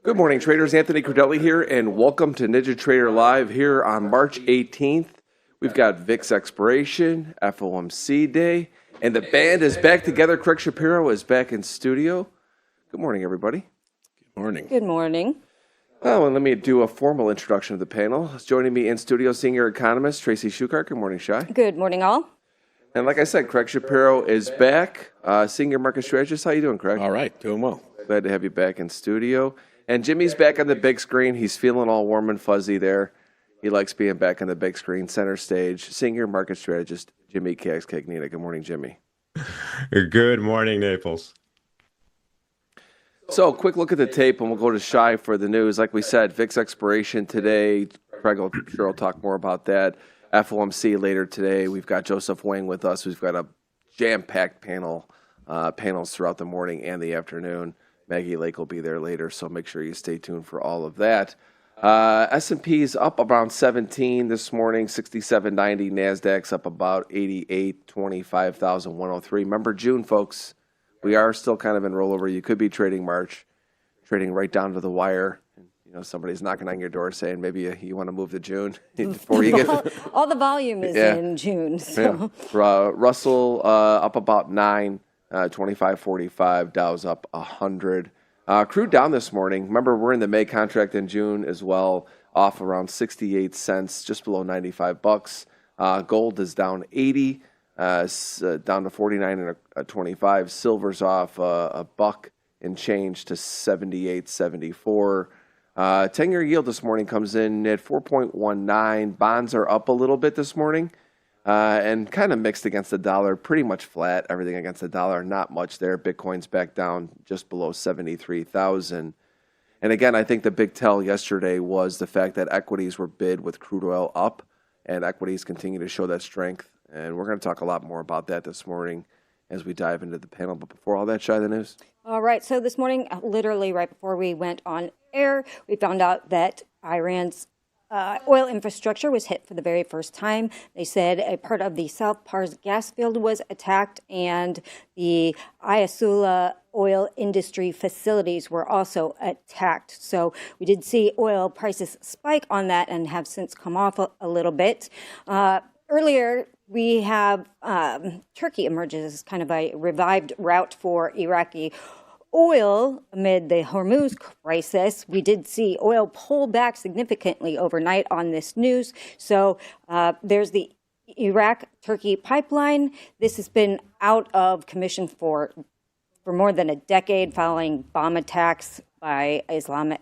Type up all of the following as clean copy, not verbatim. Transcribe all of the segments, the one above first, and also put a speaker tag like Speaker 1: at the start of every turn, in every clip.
Speaker 1: Good morning, traders. Anthony Crudele here, and welcome to NinjaTrader Live here on March 18th. We've got VIX expiration, FOMC day, and the band is back together. Craig Shapiro is back in studio. Good morning, everybody.
Speaker 2: Good morning.
Speaker 3: Good morning.
Speaker 1: Oh, and let me do a formal introduction of the panel. Joining me in studio, senior economist Tracy Shuchart. Good morning, Shai.
Speaker 3: Good morning, all.
Speaker 1: And like I said, Craig Shapiro is back. Senior market strategist. How you doing, Craig?
Speaker 2: All right, doing well.
Speaker 1: Glad to have you back in studio. And Jimmy's back on the big screen. He's feeling all warm and fuzzy there. He likes being back on the big screen, center stage. Senior market strategist Jimmy Cagnina. Good morning, Jimmy.
Speaker 4: Good morning, Naples.
Speaker 1: So, quick look at the tape, and we'll go to Shai for the news. Like we said, VIX expiration today. Craig will talk more about that. FOMC later today. We've got Joseph Wang with us. We've got a jam-packed panels throughout the morning and the afternoon. Maggie Lake will be there later, so make sure you stay tuned for all of that. S&P's up around 17 this morning, 67.90. NASDAQ's up about 88, 25,103. Remember June, folks. We are still kind of in rollover. You could be trading March, trading right down to the wire. You know, somebody's knocking on your door saying maybe you want to move to June before you get
Speaker 3: all the volume is in June. So.
Speaker 1: Yeah. Russell up about 9. 25.45, Dow's up 100. Crude down this morning. Remember, we're in the May contract in June as well, off around 68 cents, just below 95 bucks. Gold is down 80, down to 49 and 25. Silver's off a buck and change to 78.74. 10-year yield this morning comes in at 4.19. Bonds are up a little bit this morning. And kind of mixed against the dollar, pretty much flat, everything against the dollar, not much there. Bitcoin's back down just below 73,000. And again, I think the big tell yesterday was the fact that equities were bid with crude oil up, and equities continue to show that strength. And we're going to talk a lot more about that this morning as we dive into the panel. But before all that, Shai, the news.
Speaker 3: All right, so this morning, literally right before we went on air, we found out that Iran's oil infrastructure was hit for the very first time. They said a part of the South Pars gas field was attacked, and the Ayasula oil industry facilities were also attacked. So we did see oil prices spike on that and have since come off a little bit. Earlier, we have Turkey emerges as kind of a revived route for Iraqi oil amid the Hormuz crisis. We did see oil pull back significantly overnight on this news. So there's the Iraq-Turkey pipeline. This has been out of commission for more than a decade following bomb attacks by Islamic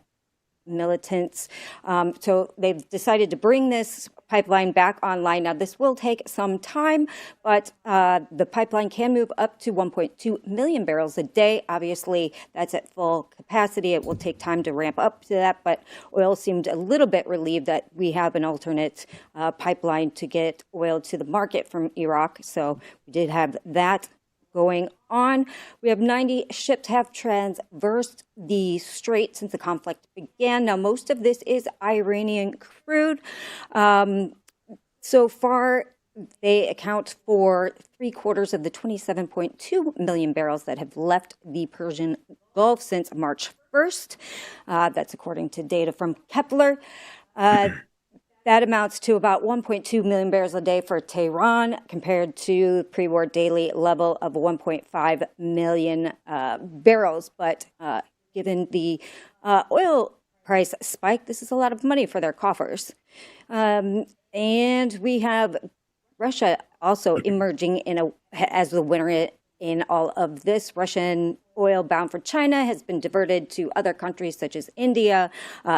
Speaker 3: militants. So they've decided to bring this pipeline back online. Now, this will take some time, but the pipeline can move up to 1.2 million barrels a day. Obviously, that's at full capacity. It will take time to ramp up to that, but oil seemed a little bit relieved that we have an alternate pipeline to get oil to the market from Iraq. So we did have that going on. We have 90 ships have traversed the strait since the conflict began. Now, most of this is Iranian crude. So far, they account for 3/4 of the 27.2 million barrels that have left the Persian Gulf since March 1st. That's according to data from Kepler. That amounts to about 1.2 million barrels a day for Tehran, compared to pre-war daily level of 1.5 million barrels. But given the oil price spike, this is a lot of money for their coffers. And we have Russia also emerging as the winner in all of this. Russian oil bound for China has been diverted to other countries such as India,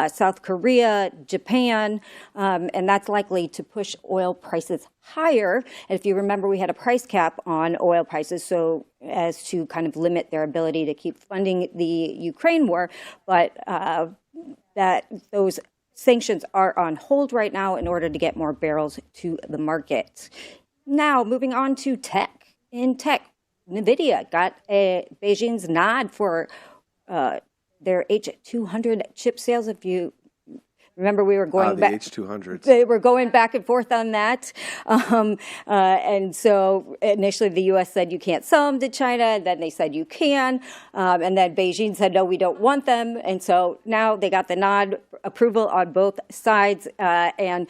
Speaker 3: South Korea, Japan, and that's likely to push oil prices higher. And if you remember, we had a price cap on oil prices so as to kind of limit their ability to keep funding the Ukraine war, but that those sanctions are on hold right now in order to get more barrels to the market. Now, moving on to tech. In tech, NVIDIA got Beijing's nod for their H200 chip sales. If you Remember, we were going
Speaker 1: The
Speaker 3: back.
Speaker 1: H200s.
Speaker 3: They were going back and forth on that. And so initially the U.S. said you can't sell them to China. And then they said you can. And then Beijing said, no, we don't want them. And so now they got the nod approval on both sides. And,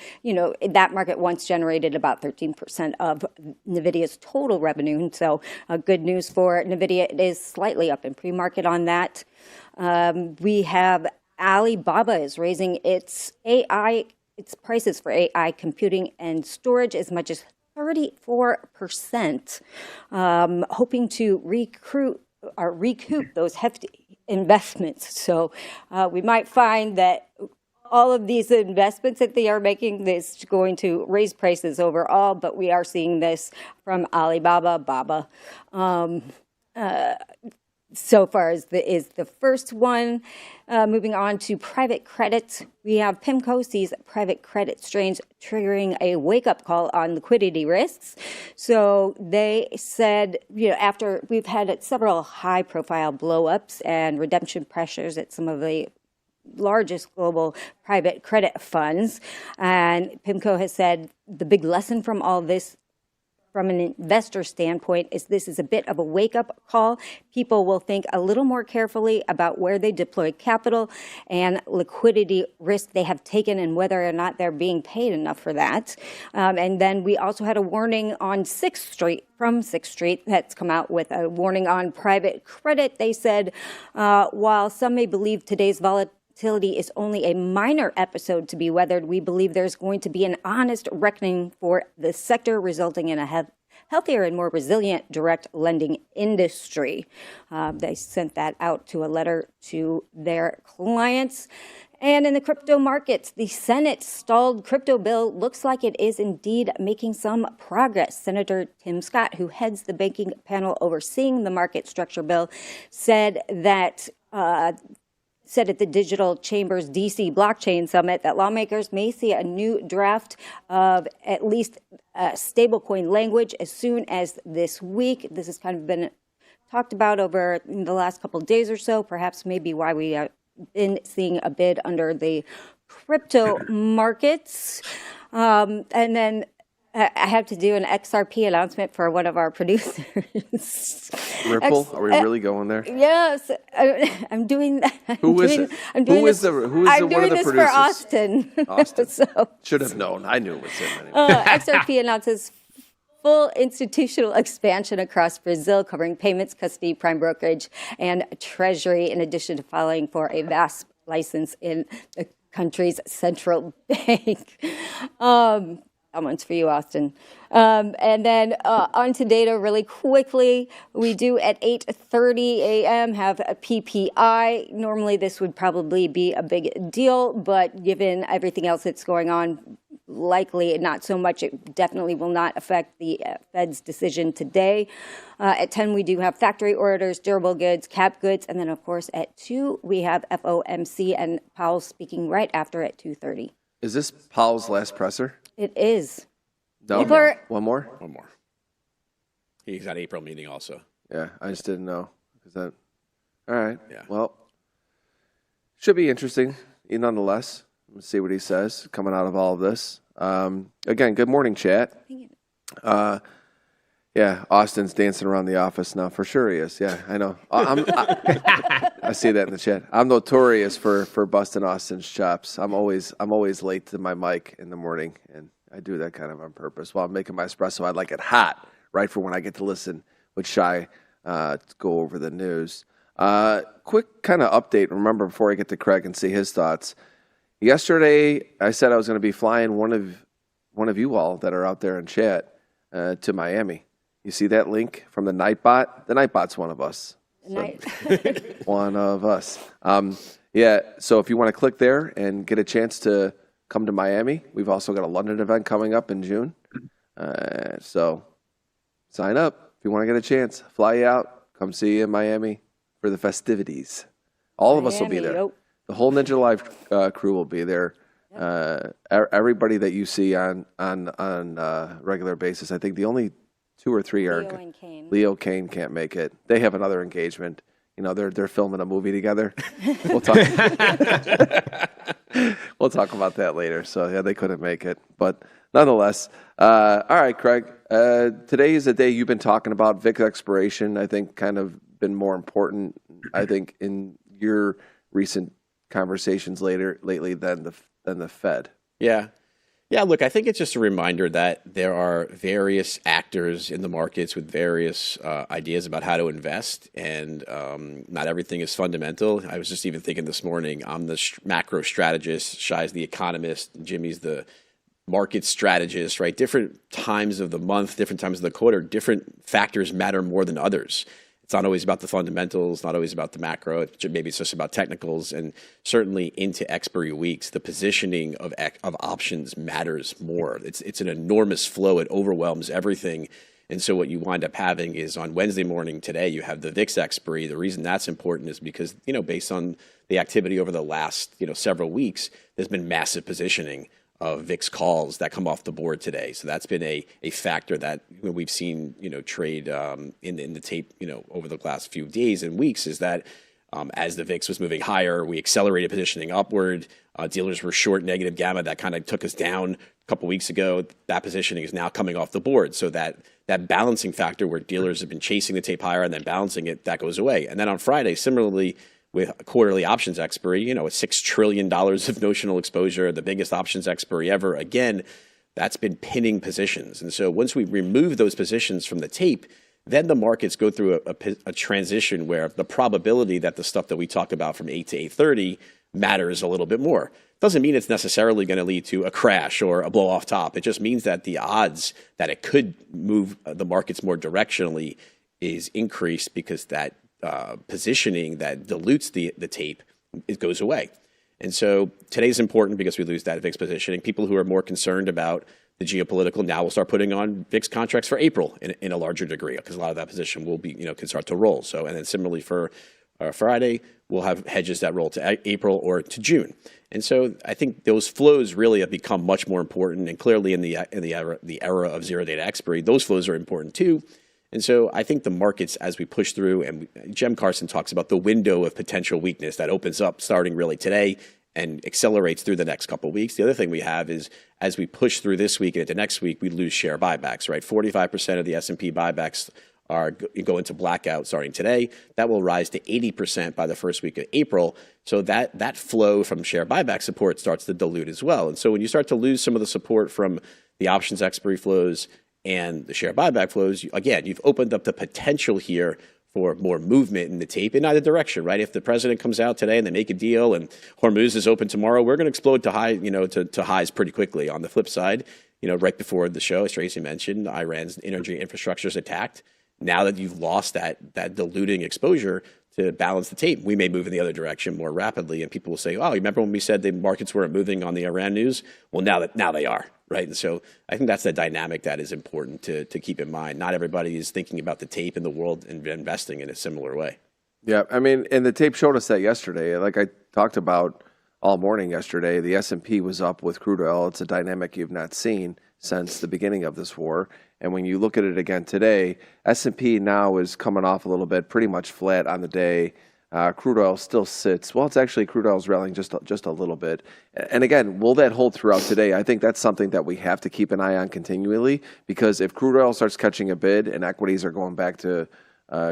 Speaker 3: that market once generated about 13% of NVIDIA's total revenue. And so good news for NVIDIA. It is slightly up in pre-market on that. We have Alibaba is raising its prices for AI computing and storage as much as 34%, hoping to recoup those hefty investments. So we might find that all of these investments that they are making is going to raise prices overall, but we are seeing this from Alibaba. So far is the first one. Moving on to private credit, we have PIMCO sees private credit strains triggering a wake-up call on liquidity risks. So they said, after we've had several high-profile blow-ups and redemption pressures at some of the largest global private credit funds, and PIMCO has said the big lesson from all this from an investor standpoint is this is a bit of a wake-up call. People will think a little more carefully about where they deploy capital and liquidity risk they have taken and whether or not they're being paid enough for that. And then we also had a warning on 6th Street, from 6th Street, that's come out with a warning on private credit. They said, while some may believe today's volatility is only a minor episode to be weathered, we believe there's going to be an honest reckoning for the sector, resulting in a healthier and more resilient direct lending industry. They sent that out to a letter to their clients. And in the crypto markets, the Senate stalled crypto bill looks like it is indeed making some progress. Senator Tim Scott, who heads the banking panel overseeing the market structure bill, said at the Digital Chambers DC Blockchain Summit that lawmakers may see a new draft of at least stablecoin language as soon as this week. This has kind of been talked about over the last couple of days or so, perhaps maybe why we have been seeing a bid under the crypto markets. And then I have to do an XRP announcement for one of our producers.
Speaker 1: Ripple? Are we really going there?
Speaker 3: Yes, I'm doing that.
Speaker 1: Who is it? Who is one of the producers?
Speaker 3: For Austin.
Speaker 1: Austin.
Speaker 3: So,
Speaker 1: should have known. I knew it was him anyway.
Speaker 3: XRP announces full institutional expansion across Brazil, covering payments, custody, prime brokerage, and treasury, in addition to filing for a VASP license in the country's central bank. That one's for you, Austin. And then on to data really quickly. We do at 8:30 a.m. have a PPI. Normally this would probably be a big deal, but given everything else that's going on, likely not so much. It definitely will not affect the Fed's decision today. At 10, we do have factory orders, durable goods, cap goods, and then, of course, at 2, we have FOMC and Powell speaking right after at 2:30.
Speaker 1: Is this Powell's last presser?
Speaker 3: It is.
Speaker 1: No, one more?
Speaker 2: One more. He's got April meeting also.
Speaker 1: Yeah, I just didn't know. All right.
Speaker 2: Yeah.
Speaker 1: Well, should be interesting nonetheless. Let's see what he says coming out of all of this. Again, good morning, chat. Yeah, Austin's dancing around the office now. For sure he is. Yeah, I know. I see that in the chat. I'm notorious for busting Austin's chops. I'm always late to my mic in the morning, and I do that kind of on purpose. While I'm making my espresso, I like it hot, right, for when I get to listen with Shai to go over the news. Quick kind of update. Remember, before I get to Craig and see his thoughts, yesterday I said I was going to be flying one of you all that are out there in chat to Miami. You see that link from the Nightbot? The Nightbot's one of us. One of us. Yeah, so if you want to click there and get a chance to come to Miami, we've also got a London event coming up in June. So sign up if you want to get a chance. Fly you out. Come see you in Miami for the festivities. All of us will be there.
Speaker 3: Yep.
Speaker 1: The whole Ninja Live crew will be there. Everybody that you see on a regular basis. I think the only 2 or 3 are
Speaker 3: Leo and Kane.
Speaker 1: Leo Kane can't make it. They have another engagement. You know, they're filming a movie together. We'll talk talk about that later. So yeah, they couldn't make it, but nonetheless, all right, Craig. Today is a day you've been talking about VIX expiration. I think kind of been more important. I think in your recent conversations lately than the Fed.
Speaker 2: Yeah. Yeah, look, I think it's just a reminder that there are various actors in the markets with various ideas about how to invest, and not everything is fundamental. I was just even thinking this morning, I'm the macro strategist, Shai's the economist, Jimmy's the market strategist, right? Different times of the month, different times of the quarter, different factors matter more than others. It's not always about the fundamentals, not always about the macro. Maybe it's just about technicals, and certainly into expiry weeks, the positioning of options matters more. It's an enormous flow. It overwhelms everything. And so what you wind up having is on Wednesday morning today, you have the VIX expiry. The reason that's important is because, based on the activity over the last, several weeks, there's been massive positioning of VIX calls that come off the board today. So that's been a factor that we've seen, trade in the tape, over the last few days and weeks, is that as the VIX was moving higher, we accelerated positioning upward. Dealers were short negative gamma. That kind of took us down a couple weeks ago. That positioning is now coming off the board. So that balancing factor where dealers have been chasing the tape higher and then balancing it, that goes away. And then on Friday, similarly, with quarterly options expiry, $6 trillion of notional exposure, the biggest options expiry ever. Again, that's been pinning positions. And so once we remove those positions from the tape, then the markets go through a transition where the probability that the stuff that we talk about from 8 to 8:30 matters a little bit more. Doesn't mean it's necessarily going to lead to a crash or a blow off top. It just means that the odds that it could move the markets more directionally is increased, because that positioning that dilutes the tape, it goes away. And so today's important because we lose that VIX positioning. People who are more concerned about the geopolitical now will start putting on VIX contracts for April in a larger degree, because a lot of that position will be, can start to roll. So, and then similarly for Friday, we'll have hedges that roll to April or to June. And so I think those flows really have become much more important, and clearly in the era of zero data expiry, those flows are important too. And so I think the markets, as we push through, and Jem Carson talks about the window of potential weakness that opens up starting really today and accelerates through the next couple of weeks. The other thing we have is, as we push through this week and into next week, we lose share buybacks, right? 45% of the S&P buybacks go into blackout starting today. That will rise to 80% by the first week of April. So that flow from share buyback support starts to dilute as well. And so when you start to lose some of the support from the options expiry flows and the share buyback flows, again, you've opened up the potential here for more movement in the tape in either direction, right? If the president comes out today and they make a deal and Hormuz is open tomorrow, we're going to explode to highs pretty quickly. On the flip side, right before the show, as Tracy mentioned, Iran's energy infrastructure is attacked. Now that you've lost that diluting exposure to balance the tape, we may move in the other direction more rapidly, and people will say, "Oh, you remember when we said the markets weren't moving on the Iran news? Well, now they are." Right. And so I think that's the dynamic that is important to keep in mind. Not everybody is thinking about the tape in the world and investing in a similar way.
Speaker 1: Yeah. I mean, and the tape showed us that yesterday. Like I talked about all morning yesterday, the S&P was up with crude oil. It's a dynamic you've not seen since the beginning of this war. And when you look at it again today, S&P now is coming off a little bit, pretty much flat on the day. Crude oil still sits. Well, it's actually crude oil is rallying just a little bit. And again, will that hold throughout today? I think that's something that we have to keep an eye on continually, because if crude oil starts catching a bid and equities are going back to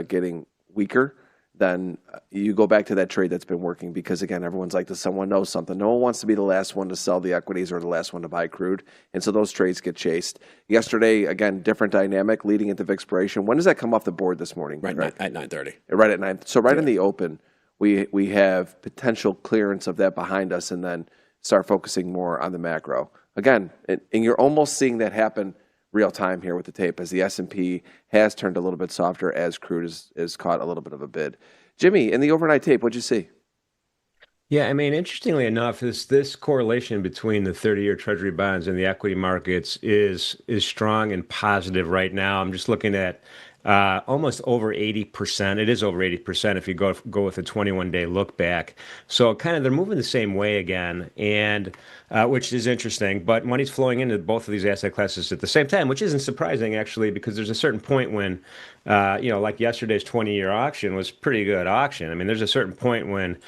Speaker 1: getting weaker, then you go back to that trade that's been working, because again, everyone's like, does someone know something? No one wants to be the last one to sell the equities or the last one to buy crude. And so those trades get chased. Yesterday, again, different dynamic leading into expiration. When does that come off the board this morning?
Speaker 2: Right at 9:30.
Speaker 1: Right at 9. So in the open, we have potential clearance of that behind us, and then start focusing more on the macro. Again, and you're almost seeing that happen real time here with the tape, as the S&P has turned a little bit softer as crude is caught a little bit of a bid. Jimmy, in the overnight tape, what'd you see?
Speaker 4: Yeah, I mean, interestingly enough, this correlation between the 30-year Treasury bonds and the equity markets is strong and positive right now. I'm just looking at almost over 80%. It is over 80% if you go with a 21-day look back. So kind of they're moving the same way again, and which is interesting. But money's flowing into both of these asset classes at the same time, which isn't surprising actually, because there's a certain point when, like yesterday's 20-year auction was pretty good auction. I mean, there's a certain point when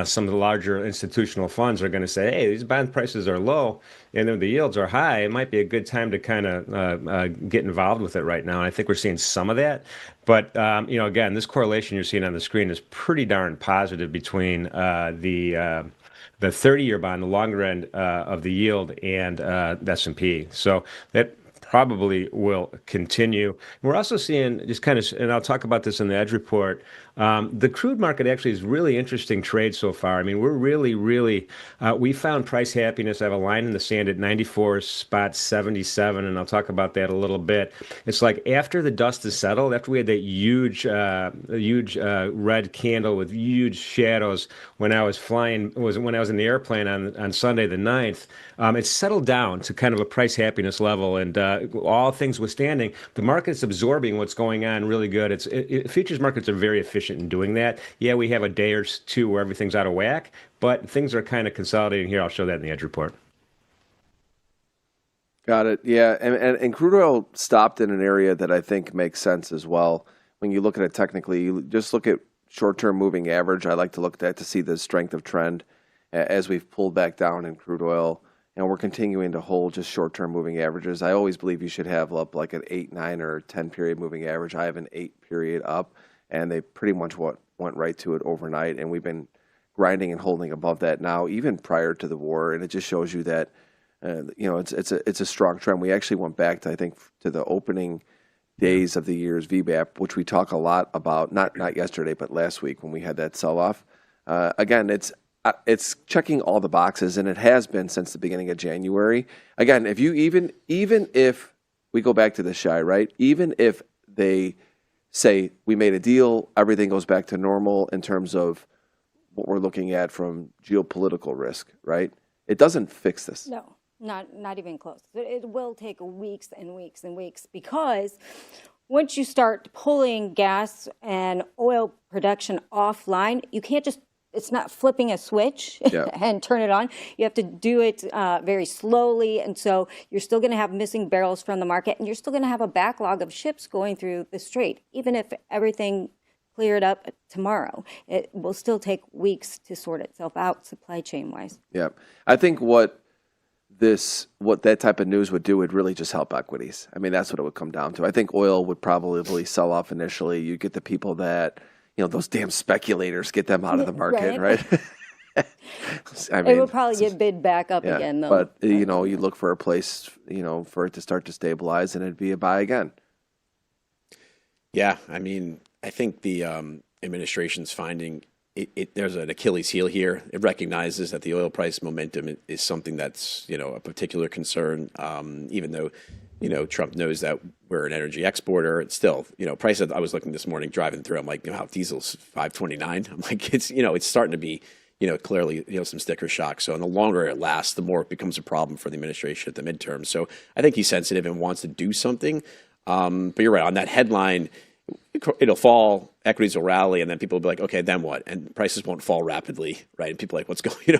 Speaker 4: some of the larger institutional funds are going to say, hey, these bond prices are low and then the yields are high. It might be a good time to kind of get involved with it right now. And I think we're seeing some of that. But, again, this correlation you're seeing on the screen is pretty darn positive between the 30-year bond, the longer end of the yield, and the S&P. So that probably will continue. We're also seeing just kind of, and I'll talk about this in the Edge report, the crude market actually is really interesting trade so far. I mean, we're really, we found price happiness. I have a line in the sand at 94.77, and I'll talk about that a little bit. It's like after the dust is settled, after we had that huge red candle with huge shadows when I was when I was in the airplane on Sunday the 9th, it's settled down to kind of a price happiness level, and all things withstanding, the market's absorbing what's going on really good. Futures markets are very efficient in doing that. Yeah, we have a day or two where everything's out of whack, but things are kind of consolidating here. I'll show that in the Edge report.
Speaker 1: Got it. Yeah, and crude oil stopped in an area that I think makes sense as well. When you look at it technically, you just look at short-term moving average. I like to look at that to see the strength of trend as we've pulled back down in crude oil. And we're continuing to hold just short-term moving averages. I always believe you should have up like an 8, 9, or 10 period moving average. I have an 8 period up, and they pretty much went right to it overnight. And we've been grinding and holding above that now, even prior to the war. And it just shows you that it's a strong trend. We actually went back to, I think, to the opening days of the year's VBAP, which we talk a lot about. Not yesterday, but last week when we had that sell-off. Again, it's checking all the boxes, and it has been since the beginning of January. Again, if you even if we go back to the shy, right? Even if they say we made a deal, everything goes back to normal in terms of what we're looking at from geopolitical risk, right? It doesn't fix this.
Speaker 3: No, not even close. It will take weeks and weeks and weeks, because once you start pulling gas and oil production offline, you can't just, it's not flipping a switch and turn it on. You have to do it very slowly. And so you're still going to have missing barrels from the market, and you're still going to have a backlog of ships going through the strait. Even if everything cleared up tomorrow, it will still take weeks to sort itself out supply chain wise.
Speaker 1: Yeah. I think what that type of news would do would really just help equities. I mean, that's what it would come down to. I think oil would probably sell off initially. You get the people that, those damn speculators, get them out of the market, right? I mean,
Speaker 3: it will probably get bid back up again, though.
Speaker 1: But, you look for a place, for it to start to stabilize, and it'd be a buy again.
Speaker 2: Yeah, I mean, I think the administration's finding there's an Achilles heel here. It recognizes that the oil price momentum is something that's, a particular concern, even though, Trump knows that we're an energy exporter. It's still, prices. I was looking this morning driving through. I'm like, how diesel's $5.29. I'm like, it's starting to be, clearly, some sticker shock. So, and the longer it lasts, the more it becomes a problem for the administration at the midterm. So, I think he's sensitive and wants to do something. But you're right on that headline. It'll fall, equities will rally, and then people will be like, okay, then what? And prices won't fall rapidly, right? And people are like,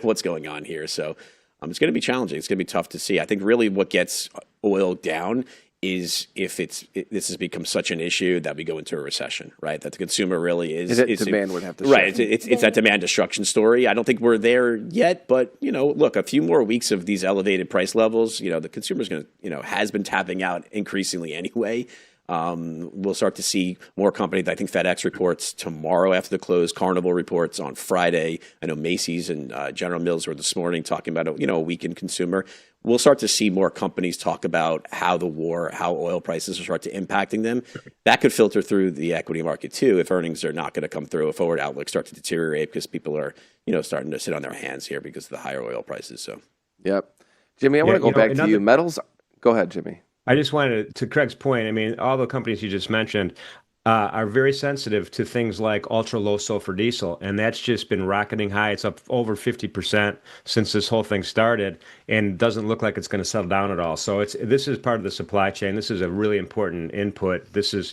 Speaker 2: what's going on here? So it's going to be challenging. It's going to be tough to see. I think really what gets oil down is if this has become such an issue that we go into a recession, right? That the consumer really is
Speaker 1: demand would have to
Speaker 2: right. It's that demand destruction story. I don't think we're there yet, but look, a few more weeks of these elevated price levels, the consumer's going to has been tapping out increasingly anyway. We'll start to see more companies. I think FedEx reports tomorrow after the close. Carnival reports on Friday. I know Macy's and General Mills were this morning talking about a weakened consumer. We'll start to see more companies talk about how oil prices will start to impacting them. That could filter through the equity market too if earnings are not going to come through. A forward outlook start to deteriorate because people are starting to sit on their hands here because of the higher oil prices. So,
Speaker 1: yep, Jimmy, I want to go back to you. Metals. Go ahead, Jimmy.
Speaker 4: I just wanted to Craig's point. I mean, all the companies you just mentioned, are very sensitive to things like ultra low sulfur diesel, and that's just been rocketing high. It's up over 50% since this whole thing started, and doesn't look like it's going to settle down at all. So this is part of the supply chain. This is a really important input. This is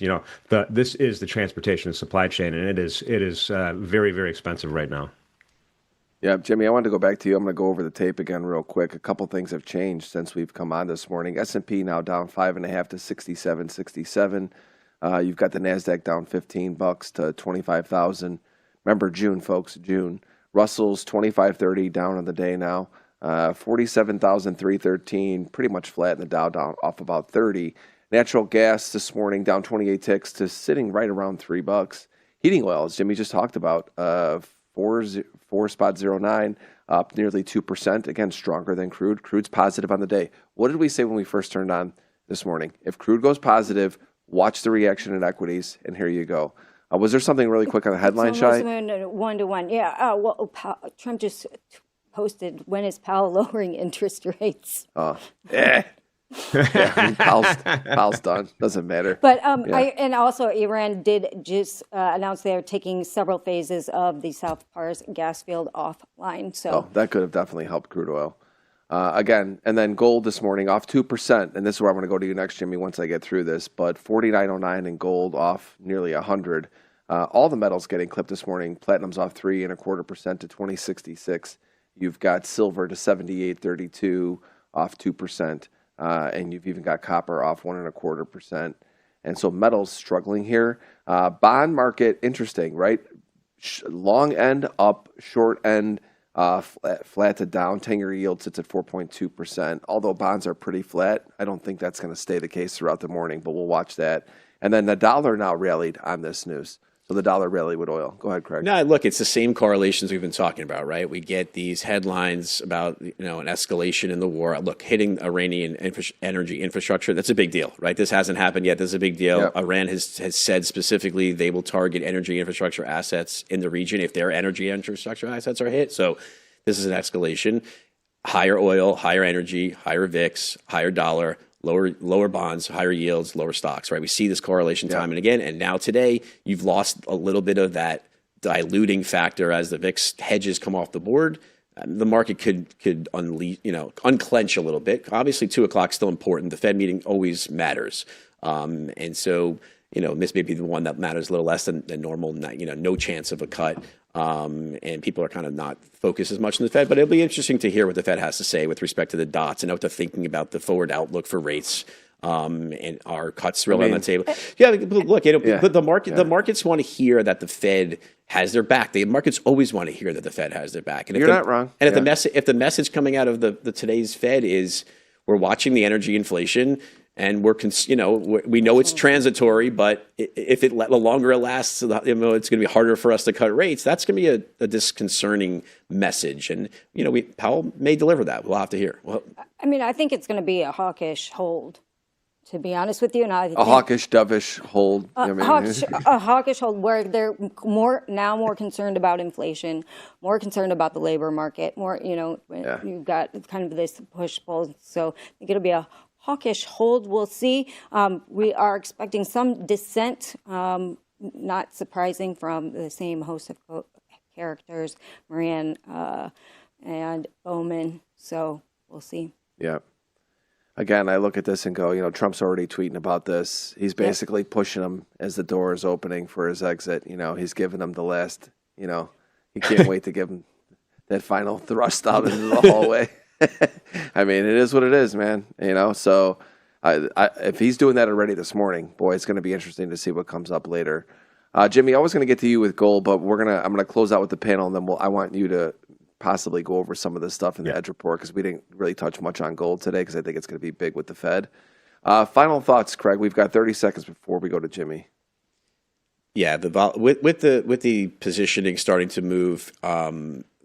Speaker 4: this is the transportation supply chain, and it is very, very expensive right now.
Speaker 1: Yeah, Jimmy, I wanted to go back to you. I'm going to go over the tape again real quick. A couple things have changed since we've come on this morning. S&P now down 5.5 to 67.67. You've got the NASDAQ down $15 to 25,000. Remember June, folks, June. Russell's 2530 down on the day now. 47,313, pretty much flat in the Dow, down off about 30. Natural gas this morning down 28 ticks to sitting right around $3. Heating oil, as Jimmy just talked about, 4.09, up nearly 2%. Again, stronger than crude. Crude's positive on the day. What did we say when we first turned on this morning? If crude goes positive, watch the reaction in equities, and here you go. Was there something really quick on the headline, Shai?
Speaker 3: 1-to-1. Yeah. Trump just posted, when is Powell lowering interest rates?
Speaker 1: Yeah, Powell's done. Doesn't matter.
Speaker 3: But and also Iran did just announce they are taking several phases of the South Pars gas field offline. So
Speaker 1: that could have definitely helped crude oil. Again, and then gold this morning off 2%, and this is where I'm going to go to you next, Jimmy, once I get through this, but 49.09 in gold off nearly 100. All the metals getting clipped this morning. Platinum's off 3.25% to 20.66. You've got silver to 78.32 off 2%, and you've even got copper off 1.25%. And so metals struggling here. Bond market, interesting, right? Long end up, short end flat to down. 10-year yield sits at 4.2%. Although bonds are pretty flat, I don't think that's going to stay the case throughout the morning, but we'll watch that. And then the dollar now rallied on this news. So the dollar rallied with oil. Go ahead, Craig.
Speaker 2: No, look, it's the same correlations we've been talking about, right? We get these headlines about an escalation in the war. Look, hitting Iranian energy infrastructure, that's a big deal, right? This hasn't happened yet. This is a big deal. Yep. Iran has said specifically they will target energy infrastructure assets in the region if their energy infrastructure assets are hit. So this is an escalation. Higher oil, higher energy, higher VIX, higher dollar, lower bonds, higher yields, lower stocks, right? We see this correlation time and again. And now today, you've lost a little bit of that diluting factor as the VIX hedges come off the board. The market could unclench a little bit. Obviously, 2 o'clock is still important. The Fed meeting always matters. And so, this may be the one that matters a little less than normal, no chance of a cut. And people are kind of not focused as much on the Fed, but it'll be interesting to hear what the Fed has to say with respect to the dots and what they're thinking about the forward outlook for rates. And are cuts really on the table? Yeah, look, but the markets want to hear that the Fed has their back. The markets always want to hear that the Fed has their back. And
Speaker 1: You're not wrong.
Speaker 2: And if the message coming out of the today's Fed is we're watching the energy inflation. And we know it's transitory, but if the longer it lasts, it's going to be harder for us to cut rates. That's going to be a disconcerting message. And Powell may deliver that. We'll have to hear. Well,
Speaker 3: I think it's going to be a hawkish hold, to be honest with you. And I think
Speaker 1: hawkish, dovish hold.
Speaker 3: A hawkish hold where they're more concerned about inflation, more concerned about the labor market, more you've got kind of this push-pull. So I think it'll be a hawkish hold. We'll see. We are expecting some dissent, not surprising, from the same host of characters, Moran and Bowman. So we'll see.
Speaker 1: Yeah. Again, I look at this and go, Trump's already tweeting about this. He's basically pushing him as the door is opening for his exit. He's giving him the last, he can't wait to give him that final thrust out into the hallway. It is what it is, man. So if he's doing that already this morning, boy, it's going to be interesting to see what comes up later. Jimmy, I was going to get to you with gold, but I'm going to close out with the panel, and then I want you to possibly go over some of this stuff in the Edge report, because we didn't really touch much on gold today, because I think it's going to be big with the Fed. Final thoughts, Craig. We've got 30 seconds before we go to Jimmy.
Speaker 2: Yeah, with the positioning starting to move,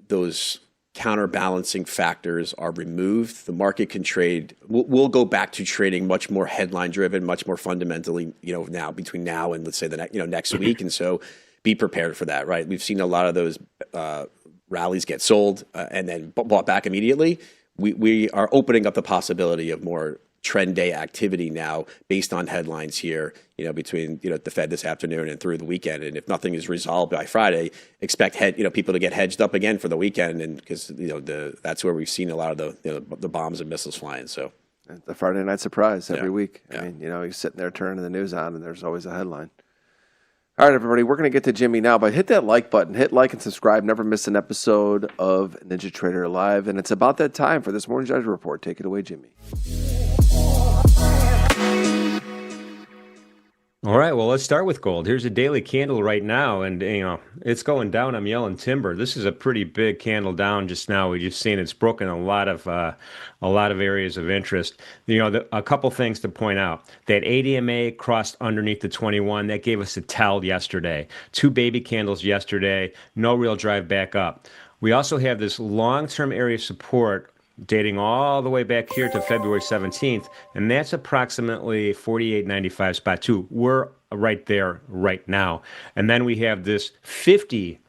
Speaker 2: those counterbalancing factors are removed. The market can trade. We'll go back to trading much more headline driven, much more fundamentally. Now between now and let's say next week, and so be prepared for that. Right, we've seen a lot of those rallies get sold and then bought back immediately. We are opening up the possibility of more trend day activity now based on headlines here, between, the Fed this afternoon and through the weekend. And if nothing is resolved by Friday, expect people to get hedged up again for the weekend. And because, that's where we've seen a lot of the bombs and missiles flying. So
Speaker 1: the Friday night surprise every week.
Speaker 2: Yeah.
Speaker 1: I mean, you're sitting there turning the news on and there's always a headline. All right, everybody, we're going to get to Jimmy now, but hit that like button. Hit like and subscribe. Never miss an episode of NinjaTrader Live. And it's about that time for this morning's Treasury Report. Take it away, Jimmy.
Speaker 4: All right, well, let's start with gold. Here's a daily candle right now, and it's going down. I'm yelling timber. This is a pretty big candle down just now. We just seen it's broken a lot of areas of interest. A couple things to point out. That ADMA crossed underneath the 21. That gave us a tell yesterday. 2 baby candles yesterday. No real drive back up. We also have this long-term area of support dating all the way back here to February 17th, and that's approximately 48.95 spot 2. We're right there right now. And then we have this 50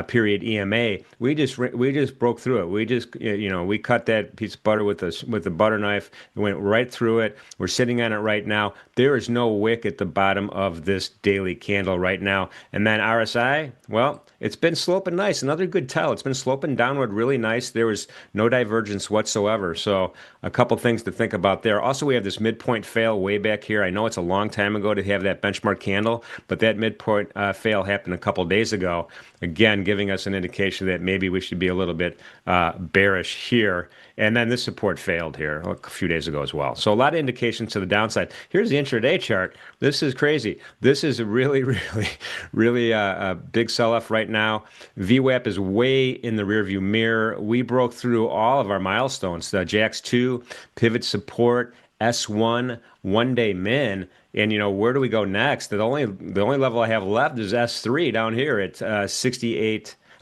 Speaker 4: period EMA. We just broke through it. We just we cut that piece of butter with the butter knife. It went right through it. We're sitting on it right now. There is no wick at the bottom of this daily candle right now. And then RSI, well, it's been sloping nice. Another good tell. It's been sloping downward really nice. There was no divergence whatsoever. So a couple things to think about there. Also, we have this midpoint fail way back here. I know it's a long time ago to have that benchmark candle, but that midpoint fail happened a couple days ago. Again, giving us an indication that maybe we should be a little bit bearish here. And then this support failed here a few days ago as well. So a lot of indications to the downside. Here's the intraday chart. This is crazy. This is a really, really, really a big sell-off right now. VWAP is way in the rearview mirror. We broke through all of our milestones. The JAX2, pivot support, S1, one-day min. And where do we go next? The only level I have left is S3 down here at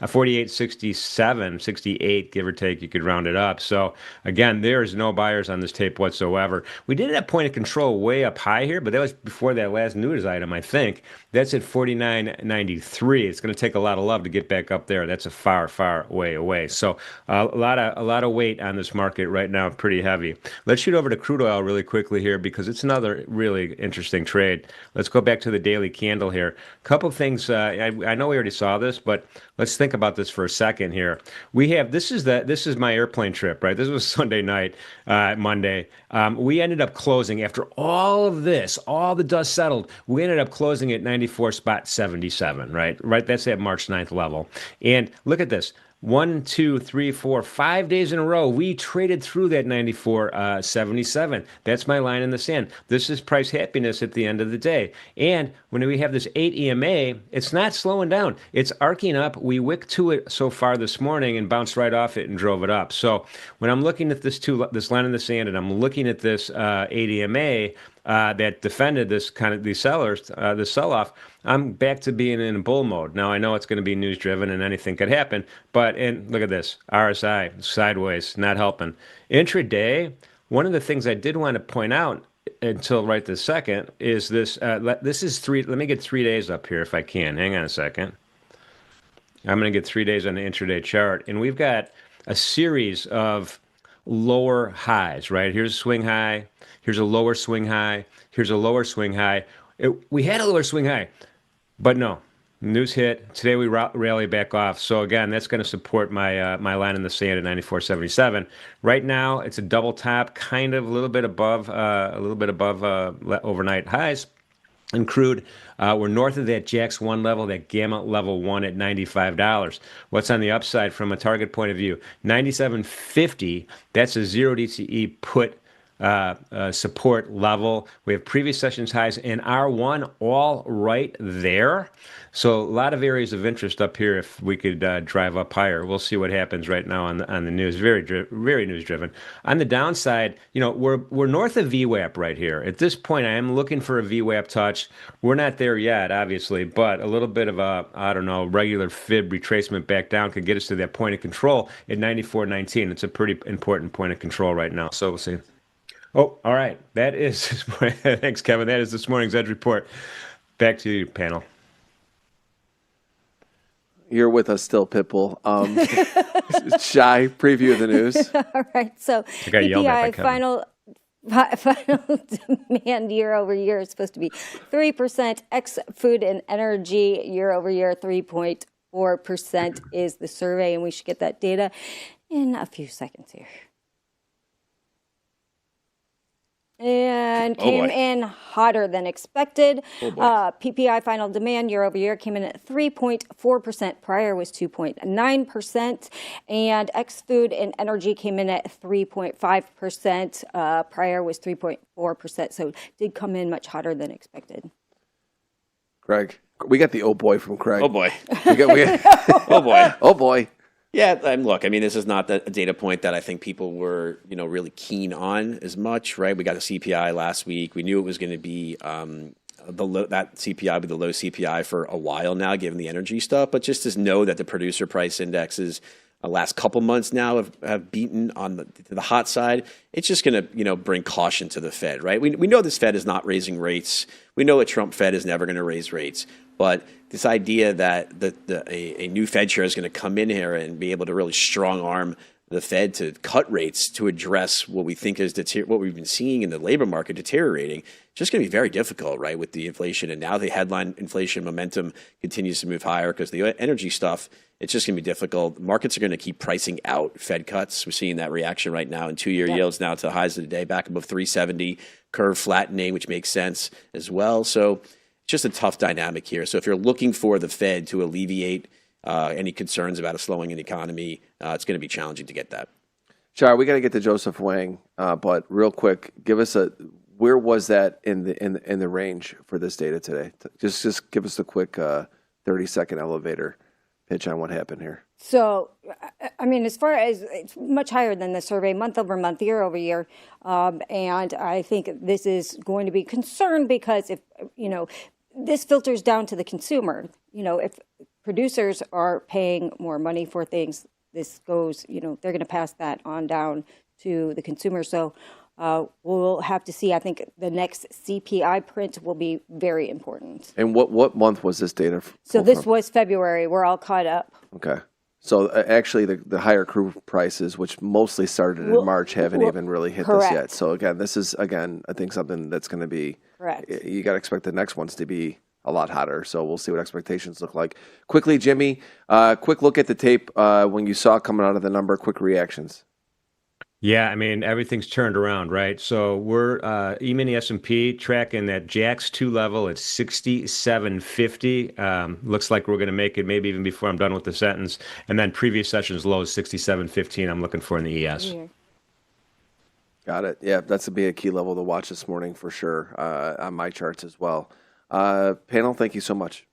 Speaker 4: 48, 67, 68, give or take. You could round it up. So again, there's no buyers on this tape whatsoever. We did have point of control way up high here, but that was before that last news item, I think. That's at 49.93. It's going to take a lot of love to get back up there. That's a far, far way away. So a lot of weight on this market right now, pretty heavy. Let's shoot over to crude oil really quickly here because it's another really interesting trade. Let's go back to the daily candle here. A couple things. I know we already saw this, but let's think about this for a second here. This is my airplane trip, right? This was Sunday night, Monday. We ended up closing after all of this, all the dust settled. We ended up closing at 94.77, right? Right. That's at March 9th level. And look at this. 1, 2, 3, 4, 5 days in a row, we traded through that 94.77. That's my line in the sand. This is price happiness at the end of the day. And when we have this 8 EMA, it's not slowing down. It's arcing up. We wicked to it so far this morning and bounced right off it and drove it up. So when I'm looking at this line in the sand and I'm looking at this 8 EMA, that defended this kind of these sellers, the sell-off, I'm back to being in bull mode. Now, I know it's going to be news-driven and anything could happen, and look at this, RSI, sideways, not helping. Intraday, one of the things I did want to point out until right this second is this, this is let me get 3 days up here if I can. Hang on a second. I'm going to get 3 days on the intraday chart, and we've got a series of lower highs, right? Here's a swing high. Here's a lower swing high. Here's a lower swing high. We had a lower swing high, but no. News hit. Today we rally back off. So again, that's going to support my line in the sand at 94.77. Right now, it's a double top, kind of a little bit above overnight highs. And crude, we're north of that JAX1 level, that gamma level 1 at $95. What's on the upside from a target point of view? 97.50. That's a 0 DTE put support level. We have previous sessions highs and R1 all right there. So a lot of areas of interest up here if we could drive up higher. We'll see what happens right now on the news. Very news driven. On the downside, we're north of VWAP right here. At this point, I am looking for a VWAP touch. We're not there yet, obviously, but a little bit of a, regular fib retracement back down could get us to that point of control at 94.19. It's a pretty important point of control right now. So we'll see. Oh, all right. That is, thanks, Kevin. That is this morning's Edge Report. Back to you, panel.
Speaker 1: You're with us still, Pitbull. Shy preview of the news.
Speaker 3: All right. So
Speaker 4: I got yelled at by
Speaker 3: PPI
Speaker 4: Kevin.
Speaker 3: final Final demand year over year is supposed to be 3%. Ex food and energy year over year, 3.4% is the survey, and we should get that data in a few seconds here. And came in hotter than expected. PPI final demand year over year came in at 3.4%. Prior was 2.9%. And ex-food and energy came in at 3.5%. Prior was 3.4%. So it did come in much hotter than expected.
Speaker 1: Craig, we got the oh boy from Craig.
Speaker 2: Oh boy.
Speaker 1: Oh boy. Oh boy.
Speaker 2: Yeah, look, I mean, this is not a data point that I think people were, really keen on as much, right? We got a CPI last week. We knew it was going to be that CPI would be the low CPI for a while now, given the energy stuff. But just to know that the producer price indexes last couple months now have beaten on the hot side, it's just going to, bring caution to the Fed, right? We know this Fed is not raising rates. We know a Trump Fed is never going to raise rates. But this idea that a new Fed chair is going to come in here and be able to really strong arm the Fed to cut rates to address what we think is what we've been seeing in the labor market deteriorating, just going to be very difficult, right, with the inflation. And now the headline inflation momentum continues to move higher because the energy stuff, it's just going to be difficult. Markets are going to keep pricing out Fed cuts. We're seeing that reaction right now in 2-year yields now to the highs of the day, back above 370, curve flattening, which makes sense as well. So just a tough dynamic here. So if you're looking for the Fed to alleviate any concerns about a slowing in the economy, it's going to be challenging to get that.
Speaker 1: Shar, we got to get to Joseph Wang, but real quick, give us where was that in the range for this data today? Just give us a quick 30-second elevator pitch on what happened here.
Speaker 3: So, I mean, as far as it's much higher than the survey, month over month, year over year. And I think this is going to be concerned because if, this filters down to the consumer. If producers are paying more money for things, this goes, they're going to pass that on down to the consumer. So we'll have to see. I think the next CPI print will be very important.
Speaker 1: And what month was this data
Speaker 3: So this was February. We're all caught up.
Speaker 1: Okay. So actually the higher crude prices, which mostly started in March, haven't even really hit this yet. So again, this is, I think something that's going to be,
Speaker 3: correct.
Speaker 1: You got to expect the next ones to be a lot hotter. So we'll see what expectations look like. Quickly, Jimmy, quick look at the tape when you saw it coming out of the number, quick reactions.
Speaker 4: Yeah, I mean, everything's turned around, right? So we're E-mini S&P tracking that JAX 2 level at 67.50. Looks like we're going to make it maybe even before I'm done with the sentence. And then previous sessions low is 67.15 I'm looking for in the ES.
Speaker 3: Yeah.
Speaker 1: Got it. Yeah, that's going to be a key level to watch this morning for sure on my charts as well. Panel, thank you so much.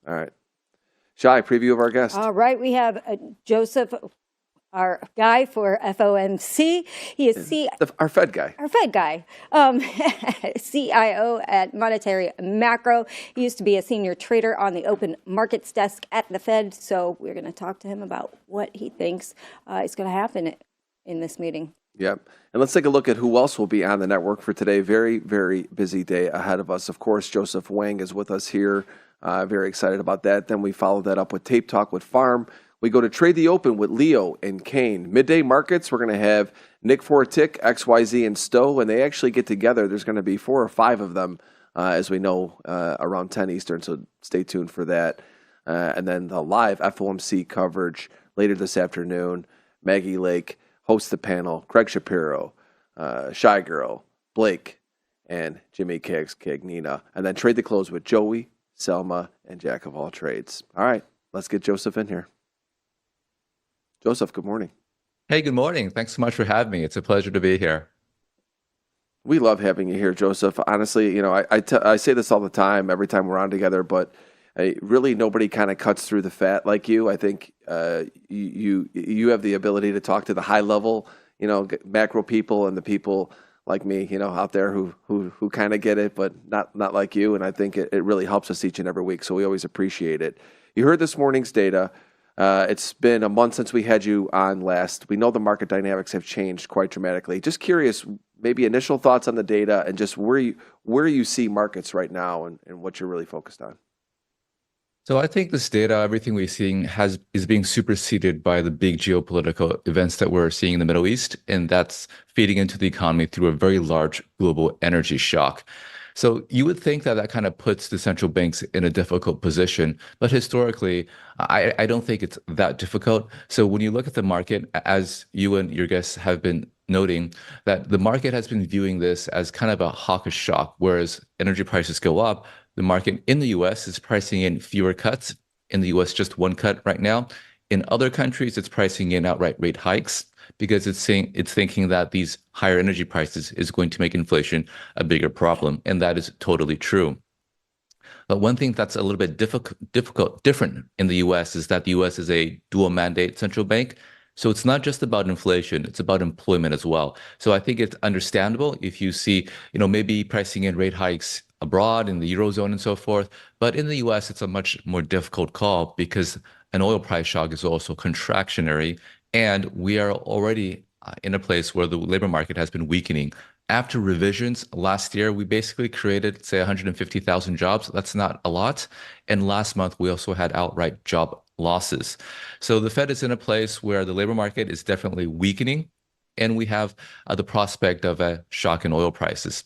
Speaker 1: All right. Shai, preview of our guest.
Speaker 3: All right, we have Joseph, our guy for FOMC. He is
Speaker 1: our Fed guy.
Speaker 3: Our Fed guy, CIO at Monetary Macro. He used to be a senior trader on the open markets desk at the Fed. So we're going to talk to him about what he thinks is going to happen in this meeting.
Speaker 1: Yep. And let's take a look at who else will be on the network for today. Very, very busy day ahead of us. Of course, Joseph Wang is with us here. Very excited about that. Then we follow that up with Tape Talk with Farm. We go to Trade the Open with Leo and Kane. Midday markets, we're going to have Nick Fortick, XYZ, and Stowe, and they actually get together. There's going to be 4 or 5 of them, as we know, around 10 Eastern, so stay tuned for that. And then the live FOMC coverage later this afternoon. Maggie Lake hosts the panel, Craig Shapiro, Shy Girl, Blake, and Jimmy Cagnina. And then Trade the Close with Joey, Selma, and Jack of all trades. All right, let's get Joseph in here. Joseph, good morning.
Speaker 5: Hey, good morning. Thanks so much for having me. It's a pleasure to be here.
Speaker 1: We love having you here, Joseph. Honestly, I say this all the time, every time we're on together, but really nobody kind of cuts through the fat like you. I think you have the ability to talk to the high level, macro people and the people like me, out there who kind of get it, but not like you. And I think it really helps us each and every week. So we always appreciate it. You heard this morning's data. It's been a month since we had you on last. We know the market dynamics have changed quite dramatically. Just curious, maybe initial thoughts on the data and just where you see markets right now and what you're really focused on.
Speaker 5: So I think this data, everything we're seeing is being superseded by the big geopolitical events that we're seeing in the Middle East, and that's feeding into the economy through a very large global energy shock. So you would think that that kind of puts the central banks in a difficult position, but historically, I don't think it's that difficult. So when you look at the market, as you and your guests have been noting, that the market has been viewing this as kind of a hawkish shock, whereas energy prices go up. The market in the US is pricing in fewer cuts. In the US, just one cut right now. In other countries, it's pricing in outright rate hikes because it's thinking that these higher energy prices is going to make inflation a bigger problem, and that is totally true. But one thing that's a little bit different in the US is that the US is a dual mandate central bank. So it's not just about inflation, it's about employment as well. So I think it's understandable if you see, maybe pricing in rate hikes abroad in the Eurozone and so forth. But in the US, it's a much more difficult call because an oil price shock is also contractionary. And we are already in a place where the labor market has been weakening. After revisions last year, we basically created, say, 150,000 jobs. That's not a lot. And last month, we also had outright job losses. So the Fed is in a place where the labor market is definitely weakening, and we have the prospect of a shock in oil prices.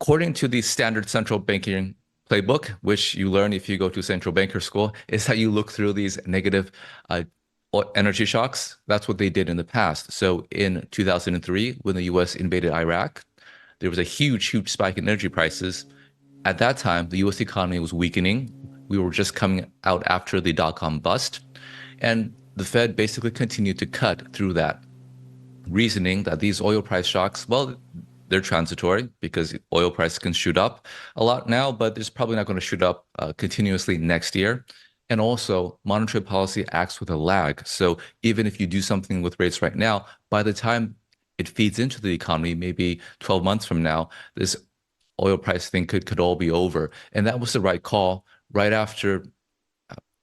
Speaker 5: According to the standard central banking playbook, which you learn if you go to central banker school, is that you look through these negative energy shocks. That's what they did in the past. So in 2003, when the US invaded Iraq, there was a huge spike in energy prices. At that time, the US economy was weakening. We were just coming out after the dot-com bust. And the Fed basically continued to cut through that, reasoning that these oil price shocks, well, they're transitory because oil price can shoot up a lot now, but it's probably not going to shoot up continuously next year. And also, monetary policy acts with a lag. So even if you do something with rates right now, by the time it feeds into the economy, maybe 12 months from now, this oil price thing could all be over. And that was the right call right after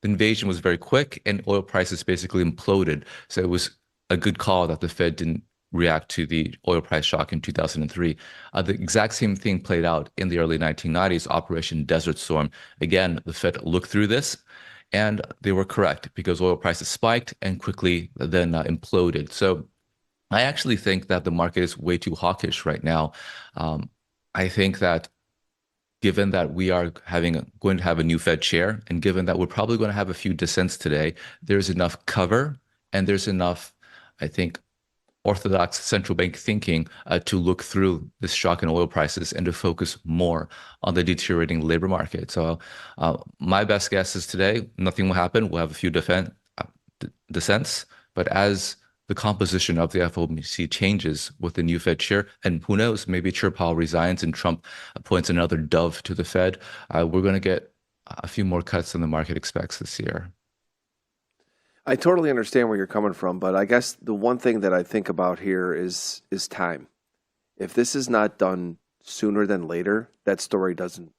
Speaker 5: the invasion was very quick and oil prices basically imploded. So it was a good call that the Fed didn't react to the oil price shock in 2003. The exact same thing played out in the early 1990s, Operation Desert Storm. Again, the Fed looked through this, and they were correct because oil prices spiked and quickly then imploded. So I actually think that the market is way too hawkish right now. I think that given that we are going to have a new Fed chair, and given that we're probably going to have a few dissents today, there's enough cover and there's enough, I think, orthodox central bank thinking to look through this shock in oil prices and to focus more on the deteriorating labor market. So my best guess is today, nothing will happen. We'll have a few dissents, but as the composition of the FOMC changes with the new Fed chair, and who knows, maybe Chair Powell resigns and Trump appoints another dove to the Fed, we're going to get a few more cuts than the market expects this year.
Speaker 1: I totally understand where you're coming from, but I guess the one thing that I think about here is time. If this is not done sooner than later, that story doesn't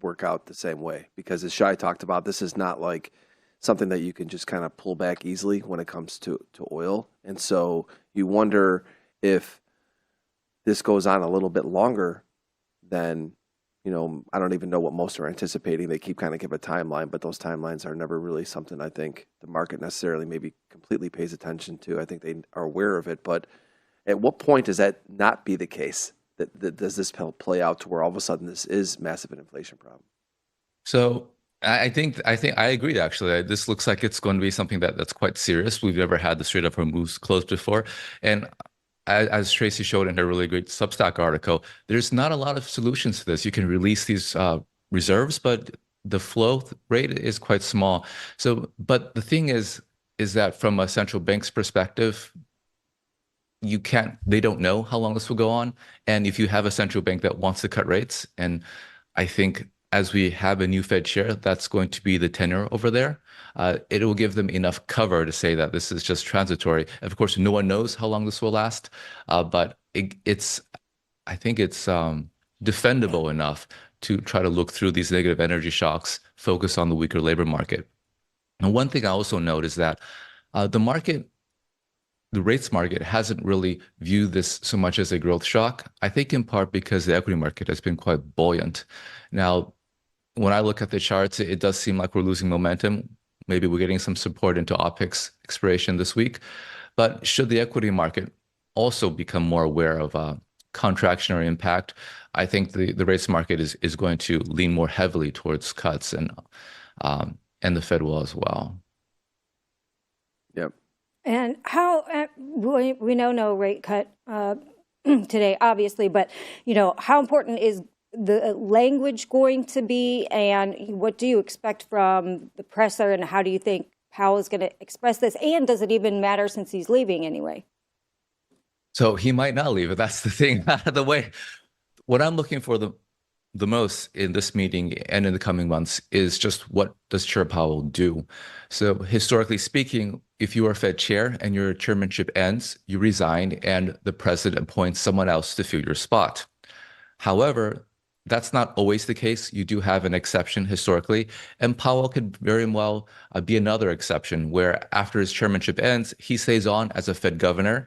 Speaker 1: work out the same way. Because as Shai talked about, this is not like something that you can just kind of pull back easily when it comes to oil. And so you wonder if this goes on a little bit longer than, I don't even know what most are anticipating. They keep kind of give a timeline, but those timelines are never really something I think the market necessarily maybe completely pays attention to. I think they are aware of it, but at what point does that not be the case? That does this play out to where all of a sudden this is massive an inflation problem?
Speaker 5: So I think I agree. Actually, this looks like it's going to be something that's quite serious. We've never had the Strait of Hormuz closed before, and as Tracy showed in her really great Substack article, there's not a lot of solutions to this. You can release these reserves, but the flow rate is quite small. So, but the thing is that from a central bank's perspective, they don't know how long this will go on. And if you have a central bank that wants to cut rates, and I think as we have a new Fed chair, that's going to be the tenor over there. It will give them enough cover to say that this is just transitory. Of course, no one knows how long this will last, but I think it's defendable enough to try to look through these negative energy shocks, focus on the weaker labor market. And one thing I also note is that the rates market hasn't really viewed this so much as a growth shock. I think in part because the equity market has been quite buoyant. Now, when I look at the charts, it does seem like we're losing momentum. Maybe we're getting some support into OPEX expiration this week. But should the equity market also become more aware of contractionary impact, I think the rates market is going to lean more heavily towards cuts, and the Fed will as well.
Speaker 1: Yep.
Speaker 3: And how we know no rate cut today, obviously, but how important is the language going to be, and what do you expect from the presser, and how do you think Powell is going to express this, and does it even matter since he's leaving anyway?
Speaker 5: So he might not leave, but that's the thing. Out of the way, what I'm looking for the most in this meeting and in the coming months is just what does Chair Powell do? So historically speaking, if you are Fed chair and your chairmanship ends, you resign and the president appoints someone else to fill your spot. However, that's not always the case. You do have an exception historically, and Powell could very well be another exception where after his chairmanship ends, he stays on as a Fed governor,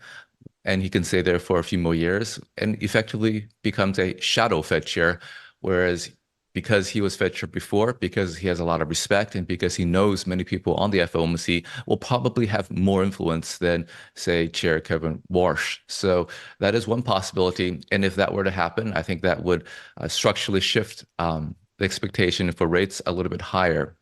Speaker 5: and he can stay there for a few more years and effectively becomes a shadow Fed chair, whereas because he was Fed chair before, because he has a lot of respect, and because he knows many people on the FOMC will probably have more influence than, say, Chair Kevin Warsh. So that is one possibility. And if that were to happen, I think that would structurally shift the expectation for rates a little bit higher.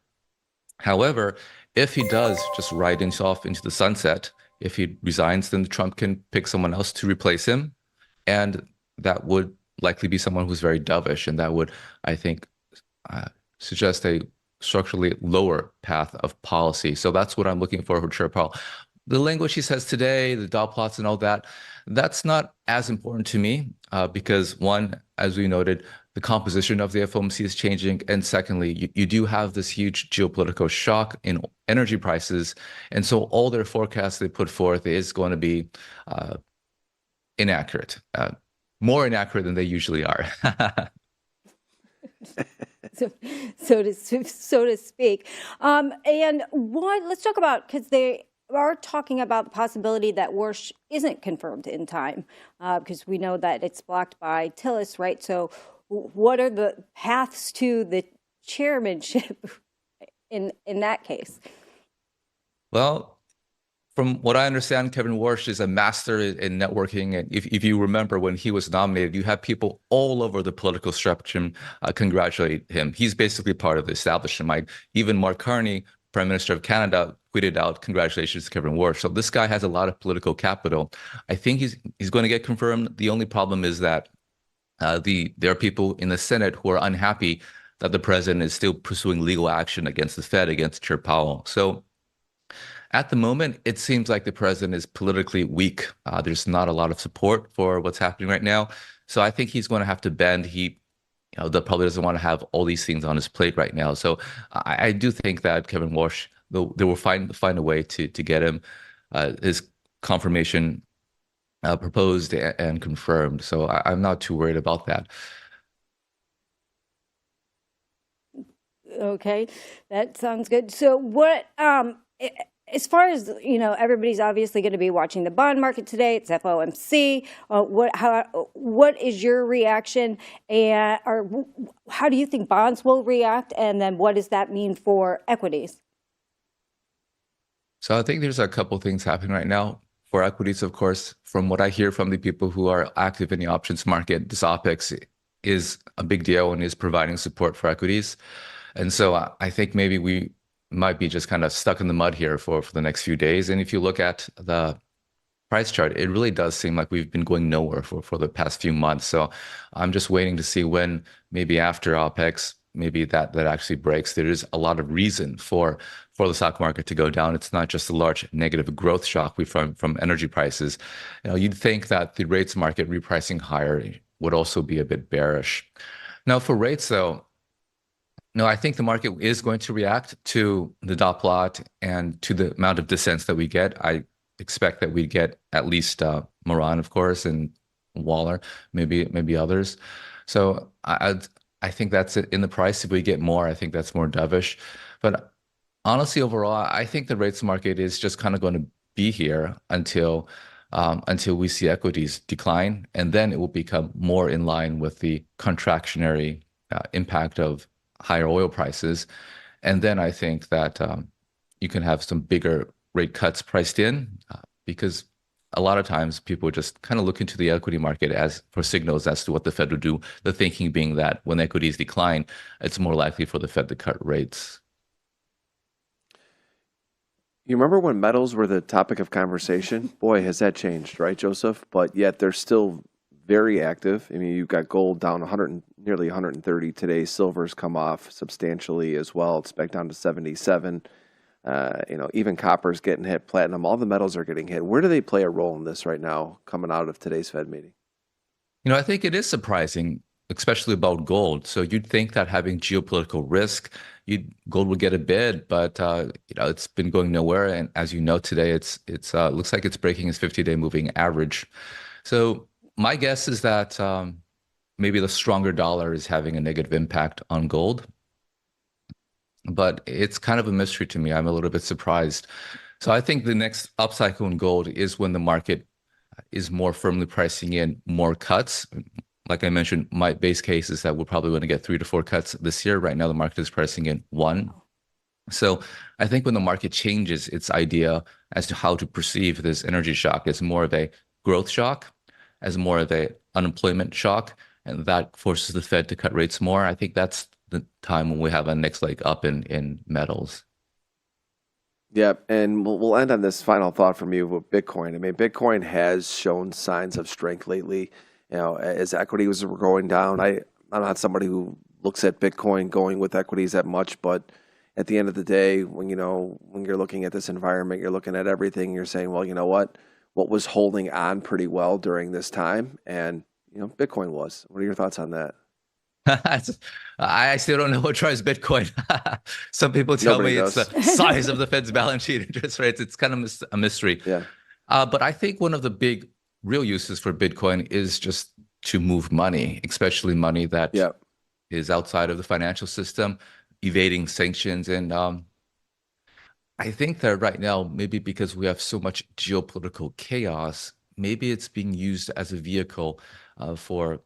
Speaker 5: However, if he does just ride off into the sunset, if he resigns, then Trump can pick someone else to replace him. And that would likely be someone who's very dovish, and that would, I think, suggest a structurally lower path of policy. So that's what I'm looking for Chair Powell. The language he says today, the dot plots and all that, that's not as important to me because one, as we noted, the composition of the FOMC is changing. And secondly, you do have this huge geopolitical shock in energy prices. And so all their forecasts they put forth is going to be inaccurate. More inaccurate than they usually are.
Speaker 3: so to speak. And let's talk about, because they are talking about the possibility that Warsh isn't confirmed in time, because we know that it's blocked by Tillis, right? So what are the paths to the chairmanship in that case?
Speaker 5: Well, from what I understand, Kevin Warsh is a master in networking. And if you remember when he was nominated, you have people all over the political spectrum congratulate him. He's basically part of the establishment. Even Mark Carney, Prime Minister of Canada, tweeted out congratulations to Kevin Warsh. So this guy has a lot of political capital. I think he's going to get confirmed. The only problem is that there are people in the Senate who are unhappy that the president is still pursuing legal action against the Fed, against Chair Powell. So at the moment, it seems like the president is politically weak. There's not a lot of support for what's happening right now. So I think he's going to have to bend. He probably doesn't want to have all these things on his plate right now. So I do think that Kevin Warsh, they will find a way to get him his confirmation proposed and confirmed. So I'm not too worried about that.
Speaker 3: Okay, that sounds good. So what, as far as, everybody's obviously going to be watching the bond market today. It's FOMC. What is your reaction, or how do you think bonds will react? And then what does that mean for equities?
Speaker 5: So I think there's a couple things happening right now. For equities, of course, from what I hear from the people who are active in the options market, this OPEX is a big deal and is providing support for equities. And so I think maybe we might be just kind of stuck in the mud here for the next few days. And if you look at the price chart, it really does seem like we've been going nowhere for the past few months. So I'm just waiting to see when maybe after OPEX, maybe that actually breaks. There is a lot of reason for the stock market to go down. It's not just a large negative growth shock from energy prices. You'd think that the rates market repricing higher would also be a bit bearish. Now for rates though, no, I think the market is going to react to the dot plot and to the amount of dissents that we get. I expect that we get at least Moran, of course, and Waller, maybe others. So I think that's it in the price. If we get more, I think that's more dovish. But honestly, overall, I think the rates market is just kind of going to be here until we see equities decline, and then it will become more in line with the contractionary impact of higher oil prices. And then I think that you can have some bigger rate cuts priced in because a lot of times people just kind of look into the equity market as for signals as to what the Fed would do. The thinking being that when equities decline, it's more likely for the Fed to cut rates.
Speaker 1: You remember when metals were the topic of conversation? Boy, has that changed, right, Joseph? But yet they're still very active. I mean, you've got gold down 100, nearly 130 today. Silver's come off substantially as well. It's back down to 77. Even copper's getting hit, platinum, all the metals are getting hit. Where do they play a role in this right now coming out of today's Fed meeting?
Speaker 5: I think it is surprising, especially about gold. So you'd think that having geopolitical risk, gold would get a bid, but it's been going nowhere. And as you know, today it's looks like it's breaking its 50-day moving average. So my guess is that maybe the stronger dollar is having a negative impact on gold. But it's kind of a mystery to me. I'm a little bit surprised. So I think the next upcycle in gold is when the market is more firmly pricing in more cuts. Like I mentioned, my base case is that we're probably going to get 3 to 4 cuts this year. Right now, the market is pricing in 1. So I think when the market changes its idea as to how to perceive this energy shock as more of a growth shock, as more of a unemployment shock, and that forces the Fed to cut rates more, I think that's the time when we have a next leg up in metals.
Speaker 1: Yeah, and we'll end on this final thought from you with Bitcoin. I mean, Bitcoin has shown signs of strength lately. As equities were going down, I'm not somebody who looks at Bitcoin going with equities that much, but at the end of the day, when you're looking at this environment, you're looking at everything, you're saying, well, you know what was holding on pretty well during this time, and Bitcoin was. What are your thoughts on that?
Speaker 5: I still don't know what drives Bitcoin. Some people tell
Speaker 1: Nobody
Speaker 5: me
Speaker 1: does.
Speaker 5: It's the size of the Fed's balance sheet interest rates. It's kind of a mystery.
Speaker 1: Yeah.
Speaker 5: But I think one of the big real uses for Bitcoin is just to move money, especially money that is outside of the financial system, evading sanctions. And I think that right now, maybe because we have so much geopolitical chaos, maybe it's being used as a vehicle for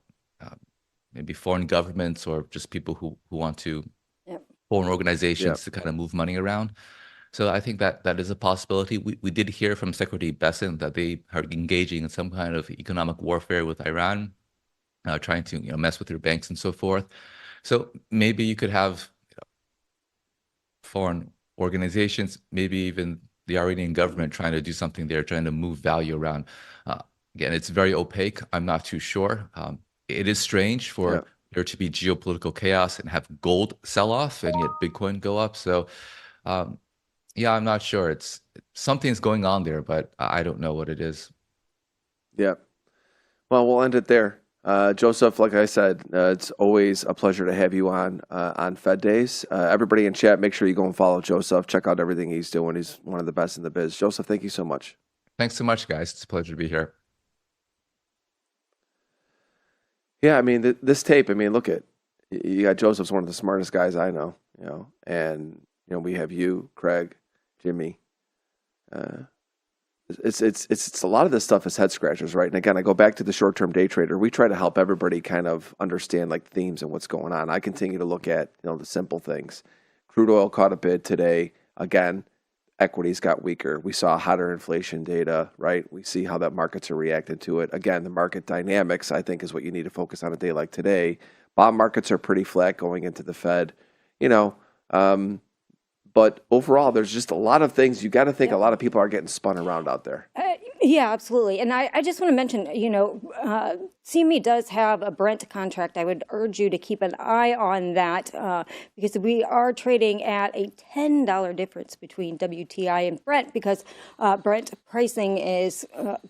Speaker 5: maybe foreign governments or just people who want to, foreign organizations to kind of move money around. So I think that is a possibility. We did hear from Secretary Bessent that they are engaging in some kind of economic warfare with Iran, trying to mess with their banks and so forth. So maybe you could have foreign organizations, maybe even the Iranian government trying to do something there, trying to move value around. Again, it's very opaque. I'm not too sure. It is strange for there to be geopolitical chaos and have gold sell off and yet Bitcoin go up. So, I'm not sure. Something's going on there, but I don't know what it is.
Speaker 1: Yeah. Well, we'll end it there. Joseph, like I said, it's always a pleasure to have you on Fed Days. Everybody in chat, make sure you go and follow Joseph. Check out everything he's doing. He's one of the best in the biz. Joseph, thank you so much.
Speaker 5: Thanks so much, guys. It's a pleasure to be here.
Speaker 1: Yeah, I mean, this tape, look at, you got Joseph's one of the smartest guys I know, and, we have you, Craig, Jimmy. It's a lot of this stuff is head scratchers, right? And again, I go back to the short-term day trader. We try to help everybody kind of understand like themes and what's going on. I continue to look at, the simple things. Crude oil caught a bid today. Again, equities got weaker. We saw hotter inflation data, right? We see how that markets are reacting to it. Again, the market dynamics, I think, is what you need to focus on a day like today. Bond markets are pretty flat going into the Fed, but overall, there's just a lot of things. You got to think a lot of people are getting spun around out there.
Speaker 3: Yeah, absolutely. And I just want to mention, CME does have a Brent contract. I would urge you to keep an eye on that because we are trading at a $10 difference between WTI and Brent because Brent pricing is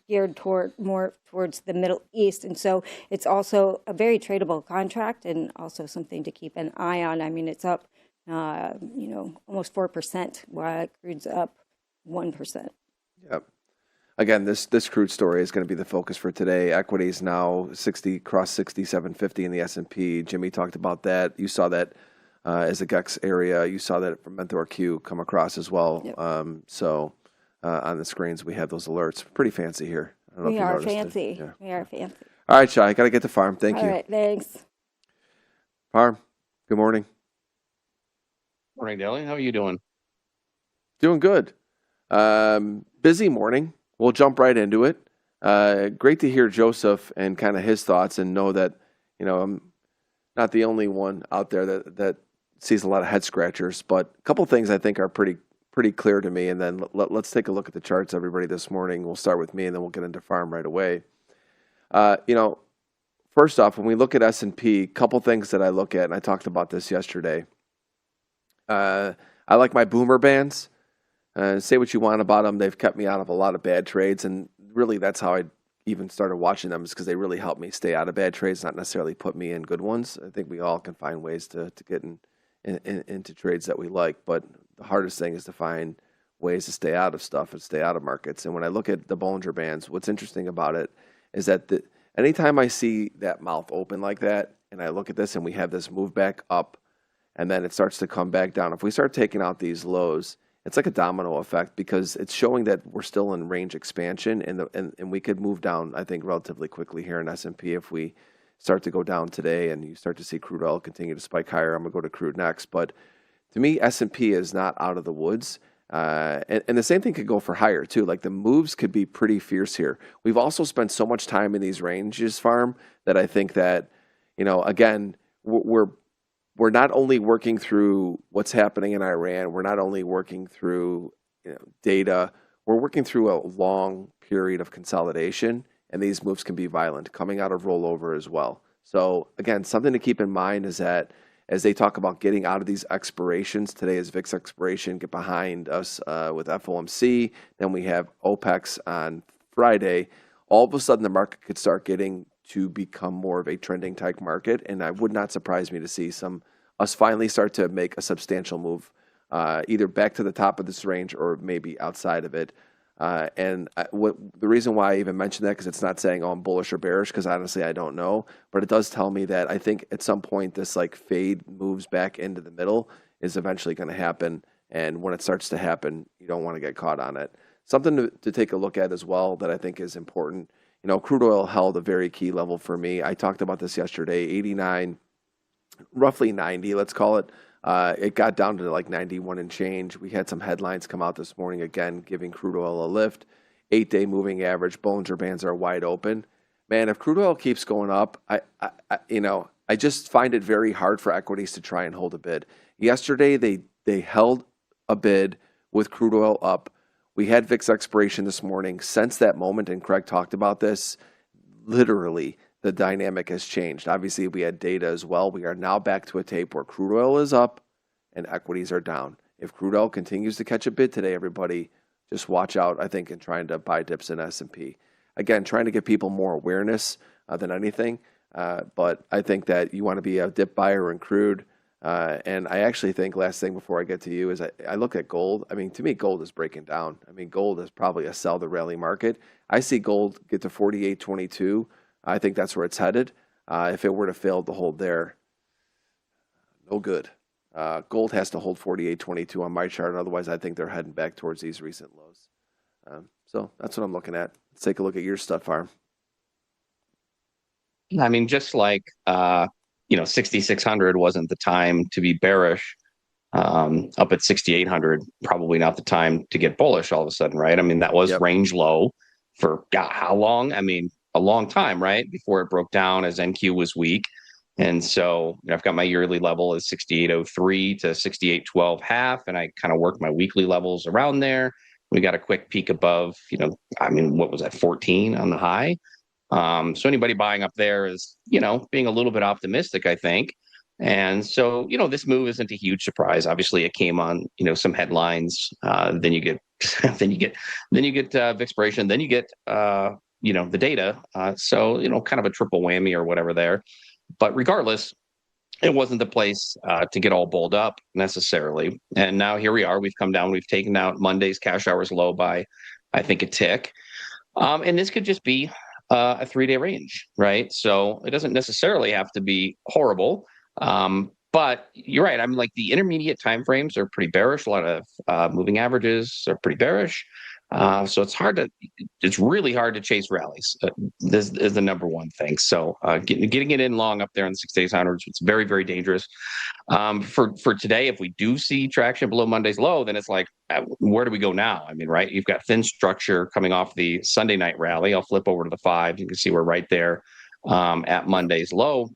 Speaker 3: geared more towards the Middle East. And so it's also a very tradable contract and also something to keep an eye on. It's up, almost 4%, while crude's up 1%.
Speaker 1: Yep. Again, this crude story is going to be the focus for today. Equities now cross 6750 in the S&P. Jimmy talked about that. You saw that as a GEX area. You saw that from MenthorQ come across as well. Yep. On the screens, we have those alerts. Pretty fancy here. I don't know if you noticed
Speaker 3: fancy.
Speaker 1: Yeah.
Speaker 3: We are fancy.
Speaker 1: All right, Shai, got to get to Farm. Thank you.
Speaker 3: All right, thanks.
Speaker 1: Farm, good morning.
Speaker 6: Morning, Dale. How are you doing?
Speaker 1: Doing good. Busy morning. We'll jump right into it. Great to hear Joseph and kind of his thoughts, and know that I'm not the only one out there that sees a lot of head scratchers. But a couple things I think are pretty clear to me. And then let's take a look at the charts, everybody, this morning. We'll start with me, and then we'll get into farm right away. First off, when we look at S&P, couple things that I look at, and I talked about this yesterday. I like my boomer bands. Say what you want about them. They've kept me out of a lot of bad trades, and really that's how I even started watching them, is because they really help me stay out of bad trades, not necessarily put me in good ones. I think we all can find ways to get into trades that we like, but the hardest thing is to find ways to stay out of stuff and stay out of markets. And when I look at the Bollinger Bands, what's interesting about it is that anytime I see that mouth open like that, and I look at this and we have this move back up, and then it starts to come back down. If we start taking out these lows, it's like a domino effect, because it's showing that we're still in range expansion, and we could move down, I think, relatively quickly here in S&P if we start to go down today and you start to see crude oil continue to spike higher. I'm going to go to crude next. But to me, S&P is not out of the woods. And the same thing could go for higher too. Like, the moves could be pretty fierce here. We've also spent so much time in these ranges, Farm, that I think that, again, we're not only working through what's happening in Iran, we're not only working through data, we're working through a long period of consolidation, and these moves can be violent, coming out of rollover as well. So again, something to keep in mind is that as they talk about getting out of these expirations, today is VIX expiration, get behind us with FOMC, then we have OPEX on Friday. All of a sudden the market could start getting to become more of a trending type market, and it would not surprise me to see us finally start to make a substantial move, either back to the top of this range or maybe outside of it. The reason why I even mentioned that, because it's not saying, I'm bullish or bearish, because honestly I don't know, but it does tell me that I think at some point this fade moves back into the middle is eventually going to happen, and when it starts to happen, you don't want to get caught on it. Something to take a look at as well that I think is important. Crude oil held a very key level for me. I talked about this yesterday, 89, roughly 90, let's call it. It got down to 91 and change. We had some headlines come out this morning, again, giving crude oil a lift. 8-day moving average, Bollinger Bands are wide open. Man, if crude oil keeps going up, I just find it very hard for equities to try and hold a bid. Yesterday, they held a bid with crude oil up. We had VIX expiration this morning. Since that moment, and Craig talked about this, literally the dynamic has changed. Obviously, we had data as well. We are now back to a tape where crude oil is up and equities are down. If crude oil continues to catch a bid today, everybody, just watch out, I think, in trying to buy dips in S&P. Again, trying to give people more awareness than anything. But I think that you want to be a dip buyer in crude. And I actually think, last thing before I get to you, is I look at gold. I mean, to me, gold is breaking down. I mean, gold is probably a sell the rally market. I see gold get to 48.22. I think that's where it's headed. If it were to fail to hold there, no good. Gold has to hold 48.22 on my chart. Otherwise, I think they're heading back towards these recent lows. So that's what I'm looking at. Let's take a look at your stuff, Farm.
Speaker 6: I mean, just like 6,600 wasn't the time to be bearish. Up at 6,800, probably not the time to get bullish all of a sudden, right? I mean, that was range low for how long? I mean, a long time, right? Before it broke down as NQ was weak. And so I've got my yearly level as 68.03 to 68.12 half, and I kind of worked my weekly levels around there. We got a quick peak above, what was that, 14 on the high? So anybody buying up there is, being a little bit optimistic, I think. And so, this move isn't a huge surprise. Obviously, it came on, some headlines. Then you get, VIX expiration. Then you get, the data. So, kind of a triple whammy or whatever there. But regardless, it wasn't the place to get all bowled up necessarily. And now here we are. We've come down. We've taken out Monday's cash hours low by, I think, a tick. And this could just be a 3-day range, right? So it doesn't necessarily have to be horrible. But you're right. I mean, the intermediate timeframes are pretty bearish. A lot of moving averages are pretty bearish. So it's really hard to chase rallies. This is the number one thing. So getting it in long up there on the 6,800s, it's very, very dangerous. For today, if we do see traction below Monday's low, then it's like, where do we go now? I mean, right? You've got thin structure coming off the Sunday night rally. I'll flip over to the 5. You can see we're right there at Monday's low.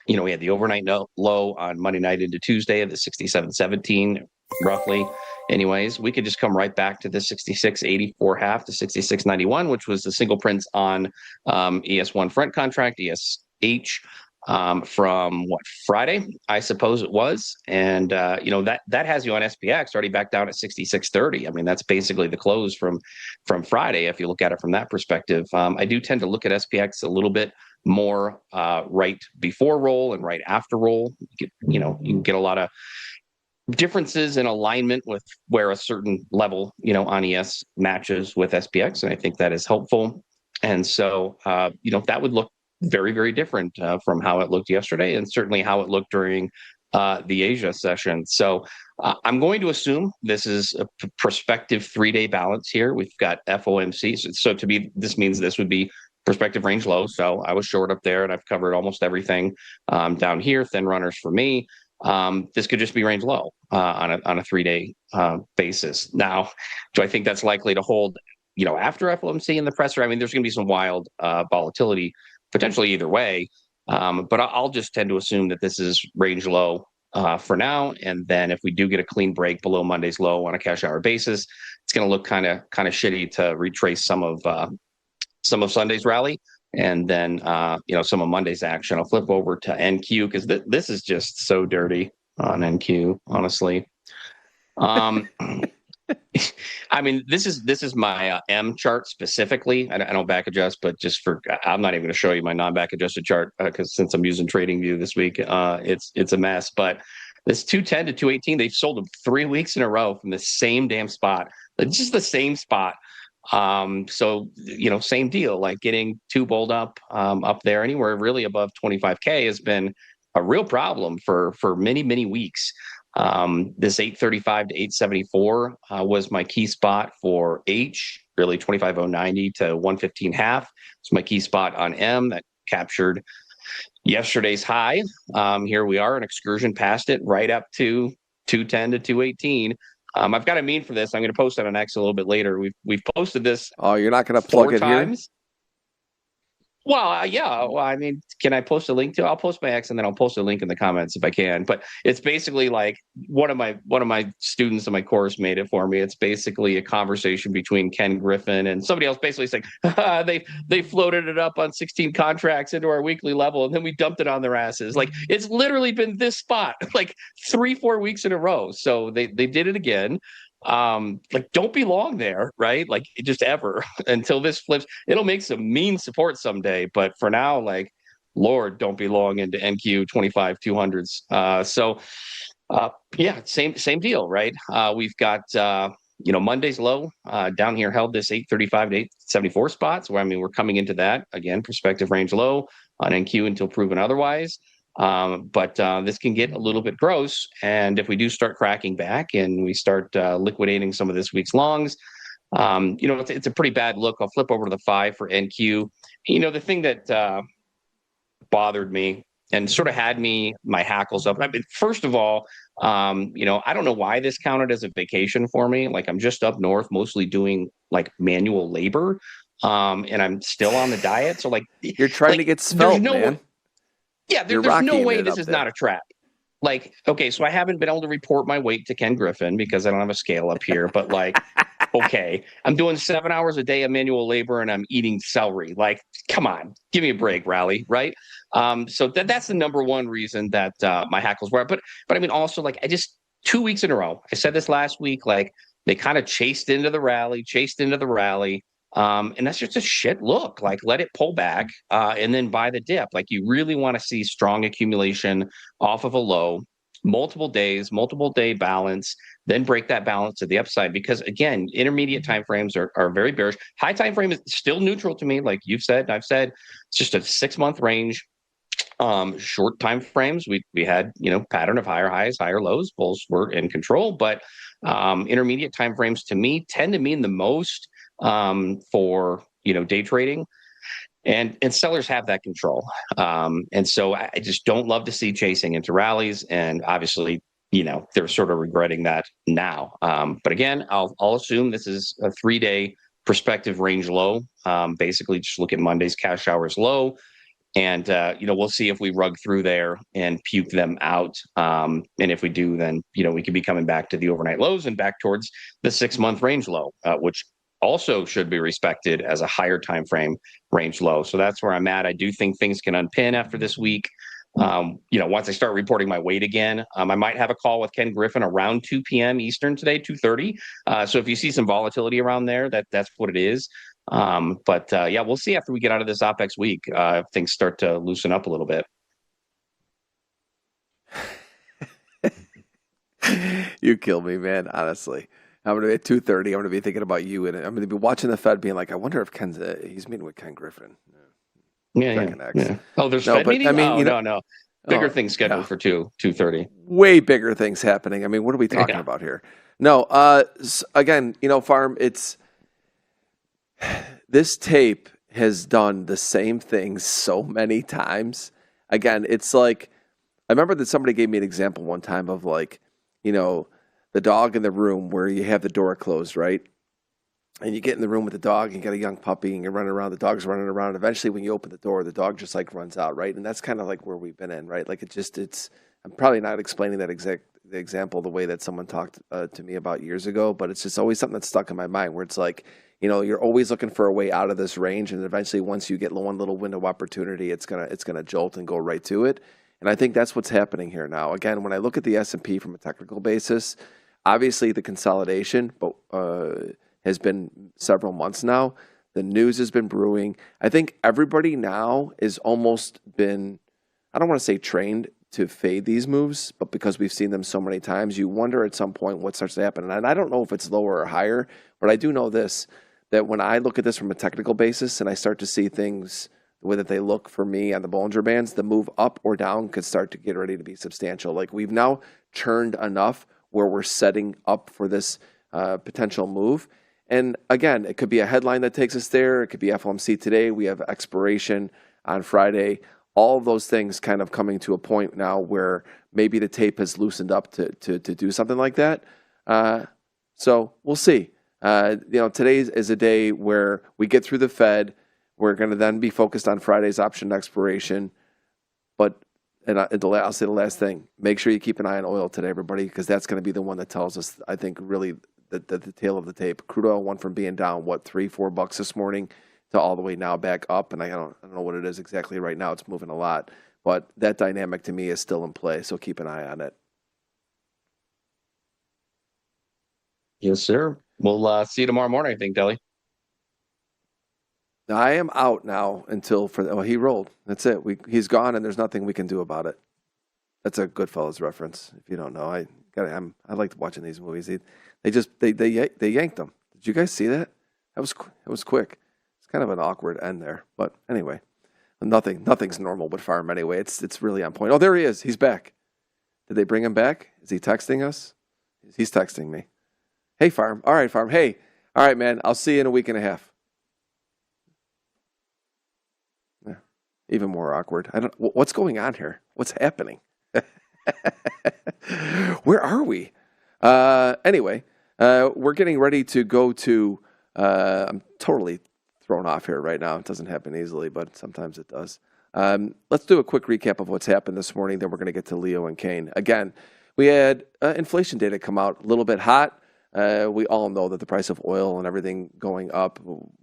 Speaker 6: We had the overnight low on Monday night into Tuesday of the 67.17, roughly. Anyways, we could just come right back to the 66.84 half to 66.91, which was the single prints on ES1 front contract, ESH, from Friday, I suppose it was. And, that has you on SPX already back down at 66.30. I mean, that's basically the close from Friday, if you look at it from that perspective. I do tend to look at SPX a little bit more right before roll and right after roll. You can get a lot of differences in alignment with where a certain level, on ES matches with SPX. And I think that is helpful. And so, that would look very, very different from how it looked yesterday and certainly how it looked during the Asia session. So I'm going to assume this is a prospective 3-day balance here. We've got FOMC. So to me, this means this would be prospective range low. So I was short up there and I've covered almost everything down here, thin runners for me. This could just be range low on a 3-day basis. Now, do I think that's likely to hold, after FOMC in the presser? I mean, there's going to be some wild volatility potentially either way. But I'll just tend to assume that this is range low for now. And then if we do get a clean break below Monday's low on a cash hour basis, it's going to look kind of shitty to retrace some of Sunday's rally. And then, some of Monday's action. I'll flip over to NQ because this is just so dirty on NQ, honestly. I mean, this is my M chart specifically. I don't back adjust, but I'm not even going to show you my non-back adjusted chart because since I'm using TradingView this week, it's a mess. But this 210 to 218, they've sold them 3 weeks in a row from the same damn spot. It's just the same spot. So, same deal, like getting too bold up there anywhere really above 25K has been a real problem for many, many weeks. This 835 to 874 was my key spot for H, really 25.090 to 115 half. It's my key spot on M that captured yesterday's high. Here we are, an excursion past it right up to 210 to 218. I've got a meme for this. I'm going to post it on X a little bit later. We've posted this.
Speaker 1: Oh, you're not going to plug it here?
Speaker 6: Well, yeah. Well, I mean, can I post a link to it? I'll post my X and then I'll post a link in the comments if I can. But it's basically like one of my students in my course made it for me. It's basically a conversation between Ken Griffin and somebody else, basically saying they floated it up on 16 contracts into our weekly level and then we dumped it on their asses. Like it's literally been this spot like 3-4 weeks in a row. So they did it again. Don't be long there, right? Like just ever until this flips. It'll make some mean support someday, but for now, like, Lord, don't be long into NQ 25 200s. Same deal, right? We've got Monday's low down here held this 835 to 874 spots where we're coming into that again, prospective range low on NQ until proven otherwise. But this can get a little bit gross. And if we do start cracking back and we start liquidating some of this week's longs, it's a pretty bad look. I'll flip over to the 5 for NQ. The thing that bothered me and sort of had my hackles up. First of all, I don't know why this counted as a vacation for me. Like I'm just up north, mostly doing like manual labor. And I'm still on the diet. So like
Speaker 1: you're trying to get svelte, man.
Speaker 6: Yeah, there's no way this is not a trap. Like, okay, so I haven't been able to report my weight to Ken Griffin because I don't have a scale up here. But like, okay, I'm doing 7 hours a day of manual labor and I'm eating celery. Like, come on, give me a break, Rally, right? So that's the number one reason that my hackles were. But also like 2 weeks in a row. I said this last week. Like they kind of chased into the rally. And that's just a shit look. Like let it pull back and then buy the dip. Like you really want to see strong accumulation off of a low, multiple day balance, then break that balance to the upside. Because again, intermediate timeframes are very bearish. High time frame is still neutral to me. Like I've said, it's just a 6-month range. Short time frames, we had, pattern of higher highs, higher lows. Bulls were in control, but intermediate time frames to me tend to mean the most for day trading, and sellers have that control. And so I just don't love to see chasing into rallies, and obviously, they're sort of regretting that now. But again, I'll assume this is a 3-day perspective range low. Basically, just look at Monday's cash hours low. And, we'll see if we rug through there and puke them out. And if we do, then, we could be coming back to the overnight lows and back towards the 6-month range low, which also should be respected as a higher time frame range low. So that's where I'm at. I do think things can unpin after this week. Once I start reporting my weight again, I might have a call with Ken Griffin around 2 p.m. Eastern today, 2:30. So if you see some volatility around there, that's what it is. But we'll see after we get out of this OPEX week, if things start to loosen up a little bit.
Speaker 1: You kill me, man. Honestly, I'm going to be at 2:30. I'm going to be thinking about you, and I'm going to be watching the Fed, being like, I wonder if he's meeting with Ken Griffin.
Speaker 6: Yeah. Oh, there's
Speaker 1: no,
Speaker 6: Fed
Speaker 1: but
Speaker 6: meeting?
Speaker 1: I mean,
Speaker 6: no. Bigger things scheduled for 2:30.
Speaker 1: Way bigger things happening. I mean, what are we talking about here? No. Again, Farm. It's this tape has done the same thing so many times. Again, it's like, I remember that somebody gave me an example one time of like, the dog in the room where you have the door closed, right? And you get in the room with the dog, and you got a young puppy, and you're running around, the dog's running around. And eventually when you open the door, the dog just like runs out, right? And that's kind of like where we've been in, right? Like I'm probably not explaining that the example the way that someone talked to me about years ago, but it's just always something that's stuck in my mind where it's like, you're always looking for a way out of this range, and eventually once you get one little window of opportunity, it's gonna jolt and go right to it. And I think that's what's happening here now. Again, when I look at the S&P from a technical basis, obviously the consolidation has been several months now. The news has been brewing. I think everybody now is almost been, I don't want to say trained to fade these moves, but because we've seen them so many times, you wonder at some point what starts to happen. And I don't know if it's lower or higher, but I do know this, that when I look at this from a technical basis and I start to see things the way that they look for me on the Bollinger Bands, the move up or down could start to get ready to be substantial. Like we've now churned enough where we're setting up for this potential move. And again, it could be a headline that takes us there. It could be FOMC today. We have expiration on Friday. All of those things kind of coming to a point now where maybe the tape has loosened up to do something like that. So we'll see. Today is a day where we get through the Fed. We're going to then be focused on Friday's option expiration. I'll say the last thing, make sure you keep an eye on oil today, everybody, because that's going to be the one that tells us, I think, really the tail of the tape. Crude oil went from being down, $3-4 this morning to all the way now back up. And I don't know what it is exactly right now. It's moving a lot. But that dynamic to me is still in play, so keep an eye on it.
Speaker 6: Yes, sir. We'll see you tomorrow morning, I think, Deli.
Speaker 1: I am out now until he rolled. That's it. He's gone, and there's nothing we can do about it. That's a Goodfellas reference. If you don't know, I like watching these movies. They yanked them. Did you guys see that? That was quick. It's kind of an awkward end there, but anyway, nothing's normal with Farm anyway. It's really on point. Oh, there he is. He's back. Did they bring him back? Is he texting us? He's texting me. Hey, Farm. All right, Farm. Hey, all right, man. I'll see you in a week and a half. Even more awkward. What's going on here? What's happening? Where are we? Anyway, we're getting ready to go to, I'm totally thrown off here right now. It doesn't happen easily, but sometimes it does. Let's do a quick recap of what's happened this morning. Then we're going to get to Leo and Kane. Again, we had inflation data come out a little bit hot. We all know that the price of oil and everything going up,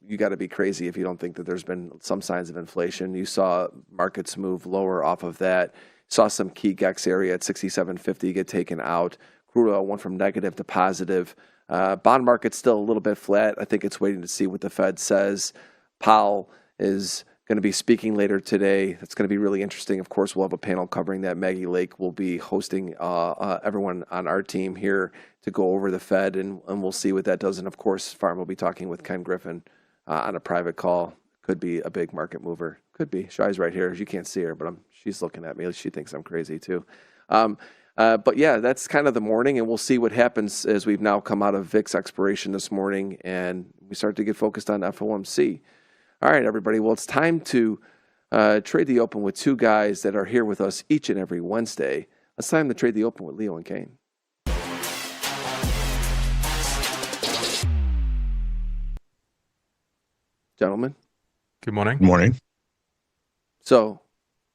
Speaker 1: you got to be crazy if you don't think that there's been some signs of inflation. You saw markets move lower off of that. Saw some key GEX area at 67.50 get taken out. Crude oil went from negative to positive. Bond market's still a little bit flat. I think it's waiting to see what the Fed says. Powell is going to be speaking later today. That's going to be really interesting. Of course, we'll have a panel covering that. Maggie Lake will be hosting everyone on our team here to go over the Fed, and we'll see what that does. And of course, Farm will be talking with Ken Griffin on a private call. could be a big market mover. Could be. Shai's right here. You can't see her, but she's looking at me. She thinks I'm crazy too. But yeah, that's kind of the morning, and we'll see what happens as we've now come out of VIX expiration this morning, and we start to get focused on FOMC. All right, everybody. Well, it's time to trade the open with two guys that are here with us each and every Wednesday. It's time to trade the open with Leo and Kane. Gentlemen.
Speaker 7: Good morning.
Speaker 8: Good morning.
Speaker 1: So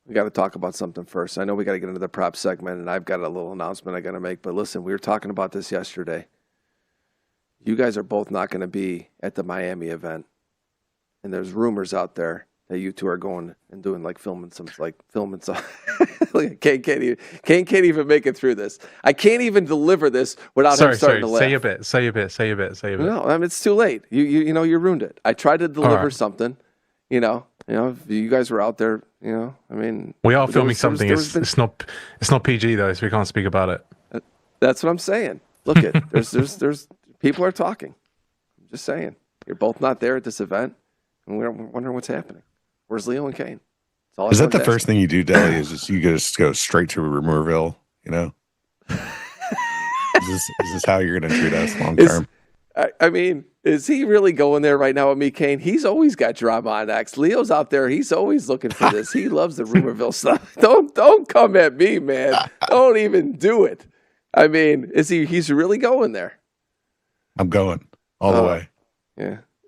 Speaker 1: we got to talk about something first. I know we got to get into the prop segment, and I've got a little announcement I got to make. But listen, we were talking about this yesterday. You guys are both not going to be at the Miami event, and there's rumors out there that you two are going and doing filming some. Kane can't even make it through this. I can't even deliver this without him starting to laugh.
Speaker 7: Say a bit.
Speaker 1: No, I mean, it's too late. You know, you ruined it. I tried to deliver something. You know, if you guys were out there. You know, I mean,
Speaker 7: we are filming something. It's not PG though, so we can't speak about it.
Speaker 1: That's what I'm saying. Look at there's people are talking. I'm just saying, you're both not there at this event, and we're wondering what's happening. Where's Leo and Kane?
Speaker 8: Is that the first thing you do, Deli? Is just you just go straight to Rumorville? You know, is this how you're going to treat us long term?
Speaker 1: I mean, is he really going there right now with me, Kane? He's always got drama on X. Leo's out there. He's always looking for this. He loves the Rumorville stuff. Don't come at me, man. Don't even do it. I mean, he's really going there?
Speaker 8: I'm going all the way.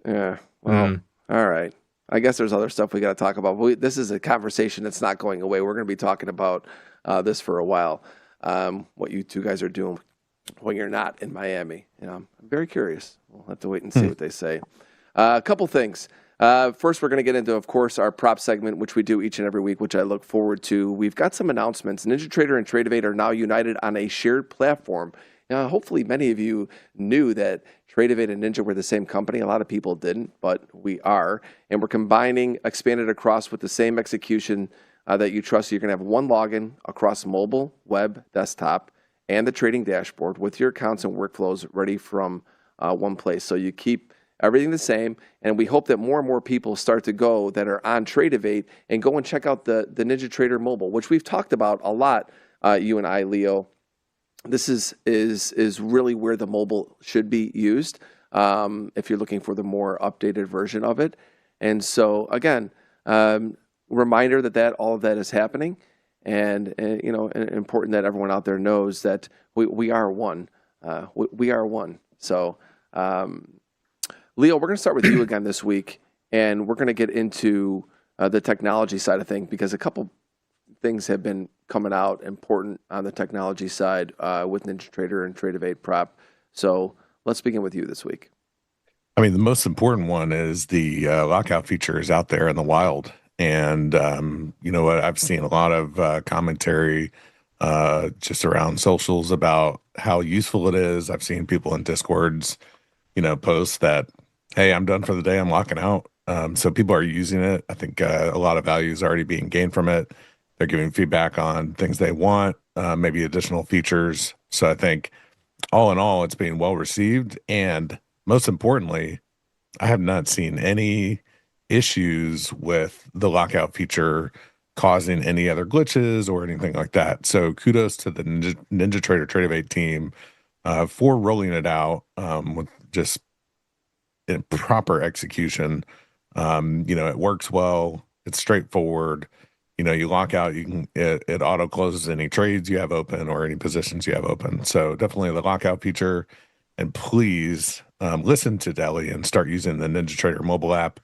Speaker 1: Yeah. Well, all right. I guess there's other stuff we got to talk about. This is a conversation that's not going away. We're going to be talking about this for a while. What you two guys are doing when you're not in Miami. You know, I'm very curious. We'll have to wait and see what they say. A couple things. First, we're going to get into, of course, our prop segment, which we do each and every week, which I look forward to. We've got some announcements. NinjaTrader and Tradeovate are now united on a shared platform. Hopefully, many of you knew that Tradeovate and Ninja were the same company. A lot of people didn't, but we are. And we're combining Expanded Across with the same execution that you trust. So you're going to have one login across mobile, web, desktop, and the trading dashboard with your accounts and workflows ready from one place. So you keep everything the same, and we hope that more and more people start to go that are on Tradeovate and go and check out the NinjaTrader mobile, which we've talked about a lot, you and I, Leo. This is really where the mobile should be used if you're looking for the more updated version of it. And so, again, reminder that all of that is happening. And important that everyone out there knows that we are one. We are one. So, Leo, we're going to start with you again this week, and we're going to get into the technology side of things because a couple things have been coming out important on the technology side with NinjaTrader and Tradeovate prop. So let's begin with you this week.
Speaker 8: I mean, the most important one is the lockout feature is out there in the wild. And you know what? I've seen a lot of commentary just around socials about how useful it is. I've seen people in Discords, post that, hey, I'm done for the day. I'm locking out. So people are using it. I think a lot of value is already being gained from it. They're giving feedback on things they want, maybe additional features. So I think all in all, it's being well received. And most importantly, I have not seen any issues with the lockout feature causing any other glitches or anything like that. So kudos to the NinjaTrader Tradeovate team for rolling it out with just proper execution. It works well. It's straightforward. You lock out, it auto closes any trades you have open or any positions you have open. So definitely the lockout feature. And please listen to Deli and start using the NinjaTrader mobile app.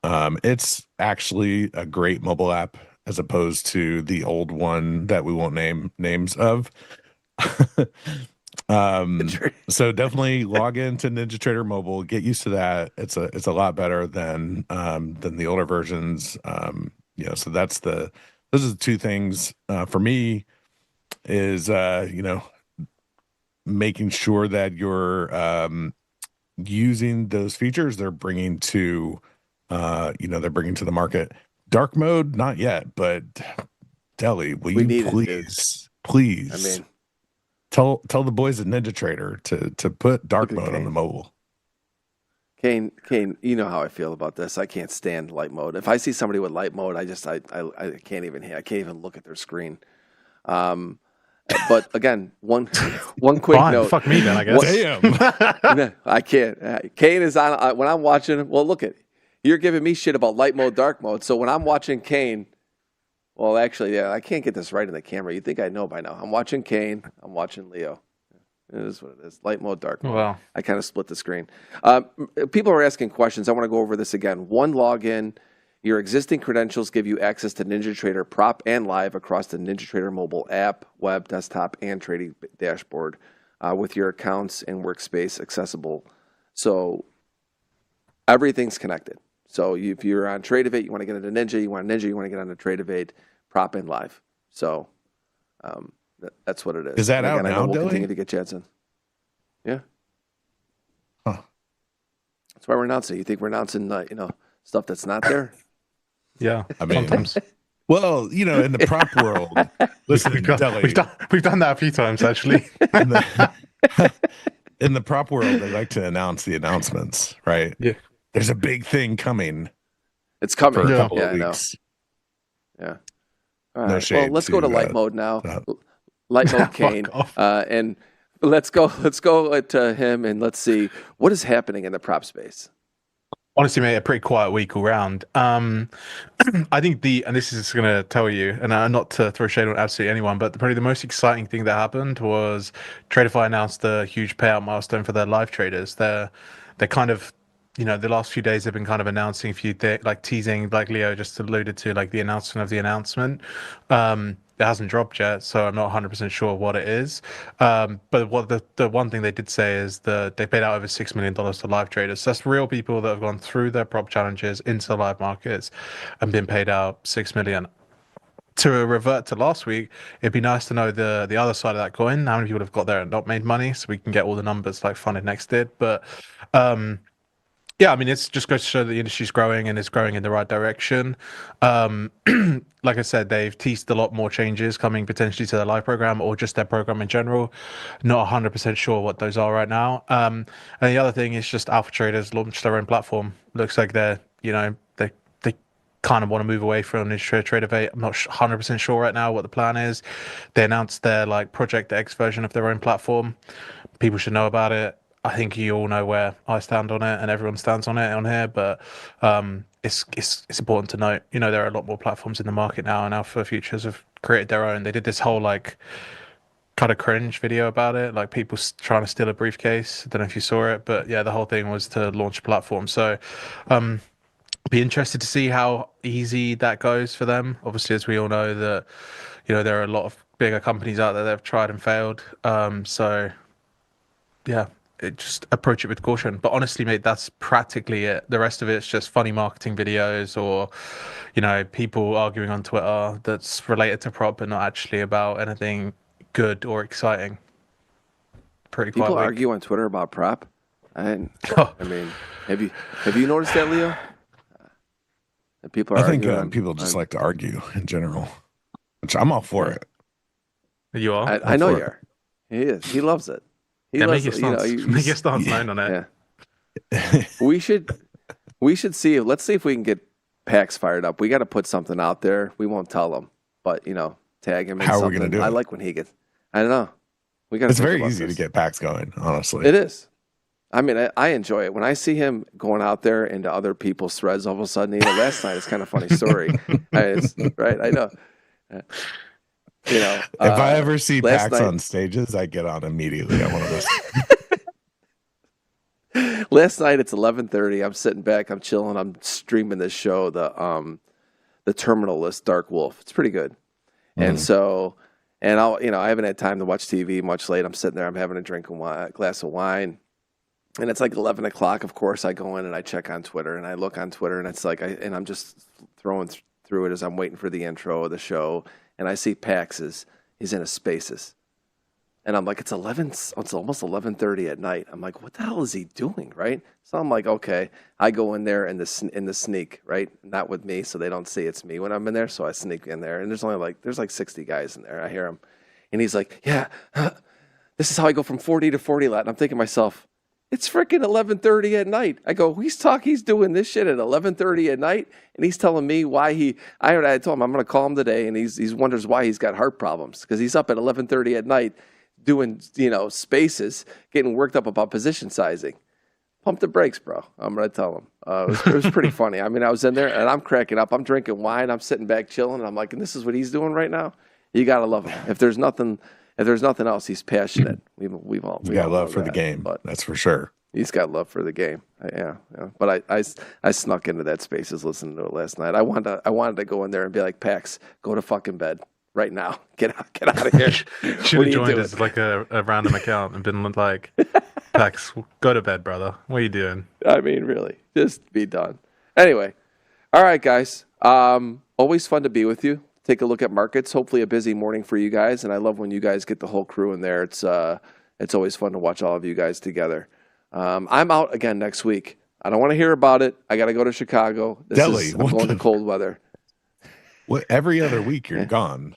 Speaker 8: It's actually a great mobile app as opposed to the old one that we won't name names of. So definitely log into NinjaTrader mobile, get used to that. It's a lot better than the older versions. So those are the two things for me is making sure that you're using those features they're bringing to the market. Dark mode, not yet, but Deli, will you please? I mean, tell the boys at NinjaTrader to put dark mode on the mobile.
Speaker 1: Kane, you know how I feel about this. I can't stand light mode. If I see somebody with light mode, I can't even look at their screen. But again, one quick
Speaker 7: Fine,
Speaker 1: note.
Speaker 7: fuck me then, I guess.
Speaker 8: Damn.
Speaker 1: I can't. Kane is on when I'm watching. Well, look at you're giving me shit about light mode, dark mode. So when I'm watching Kane, well, actually, yeah, I can't get this right in the camera. You think I know by now? I'm watching Kane. I'm watching Leo. It is what it is. Light mode, dark mode.
Speaker 7: Well,
Speaker 1: I kind of split the screen. People are asking questions. I want to go over this again. One login. Your existing credentials give you access to NinjaTrader Prop and Live across the NinjaTrader mobile app, web, desktop, and trading dashboard with your accounts and workspace accessible. So everything's connected. So if you're on Tradeovate, you want to get into Ninja, you want to get on Tradeovate, Prop and Live. So that's what it is.
Speaker 8: Is that
Speaker 1: And
Speaker 8: out
Speaker 1: again, I
Speaker 8: now,
Speaker 1: know we'll
Speaker 8: Dilly?
Speaker 1: continue to get chats in. Yeah.
Speaker 8: Huh.
Speaker 1: That's why we're announcing. You think we're announcing, stuff that's not there?
Speaker 7: yeah.
Speaker 8: I mean,
Speaker 7: Sometimes
Speaker 8: well, in the prop world, listen,
Speaker 7: we've
Speaker 8: Deli,
Speaker 7: done that a few times actually.
Speaker 8: in the prop world, they like to announce the announcements, right?
Speaker 7: Yeah.
Speaker 8: There's a big thing coming
Speaker 1: It's coming.
Speaker 8: for a
Speaker 7: Yeah.
Speaker 8: couple of
Speaker 1: I know.
Speaker 8: weeks.
Speaker 1: Yeah. All
Speaker 8: No
Speaker 1: right.
Speaker 8: shade
Speaker 1: Well, let's go to
Speaker 8: to,
Speaker 1: light mode now.
Speaker 8: uh,
Speaker 1: Light mode Kane.
Speaker 7: off.
Speaker 1: And let's go to him and let's see what is happening in the prop space.
Speaker 7: Honestly, mate, a pretty quiet week all round. I think and this is going to tell you, and not to throw shade on absolutely anyone, but probably the most exciting thing that happened was TradeFi announced the huge payout milestone for their live traders. They're kind of, the last few days they've been kind of announcing a few like teasing, like Leo just alluded to, like the announcement of the announcement. It hasn't dropped yet, so I'm not 100% sure what it is. But what the one thing they did say is they paid out over $6 million to live traders. So that's real people that have gone through their prop challenges into the live markets and been paid out $6 million. To revert to last week, it'd be nice to know the other side of that coin. How many people have got there and not made money, so we can get all the numbers like Funded Next did. But yeah, I mean, it's just goes to show that the industry's growing and it's growing in the right direction. Like I said, they've teased a lot more changes coming potentially to their live program or just their program in general. Not 100% sure what those are right now. And the other thing is just alpha traders launched their own platform. Looks like they kind of want to move away from NinjaTrader Tradeovate. I'm not 100% sure right now what the plan is. They announced their Project X version of their own platform. People should know about it. I think you all know where I stand on it, and everyone stands on it on here. But it's important to note, there are a lot more platforms in the market now, and Alpha Futures have created their own. They did this whole kind of cringe video about it, like people trying to steal a briefcase. I don't know if you saw it, but yeah, the whole thing was to launch a platform. So be interested to see how easy that goes for them. Obviously, as we all know, that there are a lot of bigger companies out there that have tried and failed. So yeah. Just approach it with caution. But honestly, mate, that's practically it. The rest of it's just funny marketing videos or, people arguing on Twitter that's related to prop but not actually about anything good or exciting. Pretty quiet
Speaker 1: People
Speaker 7: week.
Speaker 1: argue on Twitter about prop. I mean, have you noticed that, Leo? That people are
Speaker 8: I think
Speaker 1: arguing
Speaker 8: people just like to argue in general, which I'm all for it.
Speaker 7: You are?
Speaker 1: I know you are. He is. He loves it.
Speaker 7: Make your stance known on it.
Speaker 1: Yeah. We should see. Let's see if we can get PAX fired up. We got to put something out there. We won't tell them, but tag him.
Speaker 8: How are
Speaker 1: something.
Speaker 8: we going to do it?
Speaker 1: I like when he gets. I don't know. We got.
Speaker 8: It's very easy to get PAX going. Honestly,
Speaker 1: it is. I mean, I enjoy it when I see him going out there into other people's threads. All of a sudden, last night it's kind of a funny story. Right? I know.
Speaker 8: If I ever see PAX
Speaker 1: night,
Speaker 8: on stages, I get on immediately. I want to listen.
Speaker 1: Last night it's 11:30. I'm sitting back. I'm chilling. I'm streaming this show, the Terminal List, Dark Wolf. It's pretty good. And so, I haven't had time to watch TV much late. I'm sitting there. I'm having a glass of wine, and it's like 11 o'clock. Of course, I go in and I check on Twitter, and I look on Twitter, and it's like I'm just throwing through it as I'm waiting for the intro of the show. And I see Pax he's in a Spaces. And I'm like, it's almost 11:30 at night. I'm like, what the hell is he doing, right? So I'm like, okay. I go in there in the sneak, right? Not with me, so they don't see it's me when I'm in there. So I sneak in there, and there's like 60 guys in there. I hear him, and he's like, yeah, this is how I go from 40 to 40 lat. And I'm thinking to myself, It's freaking 11:30 at night. I go, he's doing this shit at 11:30 at night, and he's telling me why I told him I'm going to call him today, and he wonders why he's got heart problems because he's up at 11:30 at night doing spaces, getting worked up about position sizing. Pump the brakes, bro. I'm going to tell him. It was pretty funny. I mean, I was in there, and I'm cracking up. I'm drinking wine. I'm sitting back chilling, and I'm like, and this is what he's doing right now? You got to love him. If there's nothing else, he's passionate. We've all
Speaker 8: got love for the
Speaker 1: that,
Speaker 8: game.
Speaker 1: but
Speaker 8: That's for sure.
Speaker 1: he's got love for the game. Yeah. But I snuck into that Spaces listening to it last night. I wanted to go in there and be like, Pax, go to fucking bed right now. Get out of here.
Speaker 7: Should have joined as like a random account and been like, Pax, go to bed, brother. What are you doing?
Speaker 1: I mean, really, just be done. Anyway, all right, guys. Always fun to be with you. Take a look at markets. Hopefully, a busy morning for you guys. And I love when you guys get the whole crew in there. It's always fun to watch all of you guys together. I'm out again next week. I don't want to hear about it. I got to go to Chicago.
Speaker 8: Deli,
Speaker 1: I'm going to cold weather.
Speaker 8: Every other week you're gone.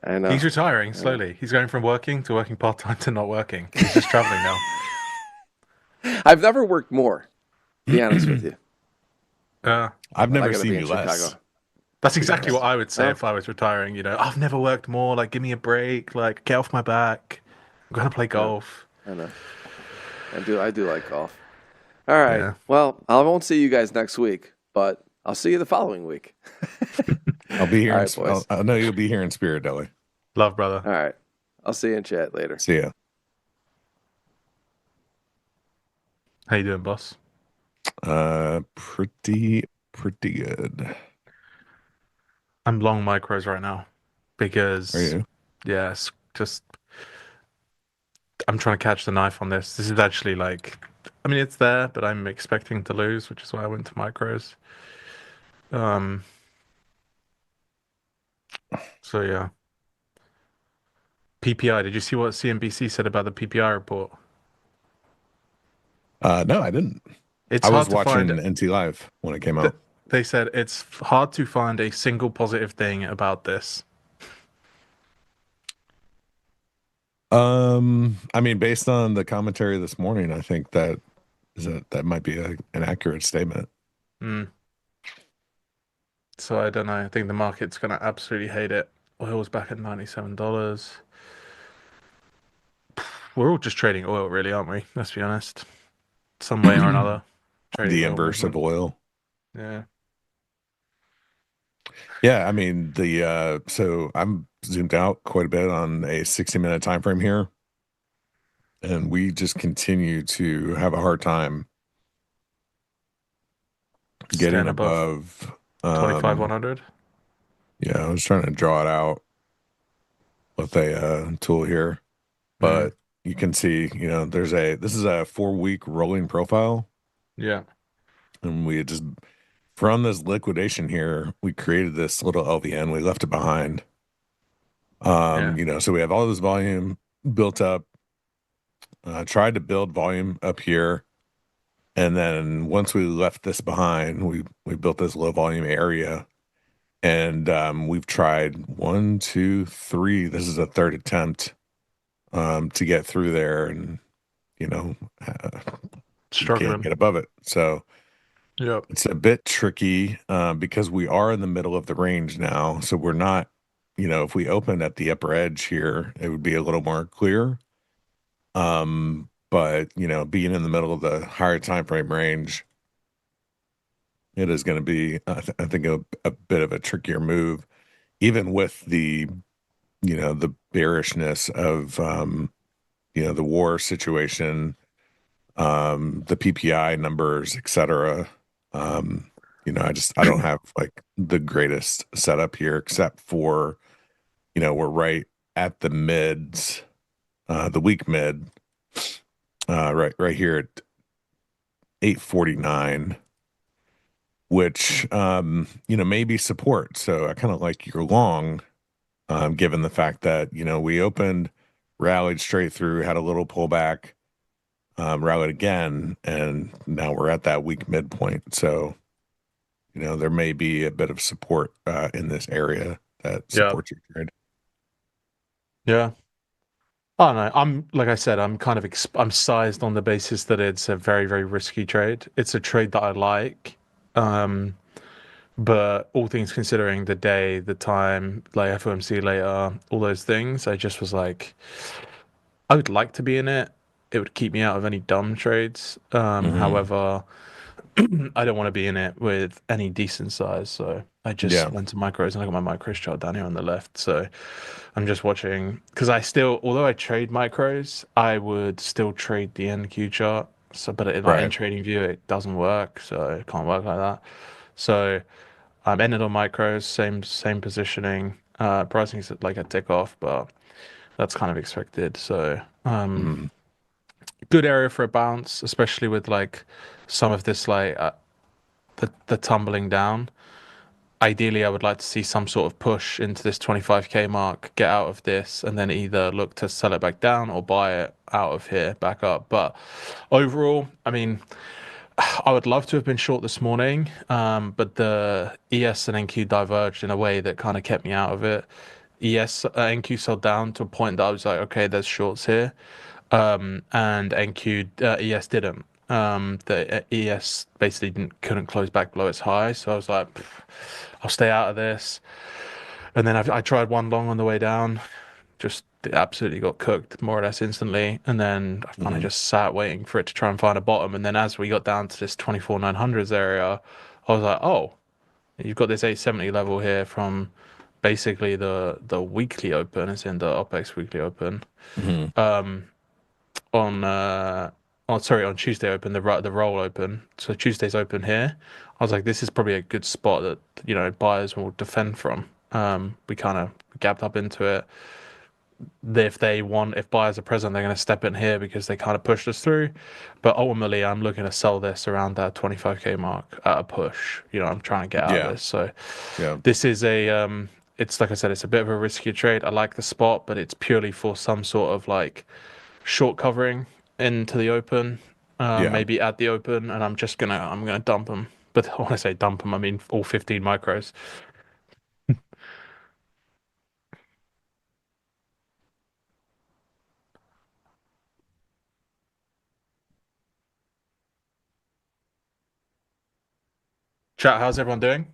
Speaker 1: I know.
Speaker 7: He's retiring slowly. He's going from working to working part-time to not working. He's just traveling now.
Speaker 1: I've never worked more, to be honest with you.
Speaker 8: I've never
Speaker 1: gotta
Speaker 8: seen
Speaker 1: be in
Speaker 8: you less.
Speaker 1: Chicago.
Speaker 7: That's exactly what I would say if I was retiring. I've never worked more. Like, give me a break. Like, get off my back. I'm going to play golf.
Speaker 1: I know. I do like golf. All right.
Speaker 7: Yeah.
Speaker 1: Well, I won't see you guys next week, but I'll see you the following week.
Speaker 8: I'll be here.
Speaker 1: All right, boys.
Speaker 8: I know you'll be here in spirit, Deli.
Speaker 7: Love, brother.
Speaker 1: All right. I'll see you in chat later.
Speaker 8: See ya.
Speaker 7: How you doing, boss?
Speaker 8: Pretty good.
Speaker 7: I'm long micros right now because
Speaker 8: Are you?
Speaker 7: yes, just I'm trying to catch the knife on this. This is actually it's there, but I'm expecting to lose, which is why I went to micros. So yeah. PPI, did you see what CNBC said about the PPI report?
Speaker 8: No, I didn't.
Speaker 7: It's
Speaker 8: I was
Speaker 7: hard to
Speaker 8: watching
Speaker 7: find.
Speaker 8: NT Live when it came out.
Speaker 7: They said it's hard to find a single positive thing about this.
Speaker 8: I mean, based on the commentary this morning, I think that might be an accurate statement.
Speaker 7: So I don't know. I think the market's going to absolutely hate it. Oil's back at $97. We're all just trading oil, really, aren't we? Let's be honest. Some way or another. Trading
Speaker 8: The
Speaker 7: oil
Speaker 8: inverse
Speaker 7: movement.
Speaker 8: of oil.
Speaker 7: Yeah.
Speaker 8: Yeah, I mean so I'm zoomed out quite a bit on a 60-minute time frame here, and we just continue to have a hard time getting
Speaker 7: Stand above 25,100.
Speaker 8: Yeah, I was trying to draw it out with a tool here, but you can see, this is a 4-week rolling profile.
Speaker 7: Yeah.
Speaker 8: And we just, from this liquidation here, we created this little LVN. We left it behind. So we have all this volume built up. Tried to build volume up here. And then once we left this behind, we built this low volume area. And we've tried 1, 2, 3. This is a third attempt to get through there, and
Speaker 7: Struggling.
Speaker 8: can't get above it. So
Speaker 7: Yep.
Speaker 8: it's a bit tricky because we are in the middle of the range now. So we're not, if we opened at the upper edge here, it would be a little more clear. But being in the middle of the higher time frame range, it is going to be, I think, a bit of a trickier move, even with the, the bearishness of, the war situation, the PPI numbers, et cetera. I don't have the greatest setup here, except for, we're right at the mids, the week mid, right here at 849. Which, may be support. So I kind of like your long, given the fact that, we opened, rallied straight through, had a little pullback, rallied again, and now we're at that week midpoint. So, there may be a bit of support in this area that supports your trade.
Speaker 7: Yeah. Oh no, I'm like I said, I'm kind of I'm sized on the basis that it's a very, very risky trade. It's a trade that I like, but all things considering, the day, the time, like FOMC later, all those things, I just was like, I would like to be in it. It would keep me out of any dumb trades.
Speaker 8: Hmm.
Speaker 7: However, I don't want to be in it with any decent size, so I just
Speaker 8: Yeah.
Speaker 7: went to micros and I got my micros chart down here on the left. So I'm just watching because I still, although I trade micros, I would still trade the NQ chart. So, but in like in
Speaker 8: Right.
Speaker 7: trading view, it doesn't work, so it can't work like that. So I'm ended on micros, same positioning. Pricing is like a tick off, but that's kind of expected. So
Speaker 8: Mhm.
Speaker 7: good area for a bounce, especially with like some of this like the tumbling down. Ideally, I would like to see some sort of push into this 25K mark, get out of this, and then either look to sell it back down or buy it out of here back up. But overall, I mean, I would love to have been short this morning, but the ES and NQ diverged in a way that kind of kept me out of it. NQ sold down to a point that I was like, okay, there's shorts here, and ES didn't. The ES basically couldn't close back below its high, so I was like, I'll stay out of this. And then I tried one long on the way down, just absolutely got cooked more or less instantly. And then I kind of
Speaker 8: Mhm.
Speaker 7: just sat waiting for it to try and find a bottom. And then as we got down to this 24,900s area, I was like, oh, you've got this 870 level here from basically the weekly open. It's in the OPEX weekly open.
Speaker 8: Mhm.
Speaker 7: On sorry, on Tuesday open, the roll open. So Tuesday's open here. I was like, this is probably a good spot that buyers will defend from. We kind of gapped up into it. If buyers are present, they're going to step in here because they kind of pushed us through. But ultimately, I'm looking to sell this around that 25K mark at a push. I'm trying to get out of
Speaker 8: Yeah.
Speaker 7: this. So
Speaker 8: Yeah.
Speaker 7: this is it's like I said, it's a bit of a riskier trade. I like the spot, but it's purely for some sort of like short covering into the open,
Speaker 8: Yeah.
Speaker 7: maybe at the open, and I'm gonna dump them. But when I say dump them, I mean all 15 micros. Chat, how's everyone doing?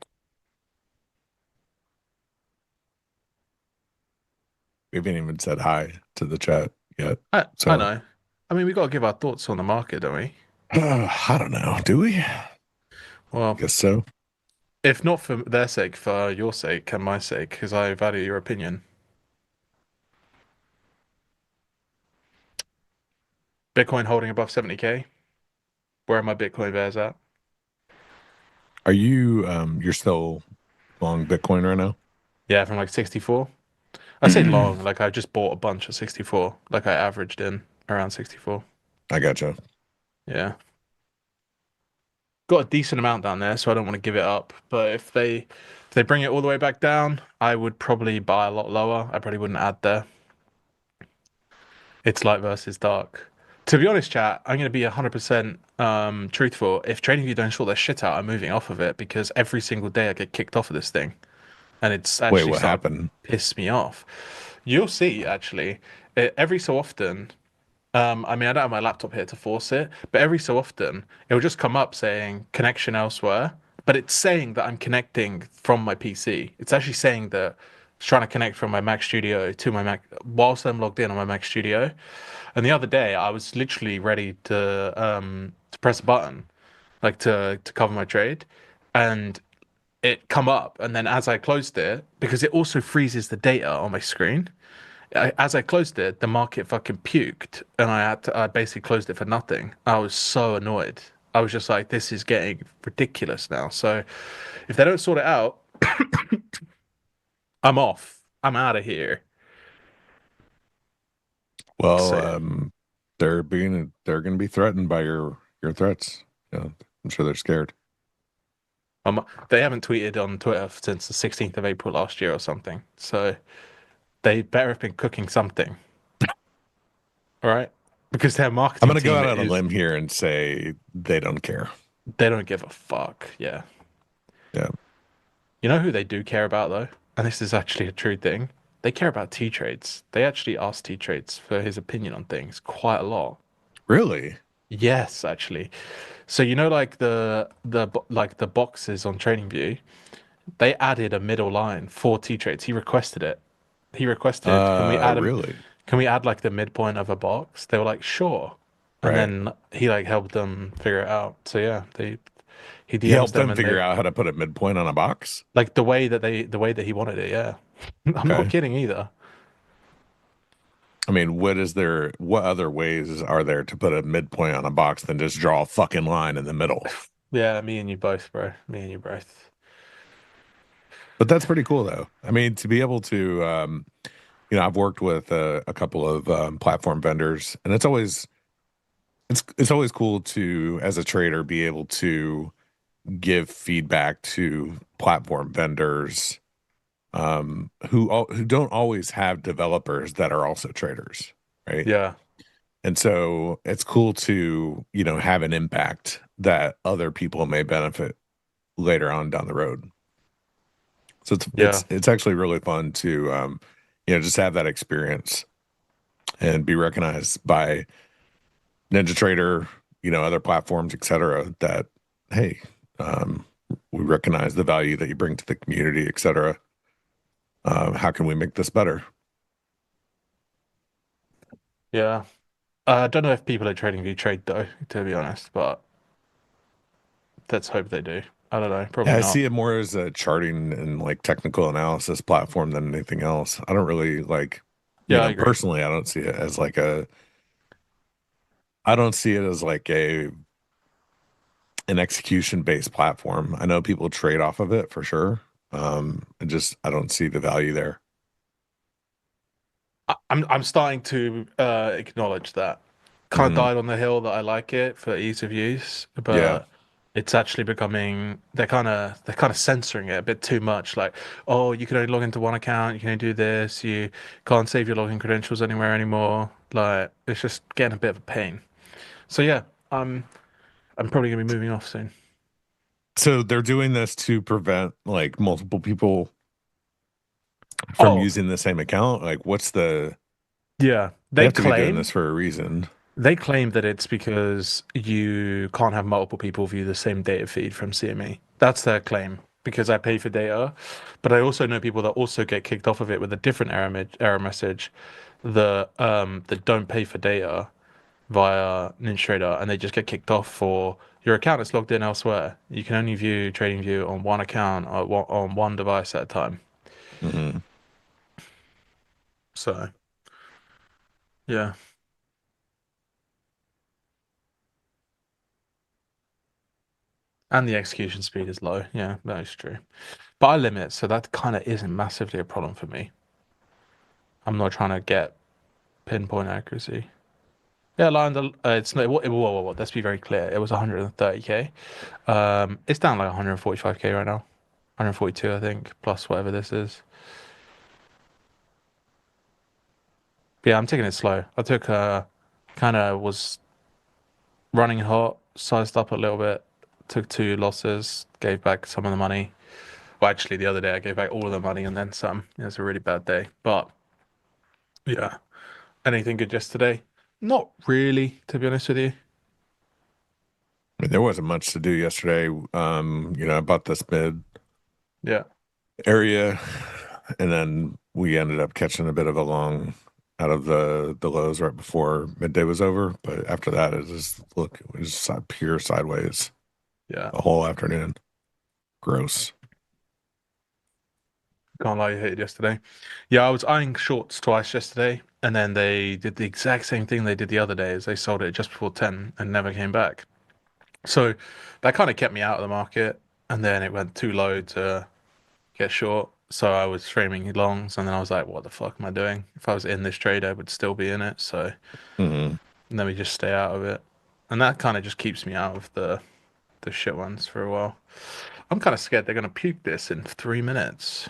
Speaker 8: We haven't even said hi to the chat yet.
Speaker 7: I
Speaker 8: So
Speaker 7: know. I mean, we got to give our thoughts on the market, don't we?
Speaker 8: I don't know. Do we?
Speaker 7: Well,
Speaker 8: Guess so.
Speaker 7: if not for their sake, for your sake and my sake, because I value your opinion. Bitcoin holding above 70K. Where are my Bitcoin bears at?
Speaker 8: Are you you're still long Bitcoin right now?
Speaker 7: Yeah, from like 64. I say long, like I just bought a bunch of 64. Like I averaged in around 64.
Speaker 8: I gotcha.
Speaker 7: Yeah. Got a decent amount down there, so I don't want to give it up. But if they bring it all the way back down, I would probably buy a lot lower. I probably wouldn't add there. It's light versus dark. To be honest, chat, I'm gonna be 100% truthful. If TradingView don't sort their shit out, I'm moving off of it because every single day I get kicked off of this thing, and it's
Speaker 8: Wait,
Speaker 7: actually
Speaker 8: what
Speaker 7: starting
Speaker 8: happened?
Speaker 7: to piss me off. You'll see, actually, every so often. I mean, I don't have my laptop here to force it, but every so often it will just come up saying connection elsewhere, but it's saying that I'm connecting from my PC. It's actually saying that it's trying to connect from my Mac Studio to my Mac whilst I'm logged in on my Mac Studio. And the other day I was literally ready to press a button, like to cover my trade, and it come up, and then as I closed it, because it also freezes the data on my screen. As I closed it, the market fucking puked, and I basically closed it for nothing. I was so annoyed. I was just like, this is getting ridiculous now. So if they don't sort it out, I'm off. I'm out of here.
Speaker 8: Well,
Speaker 7: So yeah,
Speaker 8: they're gonna be threatened by your threats. Yeah, I'm sure they're scared.
Speaker 7: they haven't tweeted on Twitter since the 16th of April last year or something. So they better have been cooking something, all right? Because their
Speaker 8: I'm
Speaker 7: marketing
Speaker 8: gonna go
Speaker 7: team
Speaker 8: out on a
Speaker 7: is,
Speaker 8: limb here and say they don't care.
Speaker 7: they don't give a fuck. Yeah.
Speaker 8: Yeah.
Speaker 7: You know who they do care about though? And this is actually a true thing. they care about T trades. They actually ask T trades for his opinion on things quite a lot.
Speaker 8: Really?
Speaker 7: Yes, actually. So you know, like the boxes on TradingView, they added a middle line for T trades. He requested it. He requested,
Speaker 8: Really?
Speaker 7: can we add like the midpoint of a box? They were like, sure. And
Speaker 8: Right.
Speaker 7: then he like helped them figure it out. So yeah, he
Speaker 8: He
Speaker 7: DMs
Speaker 8: helped
Speaker 7: them
Speaker 8: them
Speaker 7: and
Speaker 8: figure
Speaker 7: they
Speaker 8: out how to put a midpoint on a box.
Speaker 7: like the way that he wanted it. Yeah, I'm not
Speaker 8: Okay.
Speaker 7: kidding either.
Speaker 8: I mean, what other ways are there to put a midpoint on a box than just draw a fucking line in the middle?
Speaker 7: Yeah, me and you both, bro. Me and you both.
Speaker 8: But that's pretty cool, though. I mean, to be able to, I've worked with a couple of platform vendors, and it's always cool to, as a trader, be able to give feedback to platform vendors who don't always have developers that are also traders, right?
Speaker 7: Yeah,
Speaker 8: And so it's cool to, have an impact that other people may benefit later on down the road. So it's
Speaker 7: yeah,
Speaker 8: it's it's actually really fun to just have that experience and be recognized by NinjaTrader, other platforms, et cetera, that hey, um, we recognize the value that you bring to the community, et cetera. How can we make this better?
Speaker 7: yeah. I don't know if people at TradingView trade though, to be honest, but let's hope they do. I don't know,
Speaker 8: Yeah,
Speaker 7: probably
Speaker 8: I
Speaker 7: not.
Speaker 8: see it more as a charting and like technical analysis platform than anything else. I don't really like,
Speaker 7: Yeah, I agree.
Speaker 8: personally, I don't see it as I don't see it as like an execution based platform. I know people trade off of it for sure. I don't see the value there.
Speaker 7: I'm starting to acknowledge that. Kind of
Speaker 8: Hmm.
Speaker 7: died on the hill that I like it for ease of use,
Speaker 8: Yeah.
Speaker 7: but it's actually becoming they're kind of censoring it a bit too much. Like, oh, you can only log into one account, you can only do this, you can't save your login credentials anywhere anymore. Like, it's just getting a bit of a pain. So yeah, I'm probably gonna be moving off soon.
Speaker 8: So they're doing this to prevent like multiple people from
Speaker 7: Oh,
Speaker 8: using the same account. Like,
Speaker 7: yeah.
Speaker 8: they have to be doing this for a reason.
Speaker 7: They claim that it's because you can't have multiple people view the same data feed from CME. That's their claim because I pay for data. But I also know people that also get kicked off of it with a different error message that don't pay for data via NinjaTrader and they just get kicked off for your account is logged in elsewhere. You can only view TradingView on one account or on one device at a time.
Speaker 8: Hmm.
Speaker 7: So, yeah. And the execution speed is low. Yeah, that is true. But I limit, so that kind of isn't massively a problem for me. I'm not trying to get pinpoint accuracy. Yeah, line the it's no. Whoa. Let's be very clear. It was 130k. It's down like 145k right now. 142, I think, plus whatever this is. But yeah, I'm taking it slow. I took kind of was running hot, sized up a little bit, took two losses, gave back some of the money. Well, actually, the other day I gave back all of the money and then some. It was a really bad day, but yeah. Anything good yesterday? Not really, to be honest with you.
Speaker 8: I mean, there wasn't much to do yesterday. I bought this mid
Speaker 7: Yeah.
Speaker 8: area, and then we ended up catching a bit of a long out of the lows right before midday was over. But after that, it was pure sideways
Speaker 7: Yeah.
Speaker 8: the whole afternoon. Gross.
Speaker 7: Can't lie, you hated yesterday. Yeah, I was eyeing shorts twice yesterday, and then they did the exact same thing they did the other day, is they sold it just before 10 and never came back. So that kind of kept me out of the market, and then it went too low to get short. So I was framing longs, and then I was like, what the fuck am I doing? If I was in this trade, I would still be in it. So
Speaker 8: Hmm.
Speaker 7: let me just stay out of it. And that kind of just keeps me out of the shit ones for a while. I'm kind of scared they're gonna puke this in 3 minutes.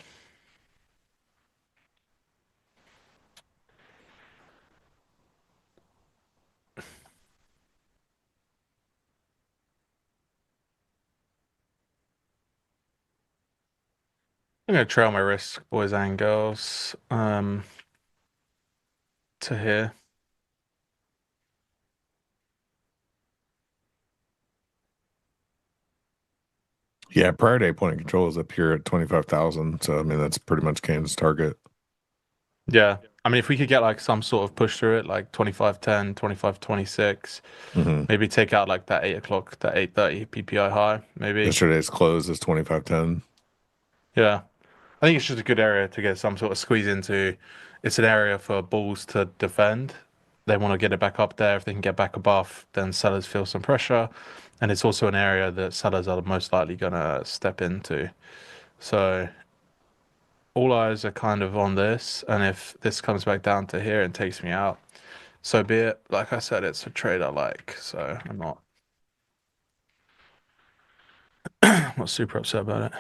Speaker 7: I'm gonna trail my risk, boys and girls, to here.
Speaker 8: Yeah, prior day point of control is up here at 25,000. So I mean that's pretty much Kane's target.
Speaker 7: Yeah. I mean, if we could get like some sort of push through it, like 25.10, 25.26, maybe take out like that 8 o'clock, that 8:30 PPI high, maybe.
Speaker 8: Yesterday's close is 25.10.
Speaker 7: Yeah. I think it's just a good area to get some sort of squeeze into. It's an area for bulls to defend. They want to get it back up there. If they can get back above, then sellers feel some pressure. And it's also an area that sellers are most likely going to step into. So all eyes are kind of on this. And if this comes back down to here and takes me out, so be it. Like I said, it's a trade I like. So I'm not super upset about it.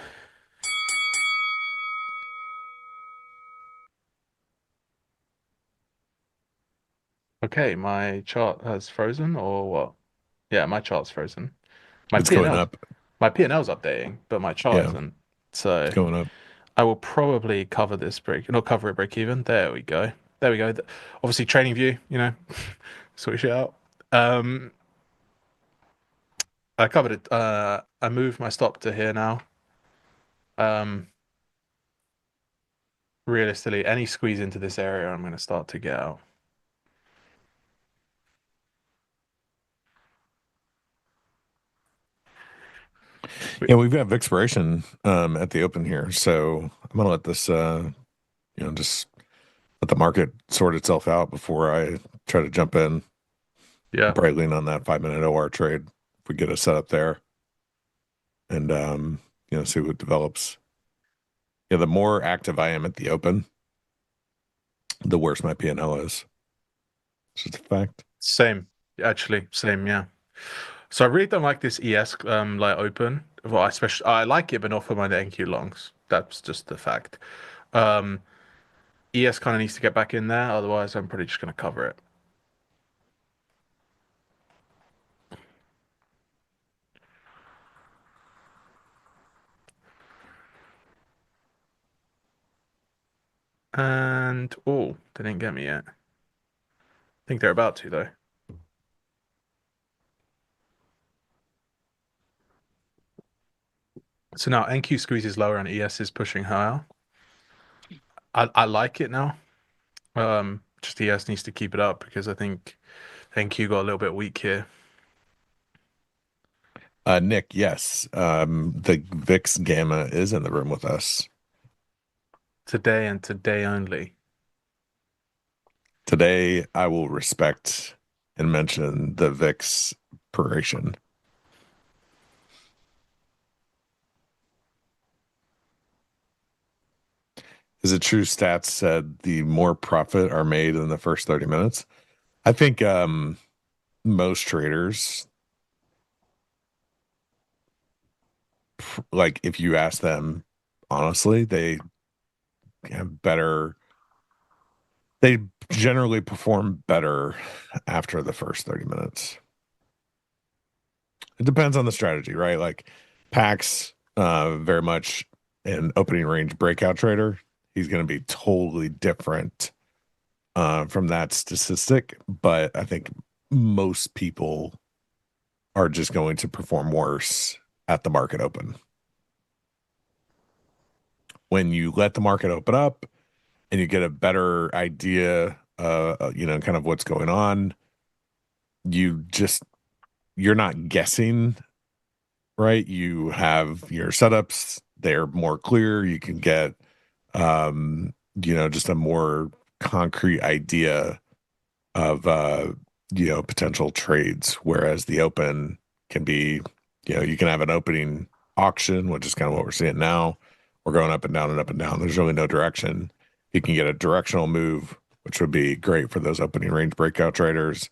Speaker 7: Okay, my chart has frozen or what? Yeah, my chart's frozen. My
Speaker 8: It's going
Speaker 7: P&L's
Speaker 8: up.
Speaker 7: my P&L's updating, but my chart
Speaker 8: Yeah,
Speaker 7: isn't. So
Speaker 8: it's going up.
Speaker 7: I will probably cover this break, not cover it break even. There we go. There we go. Obviously, trading view, sort your shit out. I covered it. I moved my stop to here now. Realistically, any squeeze into this area, I'm going to start to get out.
Speaker 8: Yeah, we've got expiration at the open here, so I'm gonna let this just let the market sort itself out before I try to jump in.
Speaker 7: Yeah.
Speaker 8: Probably lean on that 5-minute OR trade if we get a setup there, and see what develops. Yeah, the more active I am at the open, the worse my P&L is. It's just a fact.
Speaker 7: Same, actually, same, yeah. So I really don't like this ES like open. Well, I like it, but not for my NQ longs. That's just the fact. ES kind of needs to get back in there, otherwise I'm probably just going to cover it. And oh, they didn't get me yet. I think they're about to though. So now NQ squeezes lower and ES is pushing higher. I like it now. Just ES needs to keep it up because I think NQ got a little bit weak here.
Speaker 8: Nick, yes, the VIX Gamma is in the room with us
Speaker 7: Today and today only.
Speaker 8: today. I will respect and mention the VIX expiration. Is it true stats said the more profit are made in the first 30 minutes? I think most traders, like if you ask them honestly, they generally perform better after the first 30 minutes. It depends on the strategy, right? Like Pax, very much an opening range breakout trader. He's going to be totally different from that statistic, but I think most people are just going to perform worse at the market open. When you let the market open up and you get a better idea, kind of what's going on, you're not guessing, right? You have your setups, they're more clear. You can get, just a more concrete idea of, potential trades. Whereas the open can be, you can have an opening auction, which is kind of what we're seeing now. We're going up and down and up and down. There's really no direction. You can get a directional move, which would be great for those opening range breakout traders.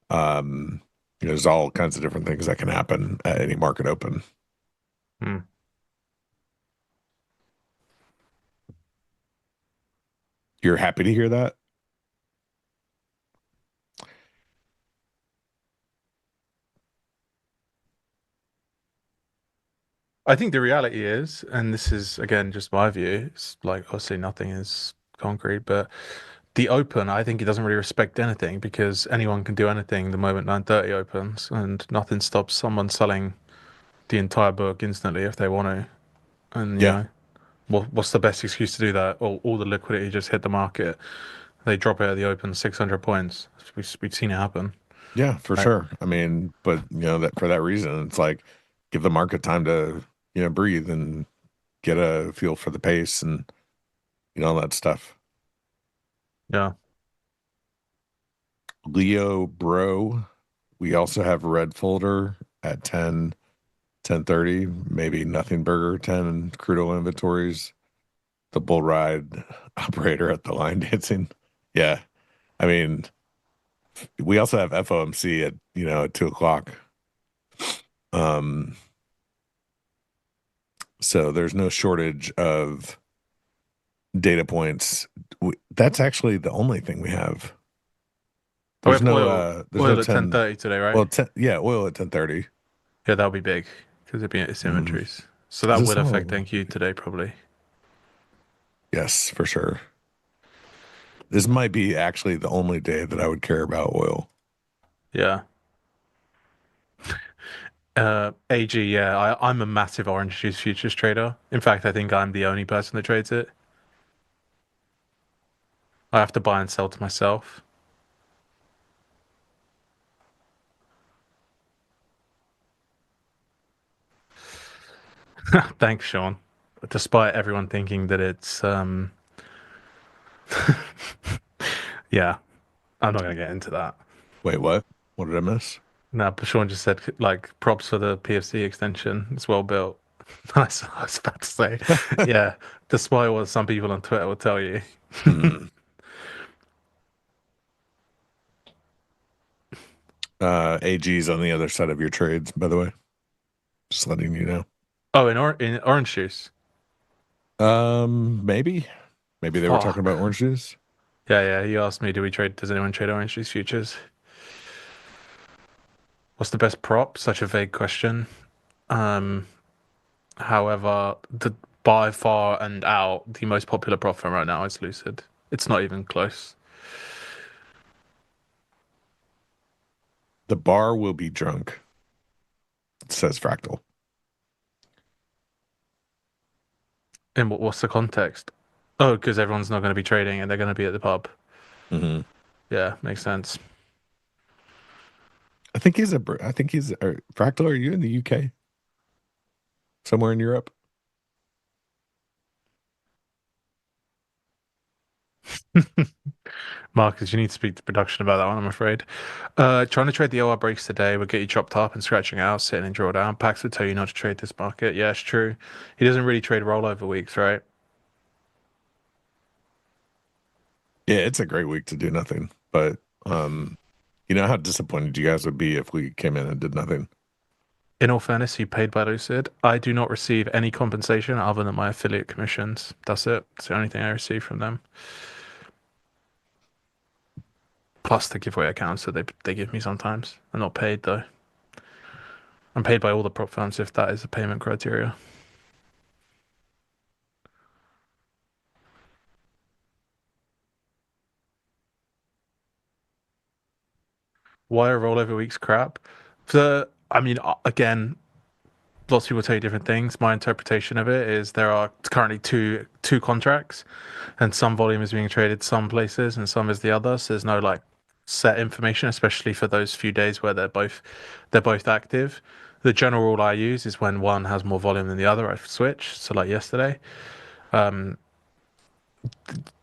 Speaker 8: There's all kinds of different things that can happen at any market open. You're happy to hear that?
Speaker 7: I think the reality is, and this is again just my view, it's like obviously nothing is concrete, but the open, I think it doesn't really respect anything because anyone can do anything the moment 9:30 opens, and nothing stops someone selling the entire book instantly if they want to. And you
Speaker 8: Yeah.
Speaker 7: know, what's the best excuse to do that? All the liquidity just hit the market. They drop it at the open 600 points. We've seen it happen.
Speaker 8: Yeah, for
Speaker 7: Right.
Speaker 8: sure. I mean, but that for that reason, it's like give the market time to, breathe and get a feel for the pace and all that stuff.
Speaker 7: Yeah.
Speaker 8: Leo Bro, we also have Red Folder at 10:30, maybe Nothing Burger 10 crude oil inventories, the bull ride operator at the line dancing. Yeah. I mean, we also have FOMC at, at 2:00. So there's no shortage of data points. That's actually the only thing we have.
Speaker 7: We
Speaker 8: There's
Speaker 7: have
Speaker 8: no there's
Speaker 7: oil
Speaker 8: no
Speaker 7: at 10:30 today, right?
Speaker 8: well, oil at 10:30.
Speaker 7: Yeah, that'll be big because it's inventories. So that
Speaker 8: Is
Speaker 7: will
Speaker 8: this
Speaker 7: affect
Speaker 8: all?
Speaker 7: NQ today probably.
Speaker 8: Yes, for sure. This might be actually the only day that I would care about oil.
Speaker 7: Yeah. AG, yeah, I'm a massive orange juice futures trader. In fact, I think I'm the only person that trades it. I have to buy and sell to myself. Thanks, Sean. Despite everyone thinking that it's yeah, I'm not gonna get into that.
Speaker 8: Wait, what? What did I miss?
Speaker 7: No, but Sean just said like props for the PFC extension. It's well built. I was about to say, yeah, despite what some people on Twitter will tell you.
Speaker 8: Hmm. AG's on the other side of your trades, by the way. Just letting you know.
Speaker 7: Oh, in orange juice.
Speaker 8: Maybe they were talking about
Speaker 7: Fuck.
Speaker 8: orange juice.
Speaker 7: Yeah. He asked me, does anyone trade orange juice futures? What's the best prop? Such a vague question. However, by far and out, the most popular prop firm right now is Lucid. It's not even close.
Speaker 8: The bar will be drunk, says Fractal.
Speaker 7: And what's the context? Oh, because everyone's not going to be trading and they're going to be at the pub.
Speaker 8: Mm-hmm.
Speaker 7: Yeah, makes sense.
Speaker 8: I think he's Fractal. Are you in the UK? Somewhere in Europe?
Speaker 7: Marcus, you need to speak to production about that one, I'm afraid. Trying to trade the OR breaks today would get you chopped up and scratching out, sitting in drawdown. Pax would tell you not to trade this market. Yeah, it's true. He doesn't really trade rollover weeks, right?
Speaker 8: Yeah, it's a great week to do nothing. But you know how disappointed you guys would be if we came in and did nothing.
Speaker 7: In all fairness, he paid by Lucid. I do not receive any compensation other than my affiliate commissions. That's it. It's the only thing I receive from them. Plus the giveaway accounts that they give me sometimes. I'm not paid though. I'm paid by all the prop firms if that is the payment criteria. Why are rollover weeks crap? Again, lots of people tell you different things. My interpretation of it is there are currently two contracts, and some volume is being traded some places and some is the other. So there's no like set information, especially for those few days where they're both active. The general rule I use is when one has more volume than the other, I switch. So like yesterday,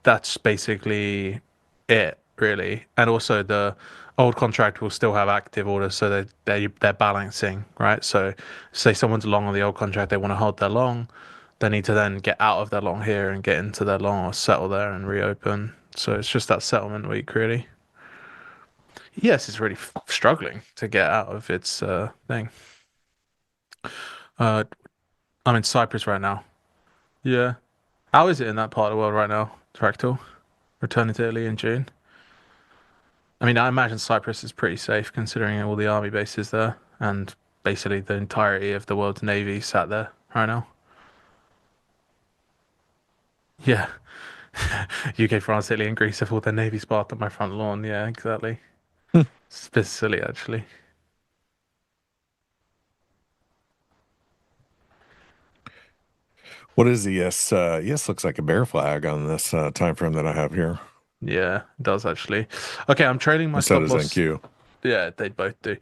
Speaker 7: that's basically it, really. And also the old contract will still have active orders, so they're balancing, right? So say someone's long on the old contract, they want to hold their long, they need to then get out of their long here and get into their long or settle there and reopen. So it's just that settlement week, really. Yes, it's really struggling to get out of its thing. I'm in Cyprus right now. Yeah. How is it in that part of the world right now, Fractal? Returning to Italy in June? I mean, I imagine Cyprus is pretty safe considering all the army bases there and basically the entirety of the world's navy sat there. right now. Yeah. UK, France, Italy, and Greece have all their navies parked on my front lawn. Yeah, exactly. It's a bit silly, actually.
Speaker 8: What is the yes? Yes, looks like a bear flag on this time frame that I have here.
Speaker 7: Yeah, it does actually. Okay, I'm trading my
Speaker 8: And so
Speaker 7: stop
Speaker 8: does
Speaker 7: loss.
Speaker 8: NQ.
Speaker 7: Yeah, they both do.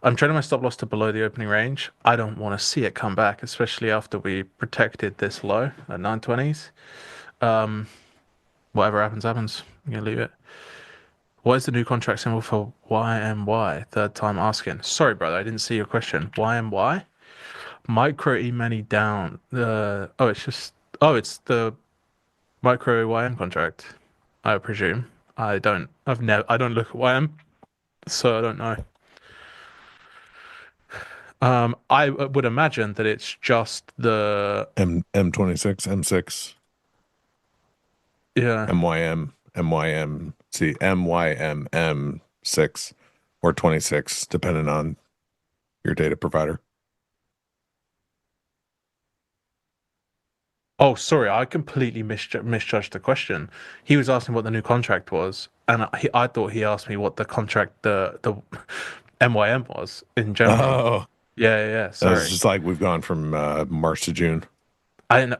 Speaker 7: I'm trading my stop loss to below the opening range. I don't want to see it come back, especially after we protected this low at 920s. Whatever happens, happens. I'm gonna leave it. What is the new contract symbol for YMY? Third time asking. Sorry, brother, I didn't see your question. YMY? Micro E-many down. It's the micro YM contract, I presume. I don't look at YM, so I don't know. I would imagine that it's just the
Speaker 8: M26, M6,
Speaker 7: yeah.
Speaker 8: MYMM6 or 26, depending on your data provider.
Speaker 7: Oh, sorry, I completely misjudged the question. He was asking what the new contract was, and I thought he asked me what the contract the MYM was in general.
Speaker 8: Oh,
Speaker 7: Yeah.
Speaker 8: it's
Speaker 7: Sorry,
Speaker 8: just like we've gone from March to June.
Speaker 7: I didn't.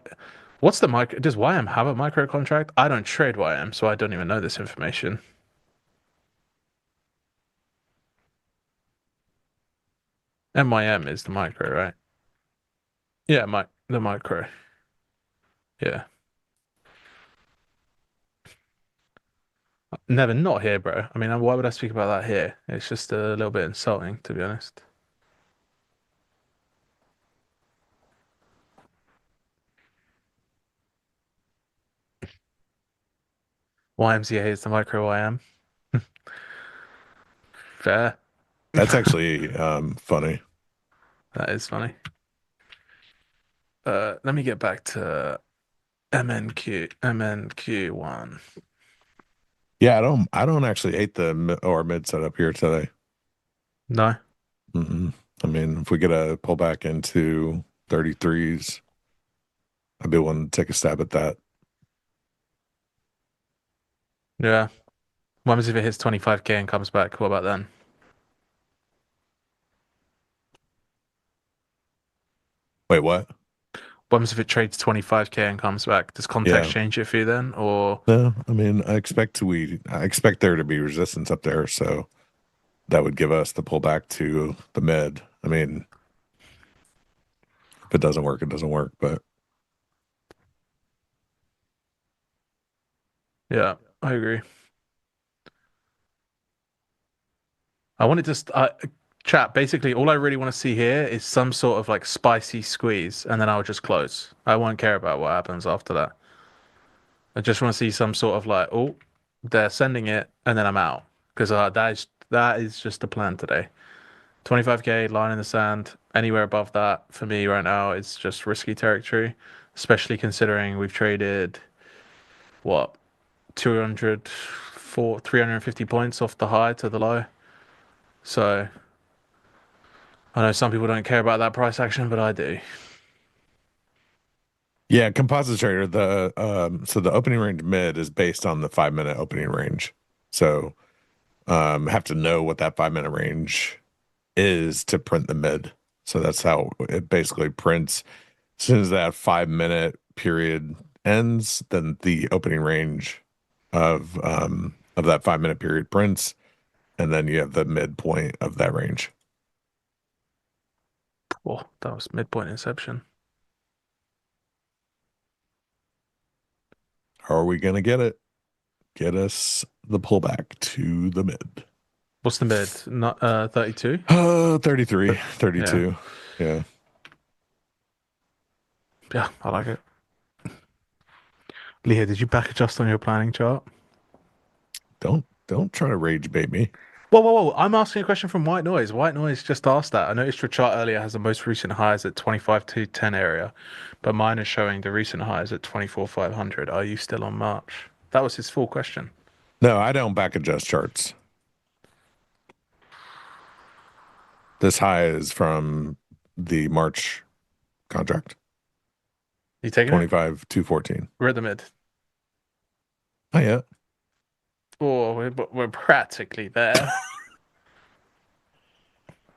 Speaker 7: What's the micro? Does YM have a micro contract? I don't trade YM, so I don't even know this information. MYM is the micro, right? Yeah, the micro. Yeah. Never not here, bro. I mean, why would I speak about that here? It's just a little bit insulting, to be honest. YMCA is the micro YM. Fair.
Speaker 8: That's actually funny.
Speaker 7: That is funny. Let me get back to MNQ1.
Speaker 8: Yeah, I don't actually hate the mid setup here today.
Speaker 7: No.
Speaker 8: I mean, if we get a pullback into 33s, I'd be willing to take a stab at that.
Speaker 7: Yeah. What happens if it hits 25k and comes back? What about then?
Speaker 8: Wait, what?
Speaker 7: What happens if it trades 25k and comes back? Does context change it for you then? Or
Speaker 8: No, I mean, I expect there to be resistance up there, so that would give us the pullback to the mid. I mean, if it doesn't work, it doesn't work, but
Speaker 7: yeah, I agree. I wanted to chat. Basically, all I really want to see here is some sort of like spicy squeeze, and then I'll just close. I won't care about what happens after that. I just want to see some sort of like, oh, they're sending it, and then I'm out because that is just the plan today. 25k line in the sand. Anywhere above that for me right now, it's just risky territory, especially considering we've traded what 350 points off the high to the low. So I know some people don't care about that price action, but I do.
Speaker 8: yeah, composite trader, so the opening range mid is based on the 5-minute opening range. So have to know what that 5-minute range is to print the mid. So that's how it basically prints. As soon as that 5-minute period ends, then the opening range of that 5-minute period prints, and then you have the midpoint of that range.
Speaker 7: Oh, that was midpoint inception.
Speaker 8: How are we gonna get it? Get us the pullback to the mid.
Speaker 7: What's the mid? Not 32?
Speaker 8: 33, 32. Yeah.
Speaker 7: Yeah, I like it. Leah, did you back adjust on your planning chart?
Speaker 8: Don't try to rage bait me.
Speaker 7: Whoa. I'm asking a question from White Noise. White Noise just asked that. I noticed your chart earlier has the most recent highs at 25 to 10 area, but mine is showing the recent highs at 24,500. Are you still on March? That was his full question.
Speaker 8: No, I don't back adjust charts. This high is from the March contract.
Speaker 7: You taking it?
Speaker 8: 25 214.
Speaker 7: We're at the mid.
Speaker 8: Not yet.
Speaker 7: Oh, we're practically there.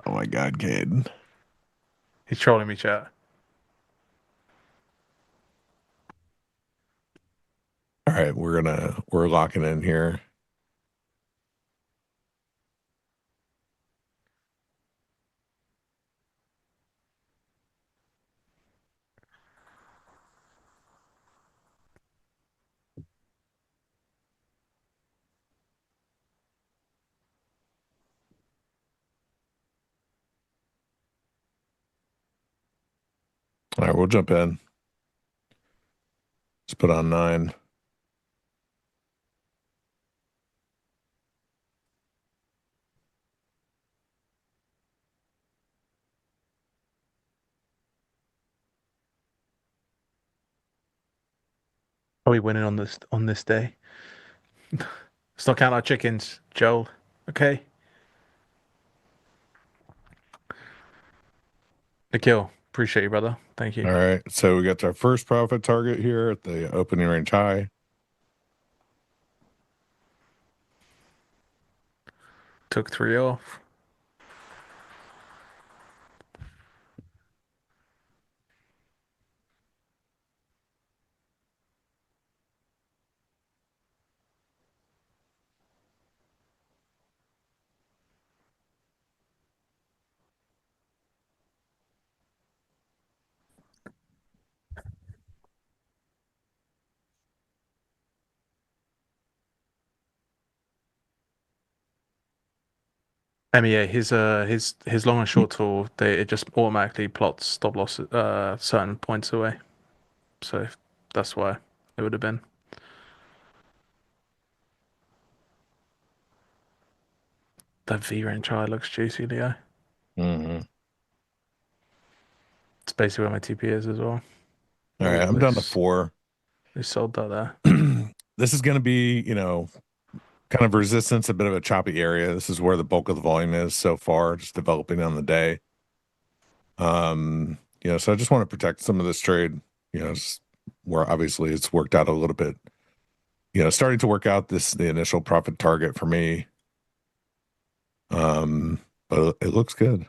Speaker 8: Oh my God, Caden.
Speaker 7: He's trolling me, chat.
Speaker 8: All right, we're locking in here. All right, we'll jump in. Let's put on 9.
Speaker 7: Are we winning on this day? Let's not count our chickens, Joel. Okay. Nikhil, appreciate you, brother. Thank you.
Speaker 8: All right, so we got our first profit target here at the opening range high.
Speaker 7: Took 3 off. MEA, his long and short tool, it just automatically plots stop loss certain points away. So that's why it would have been. That V range high looks juicy, Leo.
Speaker 8: Mm-hmm.
Speaker 7: It's basically where my TP is as well.
Speaker 8: All right, I'm down to 4.
Speaker 7: We sold that there.
Speaker 8: This is going to be, kind of resistance, a bit of a choppy area. This is where the bulk of the volume is so far, just developing on the day. So I just want to protect some of this trade, where obviously it's worked out a little bit, starting to work out the initial profit target for me. But it looks good.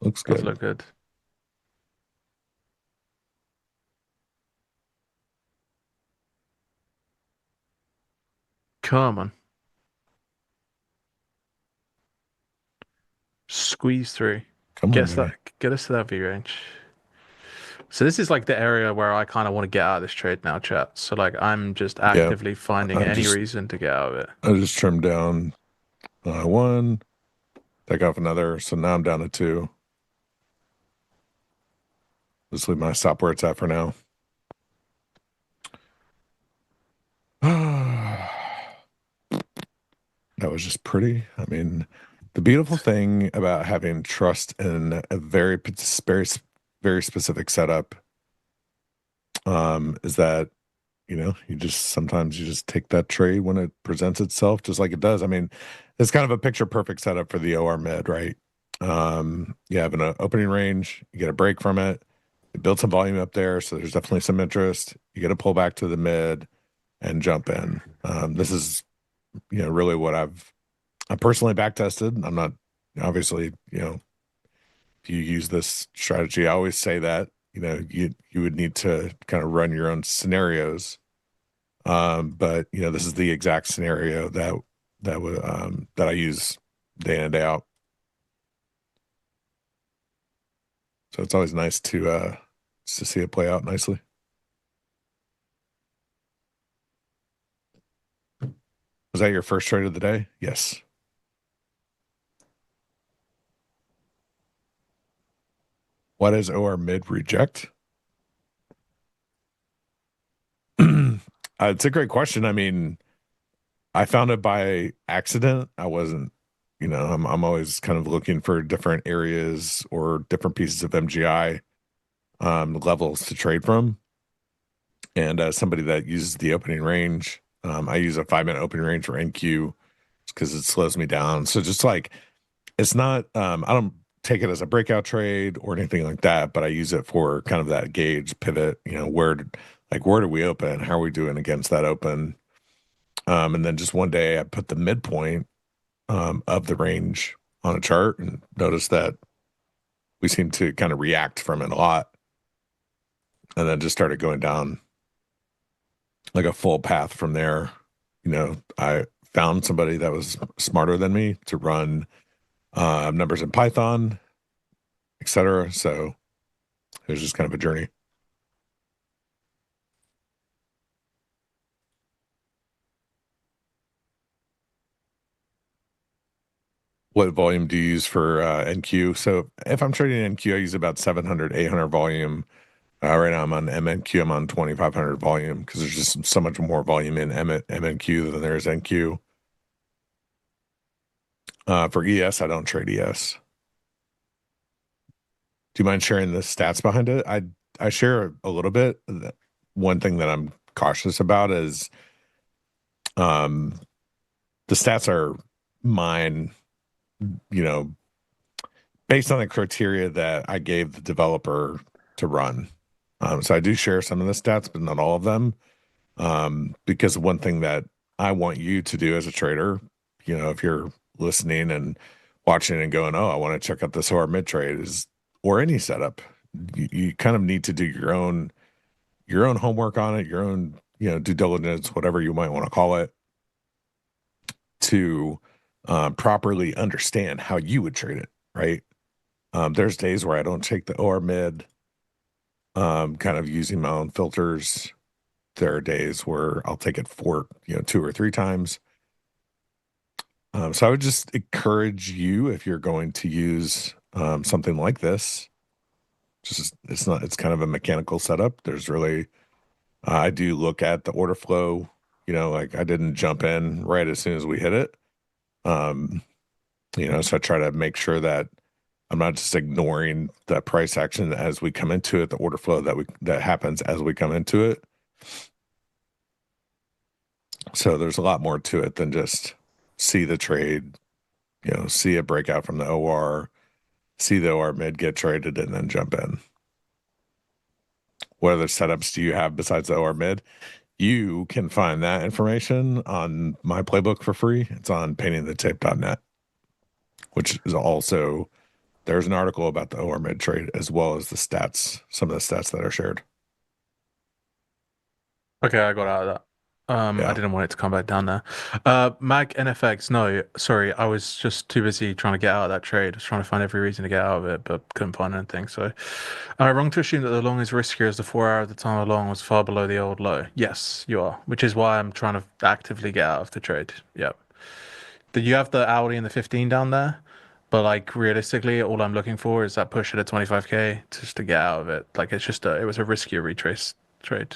Speaker 8: Looks good.
Speaker 7: Does look good. Come on. Squeeze through.
Speaker 8: Come
Speaker 7: Get
Speaker 8: on,
Speaker 7: us
Speaker 8: baby.
Speaker 7: get us to that V range. So this is like the area where I kind of want to get out of this trade now, chat. So like I'm just actively finding any reason to get out of it.
Speaker 8: I just trimmed down 1, take off another, so now I'm down to 2. Just leave my stop where it's at for now. That was just pretty. I mean, the beautiful thing about having trust in a very, very specific setup is that, sometimes you just take that trade when it presents itself, just like it does. I mean, it's kind of a picture perfect setup for the OR mid, right? You have an opening range, you get a break from it, you build some volume up there, so there's definitely some interest. You get a pull back to the mid and jump in. This is, really what I personally back tested. I'm not obviously, if you use this strategy, I always say that, you would need to kind of run your own scenarios. But this is the exact scenario that I use day in and day out. So it's always nice to see it play out nicely. Was that your first trade of the day? Yes. What is OR mid reject? It's a great question. I mean, I found it by accident. I wasn't, I'm always kind of looking for different areas or different pieces of MGI levels to trade from. And as somebody that uses the opening range, I use a 5-minute opening range for NQ because it slows me down. So just like, it's not, I don't take it as a breakout trade or anything like that, but I use it for kind of that gauge pivot, where do we open? How are we doing against that open? And then just one day I put the midpoint of the range on a chart and noticed that we seem to kind of react from it a lot. And then just started going down like a full path from there. I found somebody that was smarter than me to run numbers in Python, etc. So it was just kind of a journey. What volume do you use for NQ? So if I'm trading NQ, I use about 700, 800 volume. Right now I'm on MNQ, I'm on 2500 volume because there's just so much more volume in MNQ than there is NQ. For ES, I don't trade ES. Do you mind sharing the stats behind it? I share a little bit. One thing that I'm cautious about is the stats are mine, based on the criteria that I gave the developer to run. So I do share some of the stats, but not all of them. Because one thing that I want you to do as a trader, if you're listening and watching and going, oh, I want to check out this OR mid trade or any setup, you kind of need to do your own homework on it, your own, due diligence, whatever you might want to call it, to properly understand how you would trade it, right? There's days where I don't take the OR mid, kind of using my own filters. There are days where I'll take it for 2 or 3 times. So I would just encourage you, if you're going to use something like this, it's kind of a mechanical setup. There's really I do look at the order flow. Like I didn't jump in right as soon as we hit it. So I try to make sure that I'm not just ignoring the price action as we come into it, the order flow that happens as we come into it. So there's a lot more to it than just see the trade, see a breakout from the OR, see the OR mid get traded, and then jump in. What other setups do you have besides the OR mid? You can find that information on my playbook for free. It's on paintingthetape.net, which is also, there's an article about the OR mid trade as well as the stats, some of the stats that are shared.
Speaker 7: Okay, I got out of that. I didn't want it to come back down there. Mag NFX, no, sorry, I was just too busy trying to get out of that trade. I was trying to find every reason to get out of it, but couldn't find anything. So, am I wrong to assume that the long is riskier as the 4 hour at the time of long was far below the old low? Yes, you are, which is why I'm trying to actively get out of the trade. Yep. You have the hourly and the 15 down there, but like realistically, all I'm looking for is that push at a 25k just to get out of it. Like it's just it was a riskier retrace trade.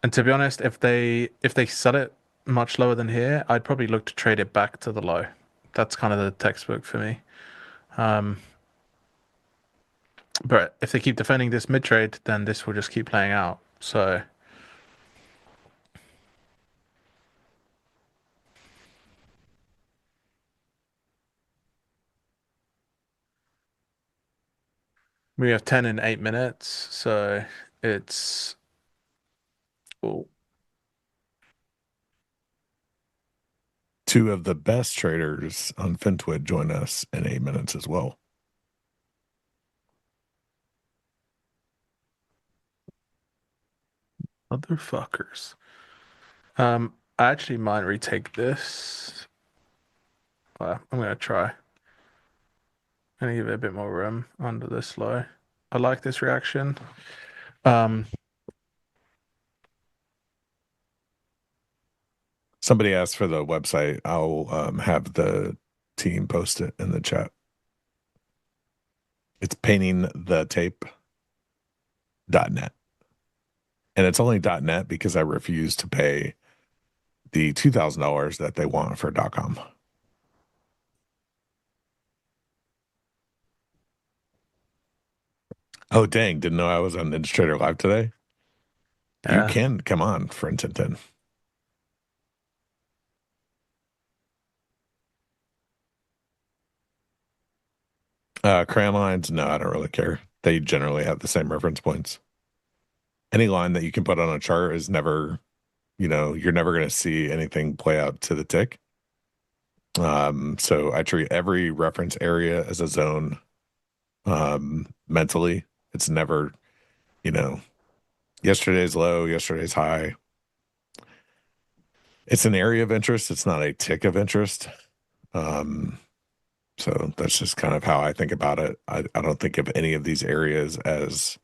Speaker 7: And to be honest, if they set it much lower than here, I'd probably look to trade it back to the low. That's kind of the textbook for me. But if they keep defending this mid trade, then this will just keep playing out. So we have 10 in 8 minutes. So it's cool.
Speaker 8: 2 of the best traders on FinTwit join us in 8 minutes as well.
Speaker 7: Motherfuckers. I actually might retake this. Well, I'm gonna try. I'm gonna give it a bit more room under this low. I like this reaction.
Speaker 8: Somebody asked for the website. I'll have the team post it in the chat. It's paintingthetape.net. And it's only .net because I refuse to pay the $2,000 that they want for .com. Oh, dang. Didn't know I was on NinjaTrader Live today. Yeah. You can come on for Tintin. Crayon lines, no, I don't really care. They generally have the same reference points. Any line that you can put on a chart is never, you're never going to see anything play out to the tick. So I treat every reference area as a zone. Mentally, it's never, yesterday's low, yesterday's high. It's an area of interest. It's not a tick of interest. So that's just kind of how I think about it. I don't think of any of these areas as,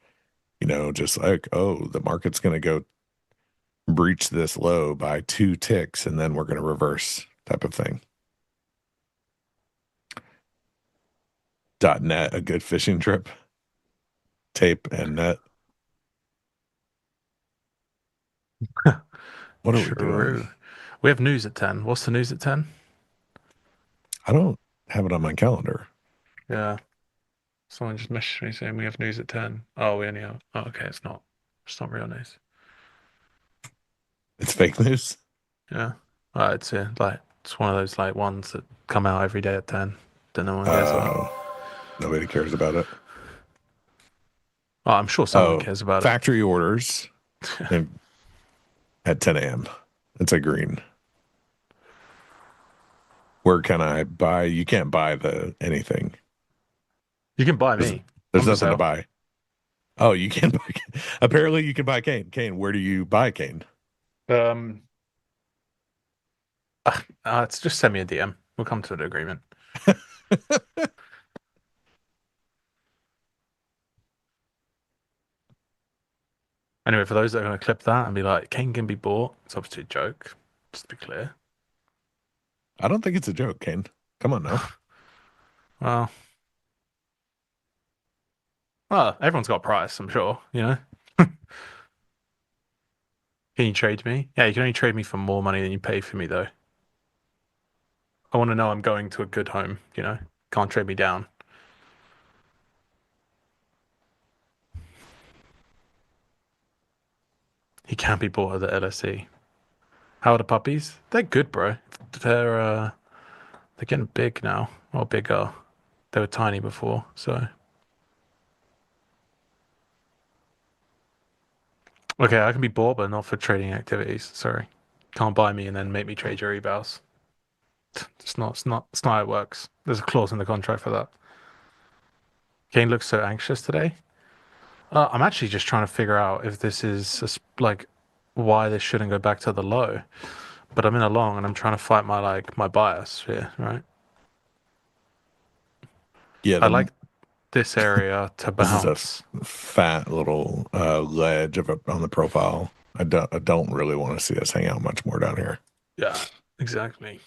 Speaker 8: just like, oh, the market's going to go breach this low by 2 ticks and then we're going to reverse type of thing. .net, a good fishing trip. Tape and net. What are we doing?
Speaker 7: We have news at 10. What's the news at 10?
Speaker 8: I don't have it on my calendar.
Speaker 7: Yeah. Someone just messaged me saying we have news at 10. Oh, we only have. Oh, okay. It's not real news.
Speaker 8: It's fake news.
Speaker 7: Yeah. It's one of those like ones that come out every day at 10. Don't no one cares about.
Speaker 8: Nobody cares about it.
Speaker 7: Oh, I'm sure someone cares about it.
Speaker 8: Factory orders at 10 a.m. It's a green. Where can I buy? You can't buy anything.
Speaker 7: You can buy me.
Speaker 8: There's nothing to buy. Oh, you can buy. Apparently, you can buy Kane. Kane, where do you buy Kane?
Speaker 7: It's just send me a DM. We'll come to an agreement. Anyway, for those that are going to clip that and be like, Kane can be bought, it's obviously a joke. Just to be clear.
Speaker 8: I don't think it's a joke, Kane. Come on now.
Speaker 7: Well, everyone's got a price, I'm sure, Can you trade me? Yeah, you can only trade me for more money than you pay for me, though. I want to know I'm going to a good home, Can't trade me down. He can't be bought at the LSE. How are the puppies? They're good, bro. They're getting big now, or bigger. They were tiny before, so. Okay, I can be bought, but not for trading activities. Sorry, can't buy me and then make me trade your rebals. It's not how it works. There's a clause in the contract for that. Kane looks so anxious today. I'm actually just trying to figure out if this is why this shouldn't go back to the low. But I'm in a long and I'm trying to fight my bias here, right?
Speaker 8: Yeah,
Speaker 7: I like this area to bounce.
Speaker 8: This is a fat little ledge on the profile. I don't really want to see us hang out much more down here.
Speaker 7: Yeah, exactly.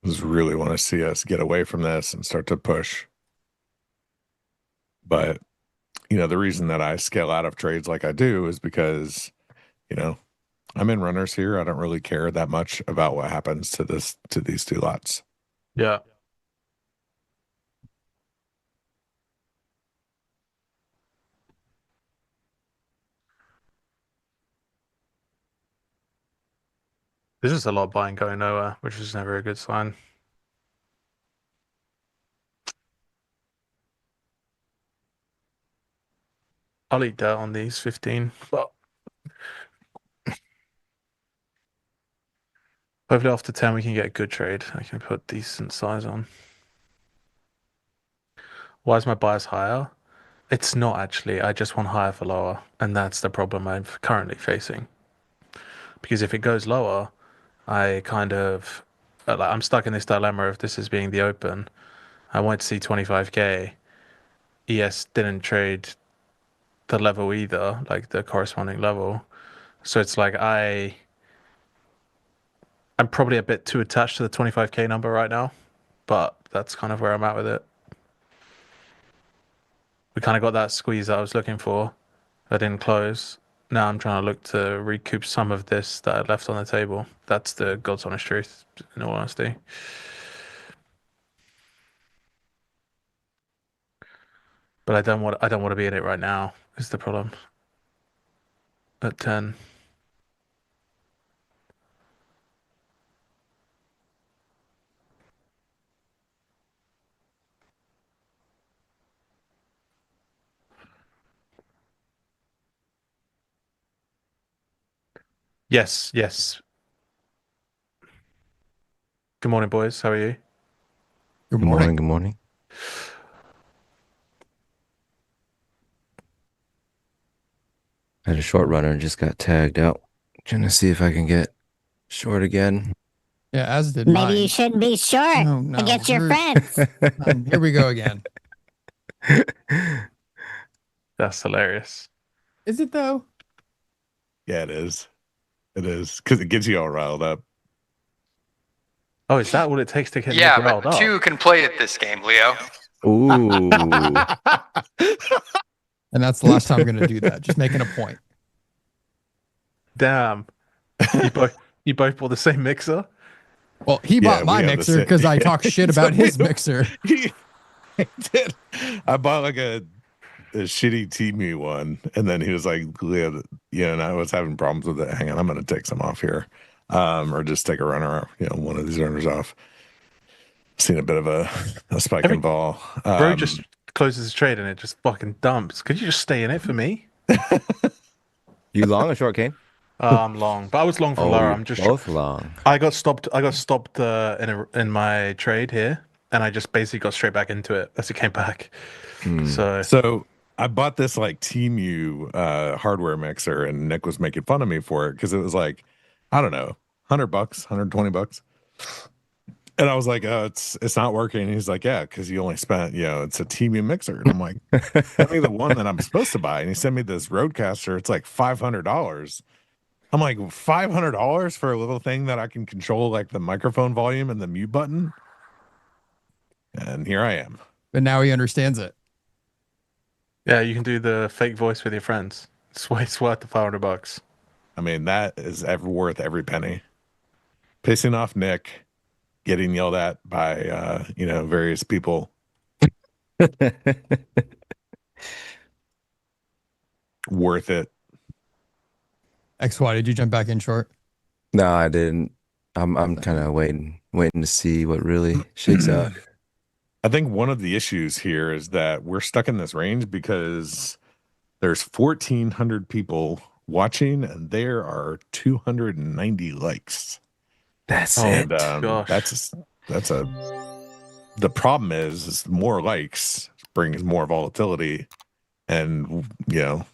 Speaker 8: I just really want to see us get away from this and start to push. But, the reason that I scale out of trades like I do is because, I'm in runners here. I don't really care that much about what happens to these 2 lots.
Speaker 7: Yeah. There's just a lot of buying going nowhere, which is never a good sign. I'll eat dirt on these 15, but hopefully after 10 we can get a good trade. I can put decent size on. Why is my bias higher? It's not actually. I just want higher for lower, and that's the problem I'm currently facing. Because if it goes lower, I kind of I'm stuck in this dilemma of this as being the open. I wanted to see 25k. ES didn't trade the level either, like the corresponding level. So it's like I'm probably a bit too attached to the 25k number right now, but that's kind of where I'm at with it. We kind of got that squeeze that I was looking for. That didn't close. Now I'm trying to look to recoup some of this that I left on the table. That's the God's honest truth, in all honesty. But I don't want to be in it right now, is the problem. At 10. Yes, yes. Good morning, boys. How are you?
Speaker 9: Good morning. Good morning. I had a short runner and just got tagged out. Trying to see if I can get short again.
Speaker 10: Yeah, as did
Speaker 11: Maybe
Speaker 10: mine.
Speaker 11: you shouldn't be short
Speaker 10: Oh, no.
Speaker 11: against your friends.
Speaker 10: Here we go again.
Speaker 7: That's hilarious.
Speaker 10: Is it though?
Speaker 8: Yeah, it is. It is because it gets you all riled up.
Speaker 7: Oh, is that what it takes to get
Speaker 12: Yeah,
Speaker 7: Nick riled
Speaker 12: but
Speaker 7: up?
Speaker 12: two can play at this game, Leo.
Speaker 9: Ooh.
Speaker 10: And that's the last time I'm going to do that. Just making a point.
Speaker 7: Damn. You both bought the same mixer?
Speaker 10: Well, he bought my
Speaker 8: we have the
Speaker 10: mixer
Speaker 8: same-
Speaker 10: because I talked shit about his
Speaker 8: We-
Speaker 10: mixer.
Speaker 8: I did. I bought like a shitty Temu one, and then he was like, "Leah, yeah," and I was having problems with it. Hang on, I'm going to take some off here, or just take a runner, one of these runners off. Seen a bit of a spike and fall.
Speaker 7: Bro just closes his trade and it just fucking dumps. Could you just stay in it for me?
Speaker 9: You long or short, Kane?
Speaker 7: I'm long, but I was long for lower.
Speaker 9: you're
Speaker 7: I'm just
Speaker 9: both long.
Speaker 7: I got stopped in my trade here, and I just basically got straight back into it as it came back.
Speaker 8: So I bought this like Temu hardware mixer, and Nick was making fun of me for it because it was like, I don't know, $100, $120. And I was like, oh, it's not working. And he's like, yeah, because you only spent, it's a Temu mixer. And I'm like, send me the one that I'm supposed to buy. And he sent me this Rodecaster. It's like $500. I'm like, $500 for a little thing that I can control, like the microphone volume and the mute button. And here I am.
Speaker 10: But now he understands it.
Speaker 7: Yeah, you can do the fake voice with your friends. It's worth the $500.
Speaker 8: I mean, that is worth every penny. Pissing off Nick, getting yelled at by various people. Worth it.
Speaker 10: XY, did you jump back in short?
Speaker 9: No, I didn't. I'm kind of waiting to see what really shakes out.
Speaker 8: I think one of the issues here is that we're stuck in this range because there's 1,400 people watching and there are 290 likes.
Speaker 9: That's
Speaker 8: And
Speaker 7: gosh.
Speaker 8: that's the problem is more likes brings more volatility, and you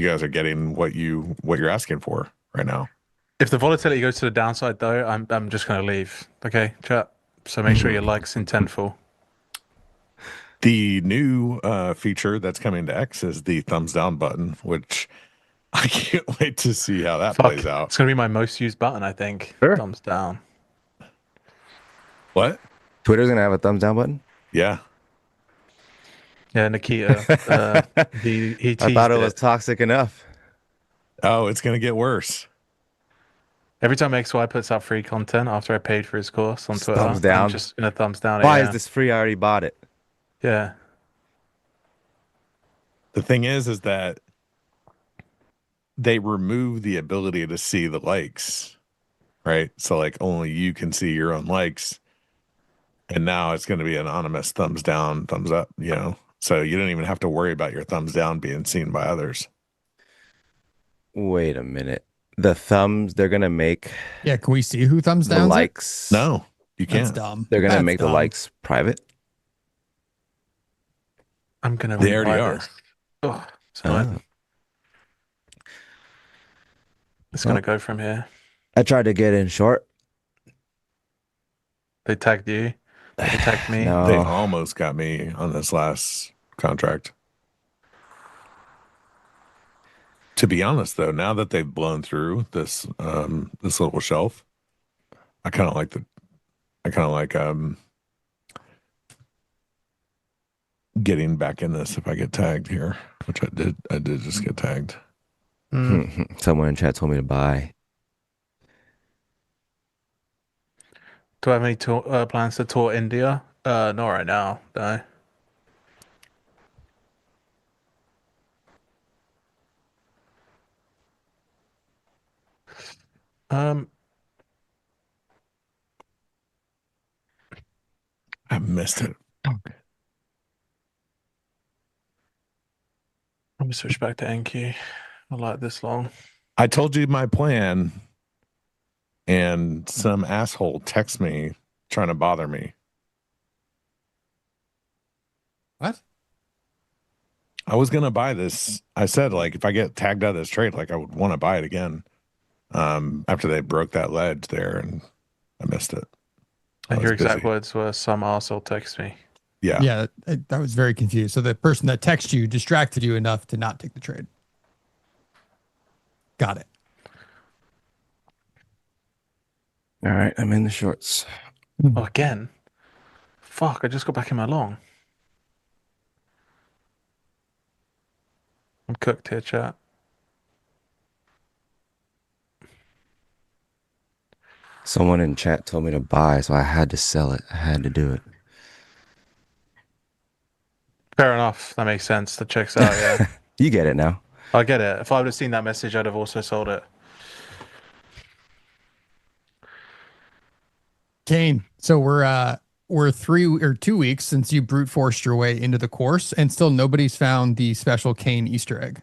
Speaker 8: guys are getting what you're asking for right now.
Speaker 7: If the volatility goes to the downside, though, I'm just going to leave. Okay, chat. So make sure your likes intentful.
Speaker 8: The new feature that's coming to X is the thumbs down button, which I can't wait to see how that plays out.
Speaker 7: It's going to be my most used button, I think.
Speaker 9: Sure.
Speaker 7: Thumbs down.
Speaker 8: What?
Speaker 9: Twitter's gonna have a thumbs down button.
Speaker 8: Yeah.
Speaker 7: Yeah, Nikita. he teased
Speaker 9: I thought it was toxic enough.
Speaker 8: Oh, it's gonna get worse.
Speaker 7: Every time XY puts out free content after I paid for his course on Twitter,
Speaker 9: Thumbs down.
Speaker 7: I'm just going to thumbs down.
Speaker 9: Why
Speaker 7: yeah.
Speaker 9: is this free? I already bought it.
Speaker 7: Yeah.
Speaker 8: The thing is that they remove the ability to see the likes, right? So like only you can see your own likes. And now it's going to be anonymous thumbs down, thumbs up, so you don't even have to worry about your thumbs down being seen by others.
Speaker 9: Wait a minute. The thumbs they're gonna make
Speaker 10: Yeah, can we see who thumbs
Speaker 9: the
Speaker 10: down?
Speaker 9: likes.
Speaker 8: No, you
Speaker 10: That's
Speaker 8: can't.
Speaker 10: dumb.
Speaker 9: They're gonna
Speaker 10: That's
Speaker 9: make the
Speaker 10: dumb.
Speaker 9: likes private.
Speaker 7: I'm going to
Speaker 8: They already are.
Speaker 7: Oh, so it's going to go from here.
Speaker 9: I tried to get in short.
Speaker 7: They tagged you. They tagged me.
Speaker 9: No.
Speaker 8: They almost got me on this last contract. To be honest, though, now that they've blown through this this little shelf, I kind of like getting back in this if I get tagged here, which I did. I did just get tagged.
Speaker 9: Someone in chat told me to buy.
Speaker 7: Do I have any plans to tour India? Not right now, no.
Speaker 8: I missed it.
Speaker 7: Let me switch back to NQ. I like this long.
Speaker 8: I told you my plan. and some asshole texts me trying to bother me.
Speaker 10: What?
Speaker 8: I was gonna buy this. I said, like, if I get tagged out of this trade, like, I would want to buy it again. After they broke that ledge there, and I missed it.
Speaker 7: And
Speaker 8: I
Speaker 7: your
Speaker 8: was
Speaker 7: exact
Speaker 8: busy.
Speaker 7: words were, "Some arsehole text me."
Speaker 8: Yeah.
Speaker 10: Yeah, that was very confused. So the person that texted you distracted you enough to not take the trade. Got it.
Speaker 9: All right, I'm in the shorts.
Speaker 7: Oh, again? Fuck, I just got back in my long. I'm cooked here, chat.
Speaker 9: Someone in chat told me to buy, so I had to sell it. I had to do it.
Speaker 7: Fair enough. That makes sense. That checks out, yeah.
Speaker 9: You get it now.
Speaker 7: I get it. If I would have seen that message, I'd have also sold it.
Speaker 10: Kane, so we're 3 or 2 weeks since you brute forced your way into the course, and still nobody's found the special Kane Easter egg.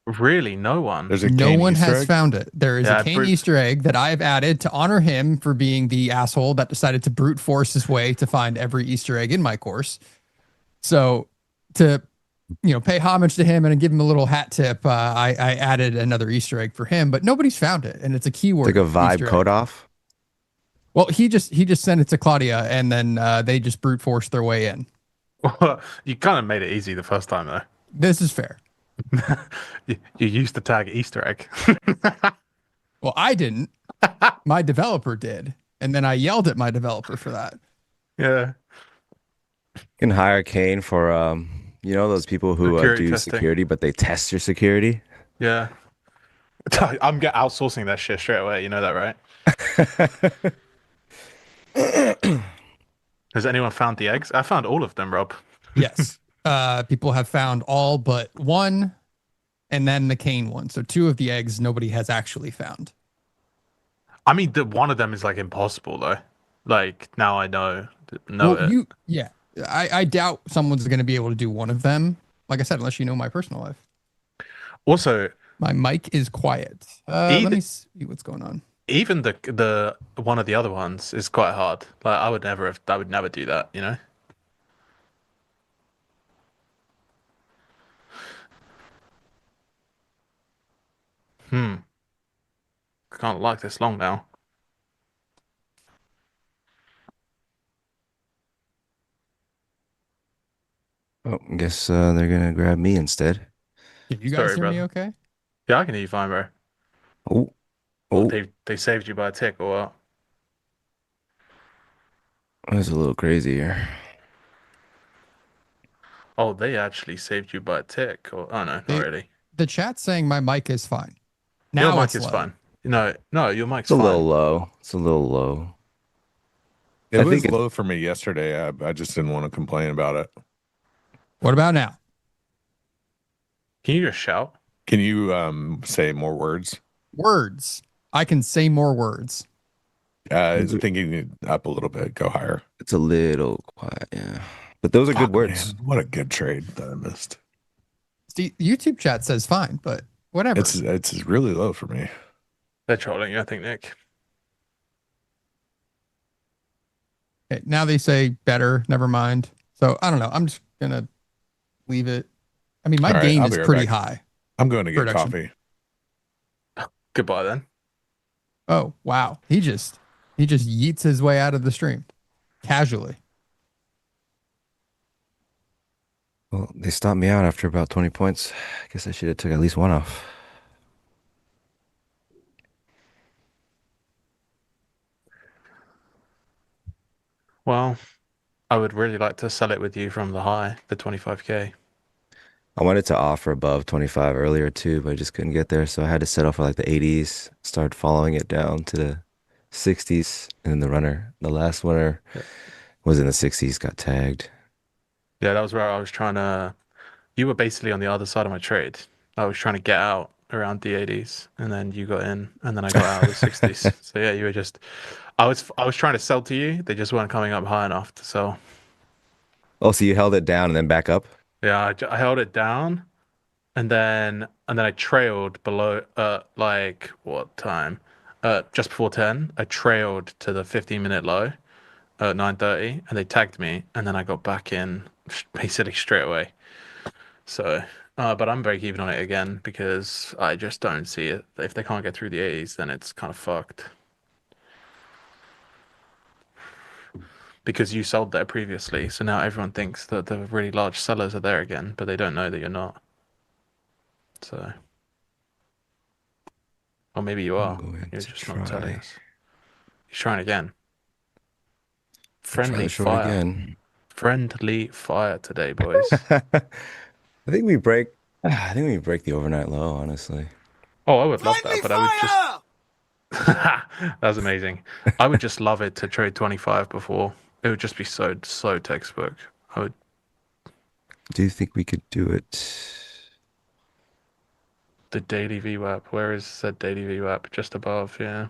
Speaker 7: Really? No one?
Speaker 8: There's a
Speaker 10: No
Speaker 8: Kane
Speaker 10: one
Speaker 8: Easter
Speaker 10: has
Speaker 8: egg?
Speaker 10: found it. There is
Speaker 7: Yeah,
Speaker 10: a Kane Easter egg that I've added to honor him for being the asshole that decided to brute force his way to find every Easter egg in my course. So to pay homage to him and give him a little hat tip, I added another Easter egg for him, but nobody's found it, and it's a keyword.
Speaker 9: It's like a vibe
Speaker 10: Easter egg.
Speaker 9: code off.
Speaker 10: Well, he just sent it to Claudia, and then they just brute forced their way in.
Speaker 7: You kind of made it easy the first time, though.
Speaker 10: This is fair.
Speaker 7: You used the tag Easter egg.
Speaker 10: Well, I didn't. My developer did, and then I yelled at my developer for that.
Speaker 7: Yeah.
Speaker 9: You can hire Kane for those people who
Speaker 7: Security
Speaker 9: do
Speaker 7: testing.
Speaker 9: security, but they test your security.
Speaker 7: Yeah. I'm outsourcing that shit straight away. You know that, right? Has anyone found the eggs? I found all of them, Rob.
Speaker 10: Yes. People have found all but one, and then the Kane one. So 2 of the eggs nobody has actually found.
Speaker 7: I mean, one of them is like impossible, though. Like, now I know.
Speaker 10: I doubt someone's going to be able to do one of them. Like I said, unless you know my personal life.
Speaker 7: Also,
Speaker 10: my mic is quiet. Let me see what's going on.
Speaker 7: Even the one of the other ones is quite hard. Like, I would never do that, you know? Can't like this long now.
Speaker 9: Oh, I guess they're gonna grab me instead.
Speaker 10: Can you guys hear me okay?
Speaker 7: Yeah, I can hear you fine, bro.
Speaker 9: Oh.
Speaker 7: Well, they saved you by a tick or what?
Speaker 9: That's a little crazy here.
Speaker 7: Oh, they actually saved you by a tick. Or oh no, not really.
Speaker 10: The chat's saying my mic is fine. Now
Speaker 7: your mic is
Speaker 10: low.
Speaker 7: fine. No, your mic's
Speaker 9: It's a
Speaker 7: fine.
Speaker 9: little low. It's a little low.
Speaker 8: It was low for me yesterday. I just didn't want to complain about it.
Speaker 10: What about now?
Speaker 7: Can you just shout?
Speaker 8: Can you say more words?
Speaker 10: Words. I can say more words.
Speaker 8: Thinking it up a little bit. Go higher.
Speaker 9: It's a little quiet, yeah. But those are good words.
Speaker 8: Man, what a good trade that I missed.
Speaker 10: See, YouTube chat says fine, but whatever.
Speaker 8: It's really low for me.
Speaker 7: They're trolling you, I think, Nick.
Speaker 10: Okay, now they say better. Never mind. So I don't know. I'm just gonna leave it. I mean, my gain is pretty high.
Speaker 8: I'm going to get coffee.
Speaker 7: Goodbye then.
Speaker 10: Oh wow, he just yeets his way out of the stream casually.
Speaker 9: Well, they stopped me out after about 20 points. I guess I should have took at least one off.
Speaker 7: Well, I would really like to sell it with you from the high, the 25K.
Speaker 9: I wanted to offer above 25 earlier too, but I just couldn't get there. So I had to settle for like the 80s, start following it down to the 60s, and then the last winner was in the 60s, got tagged.
Speaker 7: Yeah, that was where I was trying to. You were basically on the other side of my trade. I was trying to get out around the 80s, and then you got in, and then I got out of the 60s. So yeah, you were just. I was trying to sell to you. They just weren't coming up high enough to sell.
Speaker 9: Oh, so you held it down and then back up?
Speaker 7: Yeah, I held it down, and then I trailed below. Like what time? just before 10, I trailed to the 15-minute low at 9:30, and they tagged me, and then I got back in basically straight away. So, but I'm break even on it again because I just don't see it. If they can't get through the 80s, then it's kind of fucked. Because you sold there previously, so now everyone thinks that the really large sellers are there again, but they don't know that you're not. So, or maybe you are. You're just not telling us. He's trying again. Friendly
Speaker 9: short
Speaker 7: fire.
Speaker 9: again.
Speaker 7: Friendly fire today, boys.
Speaker 9: I think we break the overnight low, honestly.
Speaker 7: Oh, I would love that, but I would just. That was amazing. I would just love it to trade 25 before. It would just be so textbook. I would.
Speaker 9: Do you think we could do it?
Speaker 7: The daily VWAP. Where is said daily VWAP? Just above, yeah.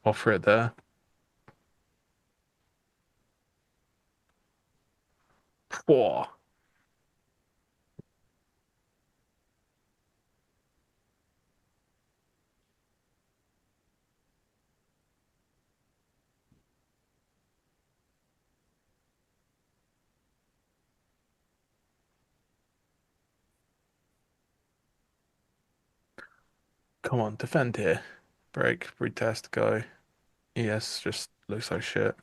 Speaker 7: Offer it there. Whoa. Come on, defend here. Break, retest, go. ES just looks like shit.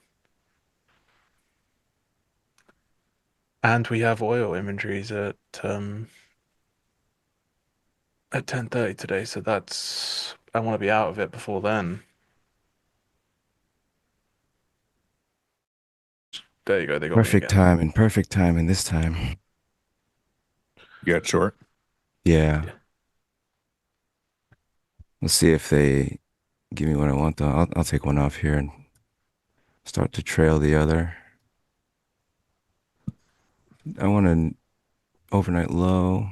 Speaker 7: And we have oil inventories at 10:30 today, so that's I want to be out of it before then. There you go. They got
Speaker 9: Perfect timing this time.
Speaker 8: You got short?
Speaker 9: Yeah. Let's see if they give me what I want, though. I'll take one off here and start to trail the other. I want an overnight low.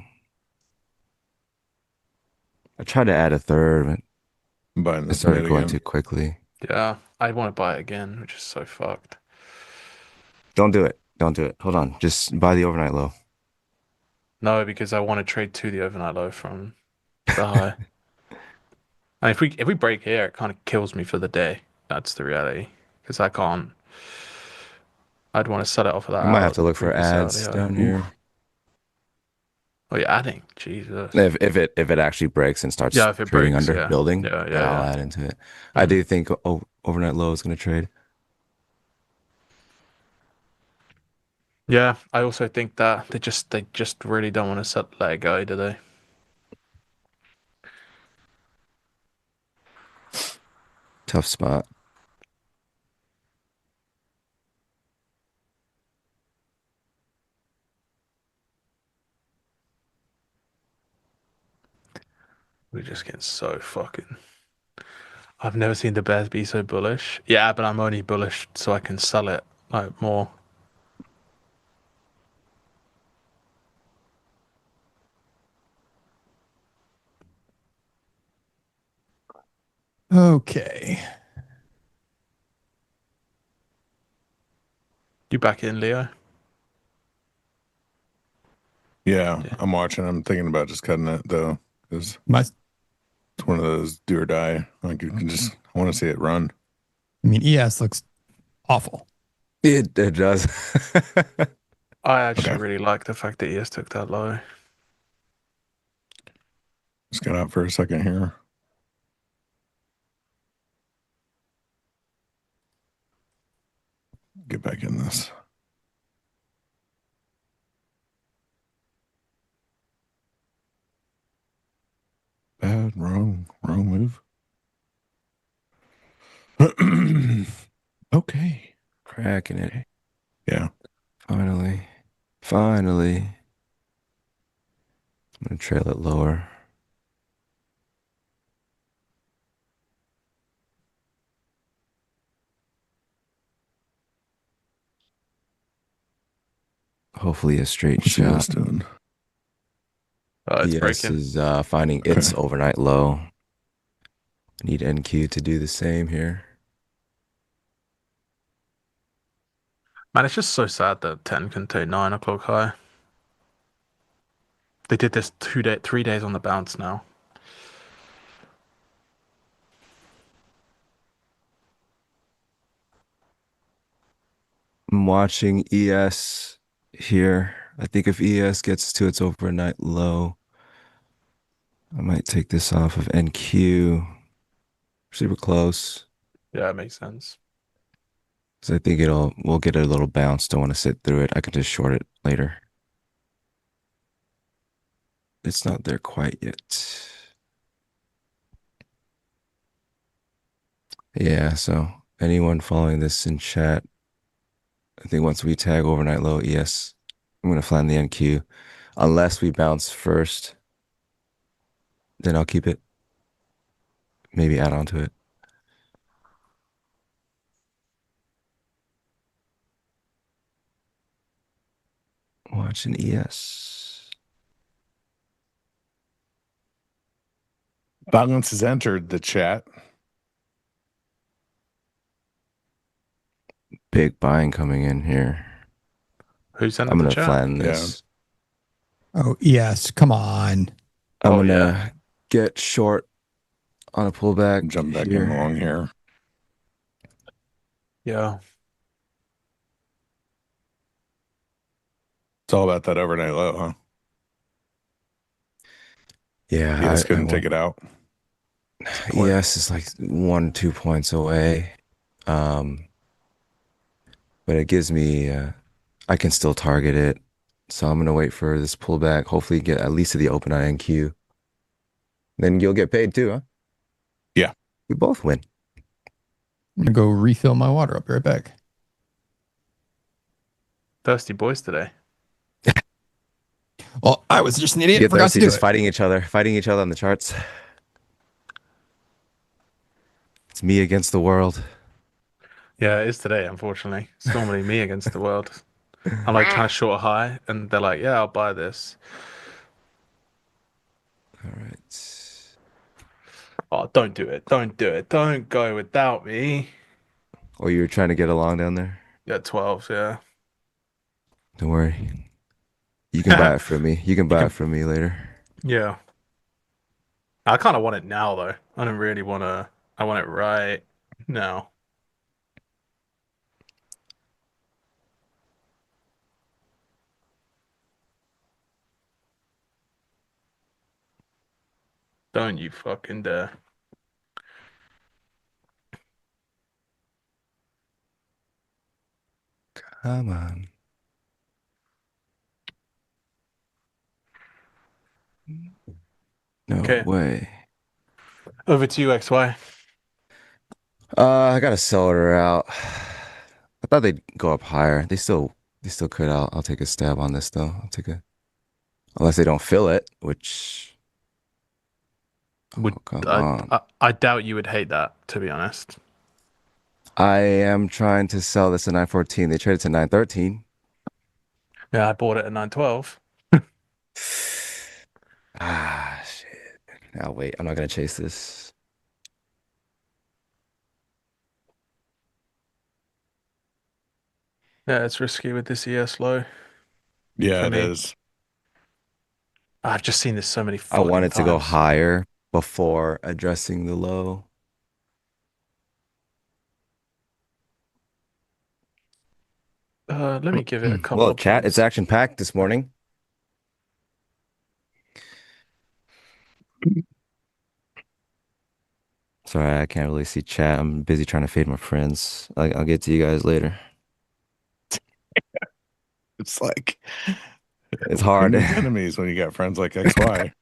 Speaker 9: I tried to add a third, but it started going too quickly.
Speaker 7: Yeah, I want to buy it again, which is so fucked.
Speaker 9: Don't do it. Don't do it. Hold on. Just buy the overnight low.
Speaker 7: No, because I want to trade to the overnight low from the high. And if we break here, it kind of kills me for the day. That's the reality. Because I can't. I'd want to sell it off of that.
Speaker 9: I might have to look for ads down here.
Speaker 7: Oh, you're adding? Jesus.
Speaker 9: If it actually breaks and starts trading under building,
Speaker 7: yeah,
Speaker 9: then I'll add into it. I do think overnight low is going to trade.
Speaker 7: Yeah, I also think that they just really don't want to let it go, do they?
Speaker 9: Tough spot.
Speaker 7: We're just getting so fucking. I've never seen the bears be so bullish. Yeah, but I'm only bullish so I can sell it like more.
Speaker 10: Okay.
Speaker 7: You back in, Leo?
Speaker 8: Yeah, I'm watching. I'm thinking about just cutting it though, because
Speaker 10: it's
Speaker 8: one of those do or die. Like you can just, I want to see it run.
Speaker 10: I mean, ES looks awful.
Speaker 9: It does.
Speaker 7: I actually really like the fact that ES took that low.
Speaker 8: Just got out for a second here. Get back in this. Bad, wrong move. Okay.
Speaker 9: Cracking it.
Speaker 8: Yeah.
Speaker 9: Finally. I'm going to trail it lower. Hopefully a straight shot.
Speaker 8: Doing.
Speaker 7: It's
Speaker 9: ES
Speaker 7: breaking.
Speaker 9: is finding its overnight low. I need NQ to do the same here.
Speaker 7: Man, it's just so sad that 10 can take 9 o'clock high. They did this 3 days on the bounce now.
Speaker 9: watching ES here. I think if ES gets to its overnight low, I might take this off of NQ. Super close.
Speaker 7: Yeah, it makes sense.
Speaker 9: So I think we'll get a little bounce. Don't want to sit through it. I can just short it later. It's not there quite yet. Yeah, so anyone following this in chat, I think once we tag overnight low ES, I'm going to flatten the NQ. Unless we bounce first, then I'll keep it. Maybe add on to it. Watch an ES.
Speaker 8: Balance has entered the chat.
Speaker 9: Big buying coming in here.
Speaker 7: Who sent
Speaker 9: I'm
Speaker 7: the
Speaker 9: going to
Speaker 7: chat?
Speaker 9: flatten this.
Speaker 10: Oh, yes. Come on.
Speaker 9: I'm going to get short on a pullback.
Speaker 8: Jump back in long here.
Speaker 7: Yeah.
Speaker 8: It's all about that overnight low, huh?
Speaker 9: Yeah.
Speaker 8: You just couldn't take it out.
Speaker 9: Yes, it's like 1-2 points away. But it gives me, I can still target it. So I'm going to wait for this pullback. Hopefully get at least to the open on NQ. Then you'll get paid too, huh?
Speaker 8: Yeah.
Speaker 9: We both win.
Speaker 10: I'm going to go refill my water. I'll be right back.
Speaker 7: Thirsty boys today.
Speaker 10: Well, I was just an idiot.
Speaker 9: Get
Speaker 10: Forgot
Speaker 9: thirsty
Speaker 10: to do
Speaker 9: just
Speaker 10: it.
Speaker 9: fighting each other on the charts. It's me against the world.
Speaker 7: Yeah, it is today, unfortunately. It's normally me against the world. I'm like trying to short a high, and they're like, yeah, I'll buy this.
Speaker 9: All right.
Speaker 7: Oh, don't do it. Don't do it. Don't go without me.
Speaker 9: Oh, you were trying to get along down there?
Speaker 7: Yeah, 12s, yeah.
Speaker 9: Don't worry. You can buy it from me. You can buy it from me later.
Speaker 7: Yeah. I kind of want it now, though. I don't really want to. I want it right now. Don't you fucking dare.
Speaker 9: Come on. No way.
Speaker 7: Over to you, XY.
Speaker 9: I gotta sell her out. I thought they'd go up higher. They still could. I'll take a stab on this though. Unless they don't fill it, which come on.
Speaker 7: I doubt you would hate that, to be honest.
Speaker 9: I am trying to sell this at 914. They traded to 913.
Speaker 7: Yeah, I bought it at 912.
Speaker 9: Shit. Now wait, I'm not gonna chase this.
Speaker 7: Yeah, it's risky with this ES low.
Speaker 8: Yeah, it is.
Speaker 7: I've just seen this so many
Speaker 9: I wanted to go higher before addressing the low.
Speaker 7: Let me give it a couple
Speaker 9: Well,
Speaker 7: of
Speaker 9: chat,
Speaker 7: points.
Speaker 9: it's action packed this morning. Sorry, I can't really see chat. I'm busy trying to fade my friends. I'll get to you guys later.
Speaker 8: It's like
Speaker 9: it's hard.
Speaker 8: Enemies when you got friends like XY.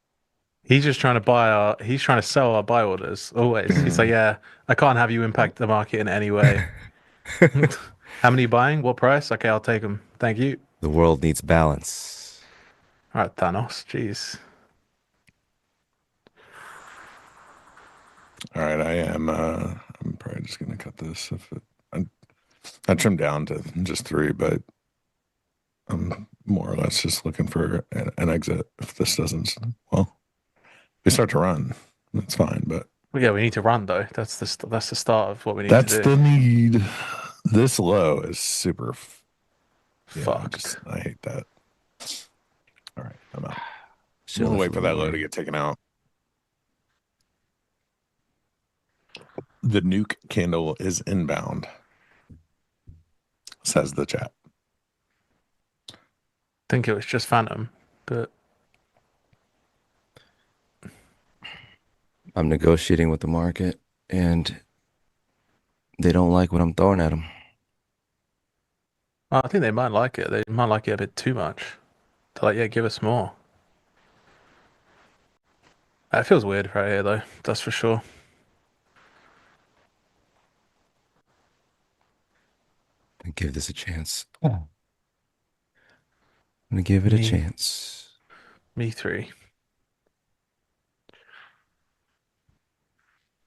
Speaker 7: He's just trying to he's trying to sell our buy orders always. He's like, yeah, I can't have you impact the market in any way. How many buying? What price? Okay, I'll take them. Thank you.
Speaker 9: The world needs balance.
Speaker 7: All right, Thanos. Jeez.
Speaker 8: All right, I'm probably just gonna cut this. I trimmed down to just 3, but I'm more or less just looking for an exit. If this doesn't, well, we start to run, that's fine. But
Speaker 7: yeah, we need to run though. That's the start of what we need
Speaker 8: that's
Speaker 7: to do.
Speaker 8: the need. This low is super.
Speaker 7: Fuck.
Speaker 8: I hate that. All right, I'm out. I'm gonna wait for that low to get taken out. The nuke candle is inbound, says the chat.
Speaker 7: think it was just Phantom, but
Speaker 9: I'm negotiating with the market, and they don't like what I'm throwing at them.
Speaker 7: I think they might like it. They might like it a bit too much. They're like, yeah, give us more. It feels weird right here, though. That's for sure.
Speaker 9: Give this a chance. I'm gonna give it a chance.
Speaker 7: Me three.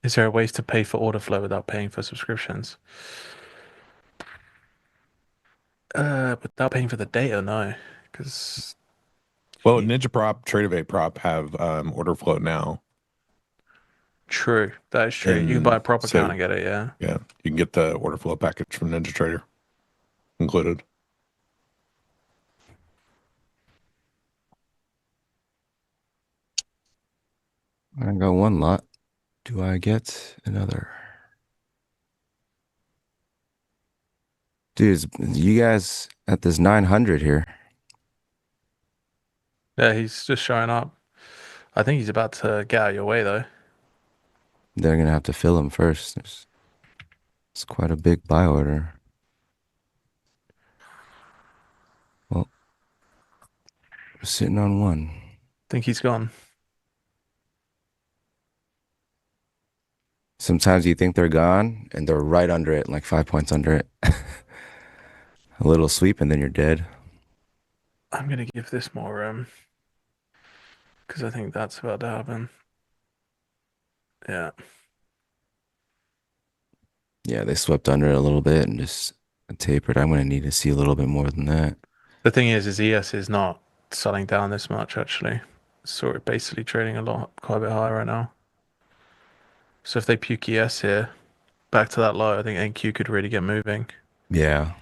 Speaker 7: Is there ways to pay for order flow without paying for subscriptions? Without paying for the data, no. Because
Speaker 8: Well, Ninja Prop, Tradeovate Prop have order flow now.
Speaker 7: True, that is true. You can buy a prop account and get it, yeah.
Speaker 8: Yeah, you can get the order flow package from NinjaTrader included.
Speaker 9: I got one lot. Do I get another? Dude, you guys at this 900 here.
Speaker 7: Yeah, he's just showing up. I think he's about to get out of your way, though.
Speaker 9: They're gonna have to fill them first. It's quite a big buy order. Well, we're sitting on one.
Speaker 7: I think he's gone.
Speaker 9: Sometimes you think they're gone, and they're right under it, like 5 points under it. A little sweep, and then you're dead.
Speaker 7: I'm gonna give this more room because I think that's about to happen. Yeah.
Speaker 9: Yeah, they swept under it a little bit and just tapered. I'm gonna need to see a little bit more than that.
Speaker 7: The thing is ES is not selling down this much, actually. So we're basically trading quite a bit higher right now. So if they puke ES here, back to that low, I think NQ could really get moving.
Speaker 9: Yeah.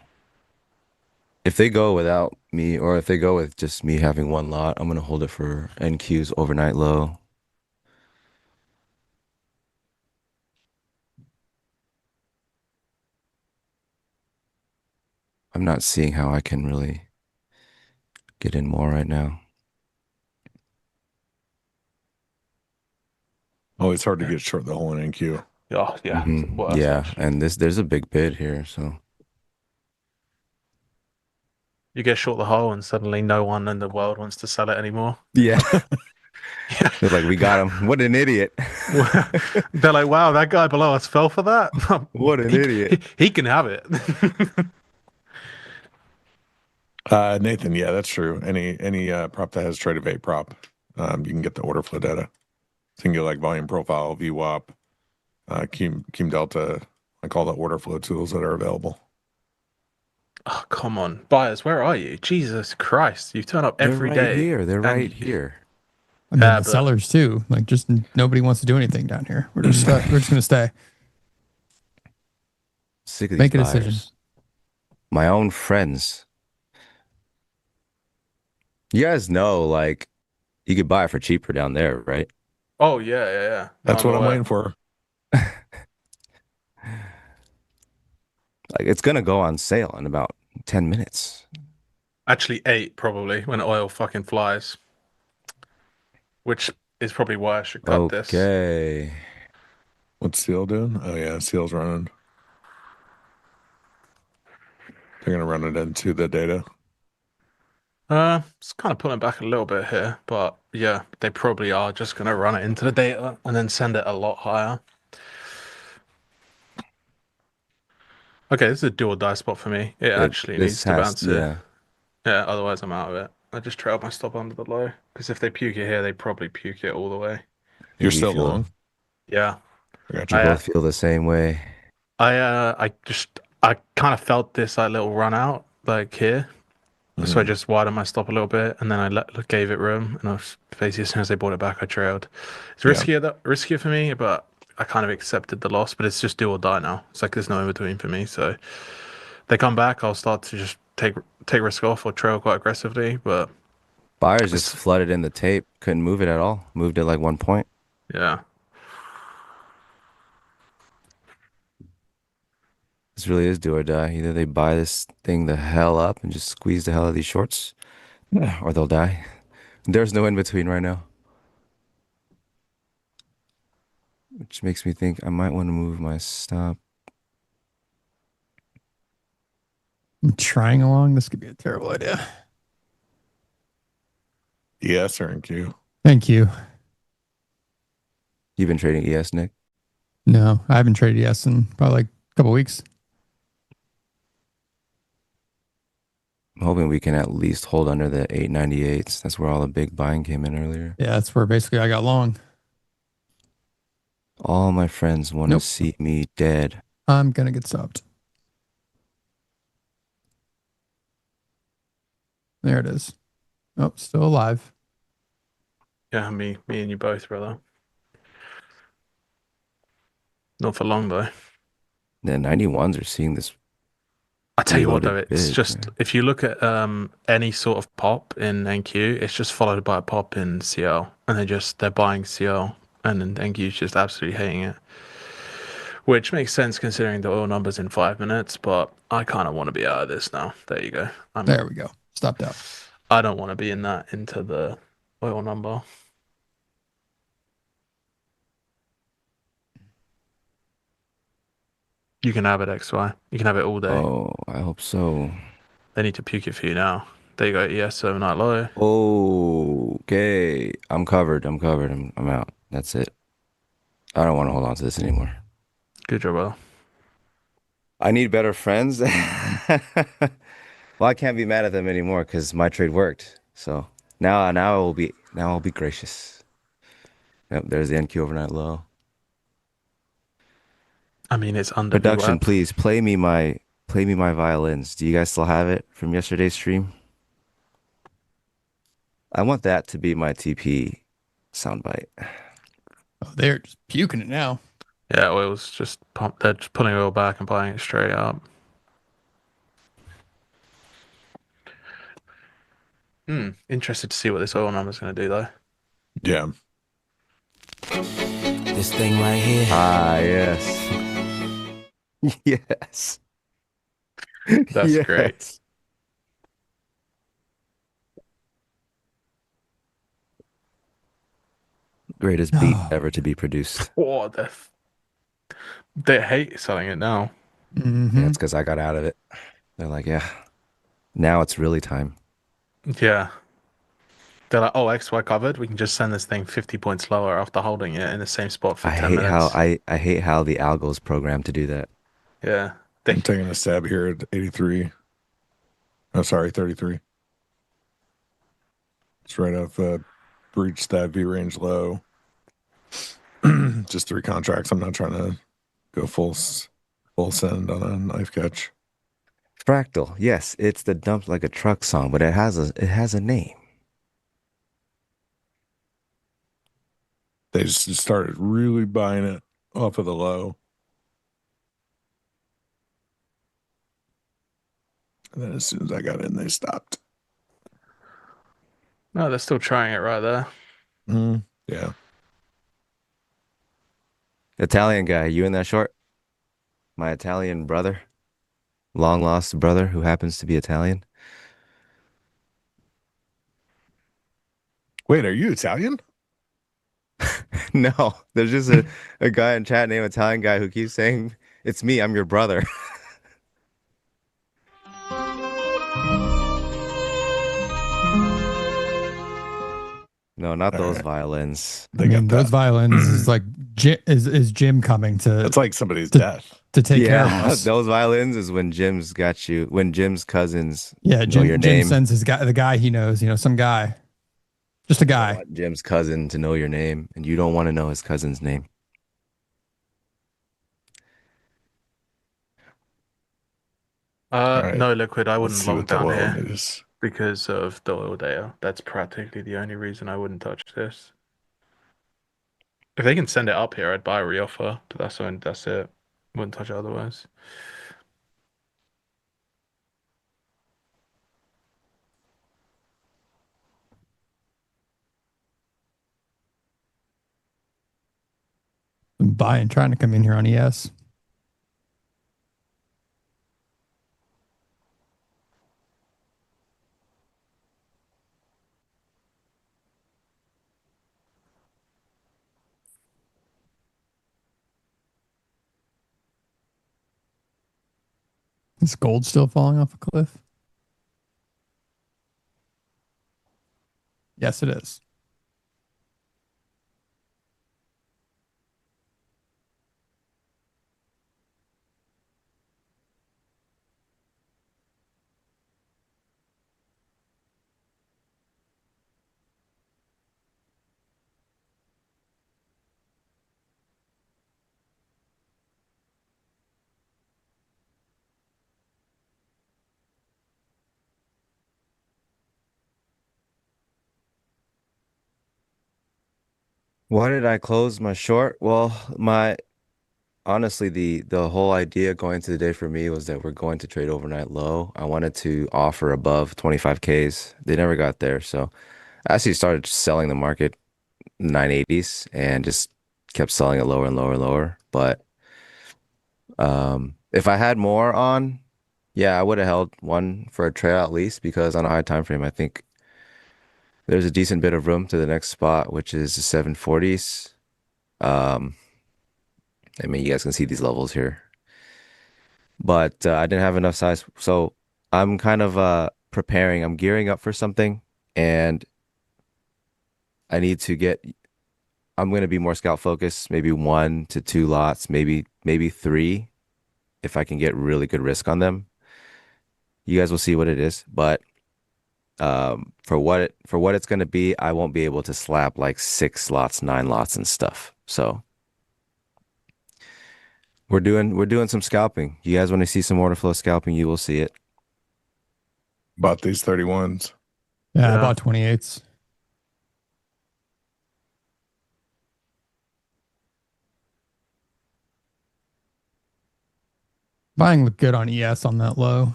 Speaker 9: If they go without me, or if they go with just me having one lot, I'm gonna hold it for NQ's overnight low. I'm not seeing how I can really get in more right now.
Speaker 8: Oh, it's hard to get short the whole in NQ.
Speaker 7: Oh, yeah.
Speaker 9: Yeah, and there's a big bid here, so
Speaker 7: you get short the hole and suddenly no one in the world wants to sell it anymore.
Speaker 9: yeah. They're like, we got him. What an idiot.
Speaker 7: They're like, wow, that guy below us fell for that.
Speaker 9: What an idiot.
Speaker 7: He can have it.
Speaker 8: Nathan, yeah, that's true. Any prop that has Tradeovate prop, you can get the order flow data. Single like volume profile, VWAP, Cum Delta, like all the order flow tools that are available.
Speaker 7: Oh, come on. Buyers, where are you? Jesus Christ. You turn up every
Speaker 9: They're right
Speaker 7: day.
Speaker 9: here. They're right here.
Speaker 10: I mean, the sellers too. Like, just nobody wants to do anything down here. We're just stuck. We're just gonna stay.
Speaker 9: Sick of these
Speaker 10: Make a
Speaker 9: buyers.
Speaker 10: decision.
Speaker 9: My own friends. You guys know, like, you could buy it for cheaper down there, right?
Speaker 7: Oh, yeah.
Speaker 8: That's what I'm waiting for.
Speaker 9: Like, it's gonna go on sale in about 10 minutes.
Speaker 7: Actually, 8 probably when oil fucking flies. Which is probably why I should cut this.
Speaker 9: Okay.
Speaker 8: What's Seal doing? Oh yeah, Seal's running. They're gonna run it into the data.
Speaker 7: It's kind of pulling back a little bit here, but yeah, they probably are just gonna run it into the data and then send it a lot higher. Okay, this is a do or die spot for me. It actually needs to bounce it. Yeah, otherwise I'm out of it. I just trailed my stop under the low because if they puke it here, they probably puke it all the way.
Speaker 8: You're still long?
Speaker 7: Yeah.
Speaker 9: I both feel the same way.
Speaker 7: I kind of felt this like little run out like here. So I just widened my stop a little bit, and then I gave it room, and I was basically as soon as they brought it back, I trailed. It's riskier for me, but I kind of accepted the loss. But it's just do or die now. It's like there's no in between for me. So they come back, I'll start to just take risk off or trail quite aggressively. But
Speaker 9: buyers just flooded in the tape, couldn't move it at all. Moved it like 1 point.
Speaker 7: Yeah.
Speaker 9: This really is do or die. Either they buy this thing the hell up and just squeeze the hell out of these shorts, Or they'll die. There's no in between right now. Which makes me think I might want to move my stop.
Speaker 10: I'm trying along. This could be a terrible idea.
Speaker 8: Yes, or in Q.
Speaker 10: Thank you.
Speaker 9: You've been trading ES, Nick?
Speaker 10: No, I haven't traded ES in probably like a couple weeks.
Speaker 9: I'm hoping we can at least hold under the 898s. That's where all the big buying came in earlier.
Speaker 10: Yeah, that's where basically I got long.
Speaker 9: All my friends want to see me dead.
Speaker 10: I'm going to get subbed. There it is. Oh, still alive.
Speaker 7: Yeah, me and you both, brother. Not for long though.
Speaker 9: The 91s are seeing this.
Speaker 7: I tell you what though,
Speaker 9: reloaded
Speaker 7: it's
Speaker 9: bid,
Speaker 7: just
Speaker 9: man.
Speaker 7: if you look at any sort of pop in NQ, it's just followed by a pop in CL, and they're buying CL, and then NQ is just absolutely hating it, which makes sense considering the oil numbers in 5 minutes. But I kind of want to be out of this now. There you go.
Speaker 10: There we go. Stopped out.
Speaker 7: I don't want to be into the oil number. You can have it, XY. You can have it all day.
Speaker 9: Oh, I hope so.
Speaker 7: They need to puke it for you now. There you go. ES overnight low.
Speaker 9: Okay. I'm covered. I'm out. That's it. I don't want to hold on to this anymore.
Speaker 7: Good job, brother.
Speaker 9: I need better friends. Well, I can't be mad at them anymore because my trade worked. So now I'll be gracious. Yep, there's the NQ overnight low.
Speaker 7: I mean, it's under
Speaker 9: Production,
Speaker 7: VWAP.
Speaker 9: please play me my violins. Do you guys still have it from yesterday's stream? I want that to be my TP soundbite.
Speaker 10: Oh, they're just puking it now.
Speaker 7: Yeah, oil's just pumped. They're just pulling oil back and buying it straight up. Interested to see what this oil number's going to do, though.
Speaker 8: Yeah.
Speaker 13: This thing right here.
Speaker 9: Ah, yes. Yes.
Speaker 7: That's
Speaker 9: Yes.
Speaker 7: great.
Speaker 9: Greatest beat ever to be produced.
Speaker 7: Oh, they hate selling it now.
Speaker 10: Mm-hmm.
Speaker 9: Yeah, it's because I got out of it. They're like, yeah, now it's really time.
Speaker 7: Yeah. They're like, oh, XY covered. We can just send this thing 50 points lower after holding it in the same spot for 10 minutes.
Speaker 9: I hate how the algo is programmed to do that.
Speaker 7: Yeah.
Speaker 8: I'm taking a stab here at 83. Oh, sorry, 33. It's right off breached that V range low. Just 3 contracts. I'm not trying to go full send on a knife catch.
Speaker 9: Fractal, yes, it's the dump like a truck song, but it has a name.
Speaker 8: They just started really buying it off of the low. And then as soon as I got in, they stopped.
Speaker 7: No, they're still trying it right there.
Speaker 8: Yeah.
Speaker 9: Italian guy, you in that short? My Italian brother, long lost brother who happens to be Italian.
Speaker 8: Wait, are you Italian?
Speaker 9: No, there's just a guy in chat named Italian guy who keeps saying, "It's me, I'm your brother." No, not
Speaker 8: All
Speaker 9: those
Speaker 8: right.
Speaker 9: violins.
Speaker 10: I mean, those violins is like is Jim coming to?
Speaker 8: It's like somebody's death.
Speaker 10: To take care of us.
Speaker 9: Those violins is when Jim's got you. When Jim's cousins,
Speaker 10: Yeah,
Speaker 9: know
Speaker 10: Jim,
Speaker 9: your
Speaker 10: Jim
Speaker 9: name.
Speaker 10: sends the guy he knows. Some guy, just a
Speaker 9: You
Speaker 10: guy.
Speaker 9: want Jim's cousin to know your name, and you don't want to know his cousin's name.
Speaker 8: right.
Speaker 7: No, Liquid, I
Speaker 8: Let's
Speaker 7: wouldn't
Speaker 8: see
Speaker 7: long
Speaker 8: what the
Speaker 7: down
Speaker 8: oil
Speaker 7: here
Speaker 8: is.
Speaker 7: because of the oil data. That's practically the only reason I wouldn't touch this. If they can send it up here, I'd buy a reoffer, but that's it. Wouldn't touch it otherwise.
Speaker 10: I'm trying to come in here on ES. Is gold still falling off a cliff? Yes, it is.
Speaker 9: Why did I close my short? Well, honestly, the whole idea going to the day for me was that we're going to trade overnight low. I wanted to offer above 25Ks. They never got there, so I actually started selling the market 980s and just kept selling it lower and lower and lower. But if I had more on, yeah, I would have held one for a trail at least, because on a high time frame, I think there's a decent bit of room to the next spot, which is the 740s. I mean, you guys can see these levels here, but I didn't have enough size, so I'm kind of preparing. I'm gearing up for something, and I need to get. I'm going to be more scout focused, maybe 1 to 2 lots, maybe 3, if I can get really good risk on them. You guys will see what it is, but for what it's going to be, I won't be able to slap like 6 lots, 9 lots, and stuff. So we're doing some scalping. You guys want to see some order flow scalping, you will see it.
Speaker 8: Bought these 31s.
Speaker 10: Yeah, I bought 28s. Buying looked good on ES on that low.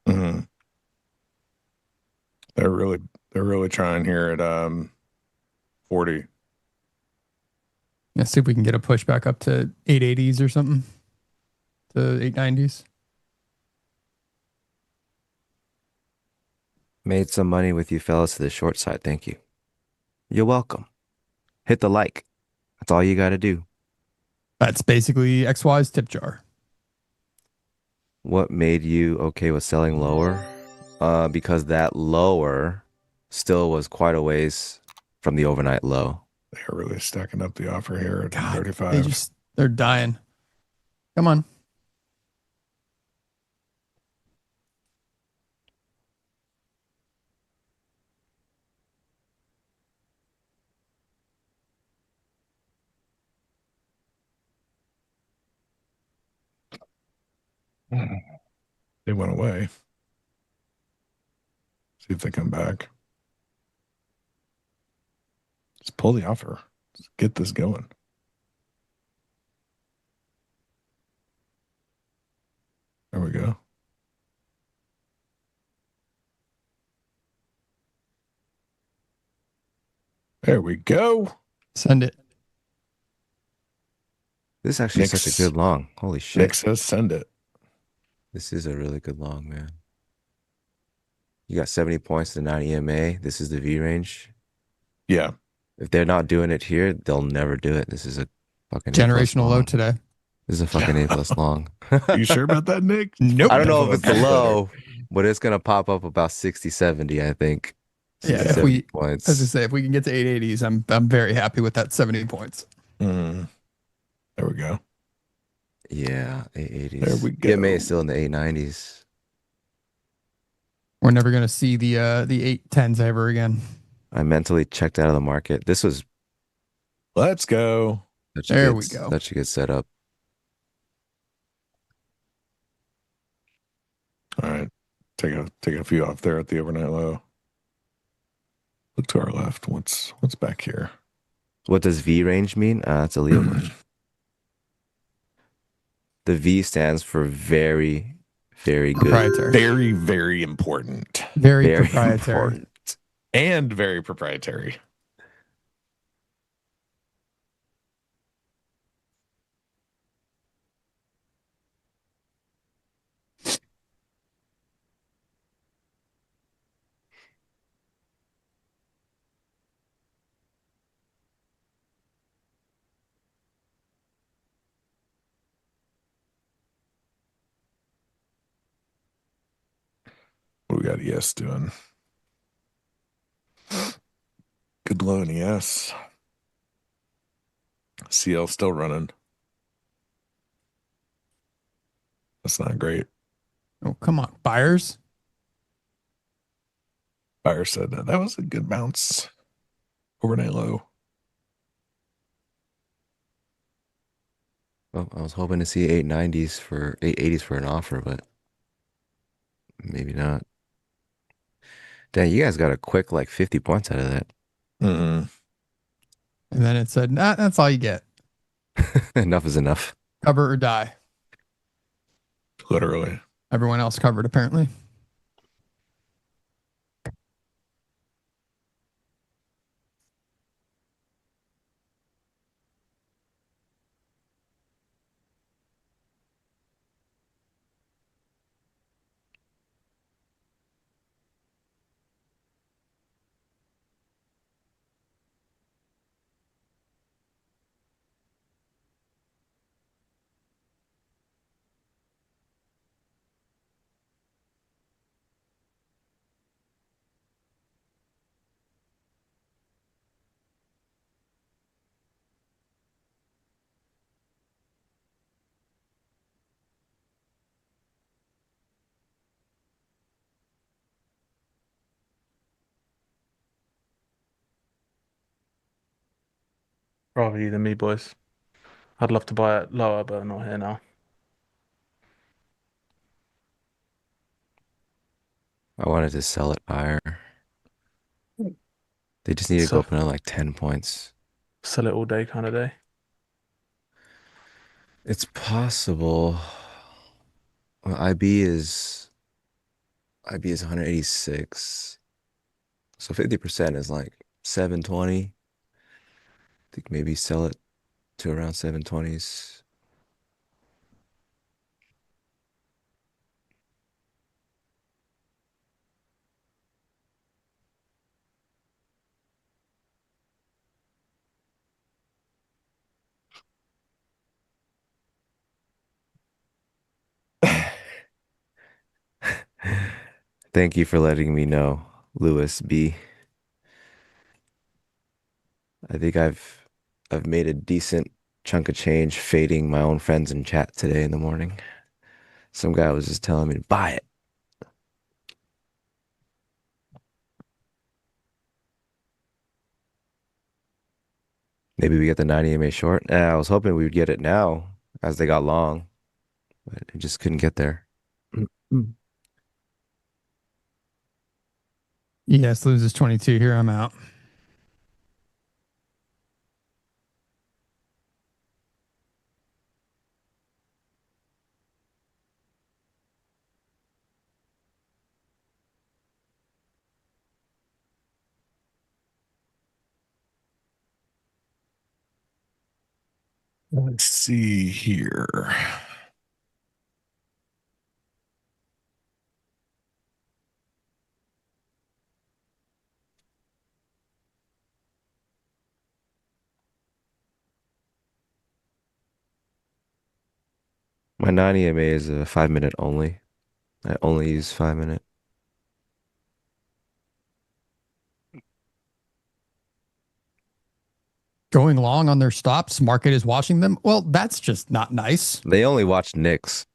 Speaker 8: Mm-hmm. They're really trying here at 40.
Speaker 10: Let's see if we can get a push back up to 880s or something, to 890s.
Speaker 9: Made some money with you fellas to the short side. Thank you. You're welcome. Hit the like. That's all you got to do.
Speaker 10: That's basically XY's tip jar.
Speaker 9: What made you okay with selling lower? Because that lower still was quite a ways from the overnight low.
Speaker 8: They're really stacking up the offer here at
Speaker 10: God,
Speaker 8: 35.
Speaker 10: they're dying. Come on.
Speaker 8: They went away. See if they come back. Just pull the offer. Just get this going. There we go. There we go.
Speaker 10: Send it.
Speaker 9: This is actually such a good long. Holy shit.
Speaker 8: Nick says send it.
Speaker 9: This is a really good long, man. You got 70 points to 90 EMA. This is the V range.
Speaker 8: Yeah.
Speaker 9: If they're not doing it here, they'll never do it. This is a fucking
Speaker 10: generational low today.
Speaker 9: This is a fucking A+ long.
Speaker 8: You sure about that, Nick?
Speaker 10: Nope.
Speaker 9: I don't know if it's the low, but it's going to pop up about 60, 70, I think.
Speaker 10: Yeah, if we, points. As I say, if we can get to 880s, I'm very happy with that 70 points.
Speaker 8: There we go.
Speaker 9: Yeah, 880s.
Speaker 8: There we go.
Speaker 9: EMA is still in the 890s.
Speaker 10: We're never going to see the 810s ever again.
Speaker 9: I mentally checked out of the market. This was.
Speaker 8: Let's go.
Speaker 10: There we go.
Speaker 9: Such a good setup.
Speaker 8: All right. Take a few off there at the overnight low. Look to our left. What's back here?
Speaker 9: What does V range mean? It's a Leo question. The V stands for very, very good.
Speaker 10: Proprietary.
Speaker 8: Very, very important.
Speaker 10: Very proprietary.
Speaker 9: Important.
Speaker 8: And very proprietary. What we got ES doing? Good low in ES. CL still running. That's not great.
Speaker 10: Oh, come on, buyers.
Speaker 8: Buyer said that was a good bounce. Overnight low.
Speaker 9: Well, I was hoping to see 890s for 880s for an offer, but maybe not. Dang, you guys got a quick like 50 points out of that.
Speaker 8: Mm-mm.
Speaker 10: And then it said, nah, that's all you get.
Speaker 9: Enough is enough.
Speaker 10: Cover or die.
Speaker 8: Literally.
Speaker 10: Everyone else covered, apparently.
Speaker 7: Rather you than me, boys. I'd love to buy it lower, but not here now.
Speaker 9: I wanted to sell it higher. They just need to go up another like 10 points.
Speaker 7: Sell it all day kind of day.
Speaker 9: It's possible. Well, IB is 186. So 50% is like 720. I think maybe sell it to around 720s. Thank you for letting me know, Lewis B. I think I've made a decent chunk of change fading my own friends in chat today in the morning. Some guy was just telling me to buy it. Maybe we get the 90 MA short. I was hoping we would get it now as they got long, but it just couldn't get there.
Speaker 10: Yes, loses 22. Here I'm out.
Speaker 8: Let's see here.
Speaker 9: My 90 MA is a 5-minute only. I only use 5-minute.
Speaker 10: Going long on their stops. Market is watching them. Well, that's just not nice.
Speaker 9: They only watch Knicks.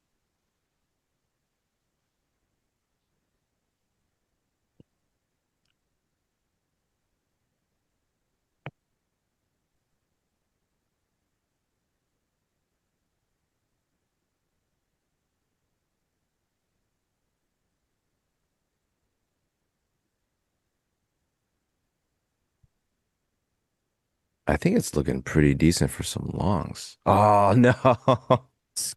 Speaker 9: I think it's looking pretty decent for some longs. Oh, no.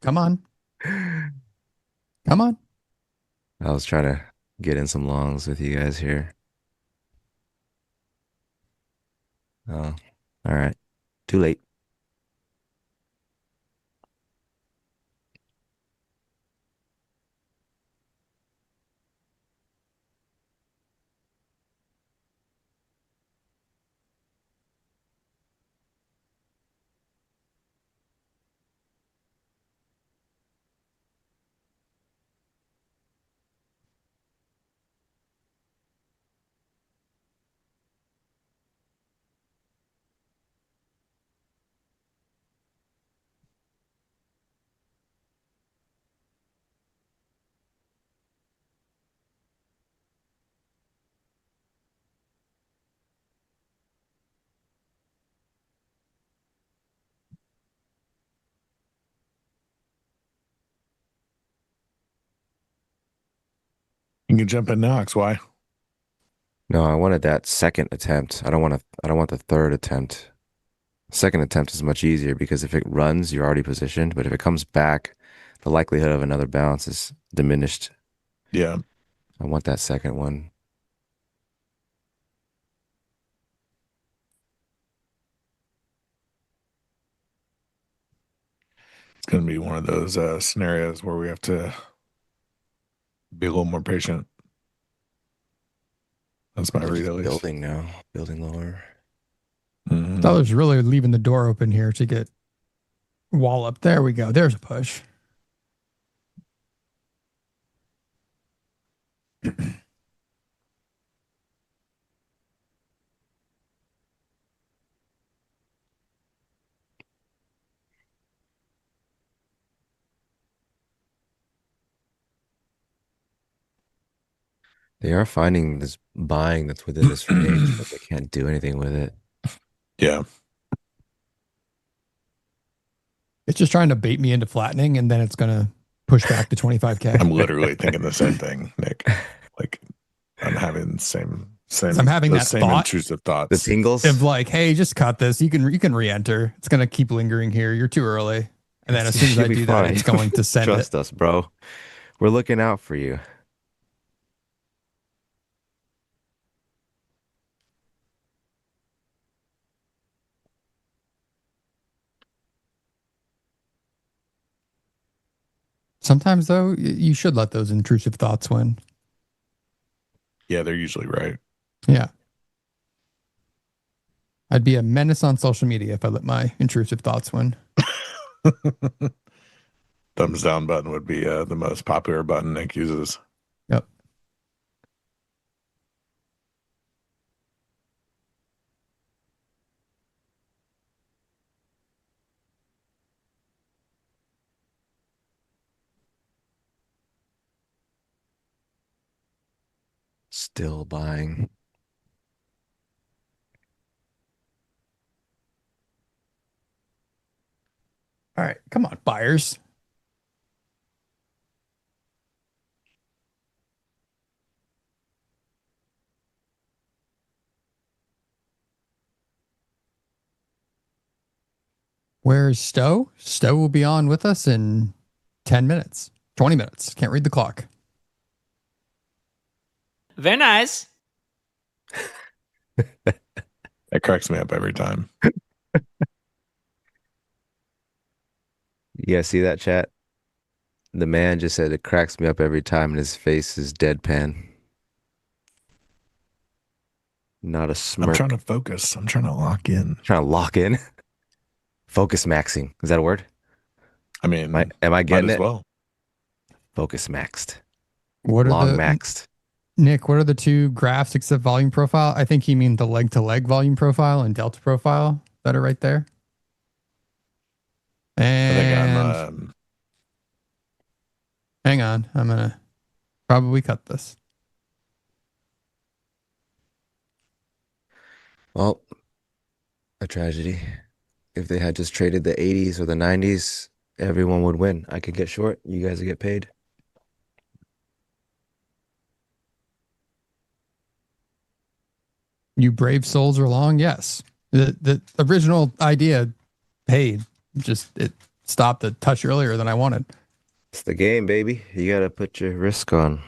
Speaker 10: Come on. Come on.
Speaker 9: I was trying to get in some longs with you guys here. Oh, all right. Too late.
Speaker 8: You can jump in Knox. Why?
Speaker 9: No, I wanted that second attempt. I don't want the third attempt. Second attempt is much easier because if it runs, you're already positioned. But if it comes back, the likelihood of another bounce is diminished.
Speaker 8: Yeah.
Speaker 9: I want that second one.
Speaker 8: It's going to be one of those scenarios where we have to be a little more patient. That's my read, at least.
Speaker 9: Building now, building lower.
Speaker 8: Mhm.
Speaker 10: Seller's really leaving the door open here to get wall up. There we go. There's a push.
Speaker 9: They are finding this buying that's within this range, but they can't do anything with it.
Speaker 8: Yeah.
Speaker 10: It's just trying to bait me into flattening, and then it's going to push back to 25K.
Speaker 8: I'm literally thinking the same thing, Nick. Like, I'm having the same
Speaker 10: I'm having
Speaker 8: the
Speaker 10: that
Speaker 8: same
Speaker 10: thought.
Speaker 8: intrusive thoughts.
Speaker 9: The tingles
Speaker 10: Of like, hey, just cut this. You can re-enter. It's going to keep lingering here. You're too early. And then as soon as I
Speaker 9: You'll be
Speaker 10: do that,
Speaker 9: fine.
Speaker 10: it's going to send
Speaker 9: Trust
Speaker 10: it.
Speaker 9: us, bro. We're looking out for you.
Speaker 10: Sometimes, though, you should let those intrusive thoughts win.
Speaker 8: Yeah, they're usually right.
Speaker 10: Yeah. I'd be a menace on social media if I let my intrusive thoughts win.
Speaker 8: Thumbs down button would be the most popular button Nick uses.
Speaker 10: Yep.
Speaker 9: Still buying.
Speaker 10: All right. Come on, buyers. Where's Stowe? Stowe will be on with us in 10 minutes, 20 minutes. Can't read the clock.
Speaker 13: Very nice.
Speaker 8: That cracks me up every time.
Speaker 9: You guys see that, chat? The man just said it cracks me up every time, and his face is deadpan. Not a smirk.
Speaker 8: I'm trying to focus. I'm trying to lock in.
Speaker 9: Trying to lock in. Focus maxing. Is that a word?
Speaker 8: I mean,
Speaker 9: am I getting
Speaker 8: might as
Speaker 9: it?
Speaker 8: well.
Speaker 9: Focus maxed.
Speaker 10: What are
Speaker 9: Long
Speaker 10: the
Speaker 9: maxed.
Speaker 10: Nick? What are the two graphs except volume profile? I think you mean the leg to leg volume profile and delta profile that are right there. And
Speaker 8: I think I'm.
Speaker 10: hang on, I'm gonna probably cut this.
Speaker 9: Well, a tragedy. If they had just traded the 80s or the 90s, everyone would win. I could get short. You guys would get paid.
Speaker 10: You brave souls are long. Yes, the original idea paid. Just it stopped a touch earlier than I wanted.
Speaker 9: It's the game, baby. You got to put your risk on.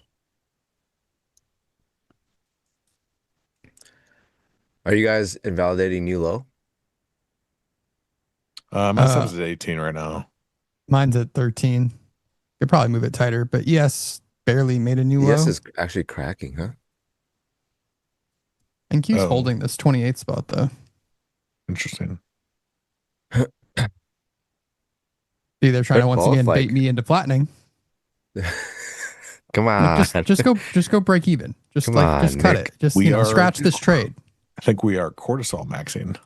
Speaker 9: Are you guys invalidating new low?
Speaker 8: My sub's at 18 right now.
Speaker 10: Mine's at 13. Could probably move it tighter, but yes, barely made a new low.
Speaker 9: Yes, is actually cracking, huh?
Speaker 10: And Q's holding this 28 spot though.
Speaker 8: Interesting.
Speaker 10: See, they're trying to once again bait me into flattening.
Speaker 9: Come on,
Speaker 10: Look, just go break even. Just cut
Speaker 9: Nick.
Speaker 10: it. Just scratch this trade.
Speaker 8: I think we are cortisol maxing.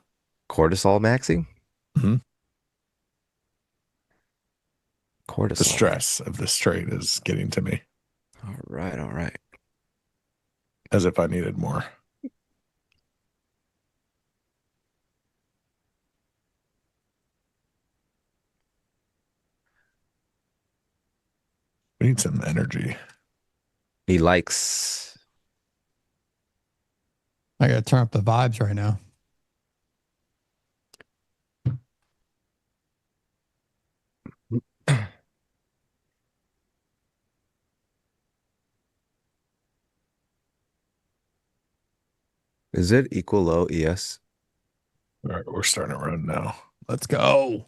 Speaker 9: Cortisol maxing?
Speaker 8: Mm-hmm.
Speaker 9: Cortisol.
Speaker 8: The stress of this trade is getting to me.
Speaker 9: All right.
Speaker 8: As if I needed more. We need some energy.
Speaker 9: He likes.
Speaker 10: I gotta turn up the vibes right now.
Speaker 9: Is it equal low ES?
Speaker 8: All right, we're starting to run now.
Speaker 10: Let's go.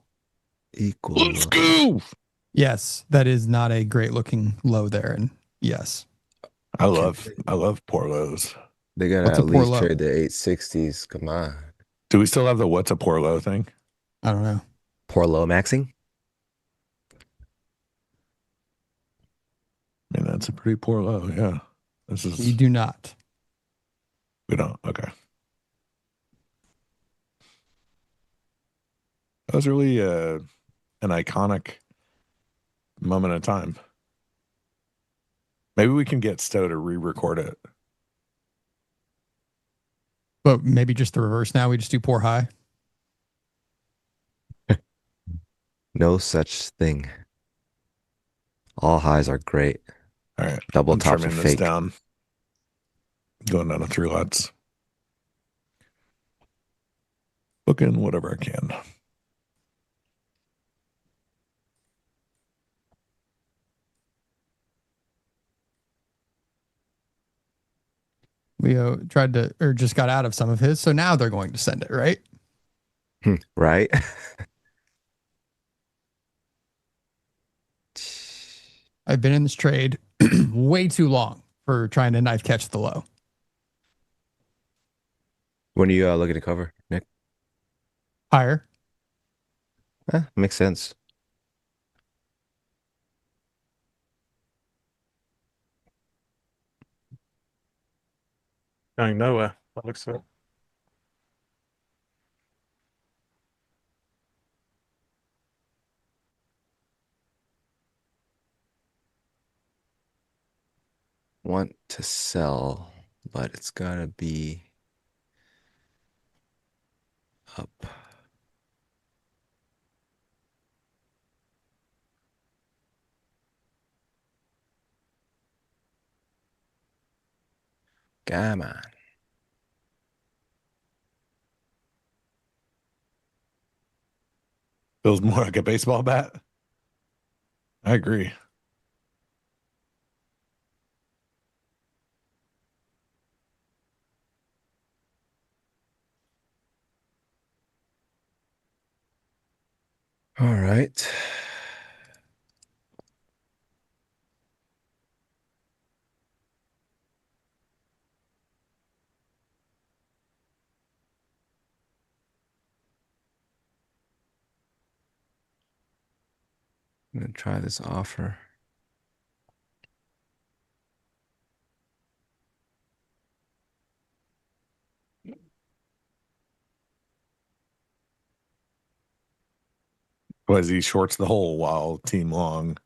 Speaker 9: Equal
Speaker 8: Let's
Speaker 9: low.
Speaker 8: go.
Speaker 10: Yes, that is not a great looking low there. And yes,
Speaker 8: I love poor lows.
Speaker 9: They gotta
Speaker 10: What's a
Speaker 9: at
Speaker 10: poor
Speaker 9: least
Speaker 10: low?
Speaker 9: trade the 860s. Come on.
Speaker 8: Do we still have the what's a poor low thing?
Speaker 10: I don't know.
Speaker 9: Poor low maxing?
Speaker 8: I mean, that's a pretty poor low. Yeah. This is.
Speaker 10: We do not.
Speaker 8: We don't. Okay. That was really an iconic moment in time. Maybe we can get Stowe to re-record it.
Speaker 10: But maybe just the reverse now. We just do poor high.
Speaker 9: No such thing. All highs are great.
Speaker 8: All right.
Speaker 9: Double
Speaker 8: I'm
Speaker 9: tops are
Speaker 8: trimming this
Speaker 9: fake.
Speaker 8: down. Going down to 3 lots. Looking whatever I can.
Speaker 10: Leo tried to, or just got out of some of his. So now they're going to send it, right?
Speaker 9: Right?
Speaker 10: I've been in this trade way too long for trying to knife catch the low.
Speaker 9: When are you looking to cover, Nick?
Speaker 10: Higher.
Speaker 9: Makes sense.
Speaker 7: Going nowhere. That looks like.
Speaker 9: Want to sell, but it's gotta be up. Come on.
Speaker 8: Feels more like a baseball bat. I agree.
Speaker 9: All right. I'm gonna try this offer.
Speaker 8: Was he shorts the hole while team long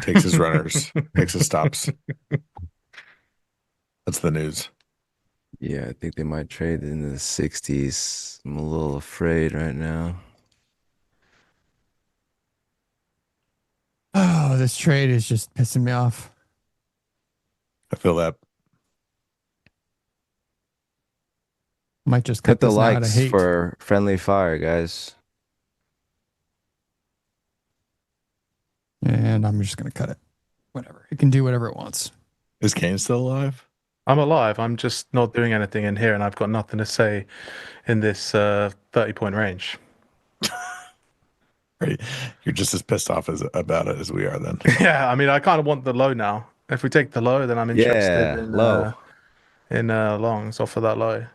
Speaker 8: takes his runners, takes his stops. That's the news.
Speaker 9: Yeah, I think they might trade into the 60s. I'm a little afraid right now.
Speaker 10: Oh, this trade is just pissing me off.
Speaker 8: I feel that.
Speaker 10: Might just cut
Speaker 9: Hit the
Speaker 10: this now out of
Speaker 9: likes
Speaker 10: hate.
Speaker 9: for friendly fire, guys.
Speaker 10: And I'm just going to cut it. Whatever. It can do whatever it wants.
Speaker 8: Is Kane still alive?
Speaker 7: I'm alive. I'm just not doing anything in here, and I've got nothing to say in this 30-point range.
Speaker 8: Right. You're just as pissed off about it as we are then.
Speaker 7: Yeah, I mean, I kind of want the low now. If we take the low, then I'm interested in
Speaker 9: low.
Speaker 7: Longs off of that low.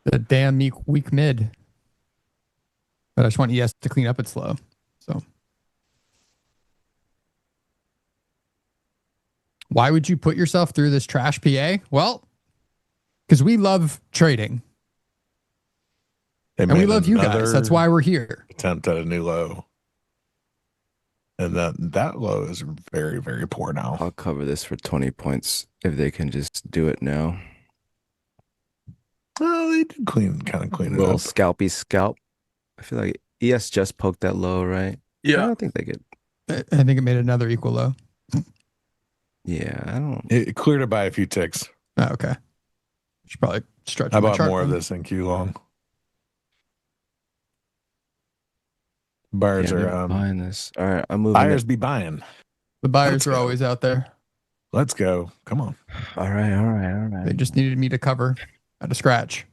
Speaker 10: The damn weak mid. But I just want ES to clean up its low. So why would you put yourself through this trash PA? Well, because we love trading. And we love you guys. That's why we're here.
Speaker 8: Attempt at a new low. And that low is very, very poor now.
Speaker 9: I'll cover this for 20 points if they can just do it now.
Speaker 8: Well, they did kind of clean it
Speaker 9: Little
Speaker 8: up.
Speaker 9: scalpy scalp. I feel like ES just poked that low, right?
Speaker 7: Yeah.
Speaker 9: I don't think they could.
Speaker 10: I think it made another equal low.
Speaker 9: Yeah, I don't.
Speaker 8: It cleared it by a few ticks.
Speaker 10: Oh, okay. Should probably stretch
Speaker 8: I
Speaker 10: my
Speaker 8: bought
Speaker 10: chart
Speaker 8: more of
Speaker 10: then.
Speaker 8: this in Q long. Buyers
Speaker 9: Yeah,
Speaker 8: are
Speaker 9: they're buying this. All right, I'm moving
Speaker 8: buyers
Speaker 9: it.
Speaker 8: be buying.
Speaker 10: The buyers
Speaker 8: Let's
Speaker 10: are
Speaker 8: go.
Speaker 10: always out there.
Speaker 8: Let's go. Come on.
Speaker 9: All right, all right, all right.
Speaker 10: They just needed me to cover at a scratch.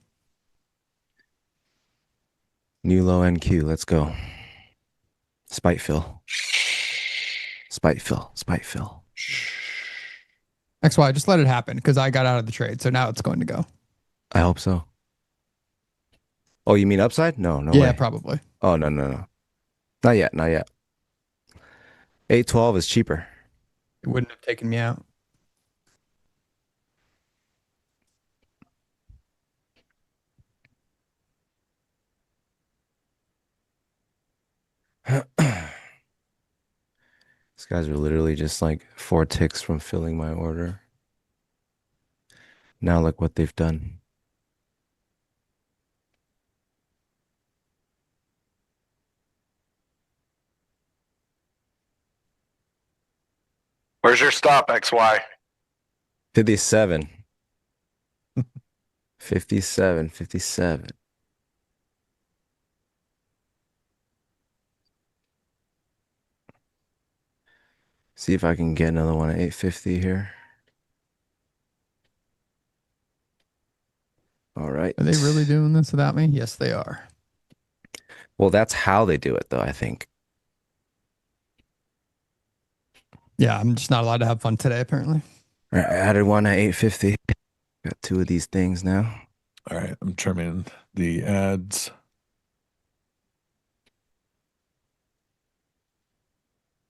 Speaker 9: New low NQ. Let's go. Spite fill. Spite fill. Spite fill.
Speaker 10: XY, just let it happen because I got out of the trade. So now it's going to go.
Speaker 9: I hope so. Oh, you mean upside? No, no
Speaker 10: Yeah,
Speaker 9: way.
Speaker 10: probably.
Speaker 9: Oh, no, no, no. Not yet, not yet. 812 is cheaper.
Speaker 10: It wouldn't have taken me out.
Speaker 9: These guys are literally just like 4 ticks from filling my order. Now look what they've done.
Speaker 12: Where's your stop, XY?
Speaker 9: 57. 57, 57. See if I can get another one at 850 here. All right.
Speaker 10: Are they really doing this without me? Yes, they are.
Speaker 9: Well, that's how they do it, though, I think.
Speaker 10: Yeah, I'm just not allowed to have fun today, apparently.
Speaker 9: All right, I added one at 850. Got 2 of these things now.
Speaker 8: All right. I'm trimming the ads.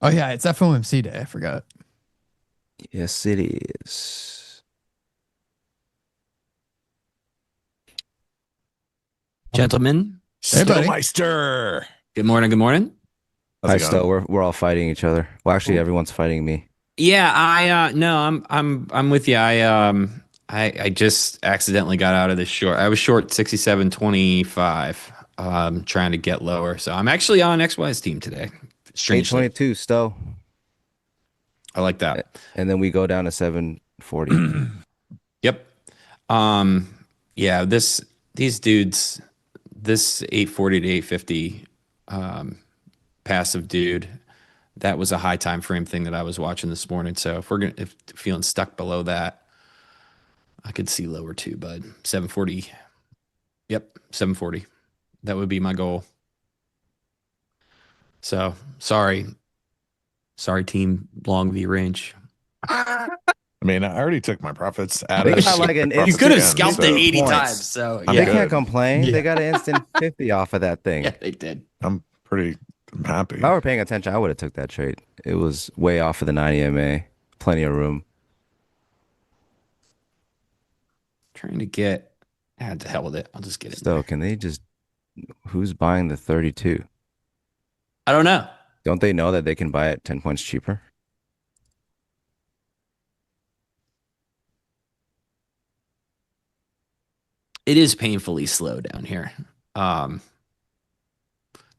Speaker 10: Oh, yeah, it's FOMC day. I forgot.
Speaker 9: Yes, it is.
Speaker 13: Gentlemen,
Speaker 10: Hey, buddy.
Speaker 8: Stowmeister.
Speaker 13: good morning. Good morning.
Speaker 9: Hi, Stowe. We're all fighting each other. Well, actually, everyone's fighting me.
Speaker 13: Yeah, no, I'm with you. I just accidentally got out of this short. I was short 67.25, trying to get lower. So I'm actually on XY's team today. Strangely,
Speaker 9: 822, Stowe.
Speaker 13: I like that.
Speaker 9: And then we go down to 740.
Speaker 13: Yep. Yeah, these dudes, this 840 to 850 passive dude, that was a high time frame thing that I was watching this morning. So if feeling stuck below that, I could see lower too, bud. 740. Yep, 740. That would be my goal. So sorry team long V range.
Speaker 8: I mean, I already took my profits out
Speaker 9: They
Speaker 8: of
Speaker 9: got like an
Speaker 13: You could have
Speaker 9: instant
Speaker 13: scalped it 80
Speaker 9: points.
Speaker 13: times. So
Speaker 9: They
Speaker 13: yeah,
Speaker 9: can't complain.
Speaker 10: Yeah.
Speaker 9: They got an instant 50 off of that thing.
Speaker 13: yeah, they did.
Speaker 8: I'm happy.
Speaker 9: If I were paying attention, I would have took that trade. It was way off of the 90 MA. Plenty of room.
Speaker 13: Trying to get, to hell with it. I'll just get it.
Speaker 9: So can they just, who's buying the 32?
Speaker 13: I don't know.
Speaker 9: Don't they know that they can buy it 10 points cheaper?
Speaker 13: It is painfully slow down here.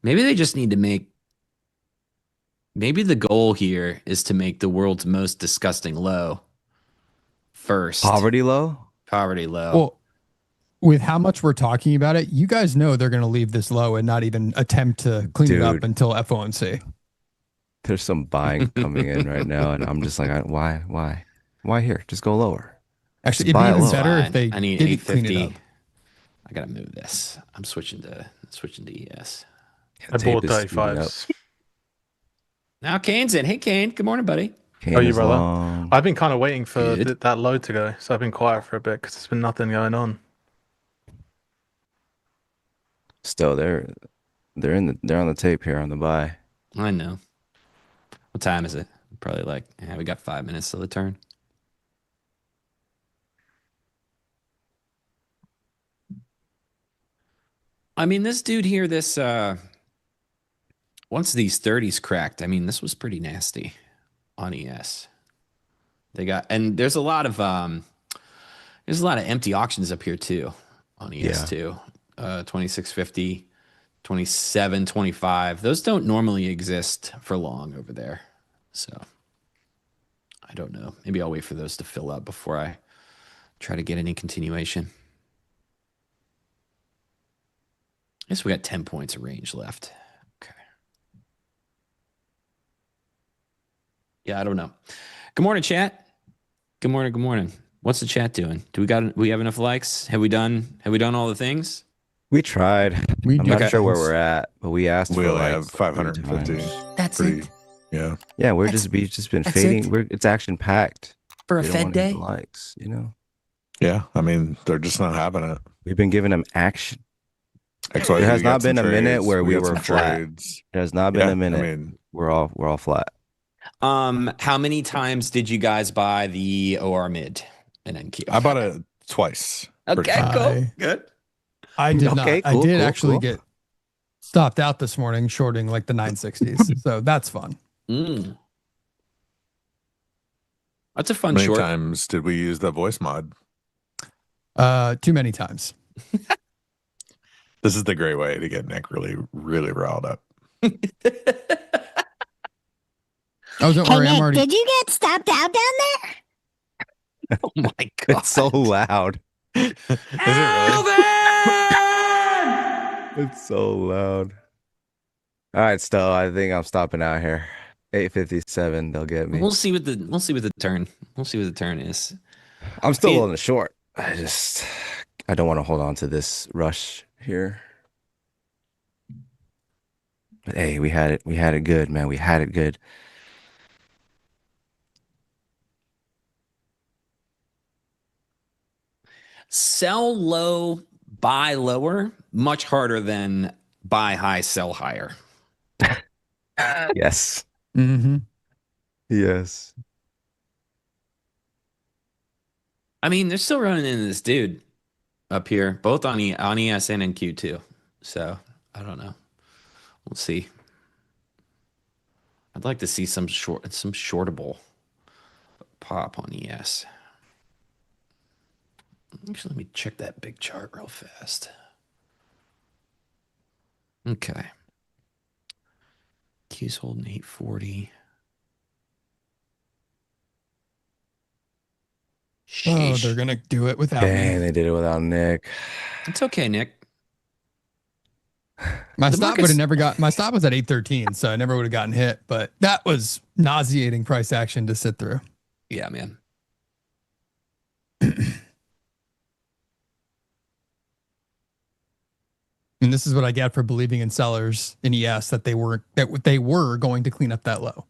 Speaker 13: Maybe they just need to maybe the goal here is to make the world's most disgusting low first.
Speaker 9: Poverty low?
Speaker 13: Poverty low.
Speaker 10: Well, with how much we're talking about it, you guys know they're going to leave this low and not even attempt to clean it up
Speaker 9: Dude.
Speaker 10: until FOMC.
Speaker 9: There's some buying coming in right now, and I'm just like, why here? Just go lower.
Speaker 10: Actually,
Speaker 9: Just
Speaker 10: it'd be
Speaker 9: buy it
Speaker 10: even
Speaker 9: low.
Speaker 10: better if they
Speaker 13: I need
Speaker 10: didn't clean it
Speaker 13: 850.
Speaker 10: up.
Speaker 13: I gotta move this. I'm switching to ES.
Speaker 7: I
Speaker 9: Tape
Speaker 7: bought
Speaker 9: is speeding up.
Speaker 7: 35s.
Speaker 13: Now Kane's in. Hey Kane, good morning, buddy.
Speaker 9: Cane
Speaker 7: How are you,
Speaker 9: is
Speaker 7: brother?
Speaker 9: long.
Speaker 7: I've been kind of waiting for
Speaker 13: Good.
Speaker 7: that load to go, so I've been quiet for a bit because there's been nothing going on.
Speaker 9: Still, they're on the tape here on the buy.
Speaker 13: I know. What time is it? Probably like, we got 5 minutes till the turn. I mean, this dude here, once these 30s cracked, I mean, this was pretty nasty on ES. And there's a lot of empty auctions up here too on ES too. 2650, 2725. Those don't normally exist for long over there. So I don't know. Maybe I'll wait for those to fill up before I try to get any continuation. I guess we got 10 points of range left. Okay. Yeah, I don't know. Good morning, chat. Good morning. Good morning. What's the chat doing? Do we have enough likes? Have we done all the things?
Speaker 9: We tried. I'm not sure where we're at, but we asked
Speaker 8: We
Speaker 9: for
Speaker 8: only
Speaker 9: like
Speaker 8: have 550.
Speaker 13: That's
Speaker 8: Pretty,
Speaker 13: it.
Speaker 8: yeah.
Speaker 9: Yeah, we've just been fading. It's action packed
Speaker 13: For a Fed day.
Speaker 9: Likes, you know.
Speaker 8: Yeah, I mean, they're just not having it.
Speaker 9: We've been giving them action.
Speaker 8: XYZ
Speaker 9: There has
Speaker 8: got
Speaker 9: not been
Speaker 8: some
Speaker 9: a minute
Speaker 8: trades.
Speaker 9: where we
Speaker 8: got
Speaker 9: were
Speaker 8: some
Speaker 9: flat.
Speaker 8: trades.
Speaker 9: There has not been a minute.
Speaker 8: I mean,
Speaker 9: we're all flat.
Speaker 13: How many times did you guys buy the OR mid and NQ?
Speaker 8: I bought it twice.
Speaker 13: Okay, cool. Good.
Speaker 10: I did not.
Speaker 9: Okay,
Speaker 10: I
Speaker 9: cool,
Speaker 10: did
Speaker 9: cool,
Speaker 10: actually
Speaker 9: cool.
Speaker 10: get stopped out this morning shorting like the 960s. So that's fun.
Speaker 13: That's a
Speaker 8: How
Speaker 13: fun
Speaker 8: many
Speaker 13: short.
Speaker 8: times did we use the voice mod?
Speaker 10: Too many times.
Speaker 8: This is the great way to get Nick really, really riled up.
Speaker 10: Oh, don't
Speaker 11: Hey,
Speaker 10: worry. I'm
Speaker 11: Nick,
Speaker 10: already.
Speaker 11: did you get stopped out down there?
Speaker 13: Oh my god.
Speaker 9: It's so loud.
Speaker 8: Is it really?
Speaker 9: It's so loud. All right, Stowe, I think I'm stopping out here. 8:57, they'll get me.
Speaker 13: We'll see what the turn. We'll see what the turn is.
Speaker 9: I'm still willing to short. I don't want to hold on to this rush here. But hey, we had it good, man. We had it good.
Speaker 13: Sell low, buy lower, much harder than buy high, sell higher.
Speaker 9: Yes.
Speaker 10: Mm-hmm.
Speaker 9: Yes.
Speaker 13: I mean, they're still running into this dude up here, both on ES and in Q2. So I don't know. We'll see. I'd like to see some shortable pop on ES. Actually, let me check that big chart real fast. Okay. Q's holding 840.
Speaker 10: Oh, they're gonna do it without
Speaker 9: Dang,
Speaker 10: me.
Speaker 9: they did it without Nick.
Speaker 13: It's okay, Nick.
Speaker 10: My
Speaker 13: The
Speaker 10: stop
Speaker 13: market's-
Speaker 10: would have never got. My stop was at 813, so I never would have gotten hit. But that was nauseating price action to sit through.
Speaker 13: Yeah, man.
Speaker 10: And this is what I get for believing in sellers in ES that they were going to clean up that low.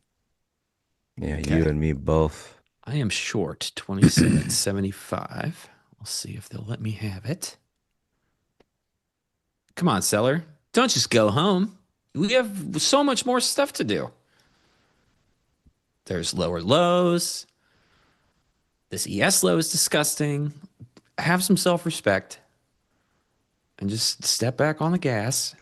Speaker 9: Yeah,
Speaker 13: Okay.
Speaker 9: you and me both.
Speaker 13: I am short 27.75. We'll see if they'll let me have it. Come on, seller. Don't just go home. We have so much more stuff to do. There's lower lows. This ES low is disgusting. Have some self-respect and just step back on the gas.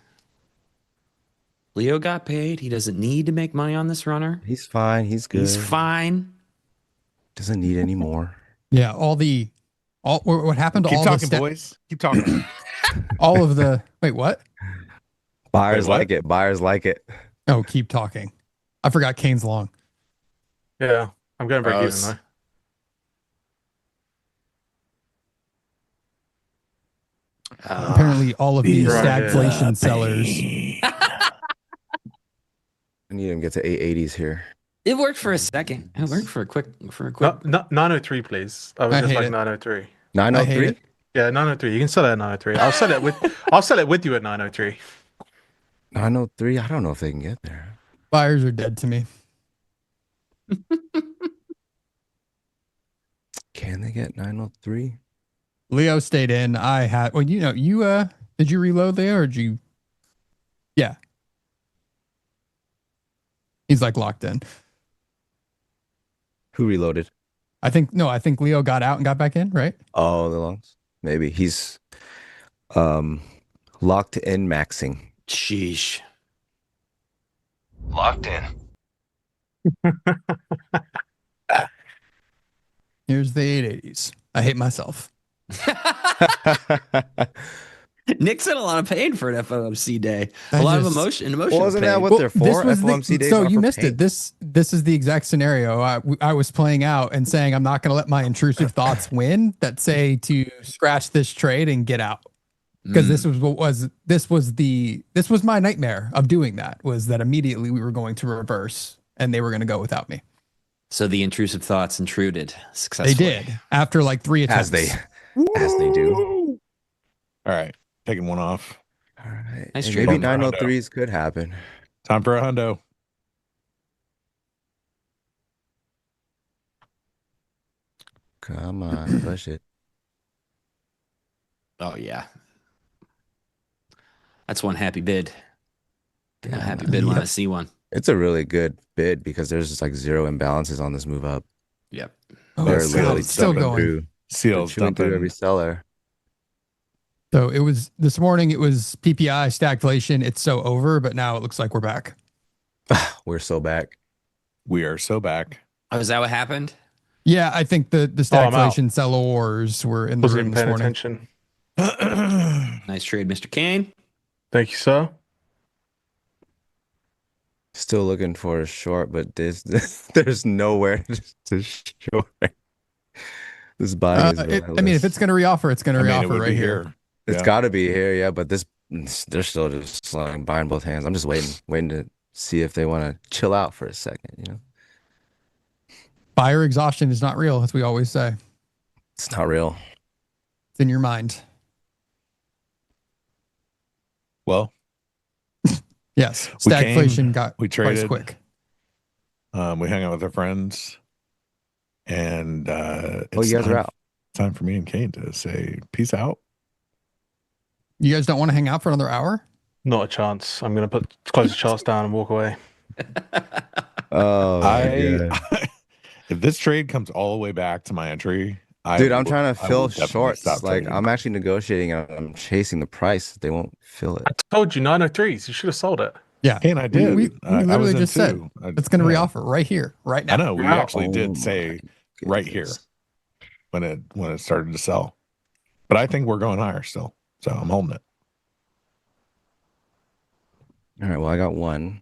Speaker 13: Leo got paid. He doesn't need to make money on this runner.
Speaker 9: He's fine. He's good.
Speaker 13: He's fine.
Speaker 9: Doesn't need any more.
Speaker 10: Yeah, what happened to
Speaker 8: Keep
Speaker 10: all
Speaker 8: talking,
Speaker 10: the
Speaker 8: boys. Keep talking.
Speaker 10: all of the wait, what?
Speaker 9: Buyers
Speaker 8: Wait, what?
Speaker 9: like it. Buyers like it.
Speaker 10: Oh, keep talking. I forgot Kane's long.
Speaker 7: Yeah, I'm going break even
Speaker 13: Gross.
Speaker 7: though.
Speaker 10: Apparently, all of these
Speaker 7: Right,
Speaker 10: stagflation sellers.
Speaker 9: I need him to get to 880s here.
Speaker 13: It worked for a second. It worked for a quick.
Speaker 7: No, 903, please. I would
Speaker 10: I
Speaker 7: just
Speaker 10: hate
Speaker 7: like
Speaker 10: it.
Speaker 7: 903.
Speaker 10: I hate
Speaker 9: 903?
Speaker 10: it.
Speaker 7: Yeah, 903. You can sell it at 903. I'll sell it with you at 903.
Speaker 9: 903? I don't know if they can get there.
Speaker 10: Buyers are dead to me.
Speaker 9: Can they get 903?
Speaker 10: Leo stayed in. I had. Well, you did you reload there or did you? Yeah. He's like locked in.
Speaker 9: Who reloaded?
Speaker 10: I think Leo got out and got back in, right?
Speaker 9: Oh, the longs. Maybe he's locked in maxing.
Speaker 13: Sheesh.
Speaker 12: Locked in.
Speaker 10: Here's the 880s. I hate myself.
Speaker 13: Nick's in a lot of pain for an FOMC day.
Speaker 10: I
Speaker 13: A lot of
Speaker 10: just-
Speaker 13: emotional
Speaker 9: Wasn't that
Speaker 13: pain.
Speaker 9: what they're for?
Speaker 10: This was
Speaker 9: FOMC days
Speaker 10: so
Speaker 9: are
Speaker 10: you
Speaker 9: for
Speaker 10: missed
Speaker 9: pain.
Speaker 10: it. This is the exact scenario I was playing out and saying I'm not going to let my intrusive thoughts win that say to scratch this trade and get out. Because this was my nightmare of doing that, was that immediately we were going to reverse and they were going to go without me.
Speaker 13: So the intrusive thoughts intruded successfully.
Speaker 10: They did after like 3 attempts.
Speaker 9: As they do.
Speaker 8: All right, taking one off.
Speaker 9: All right.
Speaker 13: Nice
Speaker 9: And
Speaker 13: trade.
Speaker 9: maybe
Speaker 8: Going for
Speaker 9: 903s could happen.
Speaker 8: Time for a hundo.
Speaker 9: Come on, push it.
Speaker 13: Oh yeah. That's one happy bid. A happy bid when I see one.
Speaker 9: It's a really good bid because there's just like zero imbalances on this move up.
Speaker 13: Yep.
Speaker 10: Oh,
Speaker 9: They're
Speaker 10: it's
Speaker 9: literally
Speaker 10: still
Speaker 9: jumping
Speaker 10: going.
Speaker 9: through. They're
Speaker 8: Seals
Speaker 9: chewing through
Speaker 8: dumping.
Speaker 9: every seller.
Speaker 10: So it was this morning. It was PPI stagflation. It's so over, but now it looks like we're back.
Speaker 9: We're so back.
Speaker 8: We are so back.
Speaker 13: Oh, is that what happened?
Speaker 10: Yeah, I think the
Speaker 7: I'm out.
Speaker 10: stagflation sellers were in the
Speaker 7: Wasn't
Speaker 10: room
Speaker 7: even
Speaker 10: this
Speaker 7: paying
Speaker 10: morning.
Speaker 7: attention.
Speaker 13: Nice trade, Mr. Kane.
Speaker 7: Thank you, sir.
Speaker 9: Still looking for a short, but there's nowhere to short. This buying is
Speaker 10: I mean, if
Speaker 9: relentless.
Speaker 10: it's going to reoffer, it's going to
Speaker 8: I mean, it
Speaker 10: reoffer
Speaker 8: would
Speaker 10: right
Speaker 8: be
Speaker 10: here.
Speaker 9: It's
Speaker 8: Yeah.
Speaker 9: got to be here, yeah. But they're still just like buying both hands. I'm just waiting to see if they want to chill out for a second. You know,
Speaker 10: Buyer exhaustion is not real, as we always say.
Speaker 9: it's not real.
Speaker 10: It's in your mind.
Speaker 8: Well,
Speaker 10: Yes,
Speaker 8: We
Speaker 10: stagflation
Speaker 8: came,
Speaker 10: got
Speaker 8: we
Speaker 10: price
Speaker 8: traded.
Speaker 10: quick.
Speaker 8: We hung out with our friends, and
Speaker 9: Oh,
Speaker 8: it's
Speaker 9: you guys are out.
Speaker 8: time for me and Kane to say peace out.
Speaker 10: You guys don't want to hang out for another hour?
Speaker 7: Not a chance. I'm going to close the charts down and walk away.
Speaker 9: Oh, my God.
Speaker 8: If this trade comes all the way back to my entry,
Speaker 9: Dude, I'm trying to
Speaker 8: I
Speaker 9: fill
Speaker 8: will definitely
Speaker 9: shorts.
Speaker 8: stop
Speaker 9: Like
Speaker 8: trading.
Speaker 9: I'm actually negotiating and I'm chasing the price. They won't fill it.
Speaker 7: I told you 903s. You should have sold it.
Speaker 10: Yeah.
Speaker 8: Kane, I did.
Speaker 10: We
Speaker 8: I was
Speaker 10: literally
Speaker 8: in
Speaker 10: just said
Speaker 8: two.
Speaker 10: it's going to
Speaker 8: Yeah.
Speaker 10: reoffer right here, right now.
Speaker 8: I know. We
Speaker 7: Wow.
Speaker 8: actually
Speaker 9: Oh
Speaker 8: did
Speaker 9: my
Speaker 8: say right here
Speaker 9: goodness.
Speaker 8: when it started to sell, but I think we're going higher still, so I'm holding it.
Speaker 9: All right. Well, I got one.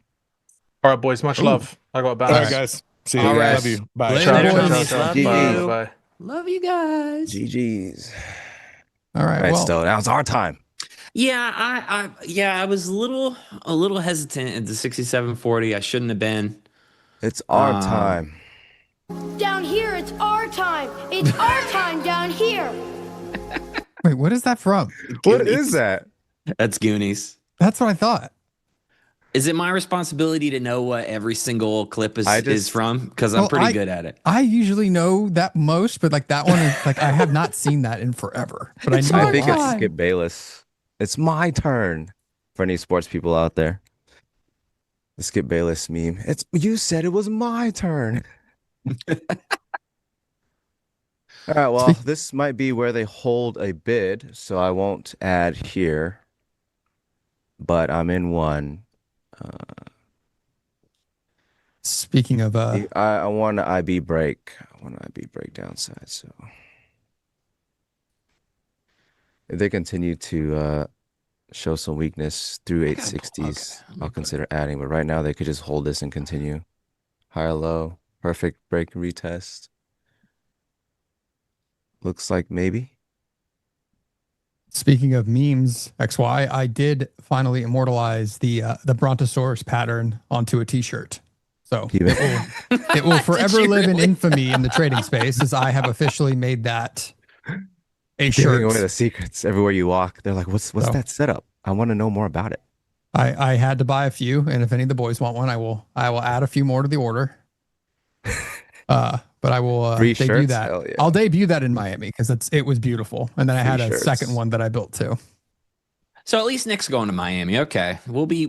Speaker 7: All right, boys. Much love. I got a
Speaker 8: All
Speaker 7: bounce.
Speaker 8: right, guys. See you.
Speaker 13: All right.
Speaker 8: Love you. Bye.
Speaker 13: Later,
Speaker 7: Ciao,
Speaker 10: boys.
Speaker 7: ciao,
Speaker 13: homies.
Speaker 7: ciao,
Speaker 13: Love
Speaker 7: ciao. Bye,
Speaker 9: you.
Speaker 7: bye.
Speaker 13: Love you guys.
Speaker 9: GG's.
Speaker 10: All right.
Speaker 9: All right,
Speaker 10: Well,
Speaker 9: Stowe. Now it's our time.
Speaker 13: Yeah, I was a little hesitant at the 67.40. I shouldn't have been.
Speaker 9: It's our time.
Speaker 11: Down here, it's our time. It's our time down here.
Speaker 10: wait, what is that from?
Speaker 9: What is that?
Speaker 13: That's Goonies.
Speaker 10: That's what I thought.
Speaker 13: Is it my responsibility to know what every single clip is
Speaker 9: I just-
Speaker 13: from? Because I'm
Speaker 10: Well,
Speaker 13: pretty good at it.
Speaker 10: I usually know that most, but like that one is like I have not seen that in forever. But
Speaker 13: It's
Speaker 10: I knew
Speaker 9: I
Speaker 10: it
Speaker 9: think
Speaker 10: was.
Speaker 9: it's Skip Bayless. It's my turn. For any sports people out there, the Skip Bayless meme. It's you said it was my turn. All right. Well, this might be where they hold a bid, so I won't add here. But I'm in one.
Speaker 10: Speaking of
Speaker 9: I want an IB break. I want an IB break downside. So if they continue to show some weakness through 860s, I'll consider adding. But right now, they could just hold this and continue. Higher low, perfect break retest. Looks like maybe.
Speaker 10: Speaking of memes, XY, I did finally immortalize the Brontosaurus pattern onto a T-shirt. So it will forever live in infamy in the trading space, as I have officially made that a
Speaker 9: Giving
Speaker 10: shirt.
Speaker 9: away the secrets everywhere you walk. They're like, what's that setup? I want to know more about it.
Speaker 10: I had to buy a few, and if any of the boys want one, I will add a few more to the order. But I will
Speaker 9: Free
Speaker 10: debut
Speaker 9: shirts?
Speaker 10: that.
Speaker 9: Hell yeah.
Speaker 10: I'll debut that in Miami because it was beautiful, and then I
Speaker 9: Free
Speaker 10: had a
Speaker 9: shirts.
Speaker 10: second one that I built too.
Speaker 13: So at least Nick's going to Miami. Okay, we'll be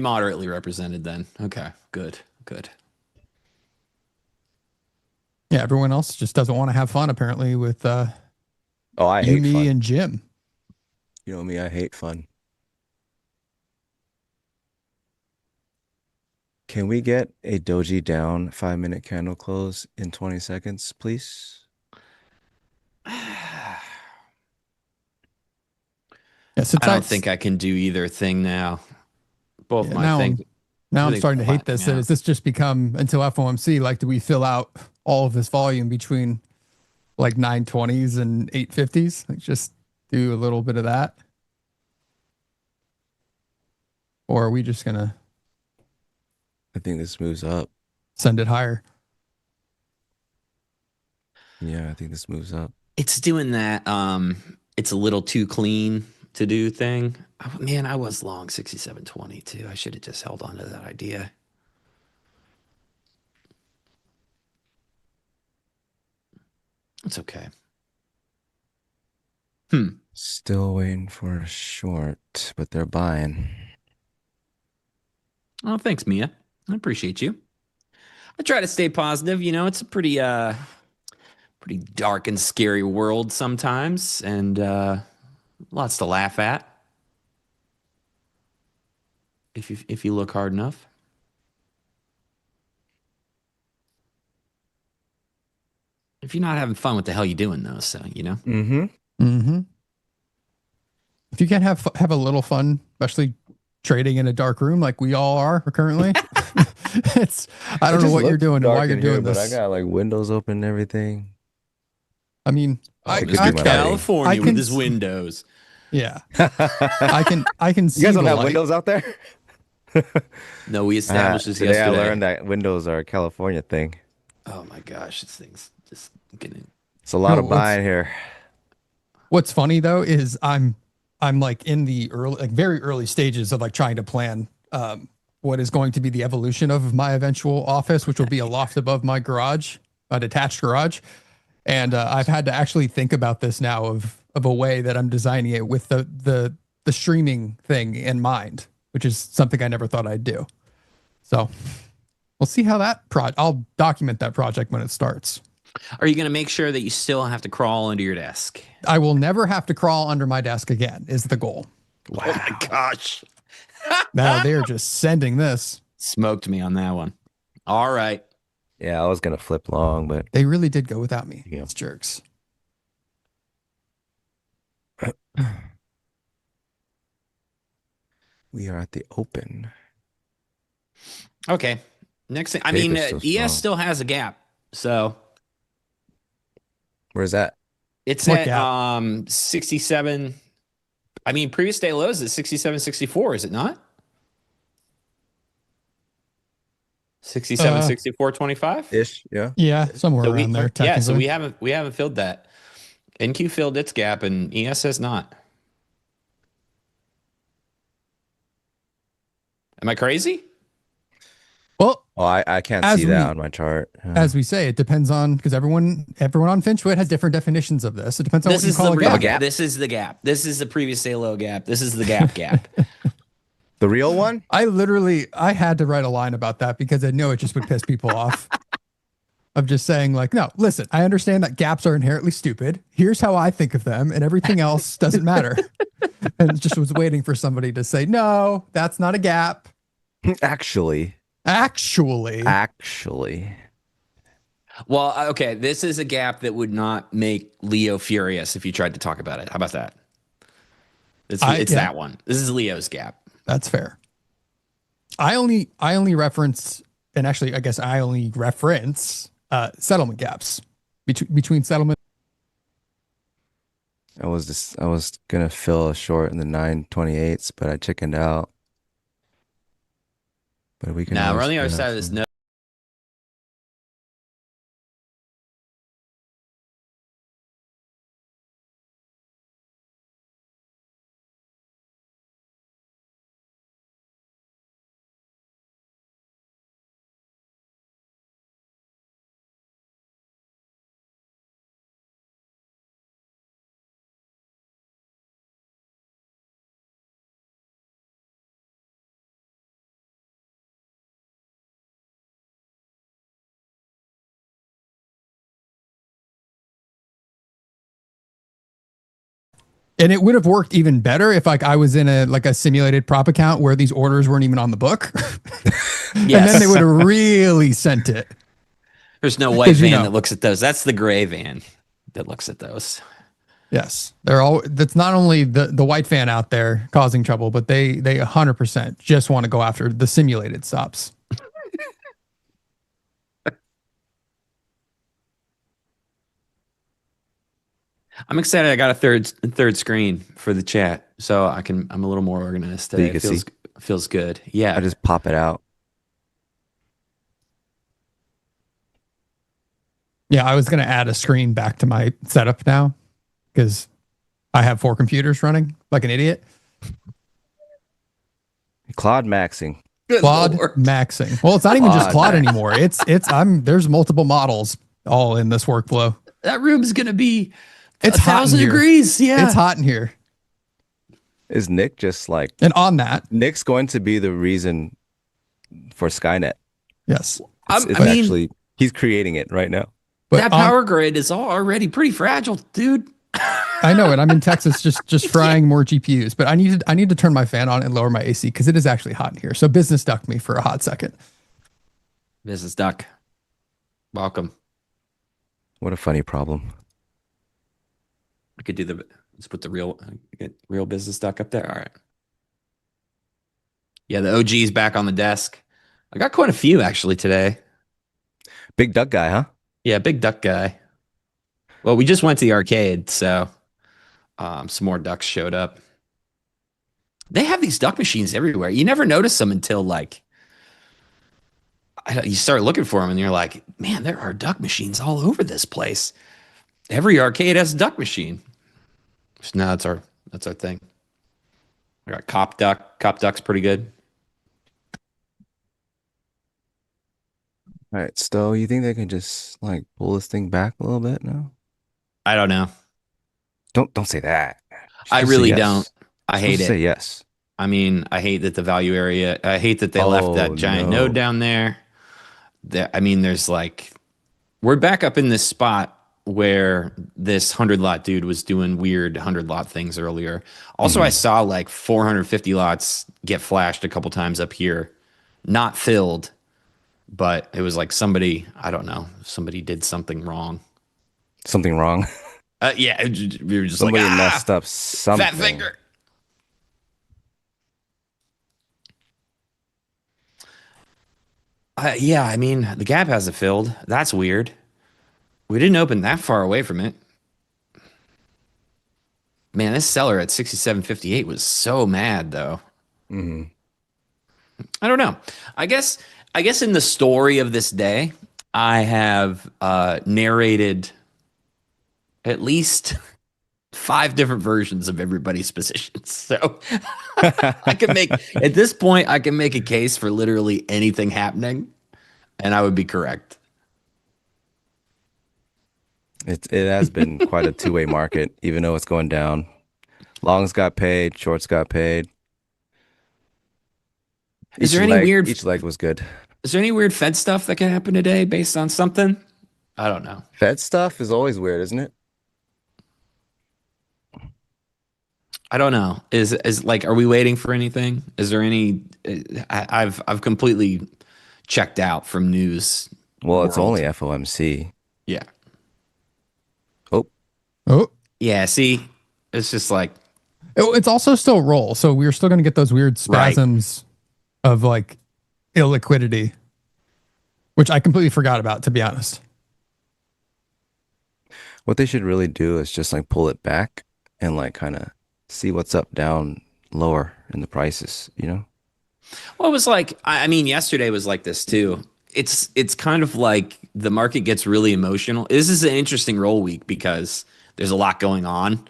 Speaker 13: moderately represented then. Okay, good.
Speaker 10: Yeah, everyone else just doesn't want to have fun apparently with
Speaker 9: I
Speaker 10: you,
Speaker 9: hate
Speaker 10: me,
Speaker 9: fun.
Speaker 10: and Jim.
Speaker 9: You know me, I hate fun. Can we get a doji down 5-minute candle close in 20 seconds, please?
Speaker 10: Yeah, since
Speaker 13: I don't think I can do either thing now. Both
Speaker 10: Yeah,
Speaker 13: my
Speaker 10: now
Speaker 13: things.
Speaker 10: Now I'm
Speaker 13: Everything's
Speaker 10: starting to hate this.
Speaker 13: flattening
Speaker 10: Has this just become until FOMC? Like, do we fill out all of this volume between like 920s and 850s? Like, just do a little bit of that, or are we just gonna
Speaker 9: I think this moves up.
Speaker 10: send it higher?
Speaker 9: Yeah, I think this moves up.
Speaker 13: It's doing that. It's a little too clean to do thing. Oh, man, I was long 67.20 too. I should have just held on to that idea. It's okay.
Speaker 9: Still waiting for a short, but they're buying.
Speaker 13: Oh, thanks, Mia. I appreciate you. I try to stay positive. You know, it's a pretty dark and scary world sometimes, and lots to laugh at if you look hard enough. If you're not having fun, what the hell you doing though? So you know.
Speaker 10: If you can't have a little fun, especially trading in a dark room like we all are currently, I don't know what you're doing and why you're doing this.
Speaker 9: But I got like windows open and everything.
Speaker 10: I mean,
Speaker 9: it could be my
Speaker 13: California
Speaker 10: I
Speaker 13: with his windows.
Speaker 10: Yeah, I can see.
Speaker 9: You guys don't
Speaker 10: the
Speaker 9: have
Speaker 10: light.
Speaker 9: windows out there?
Speaker 13: No, we established this
Speaker 9: Today
Speaker 13: yesterday.
Speaker 9: I learned that windows are a California thing.
Speaker 13: Oh my gosh, this thing's just getting.
Speaker 9: It's a lot
Speaker 10: No,
Speaker 9: of buying here.
Speaker 10: What's funny though is I'm like in the early, like very early stages of like trying to plan what is going to be the evolution of my eventual office, which will be a loft above my garage, a detached garage. And I've had to actually think about this now of a way that I'm designing it with the streaming thing in mind, which is something I never thought I'd do. So we'll see how that I'll document that project when it starts.
Speaker 13: Are you going to make sure that you still have to crawl under your desk?
Speaker 10: I will never have to crawl under my desk again is the goal.
Speaker 13: Wow. Oh my gosh.
Speaker 10: Now they're just sending this.
Speaker 13: Smoked me on that one. All right.
Speaker 9: Yeah, I was gonna flip long, but
Speaker 10: They really did go without me.
Speaker 9: Yeah.
Speaker 10: It's jerks.
Speaker 9: we are at the open.
Speaker 13: Okay. Next thing. I mean,
Speaker 9: Paper's so
Speaker 13: ES
Speaker 9: small.
Speaker 13: still has a gap. So
Speaker 9: Where's that?
Speaker 13: it's
Speaker 10: What
Speaker 13: at
Speaker 10: gap?
Speaker 13: 67. I mean, previous day lows at 67.64, is it not? 67, 64.25?
Speaker 9: Ish, yeah.
Speaker 10: Yeah, somewhere
Speaker 13: So
Speaker 10: around there.
Speaker 13: yeah, so
Speaker 10: Technically.
Speaker 13: we haven't filled that. NQ filled its gap and ES has not. Am I crazy?
Speaker 10: Well,
Speaker 9: Oh, I can't
Speaker 10: As
Speaker 9: see that
Speaker 10: we-
Speaker 9: on my chart.
Speaker 10: as we say, it depends on because everyone on Finchwood has different definitions of this. It depends on
Speaker 13: This
Speaker 10: what you
Speaker 13: is the
Speaker 10: call a
Speaker 13: real
Speaker 10: gap.
Speaker 13: gap. This is the gap. This is the previous day low gap. This is the gap gap.
Speaker 9: The real one?
Speaker 10: I had to write a line about that because I know it just would piss people off. Of just saying like, no, listen, I understand that gaps are inherently stupid. Here's how I think of them, and everything else doesn't matter. And just was waiting for somebody to say, no, that's not a gap.
Speaker 9: Actually.
Speaker 13: Well, okay, this is a gap that would not make Leo furious if you tried to talk about it. How about that? It's
Speaker 10: Yeah.
Speaker 13: that one. This is Leo's gap.
Speaker 10: That's fair. I only reference, and actually, I guess I only reference settlement gaps between settlement.
Speaker 9: I was gonna fill a short in the 928s, but I chickened out. But we can.
Speaker 13: Now we're on the other
Speaker 9: always
Speaker 13: side of this. No.
Speaker 10: And it would have worked even better if like I was in a simulated prop account where these orders weren't even on the book. And then they would have really sent it.
Speaker 13: There's no white
Speaker 10: 'Cause,
Speaker 13: van
Speaker 10: you know.
Speaker 13: that looks at those. That's the gray van that looks at those.
Speaker 10: Yes, they're all. That's not only the white fan out there causing trouble, but they 100% just want to go after the simulated stops.
Speaker 13: I'm excited. I got a third screen for the chat, so I'm a little more organized today.
Speaker 9: You can
Speaker 13: Feels good. Yeah.
Speaker 9: I just pop it out.
Speaker 10: Yeah, I was gonna add a screen back to my setup now because I have 4 computers running like an idiot.
Speaker 9: Claude maxing.
Speaker 10: Claude maxing. Well, it's not even just Claude anymore. There's multiple models all in this workflow.
Speaker 13: That room's gonna be
Speaker 10: it's
Speaker 13: 1,000 degrees. Yeah,
Speaker 10: it's hot in here.
Speaker 9: Is Nick just like?
Speaker 10: And on that,
Speaker 9: Nick's going to be the reason for Skynet.
Speaker 10: Yes,
Speaker 9: actually he's creating it right now.
Speaker 13: But that power grid is already pretty fragile, dude.
Speaker 10: I know it. I'm in Texas, just frying more GPUs. But I need to turn my fan on and lower my AC because it is actually hot in here. So business duck me for a hot second.
Speaker 13: Business duck, welcome.
Speaker 9: What a funny problem.
Speaker 13: I could do let's put the real business duck up there. All right. Yeah, the OG's back on the desk. I got quite a few actually today.
Speaker 9: Big duck guy, huh?
Speaker 13: Yeah, big duck guy. Well, we just went to the arcade, so some more ducks showed up. They have these duck machines everywhere. You never notice them until like you start looking for them, and you're like, man, there are duck machines all over this place. Every arcade has a duck machine. So now that's our thing. I got Cop Duck. Cop Duck's pretty good.
Speaker 9: All right, Stowe, you think they can just like pull this thing back a little bit now?
Speaker 13: I don't know.
Speaker 9: Don't say that.
Speaker 13: I really don't. I hate it.
Speaker 9: Say yes.
Speaker 13: I mean, I hate that the value area. I hate that they left that giant node down there. There's like, we're back up in this spot where this 100 lot dude was doing weird 100 lot things earlier. Also, I saw like 450 lots get flashed a couple times up here, not filled, but it was like somebody, I don't know, somebody did something wrong.
Speaker 9: Something wrong?
Speaker 13: Yeah, we were just
Speaker 9: somebody
Speaker 13: like,
Speaker 9: messed up something.
Speaker 13: Fat finger. Yeah, I mean, the gap hasn't filled. That's weird. We didn't open that far away from it. Man, this seller at 67.58 was so mad, though.
Speaker 9: Mm-hmm.
Speaker 13: I don't know. I guess in the story of this day, I have narrated at least 5 different versions of everybody's positions. So I can make, at this point, I can make a case for literally anything happening, and I would be correct.
Speaker 9: It has been quite a two-way market, even though it's going down. Longs got paid, shorts got paid.
Speaker 13: Is there any weird?
Speaker 9: Each leg was good.
Speaker 13: Is there any weird Fed stuff that can happen today based on something? I don't know.
Speaker 9: Fed stuff is always weird, isn't it?
Speaker 13: I don't know. Is like, are we waiting for anything? Is there any? I've completely checked out from news.
Speaker 9: Well, it's only FOMC.
Speaker 13: Yeah.
Speaker 10: Oh.
Speaker 13: Yeah. See, it's just like.
Speaker 10: It's also still roll, so we're still going to get those weird spasms of like illiquidity, which I completely forgot about, to be honest.
Speaker 9: What they should really do is just like pull it back and like kind of see what's up, down, lower in the prices, you know?
Speaker 13: Well, it was like, I mean, yesterday was like this too. It's kind of like the market gets really emotional. This is an interesting roll week because there's a lot going on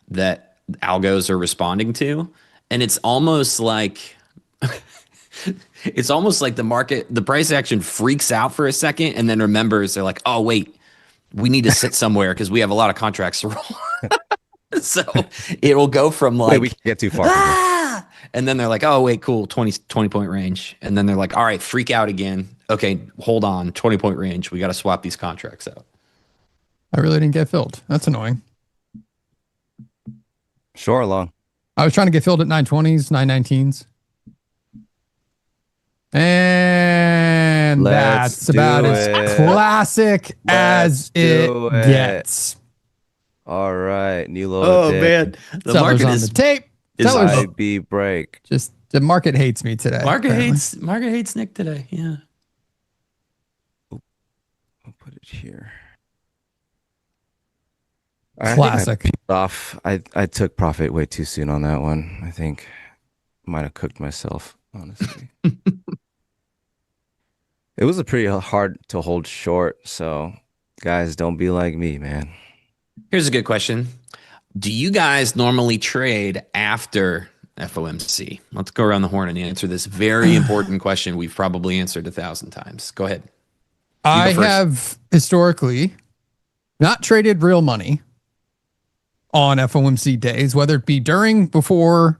Speaker 13: that algos are responding to. And it's almost like the market, the price action freaks out for a second and then remembers, they're like, oh, wait, we need to sit somewhere because we have a lot of contracts to roll. So it will go from like,
Speaker 9: wait, we can't get too far.
Speaker 13: And then they're like, oh, wait, cool, 20 point range. And then they're like, all right, freak out again. Okay, hold on, 20 point range. We got to swap these contracts out.
Speaker 10: I really didn't get filled. That's annoying.
Speaker 9: Sure, long.
Speaker 10: I was trying to get filled at 920s, 919s. And that's about as classic as it gets.
Speaker 9: All right, new low.
Speaker 13: Oh man, the
Speaker 10: Sellers
Speaker 13: market
Speaker 10: on
Speaker 13: is
Speaker 10: the tape.
Speaker 13: is
Speaker 10: Sellers
Speaker 9: IB break.
Speaker 10: just the market hates me today.
Speaker 13: market
Speaker 10: apparently.
Speaker 13: hates Nick today. Yeah.
Speaker 9: I'll put it here. I think
Speaker 10: Classic.
Speaker 9: I peeled off. I took profit way too soon on that one. I think might have cooked myself, honestly. It was a pretty hard to hold short, so guys, don't be like me, man.
Speaker 13: Here's a good question. Do you guys normally trade after FOMC? Let's go around the horn and answer this very important question we've probably answered 1,000 times. Go ahead.
Speaker 10: I
Speaker 13: first.
Speaker 10: have historically not traded real money on FOMC days, whether it be during, before,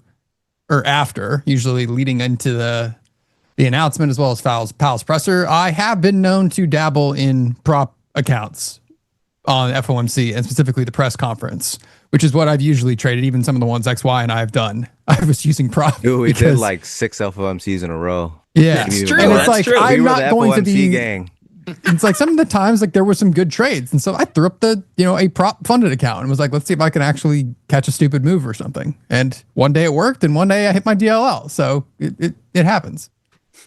Speaker 10: or after, usually leading into the announcement as well as Powell's presser. I have been known to dabble in prop accounts on FOMC and specifically the press conference, which is what I've usually traded. Even some of the ones XY and I have done, I was using prop.
Speaker 9: Dude, we did like 6 FOMCs in a row.
Speaker 10: Yeah,
Speaker 13: It's true.
Speaker 10: and it's
Speaker 13: That's
Speaker 10: like
Speaker 13: true.
Speaker 10: I'm
Speaker 9: We were
Speaker 10: not
Speaker 9: the
Speaker 10: going to
Speaker 9: FOMC
Speaker 10: be.
Speaker 9: gang.
Speaker 10: It's like some of the times like there were some good trades, and so I threw up a prop funded account and was like, let's see if I can actually catch a stupid move or something. And one day it worked, and one day I hit my DLL. So it happens.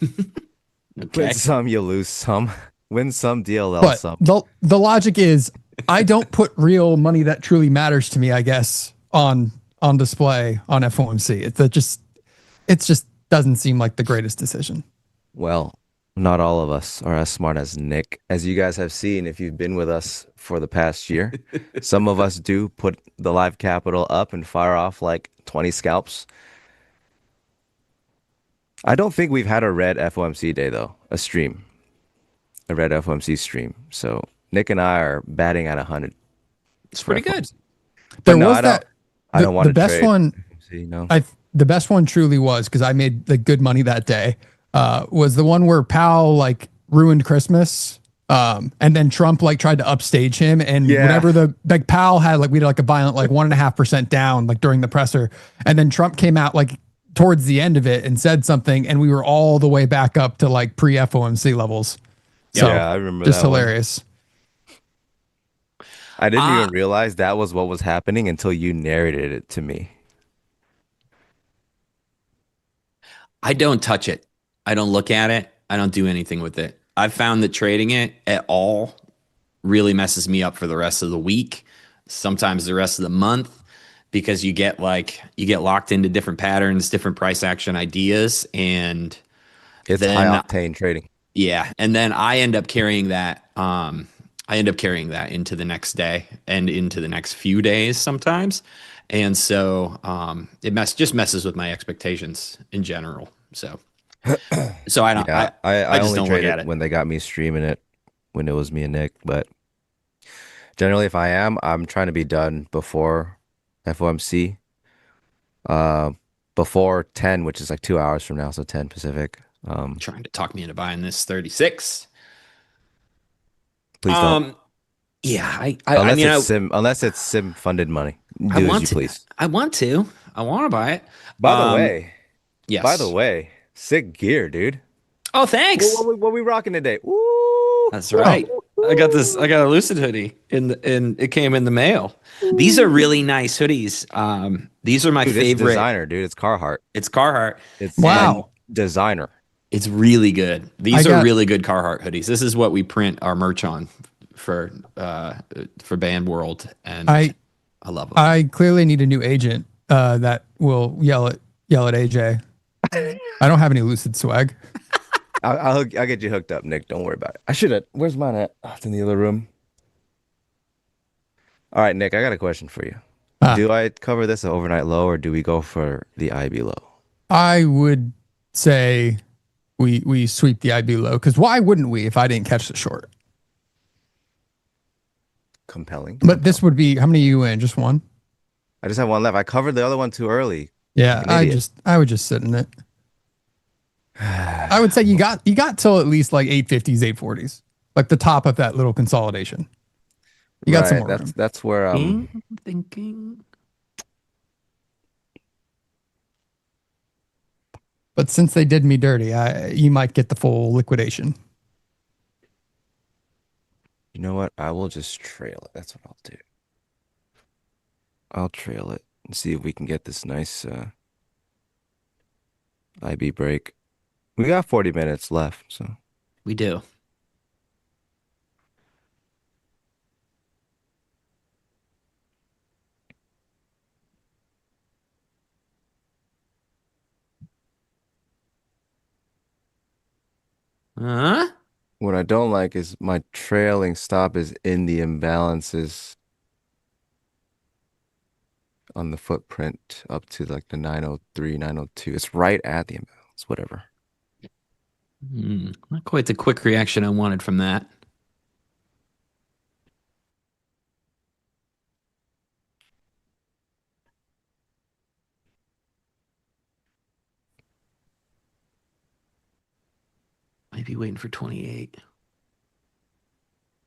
Speaker 13: Okay.
Speaker 9: Win some, you lose some. Win some, DLL
Speaker 10: But
Speaker 9: some.
Speaker 10: the logic is I don't put real money that truly matters to me, I guess, on display on FOMC. It just doesn't seem like the greatest decision.
Speaker 9: Well, not all of us are as smart as Nick. As you guys have seen, if you've been with us for the past year, some of us do put the live capital up and fire off like 20 scalps. I don't think we've had a red FOMC day, though, a red FOMC stream. So Nick and I are batting at 100.
Speaker 13: It's pretty good.
Speaker 10: There
Speaker 9: no,
Speaker 10: was
Speaker 9: I don't want
Speaker 10: the
Speaker 9: to
Speaker 10: best
Speaker 9: trade
Speaker 10: one.
Speaker 9: FOMC, no.
Speaker 10: The best one truly was because I made the good money that day. Was the one where Powell like ruined Christmas, and then Trump like tried to upstage him, and whenever Powell had we did like a violent 1.5% down during the presser, and then Trump came out towards the end of it and said something, and we were all the way back up to pre FOMC levels. So,
Speaker 9: yeah, I remember
Speaker 10: just
Speaker 9: that one.
Speaker 10: hilarious.
Speaker 9: I didn't even realize that was what was happening until you narrated it to me.
Speaker 13: I don't touch it. I don't look at it. I don't do anything with it. I've found that trading it at all really messes me up for the rest of the week, sometimes the rest of the month, because you get locked into different patterns, different price action ideas, and
Speaker 9: it's high octane trading.
Speaker 13: Yeah, and then I end up carrying that. Into the next day and into the next few days sometimes, and so it just messes with my expectations in general. So I don't.
Speaker 9: Yeah,
Speaker 13: I just
Speaker 9: only
Speaker 13: don't look
Speaker 9: traded
Speaker 13: at it
Speaker 9: when they got me streaming it, when it was me and Nick. But generally, if I'm trying to be done before FOMC, before 10, which is 2 hours from now, so 10 Pacific.
Speaker 13: Trying to talk me into buying this 36.
Speaker 9: Please don't.
Speaker 13: Yeah,
Speaker 9: unless it's sim funded money. Do as you please.
Speaker 13: I want to buy it.
Speaker 9: By the way,
Speaker 13: yes.
Speaker 9: By the way, sick gear, dude.
Speaker 13: Oh, thanks.
Speaker 9: What we rocking today? Woo!
Speaker 13: That's right. I got a Lucid hoodie it came in the mail. These are really nice hoodies. These are my favorite.
Speaker 9: It's designer, dude. It's Carhartt. It's
Speaker 10: wow.
Speaker 9: Designer.
Speaker 13: It's really good. These are really good Carhartt hoodies. This is what we print our merch on for Band World, and I love them.
Speaker 10: I clearly need a new agent that will yell at AJ. I don't have any Lucid swag.
Speaker 9: I'll get you hooked up, Nick. Don't worry about it. I should have. Where's mine at? Oh, it's in the other room. All right, Nick. I got a question for you. Do I cover this an overnight low, or do we go for the IB low?
Speaker 10: I would say we sweep the IB low, because why wouldn't we if I didn't catch the short?
Speaker 9: Compelling.
Speaker 10: But this would be, how many are you in? Just one?
Speaker 9: I just have one left. I covered the other one too early.
Speaker 10: Yeah, I would just sit in it. I would say you got till at least 850s, 840s, the top of that little consolidation. You got some more room.
Speaker 9: That's where I'm
Speaker 13: thinking.
Speaker 10: But since they did me dirty, you might get the full liquidation.
Speaker 9: You know what? I will just trail it. That's what I'll do. I'll trail it and see if we can get this nice IB break. We got 40 minutes left, so
Speaker 13: We do. Huh?
Speaker 9: what I don't like is my trailing stop is in the imbalances on the footprint up to like the 903, 902. It's right at the imbalance, whatever.
Speaker 13: Not quite the quick reaction I wanted from that. Might be waiting for 28.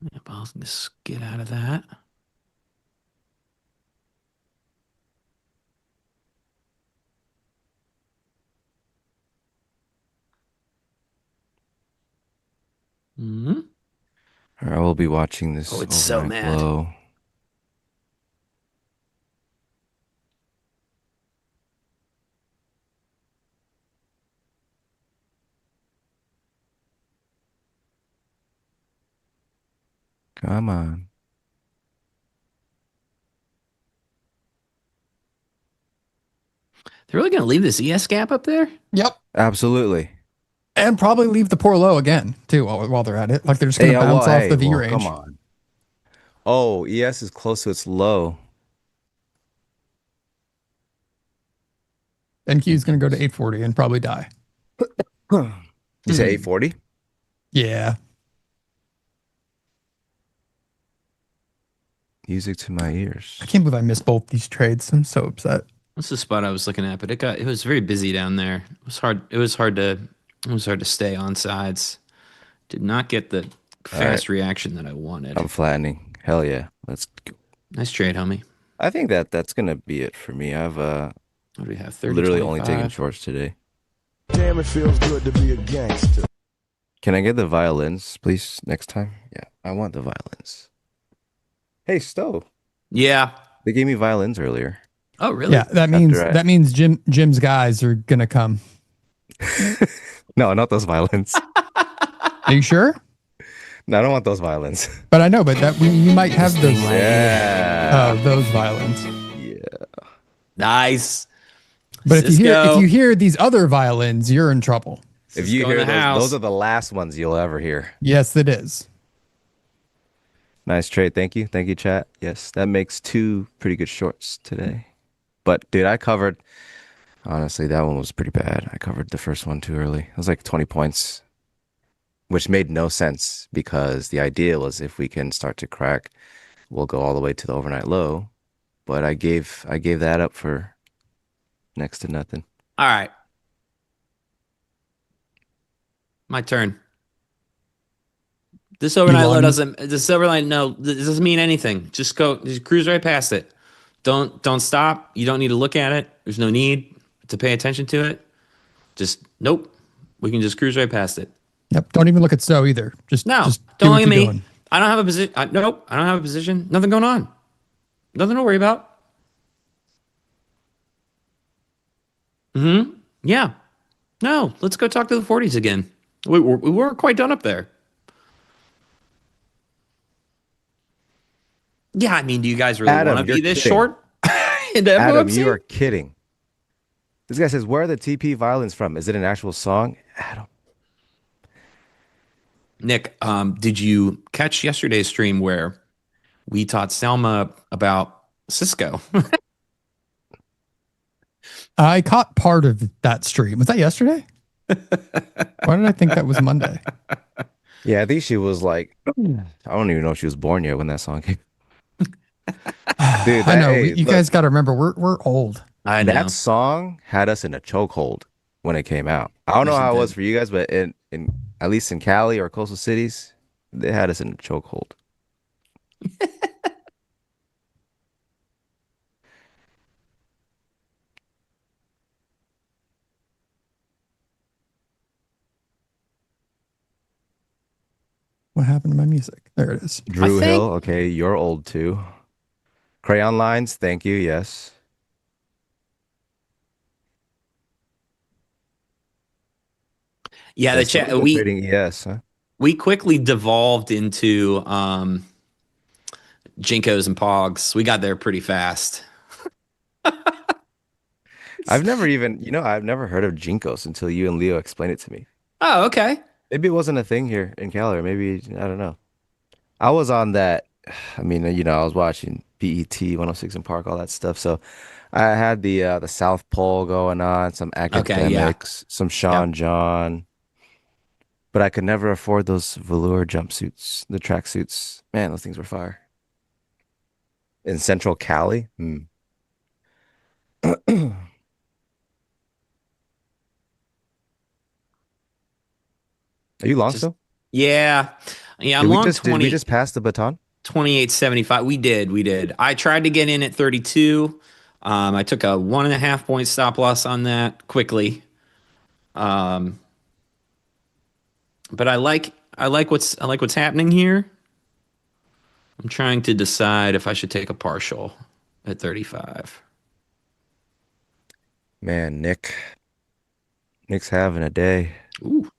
Speaker 13: Yep, I'll just get out of that. Hmm.
Speaker 9: All right, we'll be watching this
Speaker 13: Oh, it's so
Speaker 9: overnight
Speaker 13: mad.
Speaker 9: low. Come on.
Speaker 13: They're really going to leave this ES gap up there?
Speaker 10: Yep.
Speaker 9: Absolutely.
Speaker 10: And probably leave the poor low again, too, while they're at it. Like they're just going to bounce off the V range.
Speaker 9: Come on. Oh, ES is close to its low.
Speaker 10: NQ is going to go to 840 and probably die.
Speaker 9: You say 840?
Speaker 10: Yeah.
Speaker 9: Music to my ears.
Speaker 10: I can't believe I missed both these trades. I'm so upset.
Speaker 13: That's the spot I was looking at, but it was very busy down there. It was hard to stay on sides. Did not get the fast reaction that I wanted.
Speaker 9: I'm flattening. Hell yeah. Let's go.
Speaker 13: Nice trade, homie.
Speaker 9: I think that's gonna be it for me. I've
Speaker 13: What do we have? 30,
Speaker 9: literally only
Speaker 13: 25?
Speaker 9: taken shorts today.
Speaker 14: Damn, it feels good to be a gangster.
Speaker 9: Can I get the violins, please, next time? Yeah, I want the violins. Hey, Stowe.
Speaker 13: Yeah.
Speaker 9: They gave me violins earlier.
Speaker 13: Oh, really?
Speaker 10: Yeah, that means Jim's guys are going to come.
Speaker 9: No, not those violins.
Speaker 10: Are you sure?
Speaker 9: No, I don't want those violins.
Speaker 10: But I know, but you might have those.
Speaker 9: Yeah.
Speaker 10: Those violins.
Speaker 9: Yeah.
Speaker 13: Nice.
Speaker 10: But if you hear these other violins, you're in trouble.
Speaker 9: If you hear those are the last ones you'll ever hear.
Speaker 10: Yes, it is.
Speaker 9: Nice trade. Thank you. Thank you, chat. Yes, that makes 2 pretty good shorts today. But dude, honestly, that one was pretty bad. I covered the first one too early. It was like 20 points, which made no sense because the idea was if we can start to crack, we'll go all the way to the overnight low. But I gave that up for next to nothing.
Speaker 13: All right. My turn. This overnight low doesn't mean anything. Just cruise right past it. Don't stop. You don't need to look at it. There's no need to pay attention to it. Nope. We can just cruise right past it.
Speaker 10: Yep. Don't even look at Stowe either. Just
Speaker 13: don't look at me. Doing. I don't have a position. Nope. I don't have a position. Nothing going on. Nothing to worry about. Yeah. No. Let's go talk to the 40s again. We weren't quite done up there. Yeah, I mean, do you guys really want to be this short?
Speaker 9: Adam, you are kidding. This guy says, where are the TP violins from? Is it an actual song? Adam.
Speaker 13: Nick, did you catch yesterday's stream where we taught Selma about Cisco?
Speaker 10: I caught part of that stream. Was that yesterday? Why did I think that was Monday?
Speaker 9: Yeah, I think she was like, I don't even know if she was born yet when that song came. Dude,
Speaker 10: I know. You guys got to remember, we're old.
Speaker 13: I know.
Speaker 9: That song had us in a chokehold when it came out. I don't know how it was for you guys, but in at least in Cali or coastal cities, they had us in a chokehold.
Speaker 10: What happened to my music? There it is.
Speaker 9: Drew Hill, okay, you're old too. Crayon lines, thank you. Yes.
Speaker 13: Yeah,
Speaker 9: So
Speaker 13: the
Speaker 9: some
Speaker 13: chat
Speaker 9: people trading ES, huh?
Speaker 13: we quickly devolved into Jinkos and Pogs. We got there pretty fast.
Speaker 9: I've never heard of Jinkos until you and Leo explained it to me.
Speaker 13: Oh, okay.
Speaker 9: Maybe it wasn't a thing here in Cali, or maybe I don't know. I was on that. I mean, I was watching BET 106 in Park, all that stuff. So I had the South Pole going on, some
Speaker 13: Okay, yeah.
Speaker 9: academics, some Sean John, but I could never afford those velour jumpsuits, the tracksuits. Man, those things were fire. In Central Cali. Are you long
Speaker 13: Just,
Speaker 9: still?
Speaker 13: yeah. Yeah, I'm
Speaker 9: Did we
Speaker 13: long
Speaker 9: just
Speaker 13: 20.
Speaker 9: did we just pass the baton?
Speaker 13: 28.75. We did. I tried to get in at 32. I took a 1.5 point stop loss on that quickly. But I like what's happening here. I'm trying to decide if I should take a partial at 35.
Speaker 9: Man, Nick's having a day.
Speaker 13: Ooh.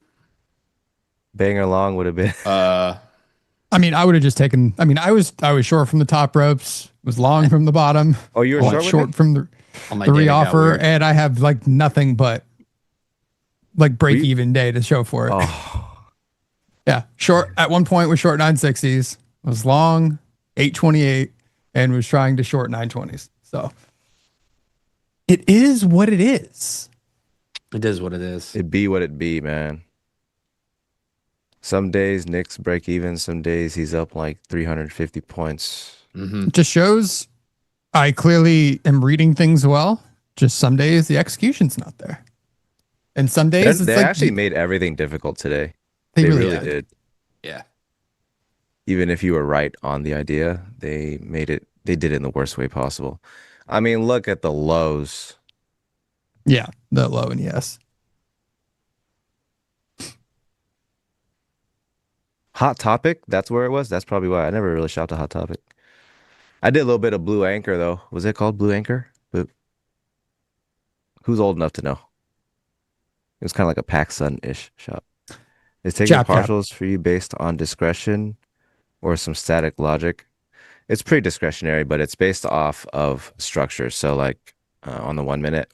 Speaker 9: Banger long would have been.
Speaker 10: I mean, I would have just taken. I mean, I was short from the top ropes, was long from the bottom.
Speaker 9: Oh, you were
Speaker 10: short from the reoffer, and I have like nothing but like break even day to show for it.
Speaker 9: Oh.
Speaker 10: Yeah, short at one point was short 960s, was long 828, and was trying to short 920s. So it is what it is.
Speaker 13: It is what it is.
Speaker 9: It be what it be, man. Some days Nick's break even. Some days he's up like 350 points.
Speaker 10: It just shows I clearly am reading things well. Just some days the execution's not there. And some days
Speaker 9: They actually made everything difficult today. They really did.
Speaker 13: Yeah.
Speaker 9: Even if you were right on the idea, they did it in the worst way possible. I mean, look at the lows.
Speaker 10: Yeah, the low and yes.
Speaker 9: Hot Topic, that's where it was. That's probably why I never really shopped a Hot Topic. I did a little bit of Blue Anchor though. Was it called Blue Anchor? But who's old enough to know? It was kind of like a PacSun-ish shop. Is taking partials for you based on discretion or some static logic? It's pretty discretionary, but it's based off of structure. So like on the 1 minute,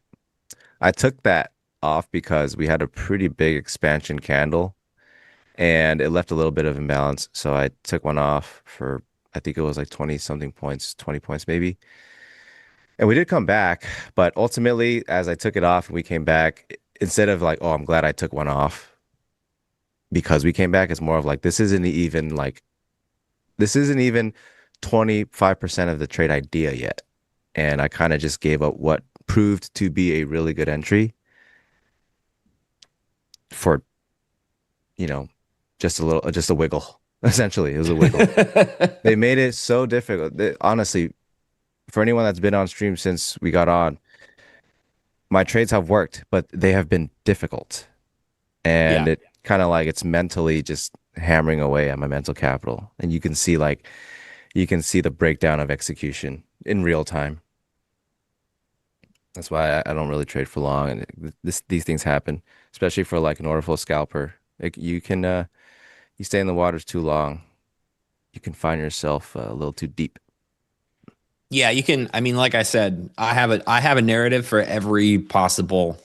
Speaker 9: I took that off because we had a pretty big expansion candle and it left a little bit of imbalance. So I took one off for, I think it was like 20 something points, 20 points maybe. And we did come back, but ultimately as I took it off and we came back, instead of like, oh, I'm glad I took one off because we came back, it's more of like, this isn't even 25% of the trade idea yet. And I kind of just gave up what proved to be a really good entry for, just a wiggle. Essentially, it was a wiggle. They made it so difficult. Honestly, for anyone that's been on stream since we got on, my trades have worked, but they have been difficult. And it kind of like it's mentally just hammering away at my mental capital. And you can see the breakdown of execution in real time. That's why I don't really trade for long. And these things happen, especially for like an order flow scalper. You stay in the waters too long, you can find yourself a little too deep.
Speaker 13: Yeah, you can. I mean, like I said, I have a narrative for every possible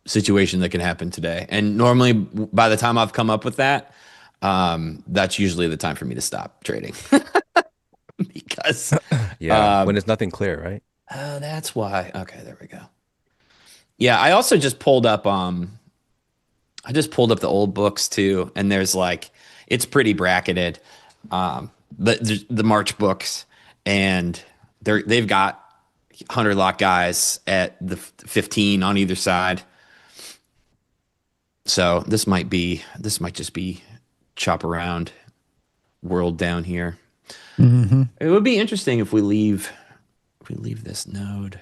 Speaker 13: situation that can happen today. And normally by the time I've come up with that, that's usually the time for me to stop trading. Because
Speaker 9: when there's nothing clear, right?
Speaker 13: Oh, that's why. Okay, there we go. Yeah, I also just pulled up the old books too, and there's like it's pretty bracketed. The March books, and they've got 100 lot guys at the 15 on either side. So this might just be chop around world down here.
Speaker 10: Mm-hmm.
Speaker 13: It would be interesting if we leave this node.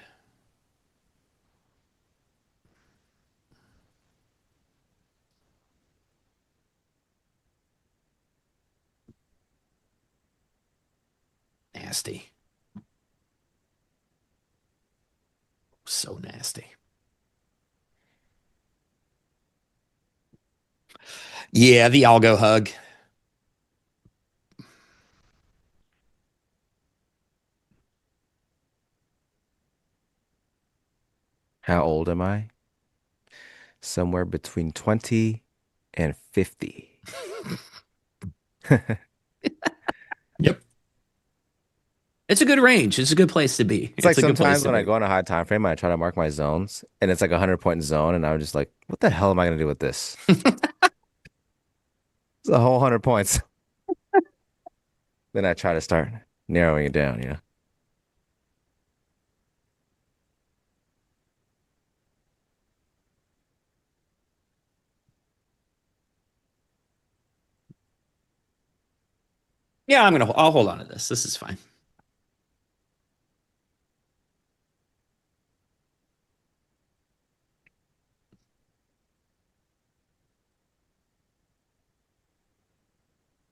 Speaker 13: Nasty. nasty. Yeah, the algo hug.
Speaker 9: How old am I? Somewhere between 20 and 50.
Speaker 13: Yep. It's a good range. It's a good place to be.
Speaker 9: It's like
Speaker 13: a good place
Speaker 9: sometimes
Speaker 13: to
Speaker 9: when I
Speaker 13: be.
Speaker 9: go on a high time frame, I try to mark my zones, and it's like a 100-point zone, and I'm just like, what the hell am I going to do with this? It's a whole 100 points. Then I try to start narrowing it down, you know?
Speaker 13: Yeah, I'll hold on to this. This is fine.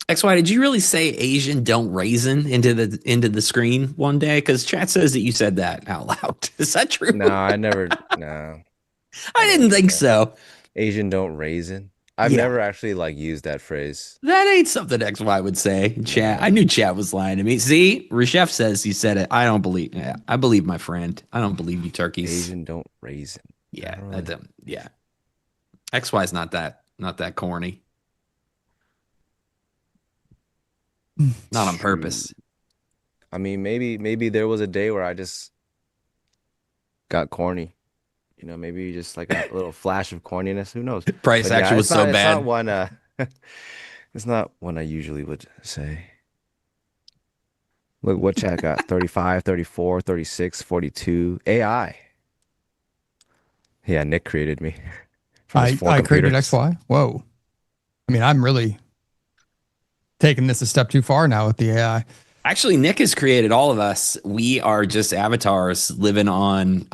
Speaker 13: XY, did you really say Asian don't raisin into the screen one day? Because chat says that you said that out loud. Is that true?
Speaker 9: No, I never. No,
Speaker 13: I didn't think so.
Speaker 9: Asian don't raisin. I've never actually like used that phrase.
Speaker 13: That ain't something XY would say. Chat. I knew chat was lying to me. See, Reshef says he said it. I don't believe. Yeah, I believe my friend. I don't believe you, turkeys.
Speaker 9: Asian don't raisin.
Speaker 13: Yeah, yeah. XY's not that corny. Not on purpose.
Speaker 9: I mean, maybe there was a day where I just got corny. You know, maybe just like a little flash of corniness. Who knows?
Speaker 13: Price action was so bad.
Speaker 9: It's not one. It's not one I usually would say. Look, what chat got? 35, 34, 36, 42. AI. Yeah, Nick created me.
Speaker 10: I created XY. Whoa. I mean, I'm really taking this a step too far now with the AI.
Speaker 13: Actually, Nick has created all of us. We are just avatars living on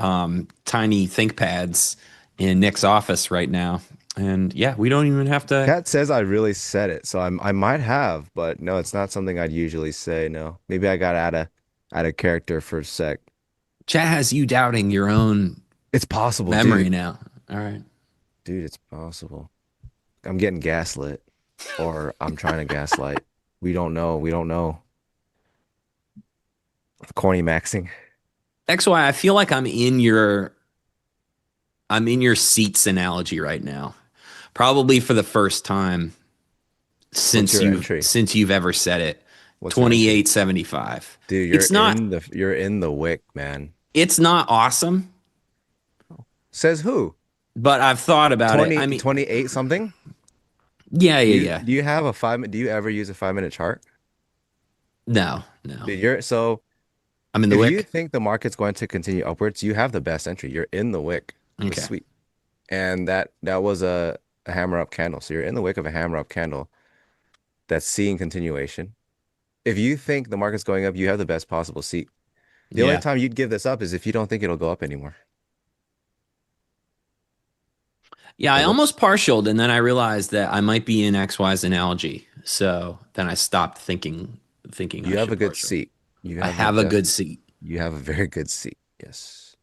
Speaker 13: tiny ThinkPads in Nick's office right now. And yeah, we don't even have to.
Speaker 9: Cat says I really said it, so I might have, but no, it's not something I'd usually say. No, maybe I got out of character for a sec.
Speaker 13: Chat has you doubting your own.
Speaker 9: It's possible.
Speaker 13: Memory
Speaker 9: dude.
Speaker 13: now. All right,
Speaker 9: dude, it's possible. I'm getting gaslit, or I'm trying to gaslight. We don't know. We don't know. Corny maxing.
Speaker 13: XY, I feel like I'm in your seats analogy right now. Probably for the first time since you've ever said it. 28.75.
Speaker 9: Dude, you're in the wick, man.
Speaker 13: It's not awesome.
Speaker 9: Says who?
Speaker 13: But I've thought about it. I mean,
Speaker 9: 28 something?
Speaker 13: Yeah.
Speaker 9: Do you have a 5 minute? Do you ever use a 5 minute chart?
Speaker 13: No.
Speaker 9: Dude, I'm in the wick. If you think the market's going to continue upwards, you have the best entry. You're in the wick.
Speaker 13: Okay.
Speaker 9: Sweet. And that was a hammer up candle. So you're in the wick of a hammer up candle that's seeing continuation. If you think the market's going up, you have the best possible seat. The only time you'd give this up is if you don't think it'll go up anymore.
Speaker 13: Yeah, I almost partialed, and then I realized that I might be in XY's analogy. So then I stopped thinking.
Speaker 9: You have a good seat.
Speaker 13: I have a good seat.
Speaker 9: You have a very good seat. Yes.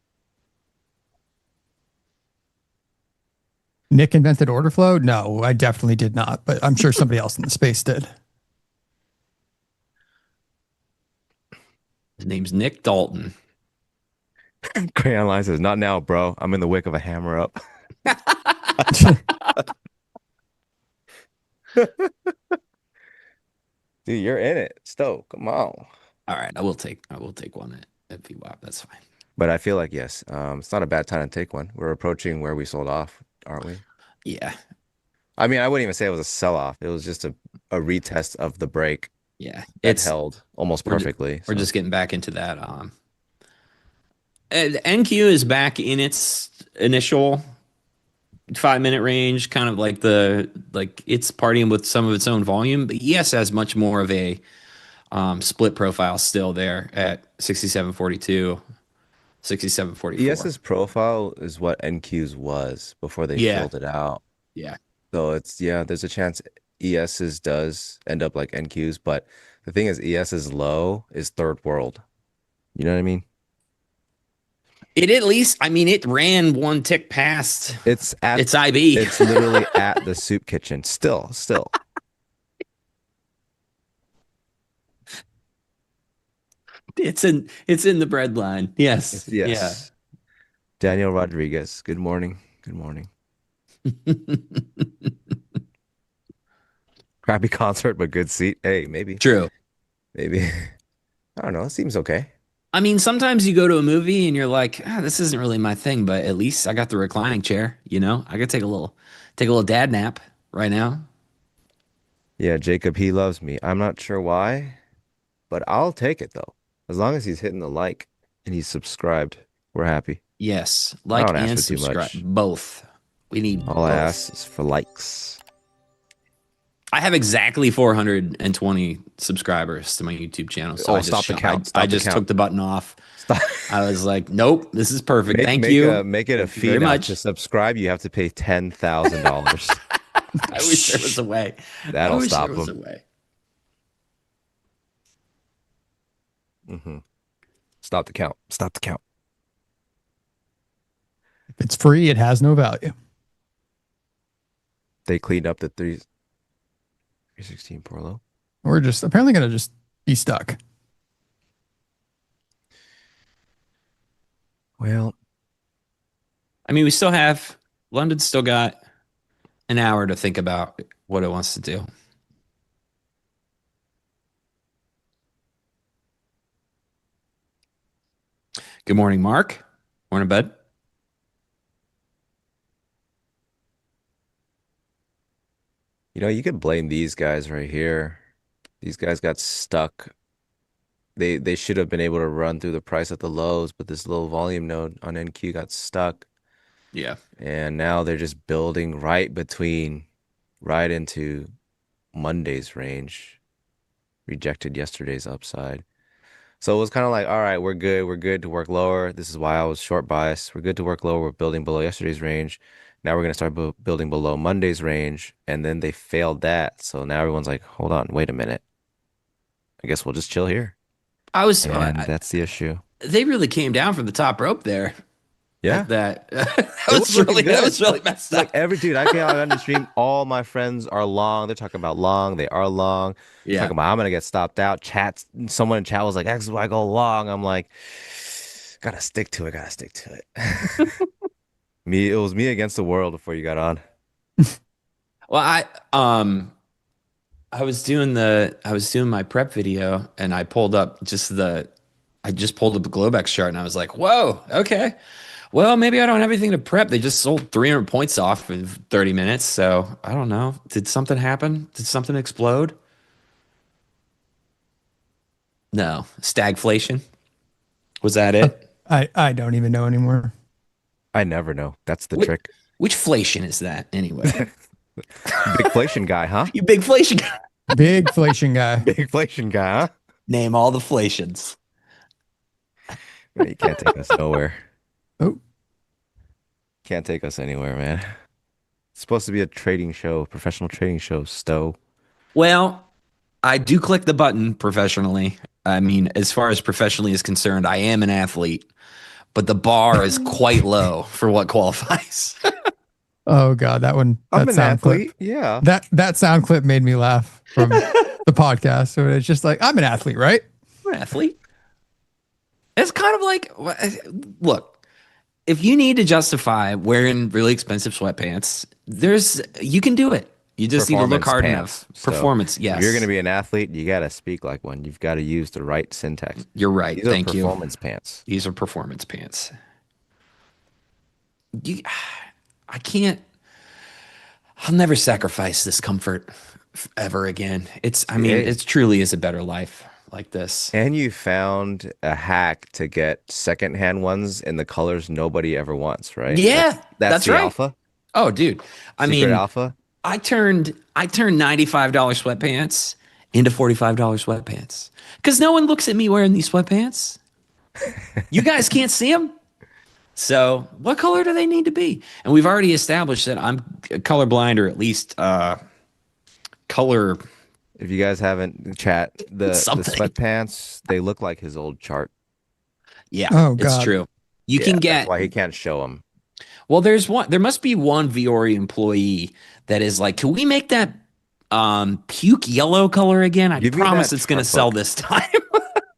Speaker 10: Nick invented order flow? No, I definitely did not, but I'm sure somebody else in the space did.
Speaker 13: His name's Nick Dalton.
Speaker 9: Crayon Line says, not now, bro. I'm in the wick of a hammer up. Dude, you're in it. Stowe, come on.
Speaker 13: All right, I will take one at VWAP. That's fine.
Speaker 9: But I feel like yes, it's not a bad time to take one. We're approaching where we sold off, aren't we?
Speaker 13: Yeah.
Speaker 9: I mean, I wouldn't even say it was a sell-off. It was just a retest of the break.
Speaker 13: Yeah,
Speaker 9: it's held almost perfectly.
Speaker 13: We're just getting back into that. NQ is back in its initial 5 minute range, kind of like it's partying with some of its own volume, but ES has much more of a split profile still there at 67.42, 67.44.
Speaker 9: ES's profile is what NQ's was before they filled it out.
Speaker 13: Yeah.
Speaker 9: So there's a chance ES's does end up like NQ's, but the thing is ES's low is third world. You know what I mean?
Speaker 13: It at least, I mean, it ran one tick past
Speaker 9: It's at
Speaker 13: its IB.
Speaker 9: It's literally at the soup kitchen. Still.
Speaker 13: It's in the bread line. Yes.
Speaker 9: Yes. Daniel Rodriguez. Good morning. Good morning. Crappy concert, but good seat. Hey, maybe.
Speaker 13: True.
Speaker 9: Maybe. I don't know. It seems okay.
Speaker 13: I mean, sometimes you go to a movie and you're like, this isn't really my thing, but at least I got the reclining chair. You know, I could take a little dad nap right now.
Speaker 9: Yeah, Jacob, he loves me. I'm not sure why, but I'll take it though. As long as he's hitting the like and he's subscribed, we're happy.
Speaker 13: Yes,
Speaker 9: I
Speaker 13: like
Speaker 9: don't ask
Speaker 13: and
Speaker 9: for too
Speaker 13: subscribe.
Speaker 9: much.
Speaker 13: Both. We need
Speaker 9: All
Speaker 13: both.
Speaker 9: I ask is for likes.
Speaker 13: I have exactly 420 subscribers to my YouTube channel. So I
Speaker 9: stop
Speaker 13: just
Speaker 9: the count. Stop
Speaker 13: I
Speaker 9: the
Speaker 13: just
Speaker 9: count.
Speaker 13: took the button off.
Speaker 9: Stop.
Speaker 13: I was like, nope, this is perfect. Thank
Speaker 9: make
Speaker 13: you.
Speaker 9: Make it a
Speaker 13: Thank you
Speaker 9: fee
Speaker 13: very
Speaker 9: now.
Speaker 13: much.
Speaker 9: To subscribe. You have to pay $10,000.
Speaker 13: I wish there was a way.
Speaker 9: That'll
Speaker 13: I wish
Speaker 9: stop
Speaker 13: there was
Speaker 9: them.
Speaker 13: a way.
Speaker 9: Stop the count. Stop the count.
Speaker 10: If it's free, it has no value.
Speaker 9: They cleaned up the 316 pour low.
Speaker 10: We're just apparently going to just be stuck.
Speaker 9: Well,
Speaker 13: I mean, we still have London's still got an hour to think about what it wants to do. Good morning, Mark. Morning, bud.
Speaker 9: you know, you could blame these guys right here. These guys got stuck. They should have been able to run through the price at the lows, but this little volume node on NQ got stuck.
Speaker 13: Yeah.
Speaker 9: And now they're just building right into Monday's range. Rejected yesterday's upside. So it was kind of like, all right, we're good. We're good to work lower. This is why I was short bias. We're good to work lower. We're building below yesterday's range. Now we're going to start building below Monday's range. And then they failed that. So now everyone's like, hold on, wait a minute. I guess we'll just chill here. And that's the issue.
Speaker 13: They really came down from the top rope there.
Speaker 9: Yeah.
Speaker 13: That was really messed up.
Speaker 9: Like every dude, I came out on the stream. All my friends are long. They're talking about long. They are long.
Speaker 13: Yeah.
Speaker 9: Talking about I'm gonna get stopped out. Someone in chat was like, "X, I go long." I'm like, gotta stick to it. Gotta stick to it. It was me against the world before you got on.
Speaker 13: Well, I was doing my prep video and I pulled up the Globex chart and I was like, whoa, okay. Well, maybe I don't have anything to prep. They just sold 300 points off in 30 minutes. So I don't know. Did something happen? Did something explode? No. Stagflation? Was that it?
Speaker 10: I don't even know anymore.
Speaker 9: I never know. That's the trick.
Speaker 13: Which flation is that anyway?
Speaker 9: Big inflation guy, huh?
Speaker 13: You big inflation guy.
Speaker 10: Big inflation guy.
Speaker 9: Big inflation guy, huh?
Speaker 13: Name all the flations.
Speaker 9: You can't take us nowhere.
Speaker 10: Oh.
Speaker 9: Can't take us anywhere, man. It's supposed to be a trading show, professional trading show, Stowe.
Speaker 13: Well, I do click the button professionally. I mean, as far as professionally is concerned, I am an athlete, but the bar is quite low for what qualifies.
Speaker 10: Oh God, that one.
Speaker 9: I'm
Speaker 10: that
Speaker 9: an
Speaker 10: sound
Speaker 9: athlete.
Speaker 10: Clip,
Speaker 9: yeah.
Speaker 10: That sound clip made me laugh from the podcast. So it's just like, I'm an athlete, right?
Speaker 13: I'm an athlete. It's kind of like, look, if you need to justify wearing really expensive sweatpants, you can do it. You just need to look hard enough. Performance, yes.
Speaker 9: If you're going to be an athlete, you got to speak like one. You've got to use the right syntax.
Speaker 13: You're right.
Speaker 9: These
Speaker 13: Thank
Speaker 9: are
Speaker 13: you.
Speaker 9: performance pants.
Speaker 13: These are performance pants. I can't. I'll never sacrifice this comfort ever again. It truly is a better life like this.
Speaker 9: And you found a hack to get secondhand ones in the colors nobody ever wants, right?
Speaker 13: Yeah, that's
Speaker 9: the
Speaker 13: right.
Speaker 9: alpha.
Speaker 13: Oh, dude.
Speaker 9: Secret alpha.
Speaker 13: I turned $95 sweatpants into $45 sweatpants because no one looks at me wearing these sweatpants. You guys can't see them. So what color do they need to be? And we've already established that I'm colorblind, or at least color.
Speaker 9: If you guys haven't chat, the sweatpants, they look like his old chart.
Speaker 13: Yeah,
Speaker 10: Oh,
Speaker 13: it's
Speaker 10: God.
Speaker 13: true. You can get.
Speaker 9: That's why he can't show them.
Speaker 13: Well, there must be one Viore employee that is like, can we make that puke yellow color again? I promise it's going to sell this time.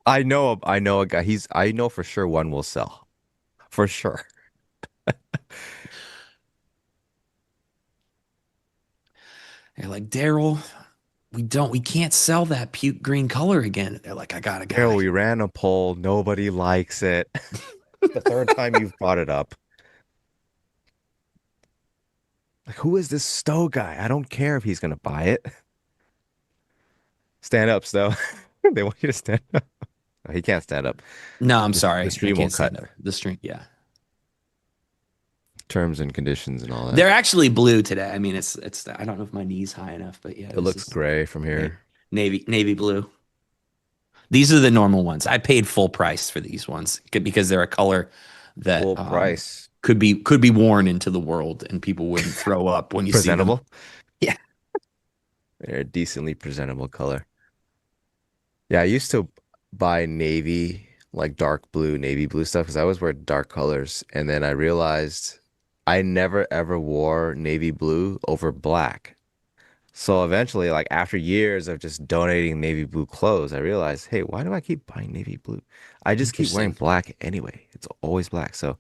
Speaker 9: I know a guy. I know for sure one will sell. For sure.
Speaker 13: They're like, Daryl, we can't sell that puke green color again. They're like, I got a guy.
Speaker 9: Daryl, we ran a poll. Nobody likes it. The third time you've brought it up. Like, who is this Stowe guy? I don't care if he's going to buy it. Stand up, Stowe. They want you to stand up. No, he can't stand up.
Speaker 13: No, I'm sorry.
Speaker 9: The stream will cut.
Speaker 13: The stream, yeah.
Speaker 9: Terms and conditions and all that.
Speaker 13: They're actually blue today. I mean, it's. I don't know if my knee's high enough, but yeah.
Speaker 9: It looks gray from here.
Speaker 13: Navy blue. These are the normal ones. I paid full price for these ones because they're a color that
Speaker 9: full price
Speaker 13: could be worn into the world and people wouldn't throw up when you see them.
Speaker 9: Presentable.
Speaker 13: Yeah,
Speaker 9: they're a decently presentable color. Yeah, I used to buy navy, like dark blue, navy blue stuff because I always wear dark colors, and then I realized I never ever wore navy blue over black. So eventually, like after years of just donating navy blue clothes, I realized, hey, why do I keep buying navy blue? I just keep wearing black anyway. It's always black. So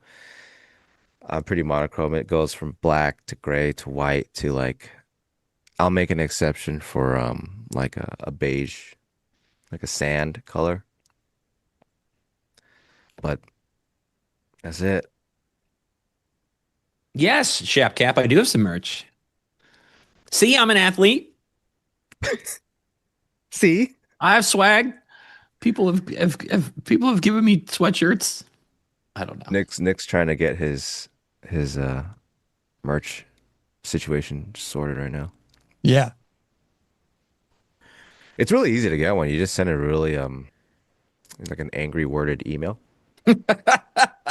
Speaker 9: I'm pretty monochrome. It goes from black to gray to white to like, I'll make an exception for like a beige, like a sand color. But that's it.
Speaker 13: Yes, Shap Cap. I do have some merch. See, I'm an athlete.
Speaker 9: See,
Speaker 13: I have swag. People have given me sweatshirts. I don't know.
Speaker 9: Nick's trying to get his merch situation sorted right now.
Speaker 10: Yeah.
Speaker 9: It's really easy to get one. You just send a really like an angry worded email.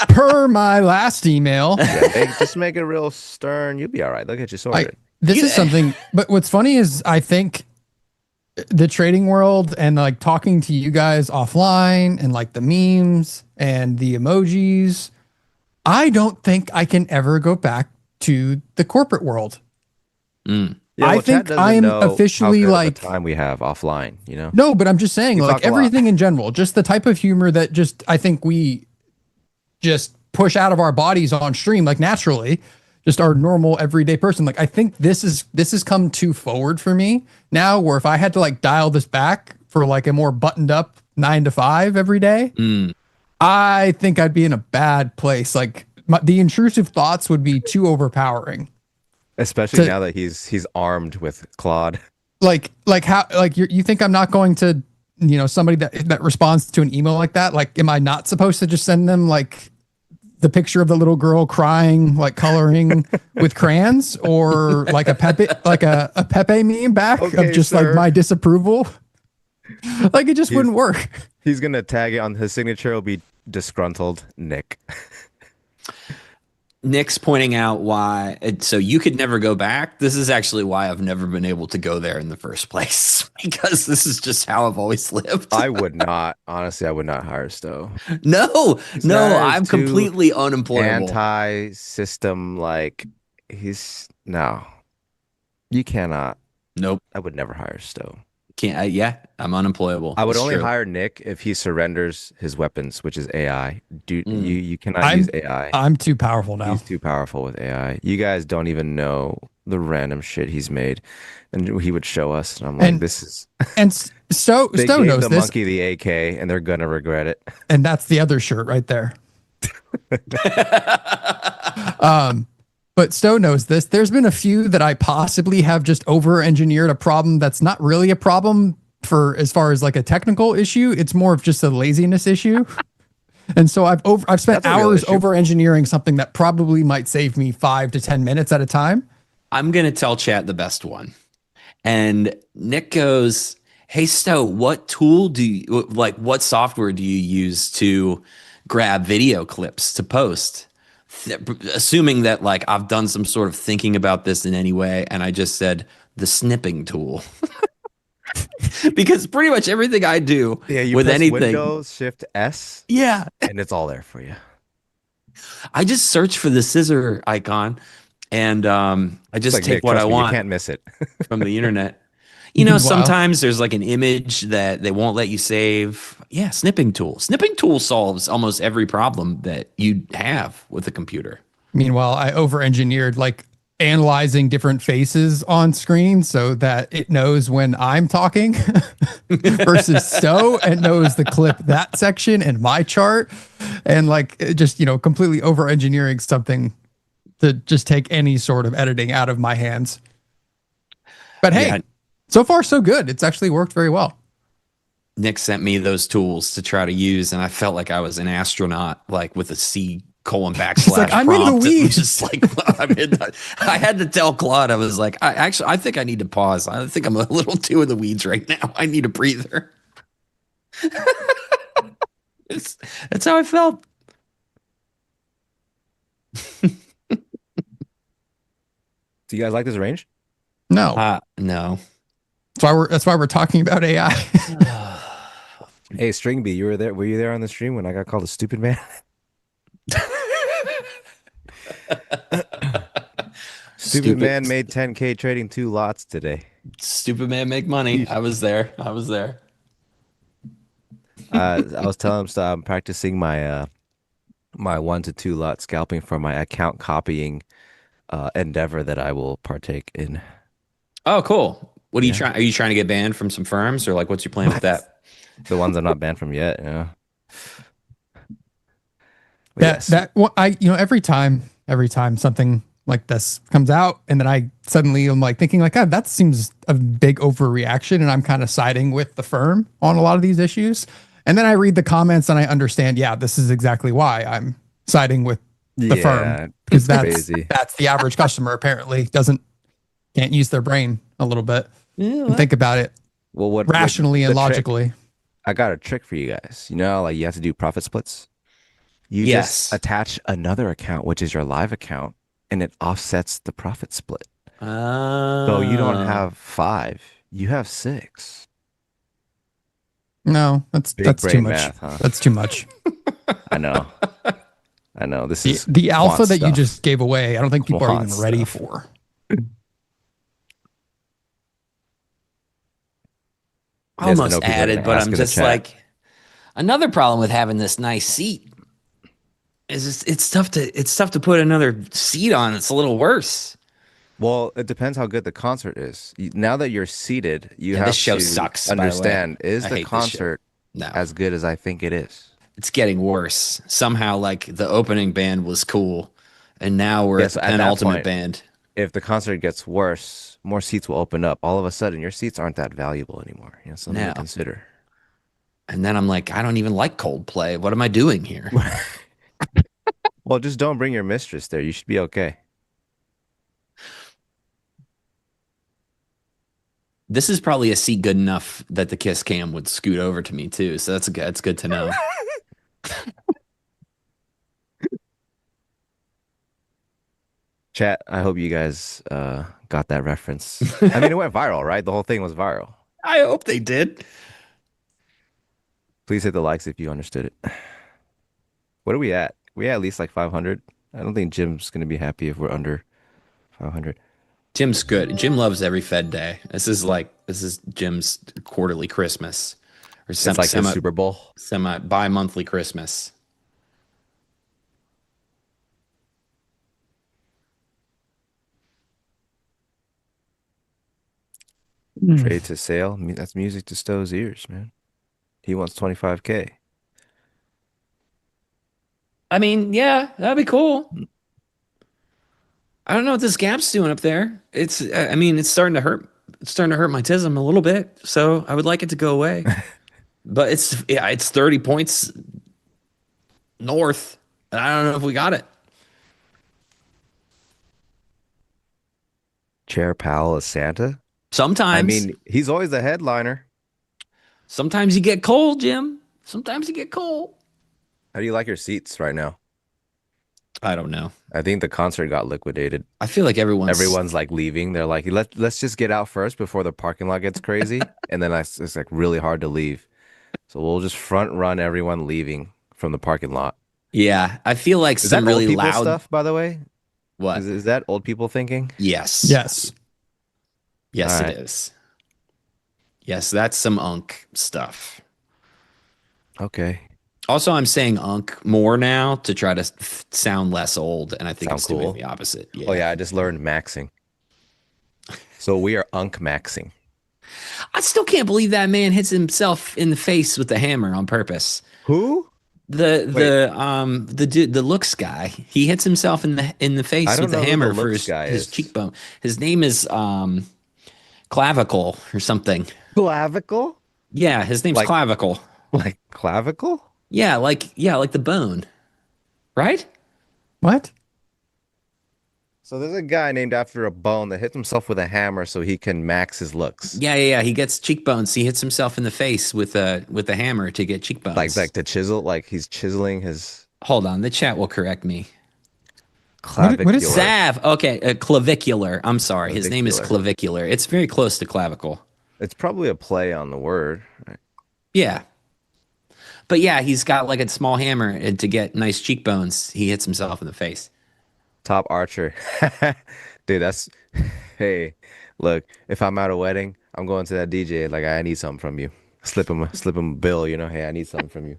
Speaker 10: Per my last email.
Speaker 9: Yeah, just make it real stern. You'll be all right. They'll get you sorted.
Speaker 10: This is something, but what's funny is I think the trading world and like talking to you guys offline and like the memes and the emojis, I don't think I can ever go back to the corporate world.
Speaker 9: Yeah,
Speaker 10: I think I am officially like
Speaker 9: time we have offline, you know?
Speaker 10: No, but I'm just saying like everything in general, just the type of humor that just, I think we just push out of our bodies on stream, like naturally, just our normal everyday person. Like, I think this has come too forward for me now, where if I had to like dial this back for like a more buttoned up 9 to 5 every day, I think I'd be in a bad place. Like the intrusive thoughts would be too overpowering.
Speaker 9: Especially now that he's armed with Claude.
Speaker 10: Like how, like you think I'm not going to, you know, somebody that responds to an email like that? Like, am I not supposed to just send them like the picture of the little girl crying, like coloring with crayons, or like a Pepe meme back of just like my disapproval? Like it just wouldn't work.
Speaker 9: He's gonna tag it on his signature. Will be disgruntled Nick.
Speaker 13: Nick's pointing out why, so you could never go back. This is actually why I've never been able to go there in the first place, because this is just how I've always lived.
Speaker 9: I would not, honestly, I would not hire Stowe.
Speaker 13: No, I'm completely unemployable.
Speaker 9: Anti-system, like no, you cannot.
Speaker 13: Nope.
Speaker 9: I would never hire Stowe.
Speaker 13: Yeah, I'm unemployable.
Speaker 9: I would only hire Nick if he surrenders his weapons, which is AI. You cannot use AI.
Speaker 10: I'm too powerful now.
Speaker 9: He's too powerful with AI. You guys don't even know the random shit he's made, and he would show us. And I'm like, this is. And
Speaker 10: Stowe knows
Speaker 9: the
Speaker 10: this.
Speaker 9: Monkey the AK, and they're gonna regret it.
Speaker 10: And that's the other shirt right there. But Stowe knows this. There's been a few that I possibly have just over-engineered a problem that's not really a problem for as far as like a technical issue. It's more of just a laziness issue. And so I've spent hours over-engineering something that probably might save me 5 to 10 minutes at a time.
Speaker 13: I'm going to tell chat the best one. And Nick goes, hey, Stowe, what tool what software do you use to grab video clips to post? Assuming that like I've done some sort of thinking about this in any way, and I just said the snipping tool. Because pretty much everything I do
Speaker 9: you
Speaker 13: with
Speaker 9: press
Speaker 13: anything,
Speaker 9: Windows Shift S,
Speaker 13: yeah,
Speaker 9: and it's all there for you.
Speaker 13: I just search for the scissor icon, and I just
Speaker 9: Like,
Speaker 13: take
Speaker 9: Nick,
Speaker 13: what
Speaker 9: trust
Speaker 13: I
Speaker 9: me,
Speaker 13: want.
Speaker 9: You can't miss it.
Speaker 13: From the internet. You know,
Speaker 10: Wow.
Speaker 13: sometimes there's like an image that they won't let you save. Yeah, snipping tool. Snipping tool solves almost every problem that you have with a computer.
Speaker 10: Meanwhile, I over-engineered like analyzing different faces on screen so that it knows when I'm talking versus Stowe, and knows the clip that section in my chart, and like just, you know, completely over-engineering something to just take any sort of editing out of my hands. But hey,
Speaker 13: Yeah.
Speaker 10: so far so good. It's actually worked very well.
Speaker 13: Nick sent me those tools to try to use, and I felt like I was an astronaut, like with a C : /
Speaker 10: like, I'm in the
Speaker 13: prompt. It was
Speaker 10: weeds.
Speaker 13: just like I had to tell Claude, I was like, I think I need to pause. I think I'm a little too in the weeds right now. I need a breather. That's how I felt.
Speaker 9: Do you guys like this range?
Speaker 10: No.
Speaker 13: No.
Speaker 10: That's why we're talking about AI.
Speaker 9: Hey, Stringbee, you were there. Were you there on the stream when I got called a stupid man? Stupid man made 10K trading 2 lots today.
Speaker 13: Stupid man make money. I was there.
Speaker 9: I was telling him, so I'm practicing my my 1 to 2 lot scalping for my account copying endeavor that I will partake in.
Speaker 13: Oh, cool. What are you trying? Are you trying to get banned from some firms, or like, what's your plan with that?
Speaker 9: The ones I'm not banned from yet, yeah.
Speaker 10: Every time something like this comes out, and then I suddenly am like thinking like, God, that seems a big overreaction, and I'm kind of siding with the firm on a lot of these issues. And then I read the comments and I understand, yeah, this is exactly why I'm siding with the firm, because that's the average customer apparently can't use their brain a little bit and think about it rationally and logically.
Speaker 9: I got a trick for you guys. You know, like you have to do profit splits. You just attach another account, which is your live account, and it offsets the profit split. So you don't have 5, you have 6.
Speaker 10: No, that's too much.
Speaker 9: Math, huh?
Speaker 10: That's too much.
Speaker 9: I know. This is
Speaker 10: the alpha that you
Speaker 9: stuff.
Speaker 10: just gave away. I don't think people are even ready for.
Speaker 13: Almost added, but I'm just like, another problem with having this nice seat is it's tough to put another seat on. It's a little worse.
Speaker 9: Well, it depends how good the concert is. Now that you're seated, you have
Speaker 13: this show
Speaker 9: to
Speaker 13: sucks.
Speaker 9: understand,
Speaker 13: By the way.
Speaker 9: is the concert as good as I think it is?
Speaker 13: It's getting worse. Somehow, like, the opening band was cool, and now we're at the penultimate band.
Speaker 9: If the concert gets worse, more seats will open up. All of a sudden, your seats aren't that valuable anymore. You know, something to consider.
Speaker 13: And then I'm like, I don't even like Coldplay. What am I doing here?
Speaker 9: Well, just don't bring your mistress there. You should be okay.
Speaker 13: This is probably a seat good enough that the Kiss Cam would scoot over to me too. So that's good to know.
Speaker 9: Chat, I hope you guys got that reference. I mean, it went viral, right? The whole thing was viral.
Speaker 13: I hope they did.
Speaker 9: Please hit the likes if you understood it. What are we at? We at least like 500. I don't think Jim's going to be happy if we're under 500.
Speaker 13: Jim's good. Jim loves every Fed day. This is Jim's quarterly Christmas, or
Speaker 9: It's like the Super Bowl,
Speaker 13: bi-monthly Christmas.
Speaker 9: Trade to sale. That's music to Stowe's ears, man. He wants 25K.
Speaker 13: I mean, yeah, that'd be cool. I don't know what this gap's doing up there. It's starting to hurt. It's starting to hurt my tism a little bit. So I would like it to go away. But it's 30 points north. And I don't know if we got it.
Speaker 9: Chair Powell is Santa?
Speaker 13: Sometimes.
Speaker 9: I mean, he's always the headliner.
Speaker 13: Sometimes you get cold, Jim. Sometimes you get cold.
Speaker 9: How do you like your seats right now?
Speaker 13: I don't know.
Speaker 9: I think the concert got liquidated.
Speaker 13: I feel like everyone's
Speaker 9: like leaving. They're like, let's just get out first before the parking lot gets crazy. And then it's like really hard to leave. So we'll just front run everyone leaving from the parking lot.
Speaker 13: Yeah, I feel like
Speaker 9: Is
Speaker 13: some
Speaker 9: that
Speaker 13: really
Speaker 9: old people
Speaker 13: loud
Speaker 9: stuff, by the way?
Speaker 13: What?
Speaker 9: Is that old people thinking?
Speaker 13: Yes.
Speaker 10: Yes.
Speaker 13: Yes,
Speaker 9: All
Speaker 13: it
Speaker 9: right.
Speaker 13: is. Yes, that's some unk stuff.
Speaker 9: Okay.
Speaker 13: Also, I'm saying unk more now to try to sound less old, and I think
Speaker 9: Sound
Speaker 13: it's doing
Speaker 9: cool.
Speaker 13: the opposite. Yeah.
Speaker 9: Oh yeah, I just learned maxing. So we are unk maxing.
Speaker 13: I still can't believe that man hits himself in the face with the hammer on purpose.
Speaker 9: Who?
Speaker 13: The dude, the looks guy. He hits himself in the
Speaker 9: I
Speaker 13: face
Speaker 9: don't
Speaker 13: with the
Speaker 9: know who
Speaker 13: hammer
Speaker 9: the
Speaker 13: for
Speaker 9: looks guy
Speaker 13: his
Speaker 9: is.
Speaker 13: cheekbone. His name is Clavicle or something.
Speaker 9: Clavicle?
Speaker 13: Yeah, his name's
Speaker 9: Like-
Speaker 13: Clavicle.
Speaker 9: Like clavicle?
Speaker 13: Yeah, like the bone. Right?
Speaker 10: What?
Speaker 9: So there's a guy named after a bone that hits himself with a hammer so he can max his looks.
Speaker 13: Yeah. He gets cheekbones. He hits himself in the face with a hammer to get cheekbones.
Speaker 9: Like to chisel, like he's chiseling his
Speaker 13: Hold on, the chat will correct me.
Speaker 9: clavicular.
Speaker 10: What is
Speaker 13: Salve. Okay, clavicular. I'm sorry. His name is clavicular. It's very close to clavicle.
Speaker 9: It's probably a play on the word. Right?
Speaker 13: Yeah. But yeah, he's got like a small hammer, and to get nice cheekbones, he hits himself in the face.
Speaker 9: Top archer. Dude, that's hey, look, if I'm at a wedding, I'm going to that DJ like I need something from you. Slip him a bill, you know, hey, I need something from you.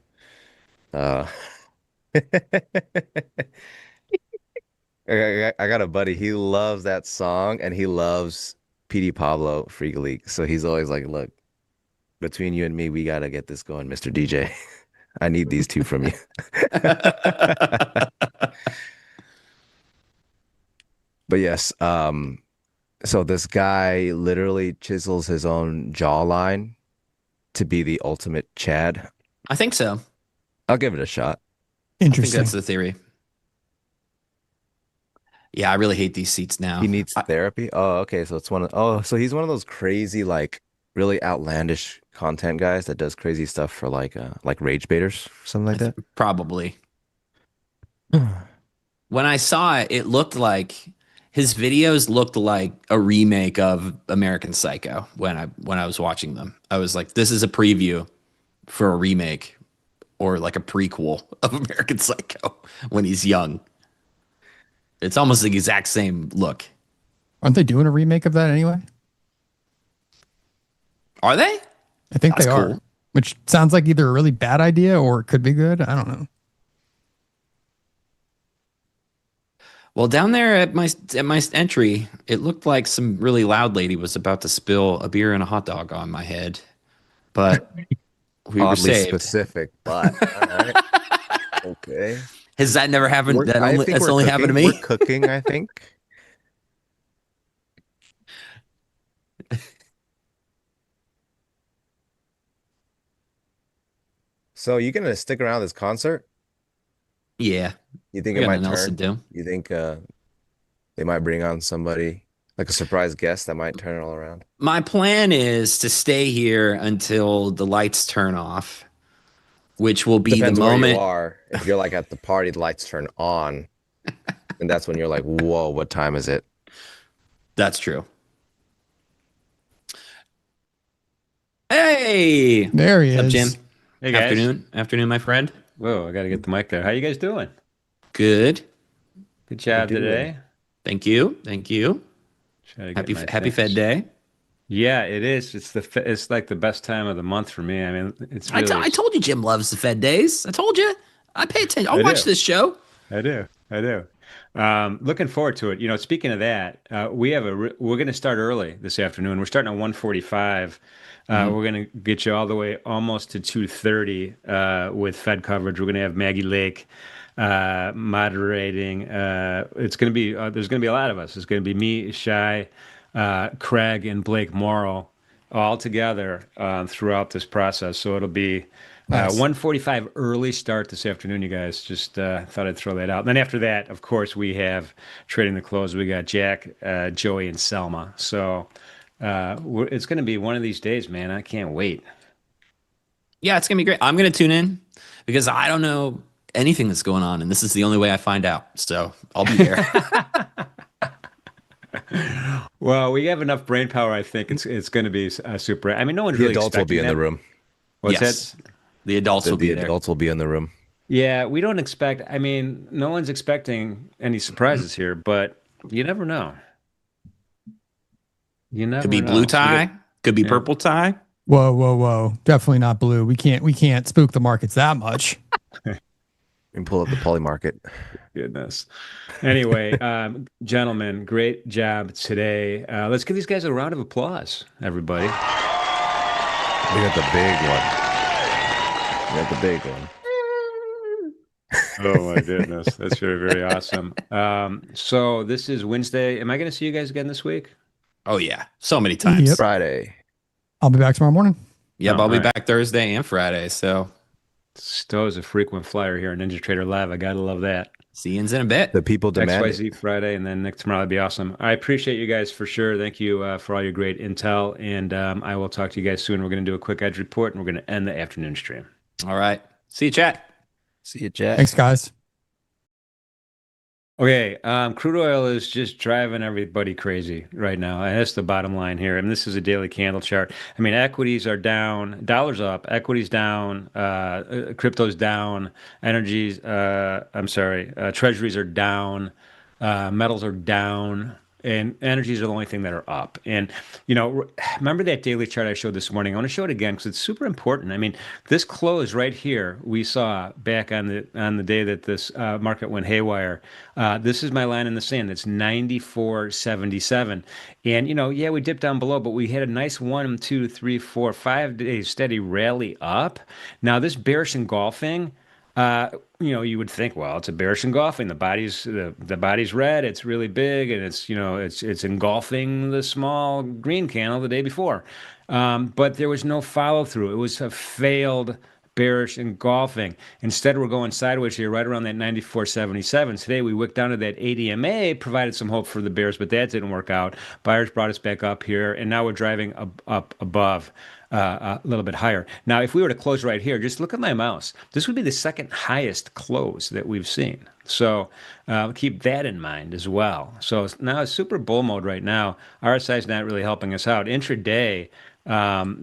Speaker 9: I got a buddy, he loves that song and he loves PD Pablo Freak League. So he's always like, look, between you and me, we gotta get this going, Mr. DJ. I need these two from you. But yes, so this guy literally chisels his own jawline to be the ultimate Chad.
Speaker 13: I think so.
Speaker 9: I'll give it a shot.
Speaker 13: I think
Speaker 10: Interesting.
Speaker 13: that's the theory. Yeah, I really hate these seats now.
Speaker 9: He needs therapy. Oh, okay. So it's so he's one of those crazy, like really outlandish content guys that does crazy stuff for like rage baiters, something like that.
Speaker 13: Probably. When I saw it, it looked like his videos looked like a remake of American Psycho when I was watching them. I was like, this is a preview for a remake or like a prequel of American Psycho when he's young. It's almost the exact same look.
Speaker 10: Aren't they doing a remake of that anyway?
Speaker 13: Are they?
Speaker 10: I think
Speaker 13: That's
Speaker 10: they are.
Speaker 13: cool.
Speaker 10: Which sounds like either a really bad idea or it could be good. I don't know.
Speaker 13: Well, down there at my entry, it looked like some really loud lady was about to spill a beer and a hot dog on my head, but we were
Speaker 9: Oddly
Speaker 13: saved.
Speaker 9: specific, but all right. Okay.
Speaker 13: Has that never happened?
Speaker 9: I think
Speaker 13: That's
Speaker 9: we're
Speaker 13: only
Speaker 9: cooking.
Speaker 13: happened to me.
Speaker 9: We're cooking, I think. So you gonna stick around this concert?
Speaker 13: Yeah.
Speaker 9: You think
Speaker 13: We
Speaker 9: it
Speaker 13: got
Speaker 9: might
Speaker 13: nothing else to
Speaker 9: turn?
Speaker 13: do.
Speaker 9: You think they might bring on somebody like a surprise guest that might turn it all around?
Speaker 13: My plan is to stay here until the lights turn off, which will be
Speaker 9: Depends
Speaker 13: the
Speaker 9: where
Speaker 13: moment.
Speaker 9: you are. If you're like at the party, the lights turn on, and that's when you're like, "Whoa, what time is it?"
Speaker 13: That's true. Hey,
Speaker 10: There he
Speaker 13: what's up,
Speaker 10: is.
Speaker 13: Jim?
Speaker 4: Hey, guys.
Speaker 13: Afternoon, my friend.
Speaker 4: Whoa, I got to get the mic there. How you guys doing?
Speaker 13: Good.
Speaker 4: Good job
Speaker 9: We're doing
Speaker 4: today.
Speaker 13: Thank you.
Speaker 4: Try to get my
Speaker 13: Happy Fed
Speaker 4: things.
Speaker 13: Day.
Speaker 4: Yeah, it is. It's like the best time of the month for me. I mean, it's
Speaker 13: I
Speaker 4: really.
Speaker 13: told you Jim loves the Fed days. I told you. I pay attention. I
Speaker 4: I
Speaker 13: watch
Speaker 4: do.
Speaker 13: this show.
Speaker 4: I do. Looking forward to it. You know, speaking of that, we're going to start early this afternoon. We're starting at 1:45. We're going to get you all the way almost to 2:30 with Fed coverage. We're going to have Maggie Lake moderating. It's going to be there's going to be a lot of us. It's going to be me, Shai, Craig, and Blake Morrow all together throughout this process. So it'll be.
Speaker 10: Nice.
Speaker 4: 1:45 early start this afternoon, you guys. Just thought I'd throw that out. And then after that, of course, we have Trading the Close. We got Jack, Joey, and Selma. So it's going to be one of these days, man. I can't wait.
Speaker 13: Yeah, it's gonna be great. I'm gonna tune in because I don't know anything that's going on, and this is the only way I find out. So I'll be there.
Speaker 4: Well, we have enough brain power. I think it's going to be super. I mean, no one's
Speaker 9: The
Speaker 4: really
Speaker 9: adults will be
Speaker 4: expecting
Speaker 9: in the
Speaker 4: that.
Speaker 9: room.
Speaker 4: What's
Speaker 13: Yes.
Speaker 4: that?
Speaker 13: The adults will be
Speaker 9: The
Speaker 13: there.
Speaker 9: adults will be in the room.
Speaker 4: Yeah, we don't expect, I mean, no one's expecting any surprises here, but you never know. You
Speaker 13: Could
Speaker 4: never
Speaker 13: be blue
Speaker 4: know.
Speaker 13: tie. Could be
Speaker 4: Yeah.
Speaker 13: purple tie.
Speaker 10: Whoa, whoa, whoa! Definitely not blue. We can't spook the markets that much.
Speaker 9: And pull up the poly market.
Speaker 4: Goodness. Anyway, gentlemen, great job today. Let's give these guys a round of applause, everybody.
Speaker 8: We got the big one.
Speaker 9: We got the big one.
Speaker 4: Oh my goodness, that's very, very awesome. So this is Wednesday. Am I going to see you guys again this week?
Speaker 13: Oh yeah, so many times.
Speaker 10: Yep.
Speaker 9: Friday.
Speaker 10: I'll be back tomorrow morning.
Speaker 13: Yep,
Speaker 4: Oh,
Speaker 13: I'll be
Speaker 4: all right.
Speaker 13: back Thursday and Friday. So
Speaker 4: Stowe's a frequent flyer here on NinjaTrader Live. I gotta love that.
Speaker 13: see you in a bit.
Speaker 9: The people demand it.
Speaker 4: XYZ Friday, and then Nick tomorrow would be awesome. I appreciate you guys for sure. Thank you for all your great intel, and I will talk to you guys soon. We're going to do a quick edge report, and we're going to end the afternoon stream.
Speaker 13: All right. See you, chat.
Speaker 9: See you, Jack.
Speaker 10: Thanks, guys.
Speaker 4: Okay, crude oil is just driving everybody crazy right now. And that's the bottom line here. And this is a daily candle chart. I mean, equities are down, dollars up, equities down, crypto's down, treasuries are down, metals are down, and energies are the only thing that are up. And, remember that daily chart I showed this morning? I want to show it again because it's super important. I mean, this close right here we saw back on the day that this market went haywire. This is my line in the sand. It's 94.77. And, yeah, we dipped down below, but we had a nice 1, 2, 3, 4, 5 days steady rally up. Now, this bearish engulfing, you would think, well, it's a bearish engulfing. The body's red. It's really big, and it's engulfing the small green candle the day before. But there was no follow through. It was a failed bearish engulfing. Instead, we're going sideways here, right around that 94.77. Today, we wicked down to that ADMA, provided some hope for the bears, but that didn't work out. Buyers brought us back up here, and now we're driving up above. A little bit higher. Now, if we were to close right here, just look at my mouse. This would be the second highest close that we've seen. So keep that in mind as well. So now it's super bull mode right now. RSI is not really helping us out. Intraday,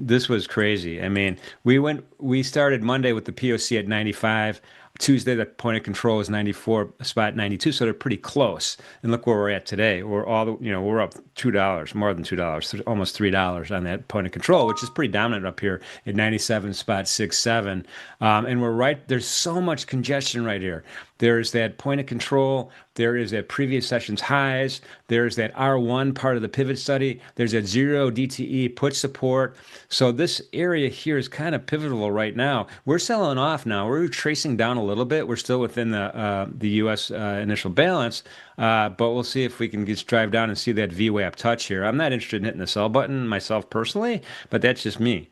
Speaker 4: this was crazy. I mean, we started Monday with the POC at 95. Tuesday, the point of control is 94.92, so they're pretty close. And look where we're at today. We're we're up $2, more than $2, almost $3 on that point of control, which is pretty dominant up here at 97.67. And we're right. There's so much congestion right here. There's that point of control. There is that previous session's highs. There's that R1 part of the pivot study. There's that 0 DTE put support. So this area here is kind of pivotal right now. We're selling off now. We're tracing down a little bit. We're still within the U.S. Initial balance, but we'll see if we can just drive down and see that VWAP touch here. I'm not interested in hitting the sell button myself personally, but that's just me.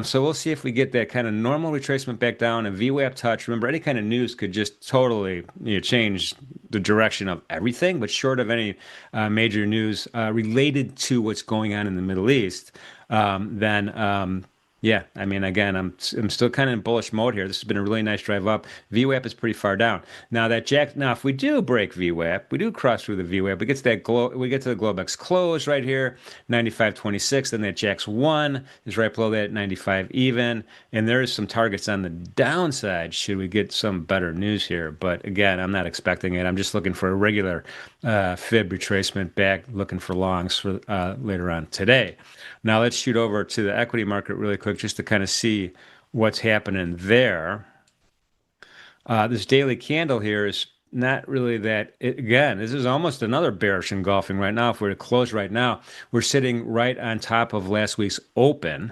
Speaker 4: So we'll see if we get that kind of normal retracement back down, a VWAP touch. Remember, any kind of news could just totally change the direction of everything, but short of any major news related to what's going on in the Middle East, then yeah, I mean, again, I'm still kind of in bullish mode here. This has been a really nice drive up. VWAP is pretty far down. Now if we do break VWAP, we do cross through the VWAP. We get to the Globex close right here, 95.26. Then that Jax 1 is right below that, 95 even. And there is some targets on the downside should we get some better news here. But again, I'm not expecting it. I'm just looking for a regular fib retracement back, looking for longs for later on today. Now let's shoot over to the equity market really quick just to kind of see what's happening there. This daily candle here is not really again, this is almost another bearish engulfing right now. If we're to close right now, we're sitting right on top of last week's open,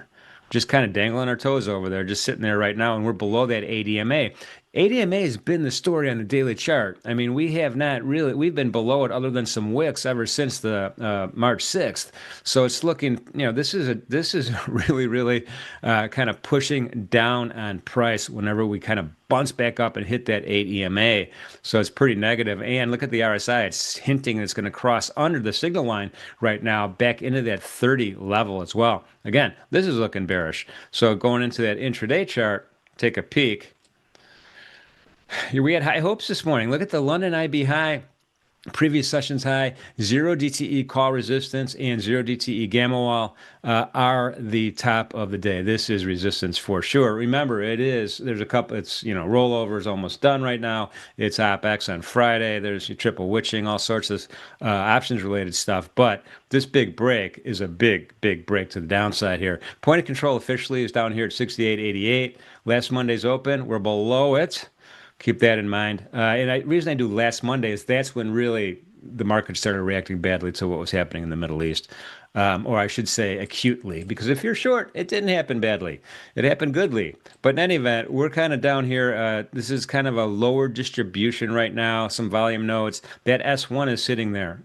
Speaker 4: just kind of dangling our toes over there, just sitting there right now, and we're below that ADMA. ADMA has been the story on the daily chart. I mean, we've been below it other than some wicks ever since the March 6th. So it's looking, this is really, really kind of pushing down on price whenever we kind of bounce back up and hit that 8 EMA. So it's pretty negative. And look at the RSI. It's hinting it's going to cross under the signal line right now back into that 30 level as well. Again, this is looking bearish. So going into that intraday chart, take a peek. We had high hopes this morning. Look at the London IB high Previous session's high, 0 DTE call resistance and 0 DTE gamma wall are the top of the day. This is resistance for sure. Remember, there's a couple, rollover is almost done right now. It's OpEx on Friday. There's your triple witching, all sorts of options related stuff. But this big break is a big break to the downside here. Point of control officially is down here at 68.88. Last Monday's open, we're below it. Keep that in mind. And the reason I do last Monday is that's when really the market started reacting badly to what was happening in the Middle East. Or I should say acutely, because if you're short, it didn't happen badly. It happened goodly. But in any event, we're kind of down here. This is kind of a lower distribution right now, some volume nodes. That S1 is sitting there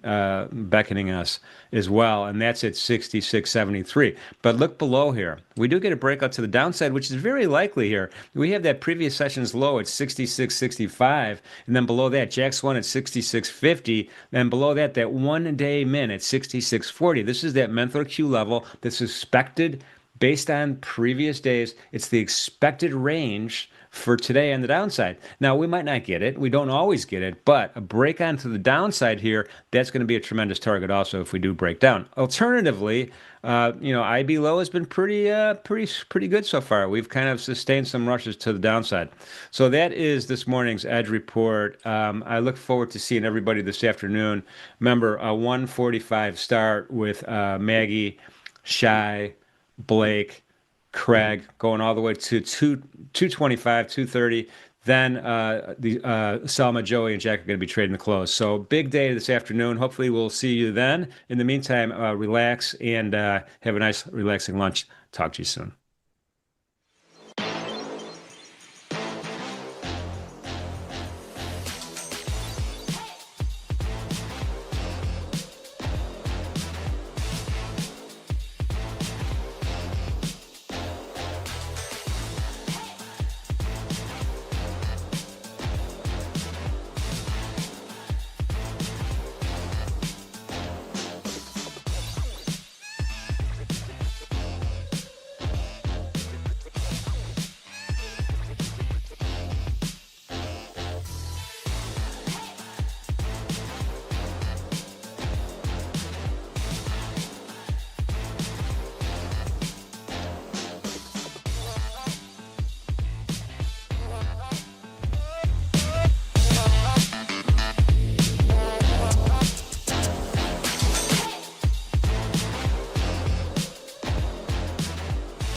Speaker 4: beckoning us as well, and that's at 66.73. But look below here. We do get a breakout to the downside, which is very likely here. We have that previous session's low at 66.65, and then below that, Jack's one at 66.50, and below that, that one-day min at 66.40. This is that MenthorQ level that's expected based on previous days. It's the expected range for today on the downside. Now, we might not get it. We don't always get it, but a break onto the downside here, that's going to be a tremendous target also if we do break down. Alternatively, IB low has been pretty good so far. We've kind of sustained some rushes to the downside. So that is this morning's Edge report. I look forward to seeing everybody this afternoon. Remember, a 1:45 start with Maggie, Shy, Blake, Craig, going all the way to 225, 230. Then Selma, Joey, and Jack are going to be trading the close. So big day this afternoon. Hopefully we'll see you then. In the meantime, relax and have a nice, relaxing lunch. Talk to you soon.